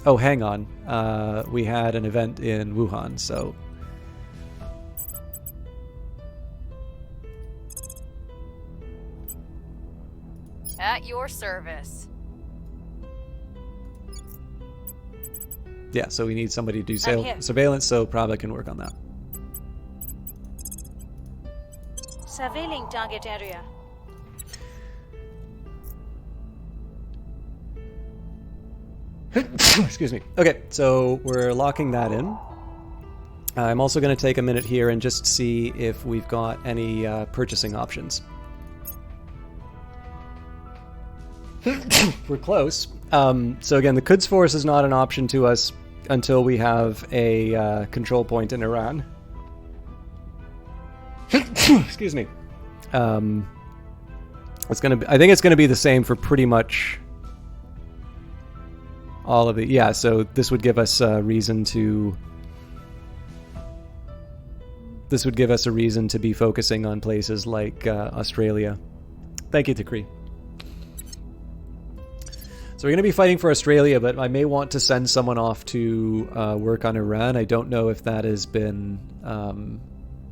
Oh, hang on. We had an event in Wuhan, so. At your service. Yeah, so we need somebody to do I'm here. surveillance, so Prava can work on that. Surveilling target area. Excuse me. Okay, so we're locking that in. I'm also going to take a minute here and just see if we've got any purchasing options. We're close. So again, the Quds Force is not an option to us until we have a control point in Iran. Excuse me. It's gonna be. I think it's gonna be the same for pretty much all of the. Yeah. So this would give us a reason to. This would give us a reason to be focusing on places like Australia. Thank you, Takri. So we're going to be fighting for Australia, but I may want to send someone off to work on Iran. I don't know if that has been...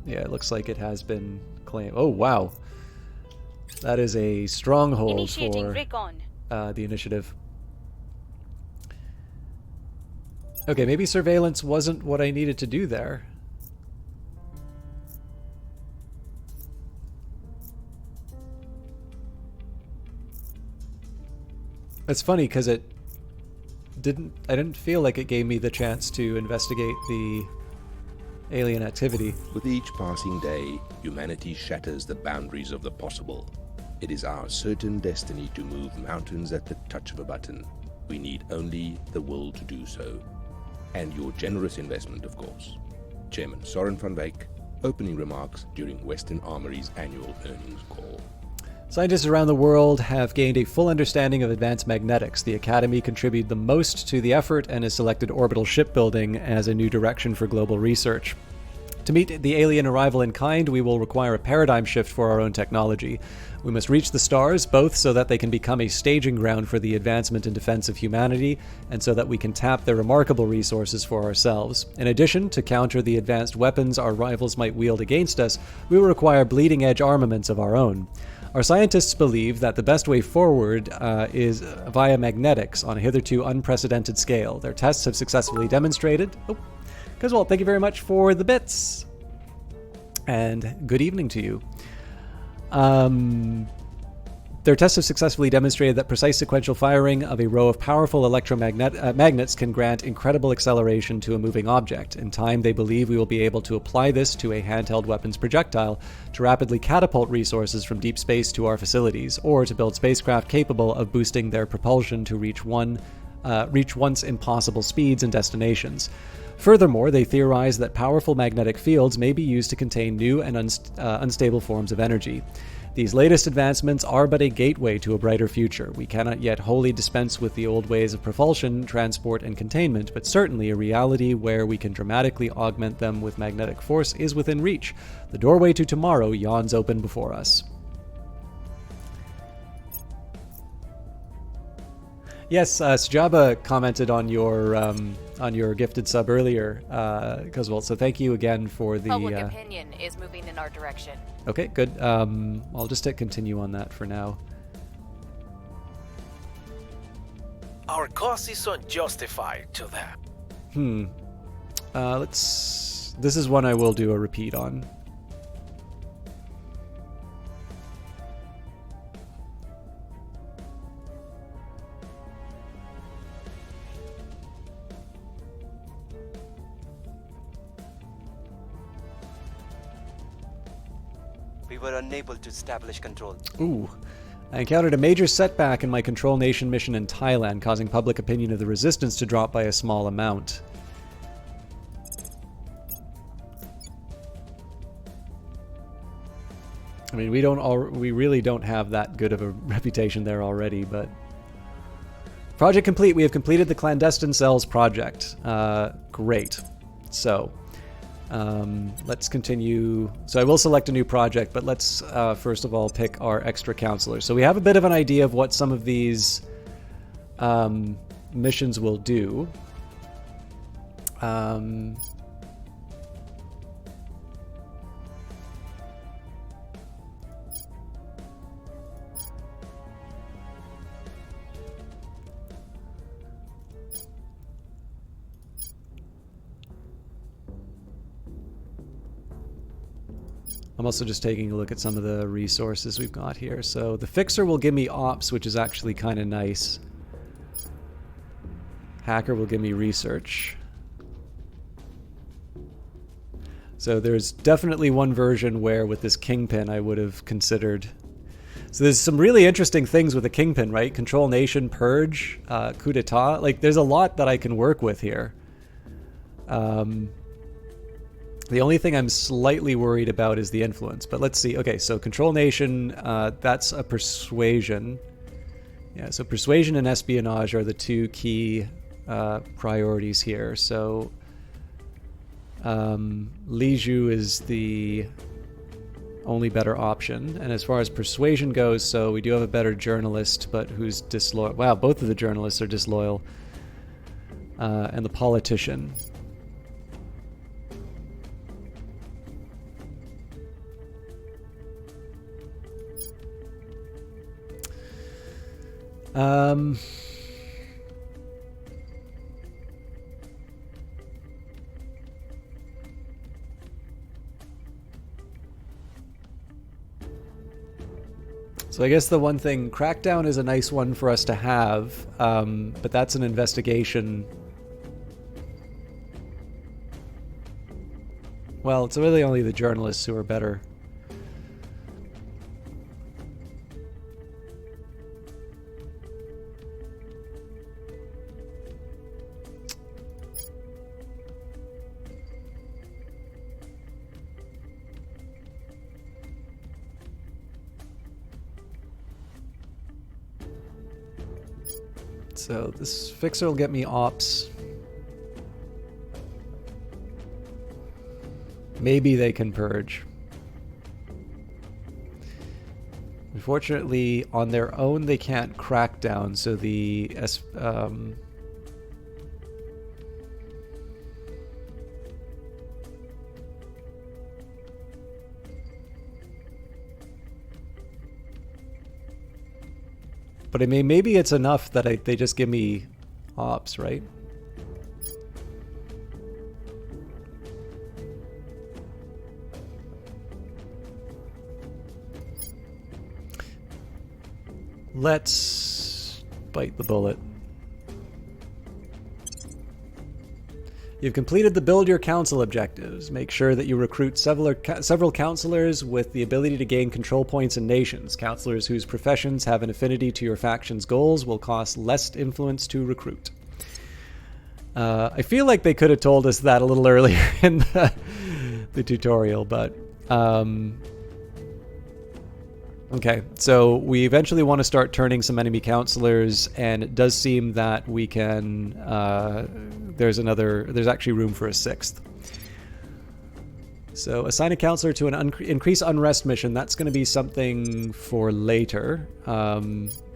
yeah, it looks like it has been claimed. Oh, wow. That is a stronghold Initiating for recon. the initiative. Okay, maybe surveillance wasn't what I needed to do there. It's funny because I didn't feel like it gave me the chance to investigate the alien activity. With each passing day, humanity shatters the boundaries of the possible. It is our certain destiny to move mountains at the touch of a button. We need only the will to do so. And your generous investment, of course. Chairman Soren van Wyk, opening remarks during Western Armory's annual earnings call. Scientists around the world have gained a full understanding of advanced magnetics. The Academy contributed the most to the effort and has selected orbital shipbuilding as a new direction for global research. To meet the alien arrival in kind, we will require a paradigm shift for our own technology. We must reach the stars, both so that they can become a staging ground for the advancement and defense of humanity, and so that we can tap their remarkable resources for ourselves. In addition, to counter the advanced weapons our rivals might wield against us, we will require bleeding-edge armaments of our own. Our scientists believe that the best way forward is via magnetics on a hitherto unprecedented scale. Their tests have successfully demonstrated... Coswell, thank you very much for the bits. And good evening to you. Their tests have successfully demonstrated that precise sequential firing of a row of powerful magnets can grant incredible acceleration to a moving object. In time, they believe we will be able to apply this to a handheld weapons projectile to rapidly catapult resources from deep space to our facilities, or to build spacecraft capable of boosting their propulsion to reach once impossible speeds and destinations. Furthermore, they theorize that powerful magnetic fields may be used to contain new and unstable forms of energy. These latest advancements are but a gateway to a brighter future. We cannot yet wholly dispense with the old ways of propulsion, transport, and containment, but certainly a reality where we can dramatically augment them with magnetic force is within reach. The doorway to tomorrow yawns open before us. Yes, Sujaba commented on your gifted sub earlier, Coswell, so thank you again for the... Public opinion is moving in our direction. Okay, good. I'll just hit continue on that for now. Our cause is unjustified to that. This is one I will do a repeat on. We were unable to establish control. Ooh. I encountered a major setback in my Control Nation mission in Thailand, causing public opinion of the resistance to drop by a small amount. I mean, we really don't have that good of a reputation there already, but... Project complete. We have completed the Clandestine Cells project. Great. So... let's continue. So I will select a new project, but let's first of all pick our extra counselors. So we have a bit of an idea of what some of these missions will do. I'm also just taking a look at some of the resources we've got here. So the Fixer will give me Ops, which is actually kind of nice. Hacker will give me Research. So there's definitely one version where with this Kingpin I would have considered... So there's some really interesting things with the Kingpin, right? Control Nation, Purge, Coup d'etat. Like, there's a lot that I can work with here. The only thing I'm slightly worried about is the influence, but let's see. Okay, so Control Nation, that's a Persuasion. Yeah, so Persuasion and Espionage are the two key priorities here. So Liju is the only better option. And as far as Persuasion goes, so we do have a better journalist, but who's disloyal. Wow, both of the journalists are disloyal. And the politician. Um... So I guess the one thing, Crackdown is a nice one for us to have, but that's an investigation. Well, it's really only the journalists who are better. So this fixer will get me ops. Maybe they can purge. Unfortunately, on their own they can't crack down, so the but I mean, maybe it's enough that they just give me ops, right? Let's bite the bullet. You've completed the Build Your Council objectives. Make sure that you recruit several counselors with the ability to gain control points in nations. Counselors whose professions have an affinity to your faction's goals will cost less influence to recruit. I feel like they could have told us that a little earlier in the tutorial, but... Okay, so we eventually want to start turning some enemy counselors, and it does seem that we can... there's actually room for a 6th. So assign a counselor to an increase unrest mission. That's going to be something for later.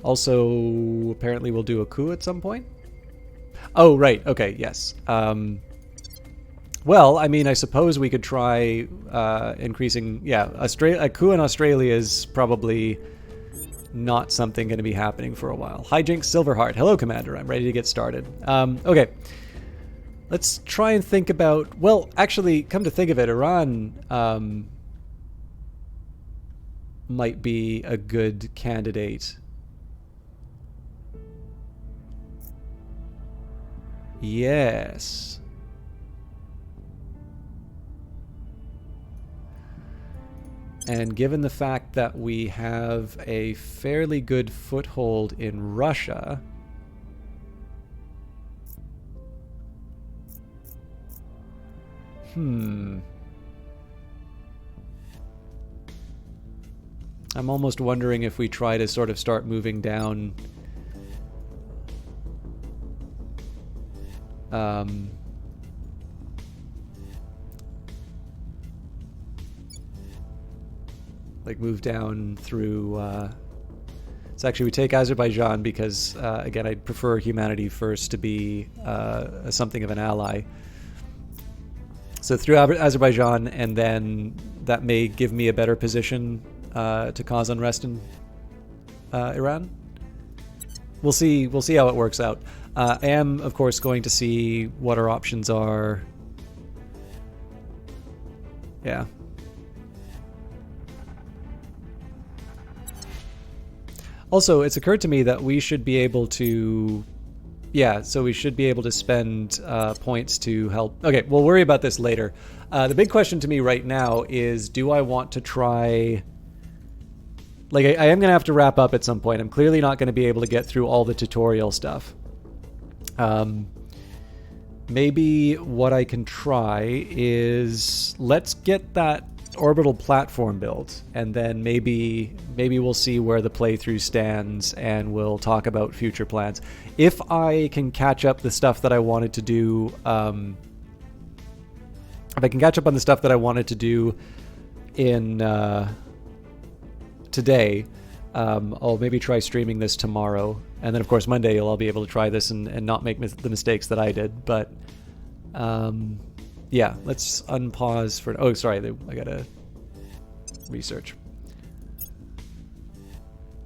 Also, apparently we'll do a coup at some point. Oh, right. Okay, yes. Well, I mean, I suppose we could try increasing... Yeah, a coup in Australia is probably not something going to be happening for a while. Hijinks Silverheart. Hello, Commander. I'm ready to get started. Okay. Let's try and think about... Well, actually, come to think of it, Iran might be a good candidate. Yes. And given the fact that we have a fairly good foothold in Russia... I'm almost wondering if we try to sort of start moving down... like move down through... So actually we take Azerbaijan because, again, I'd prefer humanity first to be something of an ally. So through Azerbaijan, and then that may give me a better position to cause unrest in Iran. We'll see how it works out. I am, of course, going to see what our options are. Yeah. Also, it's occurred to me that we should be able to... Yeah, so we should be able to spend points to help... Okay, we'll worry about this later. The big question to me right now is, do I want to try... Like, I am going to have to wrap up at some point. I'm clearly not going to be able to get through all the tutorial stuff. Maybe what I can try is... Let's get that orbital platform built, and then maybe we'll see where the playthrough stands, and we'll talk about future plans. If I can catch up the stuff that I wanted to do, if I can catch up on the stuff that I wanted to do in today, I'll maybe try streaming this tomorrow, and then of course Monday you'll all be able to try this and not make the mistakes that I did. But yeah, let's unpause for... Oh, sorry, I gotta research.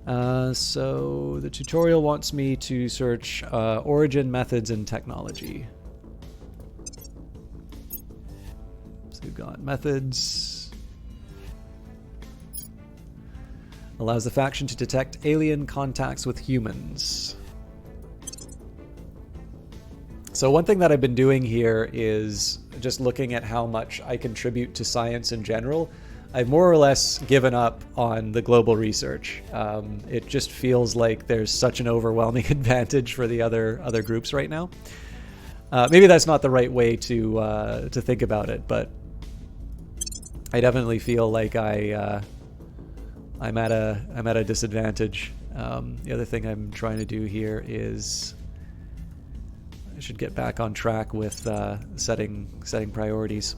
So the tutorial wants me to search origin, methods, and technology. So we've got methods. Allows the faction to detect alien contacts with humans. So one thing that I've been doing here is just looking at how much I contribute to science in general. I've more or less given up on the global research. It just feels like there's such an overwhelming advantage for the other groups right now. Maybe that's not the right way to think about it, but I definitely feel like I'm at a disadvantage. The other thing I'm trying to do here is I should get back on track with setting priorities.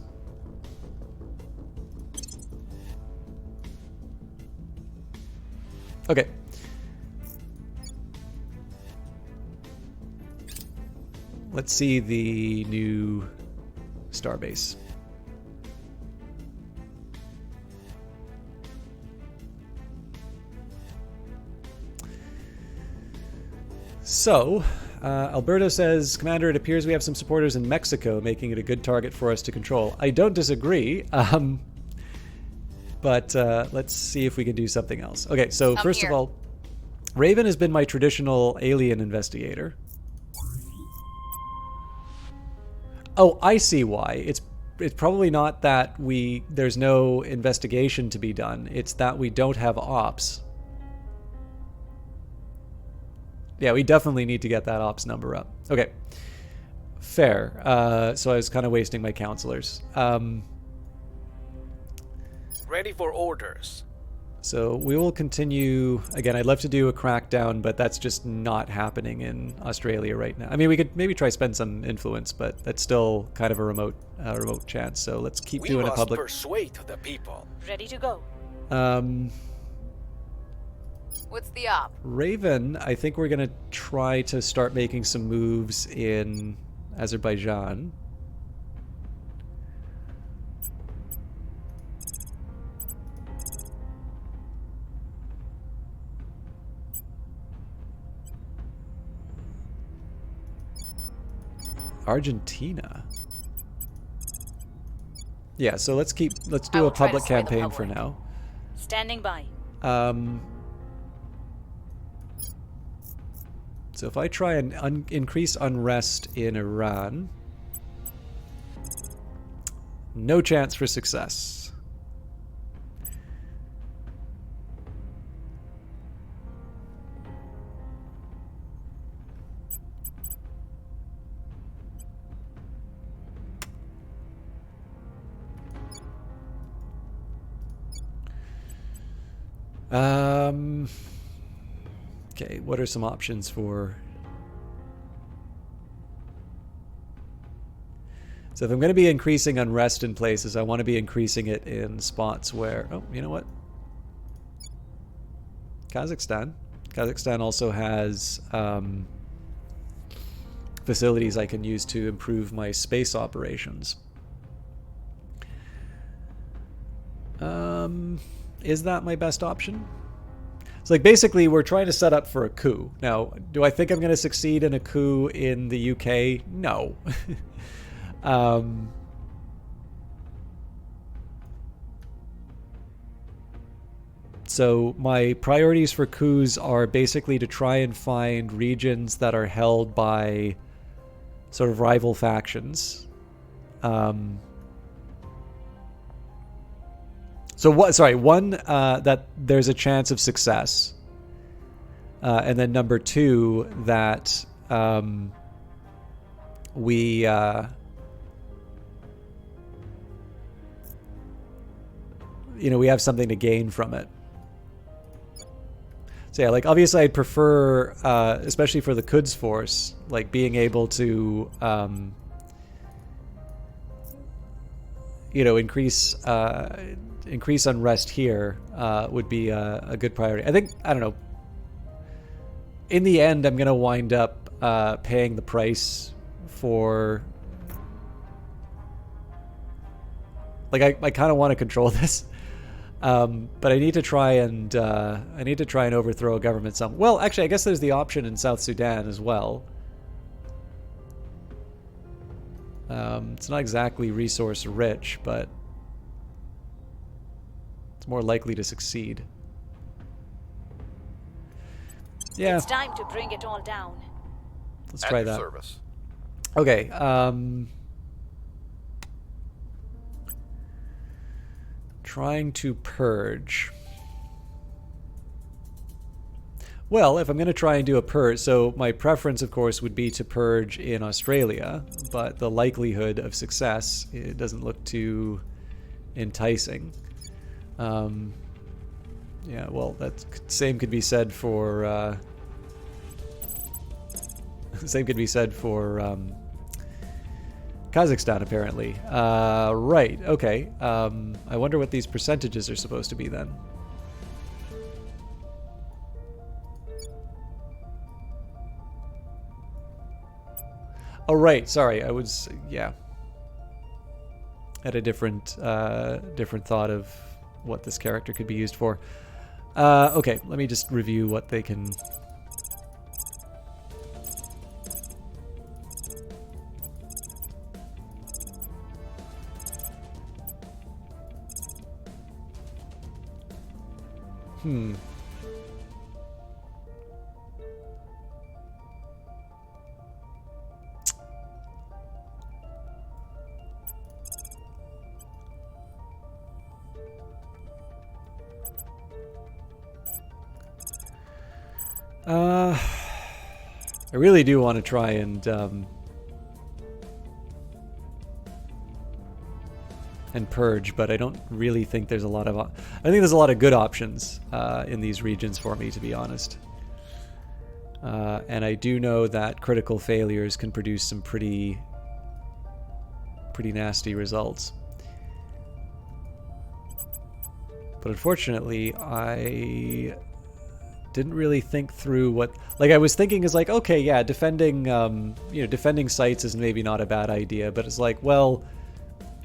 Okay. Let's see the new starbase. So, Alberto says, Commander, it appears we have some supporters in Mexico, making it a good target for us to control. I don't disagree, but let's see if we can do something else. Okay, so first of all, Raven has been my traditional alien investigator. Oh, I see why. It's probably not that there's no investigation to be done. It's that we don't have ops. Yeah, we definitely need to get that ops number up. Okay. Fair. So I was kind of wasting my counselors. Ready for orders. So we will continue. Again, I'd love to do a crackdown, but that's just not happening in Australia right now. I mean, we could maybe try spend some influence, but that's still kind of a remote chance. So let's keep doing a public. We must persuade the people. Ready to go. What's the op? Raven, I think we're going to try to start making some moves in Azerbaijan. Argentina. Yeah, so let's do a public campaign for now. Standing by. So if I try and increase unrest in Iran, no chance for success. Okay, what are some options for... So if I'm going to be increasing unrest in places, I want to be increasing it in spots where... Oh, you know what? Kazakhstan. Kazakhstan also has facilities I can use to improve my space operations. Is that my best option? So like basically we're trying to set up for a coup. Now, do I think I'm going to succeed in a coup in the UK? No. So my priorities for coups are basically to try and find regions that are held by sort of rival factions. So what? Sorry, one that there's a chance of success, and then number two that we we have something to gain from it. So yeah, like obviously I'd prefer, especially for the Quds force, like being able to increase unrest here would be a good priority. I think, I don't know, in the end I'm gonna wind up paying the price for, like I kind of want to control this. But I need to try and overthrow a government. Well, actually, I guess there's the option in South Sudan as well. It's not exactly resource rich, but it's more likely to succeed. Yeah. It's time to bring it all down. Let's try that. Service. Okay. Trying to purge. Well, if I'm going to try and do a purge, so my preference, of course, would be to purge in Australia, but the likelihood of success, it doesn't look too enticing. Yeah, well, that same could be said for Kazakhstan, apparently. Right, okay. I wonder what these percentages are supposed to be then. Oh, right, sorry, I was, yeah. Had a different thought of what this character could be used for. Okay, let me just review what they can... I really do want to try and purge, but I don't really think there's a lot of... I think there's a lot of good options in these regions for me, to be honest. And I do know that critical failures can produce some pretty nasty results. But unfortunately, I didn't really think through what... Like, I was thinking is like, okay, yeah, defending sites is maybe not a bad idea, but it's like, well,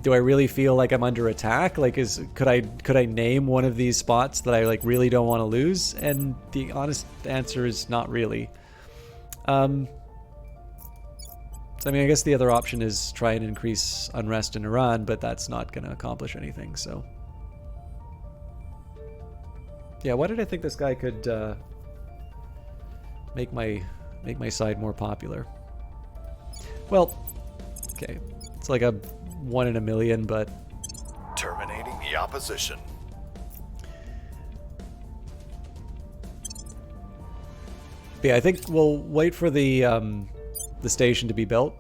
do I really feel like I'm under attack? Like, could I name one of these spots that I like really don't want to lose? And the honest answer is not really. So I mean, I guess the other option is try and increase unrest in Iran, but that's not going to accomplish anything. So yeah, why did I think this guy could make my side more popular? Well, okay, it's like a 1 in a million, but Terminating the opposition. yeah, I think we'll wait for the station to be built,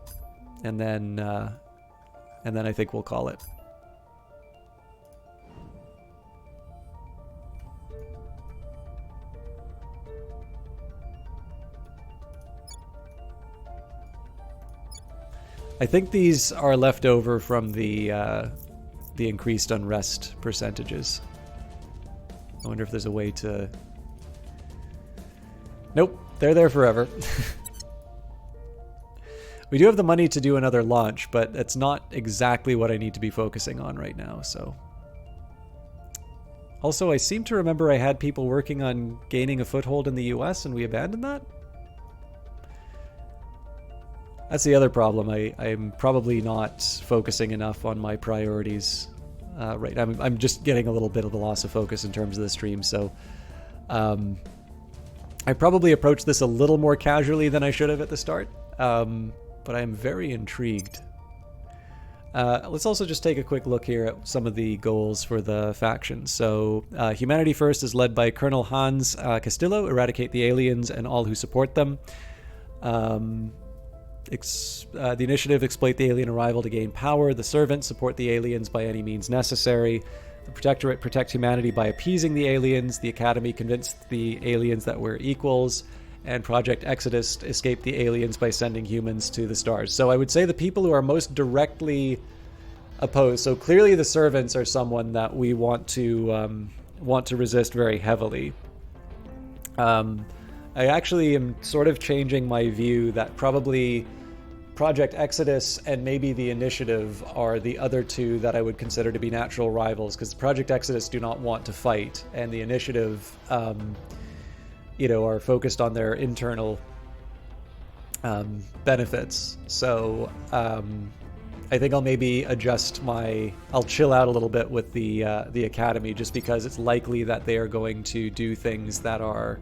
and then I think we'll call it. I think these are left over from the increased unrest percentages. I wonder if there's a way to... Nope, they're there forever. We do have the money to do another launch, but that's not exactly what I need to be focusing on right now, so... Also, I seem to remember I had people working on gaining a foothold in the US, and we abandoned that? That's the other problem. I'm probably not focusing enough on my priorities. Right, I'm just getting a little bit of the loss of focus in terms of the stream, so... I probably approached this a little more casually than I should have at the start, but I am very intrigued. Let's also just take a quick look here at some of the goals for the factions. So, Humanity First is led by Colonel Hans Castillo, eradicate the aliens and all who support them. The initiative, exploit the alien arrival to gain power. The Servants, support the aliens by any means necessary. The Protectorate, protect humanity by appeasing the aliens. The Academy, convince the aliens that we're equals. And Project Exodus, escape the aliens by sending humans to the stars. So I would say the people who are most directly opposed. So clearly the Servants are someone that we want to resist very heavily. I actually am sort of changing my view that probably Project Exodus and maybe the Initiative are the other two that I would consider to be natural rivals, because Project Exodus do not want to fight, and the Initiative, are focused on their internal benefits. So I think I'll maybe I'll chill out a little bit with the Academy, just because it's likely that they are going to do things that are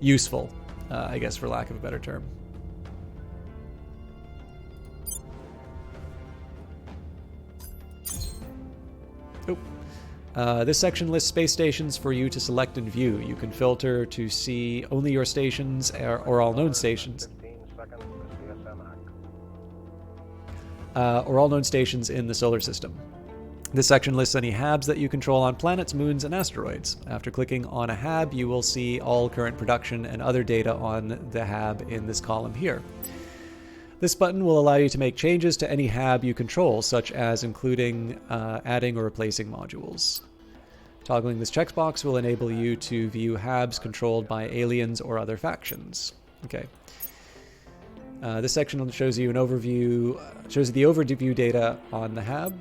useful, I guess, for lack of a better term. This section lists space stations for you to select and view. You can filter to see only your stations or all known stations. Or all known stations in the solar system. This section lists any HABs that you control on planets, moons, and asteroids. After clicking on a HAB, you will see all current production and other data on the HAB in this column here. This button will allow you to make changes to any HAB you control, such as including adding or replacing modules. Toggling this checkbox will enable you to view HABs controlled by aliens or other factions. Okay. This section shows you an overview, shows the overview data on the HAB.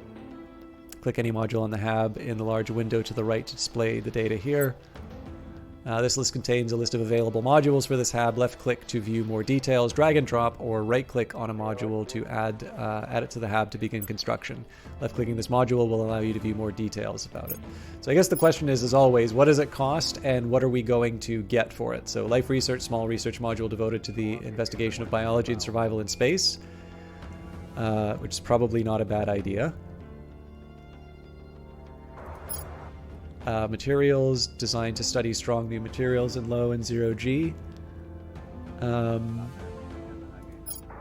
Click any module on the HAB in the large window to the right to display the data here. This list contains a list of available modules for this HAB. Left-click to view more details, drag and drop, or right-click on a module to add it to the HAB to begin construction. Left-clicking this module will allow you to view more details about it. So I guess the question is, as always, what does it cost and what are we going to get for it? So life research, small research module devoted to the investigation of biology and survival in space, which is probably not a bad idea. Materials designed to study strong new materials in low and zero G.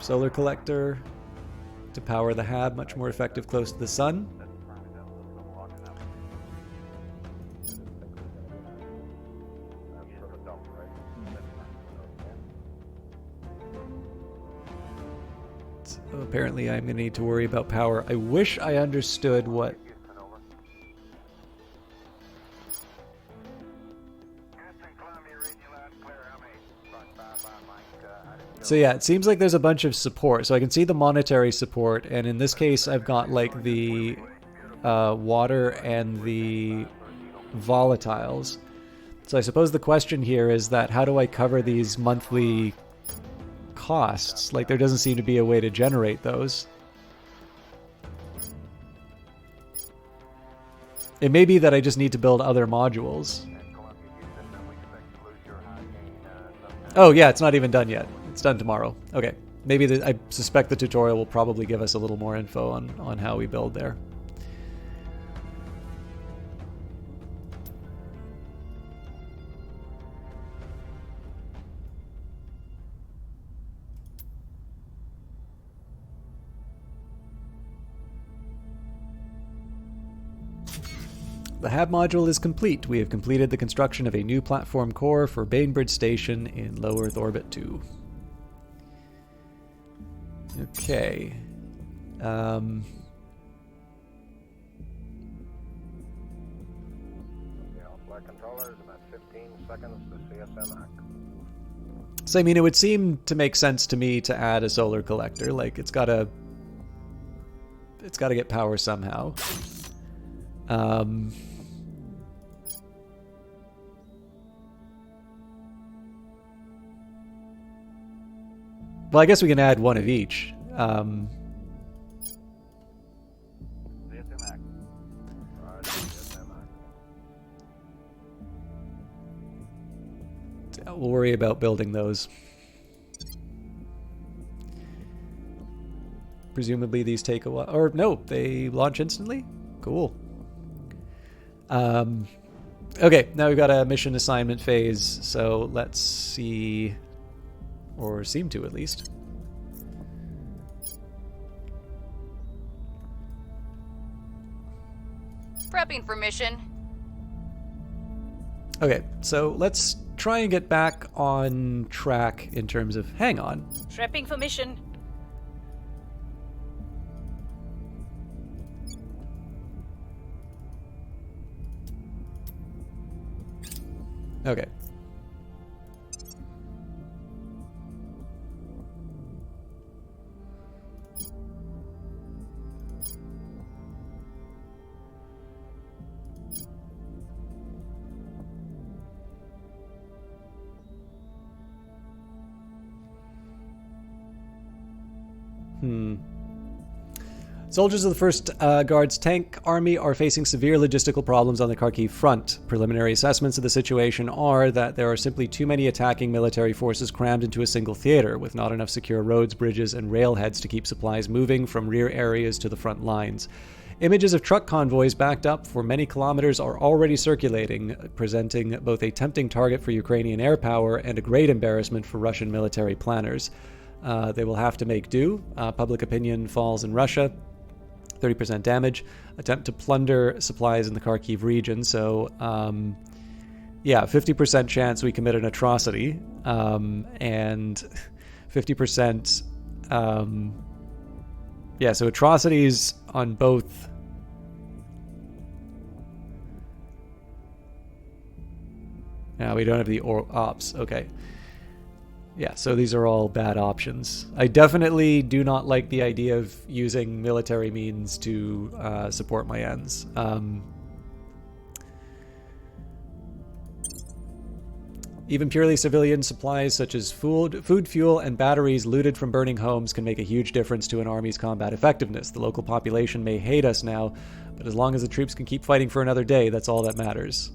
Solar collector to power the HAB, much more effective close to the sun. So apparently I'm going to need to worry about power. I wish I understood what... So yeah, it seems like there's a bunch of support. So I can see the monetary support, and in this case I've got like the water and the volatiles. So I suppose the question here is that how do I cover these monthly costs? Like there doesn't seem to be a way to generate those. It may be that I just need to build other modules. Oh yeah, it's not even done yet. It's done tomorrow. Okay. Maybe I suspect the tutorial will probably give us a little more info on how we build there. The HAB module is complete. We have completed the construction of a new platform core for Bainbridge Station in low Earth orbit 2. Okay. So I mean, it would seem to make sense to me to add a solar collector. Like it's gotta get power somehow. Well, I guess we can add one of each. We'll worry about building those. Presumably these take a while. Or no, they launch instantly? Cool. Okay, now we've got a mission assignment phase, so let's see... Or seem to, at least. Prepping for mission. Okay, so let's try and get back on track in terms of... Hang on. Prepping for mission. Okay. Soldiers of the 1st Guards Tank Army are facing severe logistical problems on the Kharkiv front. Preliminary assessments of the situation are that there are simply too many attacking military forces crammed into a single theater, with not enough secure roads, bridges, and railheads to keep supplies moving from rear areas to the front lines. Images of truck convoys backed up for many kilometers are already circulating, presenting both a tempting target for Ukrainian air power and a great embarrassment for Russian military planners. They will have to make do. Public opinion falls in Russia. 30% damage. Attempt to plunder supplies in the Kharkiv region. So, 50% chance we commit an atrocity. And 50%... so atrocities on both... Now we don't have the ops. Okay. Yeah, so these are all bad options. I definitely do not like the idea of using military means to support my ends. Even purely civilian supplies such as food, fuel, and batteries looted from burning homes can make a huge difference to an army's combat effectiveness. The local population may hate us now, but as long as the troops can keep fighting for another day, that's all that matters.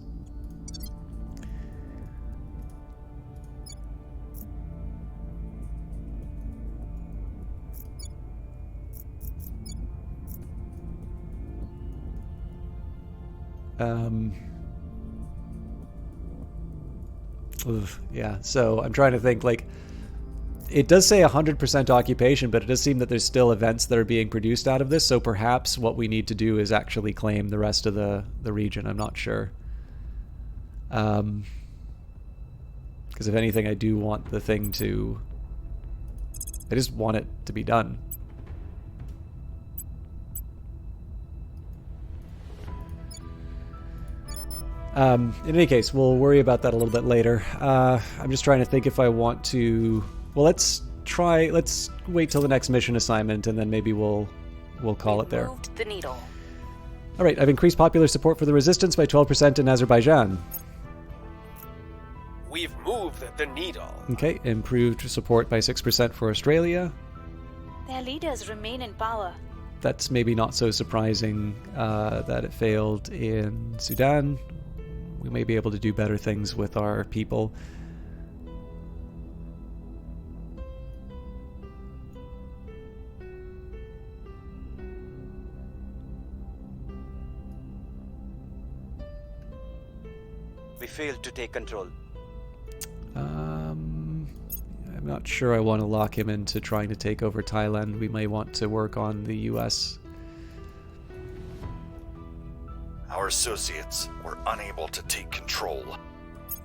Yeah, so I'm trying to think, like, it does say 100% occupation, but it does seem that there's still events that are being produced out of this, so perhaps what we need to do is actually claim the rest of the region. I'm not sure. Because if anything, I do want the thing to... I just want it to be done. In any case, we'll worry about that a little bit later. I'm just trying to think if I want to... Well, let's wait till the next mission assignment, and then maybe we'll call it there. Moved the needle. All right, I've increased popular support for the resistance by 12% in Azerbaijan. We've moved the needle. Okay, improved support by 6% for Australia. Their leaders remain in power. That's maybe not so surprising that it failed in Sudan. We may be able to do better things with our people. We failed to take control. I'm not sure I want to lock him into trying to take over Thailand. We may want to work on the US. Our associates were unable to take control.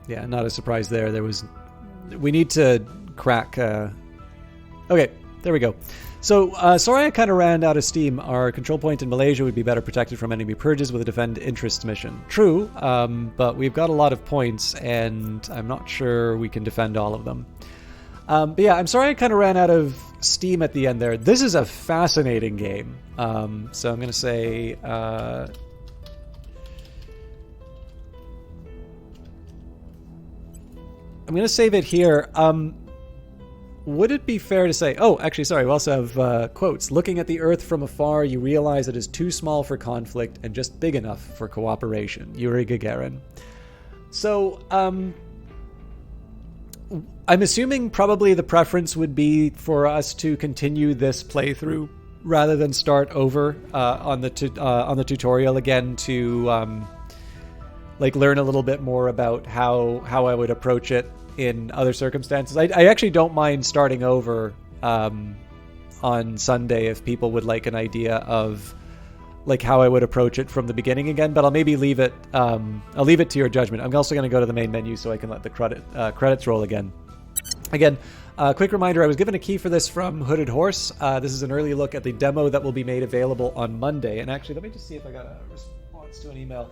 Yeah, not a surprise there. We need to crack... Okay, there we go. So, Soraya kind of ran out of steam. Our control point in Malaysia would be better protected from enemy purges with a defend interests mission. True, but we've got a lot of points, and I'm not sure we can defend all of them. But yeah, I'm sorry I kind of ran out of steam at the end there. This is a fascinating game. So I'm going to say... I'm going to save it here. Would it be fair to say... Oh, actually, sorry, we also have quotes. Looking at the Earth from afar, you realize it is too small for conflict and just big enough for cooperation. Yuri Gagarin. So, I'm assuming probably the preference would be for us to continue this playthrough rather than start over on the tutorial again to learn a little bit more about how I would approach it in other circumstances. I actually don't mind starting over on Sunday if people would like an idea of how I would approach it from the beginning again, but I'll maybe leave it I'll leave it to your judgment. I'm also going to go to the main menu so I can let the credits roll again. Again, quick reminder, I was given a key for this from Hooded Horse. This is an early look at the demo that will be made available on Monday. And actually, let me just see if I got a response to an email.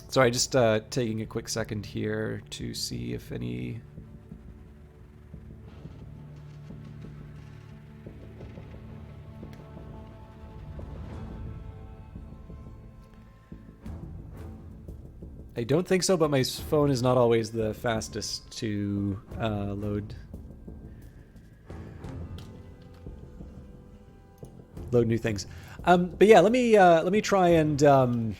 Sorry, just taking a quick second here to see if any... I don't think so, but my phone is not always the fastest to load new things. But yeah, let me try and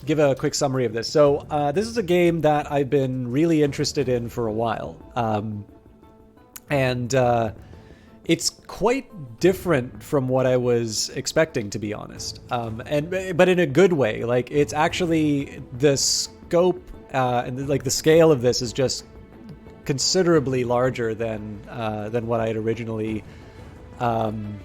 give a quick summary of this. So this is a game that I've been really interested in for a while, and it's quite different from what I was expecting, to be honest. But in a good way. Like, it's actually the scope and like the scale of this is just considerably larger than what I had originally kind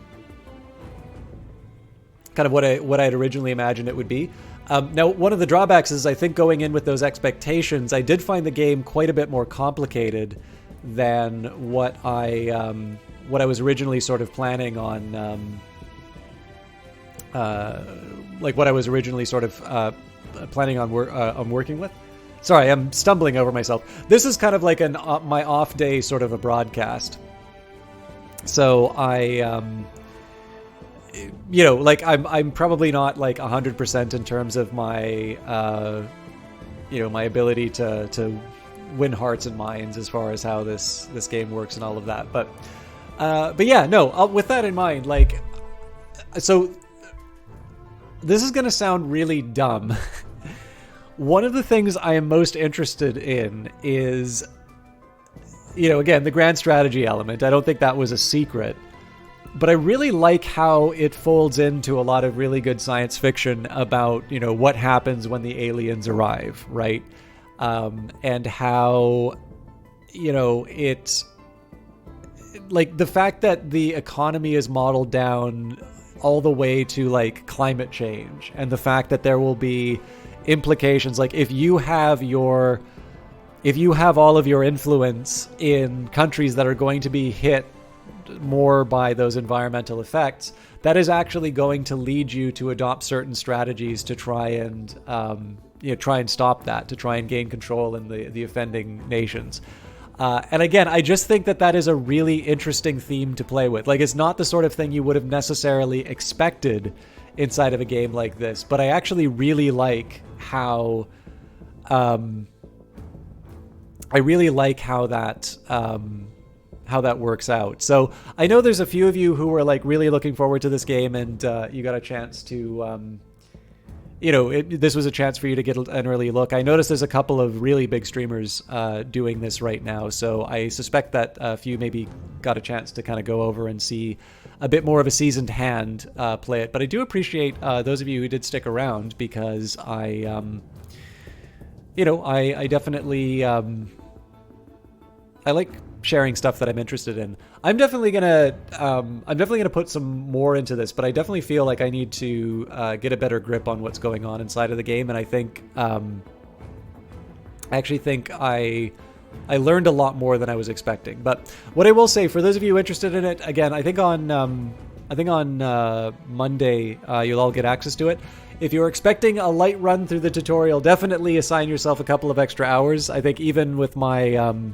of what I had originally imagined it would be. Now, one of the drawbacks is I think going in with those expectations, I did find the game quite a bit more complicated than what I was originally sort of planning on, like what I was originally sort of planning on working with. Sorry, I'm stumbling over myself. This is kind of like my off day sort of a broadcast. So like I'm probably not like 100% in terms of my, my ability to win hearts and minds as far as how this game works and all of that. But yeah, no. With that in mind, like, so this is gonna sound really dumb. One of the things I am most interested in is, again, the grand strategy element. I don't think that was a secret. But I really like how it folds into a lot of really good science fiction about, what happens when the aliens arrive, right? And how, it's like the fact that the economy is modeled down all the way to like climate change, and the fact that there will be implications, like if you have all of your influence in countries that are going to be hit more by those environmental effects, that is actually going to lead you to adopt certain strategies to try and stop that, to try and gain control in the offending nations. And again, I just think that is a really interesting theme to play with. Like, it's not the sort of thing you would have necessarily expected inside of a game like this, but I actually really like how that works out. So I know there's a few of you who are like really looking forward to this game, and you got a chance to, this was a chance for you to get an early look. I noticed there's a couple of really big streamers doing this right now, so I suspect that a few maybe got a chance to kind of go over and see a bit more of a seasoned hand play it. But I do appreciate those of you who did stick around, because I definitely I like sharing stuff that I'm interested in. I'm definitely gonna put some more into this, but I definitely feel like I need to get a better grip on what's going on inside of the game, and I think I actually think I learned a lot more than I was expecting. But what I will say, for those of you interested in it, again, I think on Monday you'll all get access to it. If you're expecting a light run through the tutorial, definitely assign yourself a couple of extra hours. I think even with my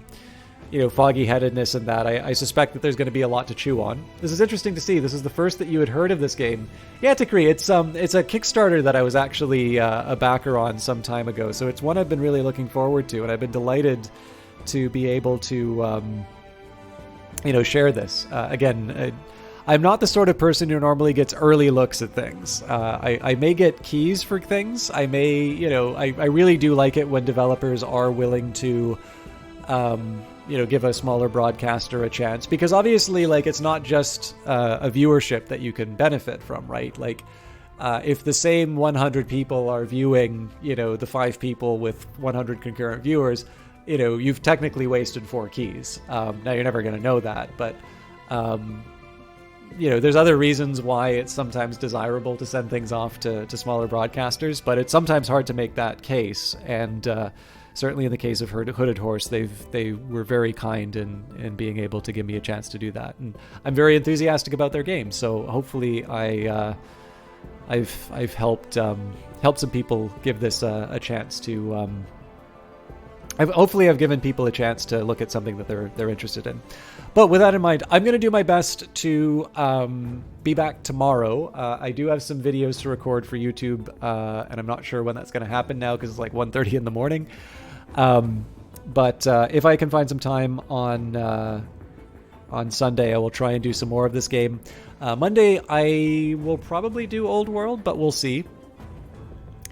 foggy-headedness and that, I suspect that there's going to be a lot to chew on. This is interesting to see. This is the first that you had heard of this game. Yeah, Tikri, it's a Kickstarter that I was actually a backer on some time ago, so it's one I've been really looking forward to, and I've been delighted to be able to, share this. Again, I'm not the sort of person who normally gets early looks at things. I may get keys for things. I may, I really do like it when developers are willing to, give a smaller broadcaster a chance, because obviously, like, it's not just a viewership that you can benefit from, right? Like, if the same 100 people are viewing, the 5 people with 100 concurrent viewers, you've technically wasted 4 keys. Now, you're never going to know that, but, there's other reasons why it's sometimes desirable to send things off to smaller broadcasters, but it's sometimes hard to make that case. And certainly in the case of Hooded Horse, they were very kind in being able to give me a chance to do that. And I'm very enthusiastic about their game, so hopefully I've helped some people give this a chance to hopefully I've given people a chance to look at something that they're interested in. But with that in mind, I'm going to do my best to be back tomorrow. I do have some videos to record for YouTube, and I'm not sure when that's going to happen now because it's like 1:30 in the morning. But if I can find some time on Sunday, I will try and do some more of this game. Monday, I will probably do Old World, but we'll see.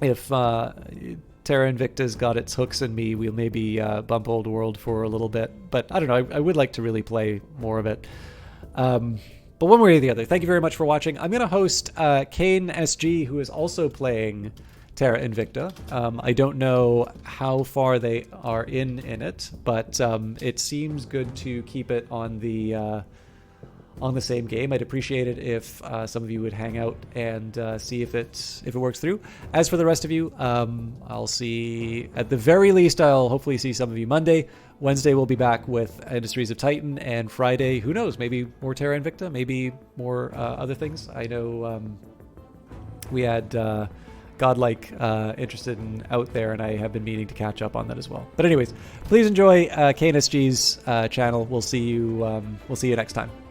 If Terra Invicta's got its hooks in me, we'll maybe bump Old World for a little bit. But I don't know, I would like to really play more of it. But one way or the other, thank you very much for watching. I'm going to host Kane SG, who is also playing Terra Invicta. I don't know how far they are in it, but it seems good to keep it on the same game. I'd appreciate it if some of you would hang out and see if it works through. As for the rest of you, I'll see, at the very least, I'll hopefully see some of you Monday. Wednesday we'll be back with Industries of Titan, and Friday, who knows, maybe more Terra Invicta, maybe more other things. I know we had Godlike interested in out there, and I have been meaning to catch up on that as well. But anyways, please enjoy KNSG's channel. We'll see you next time.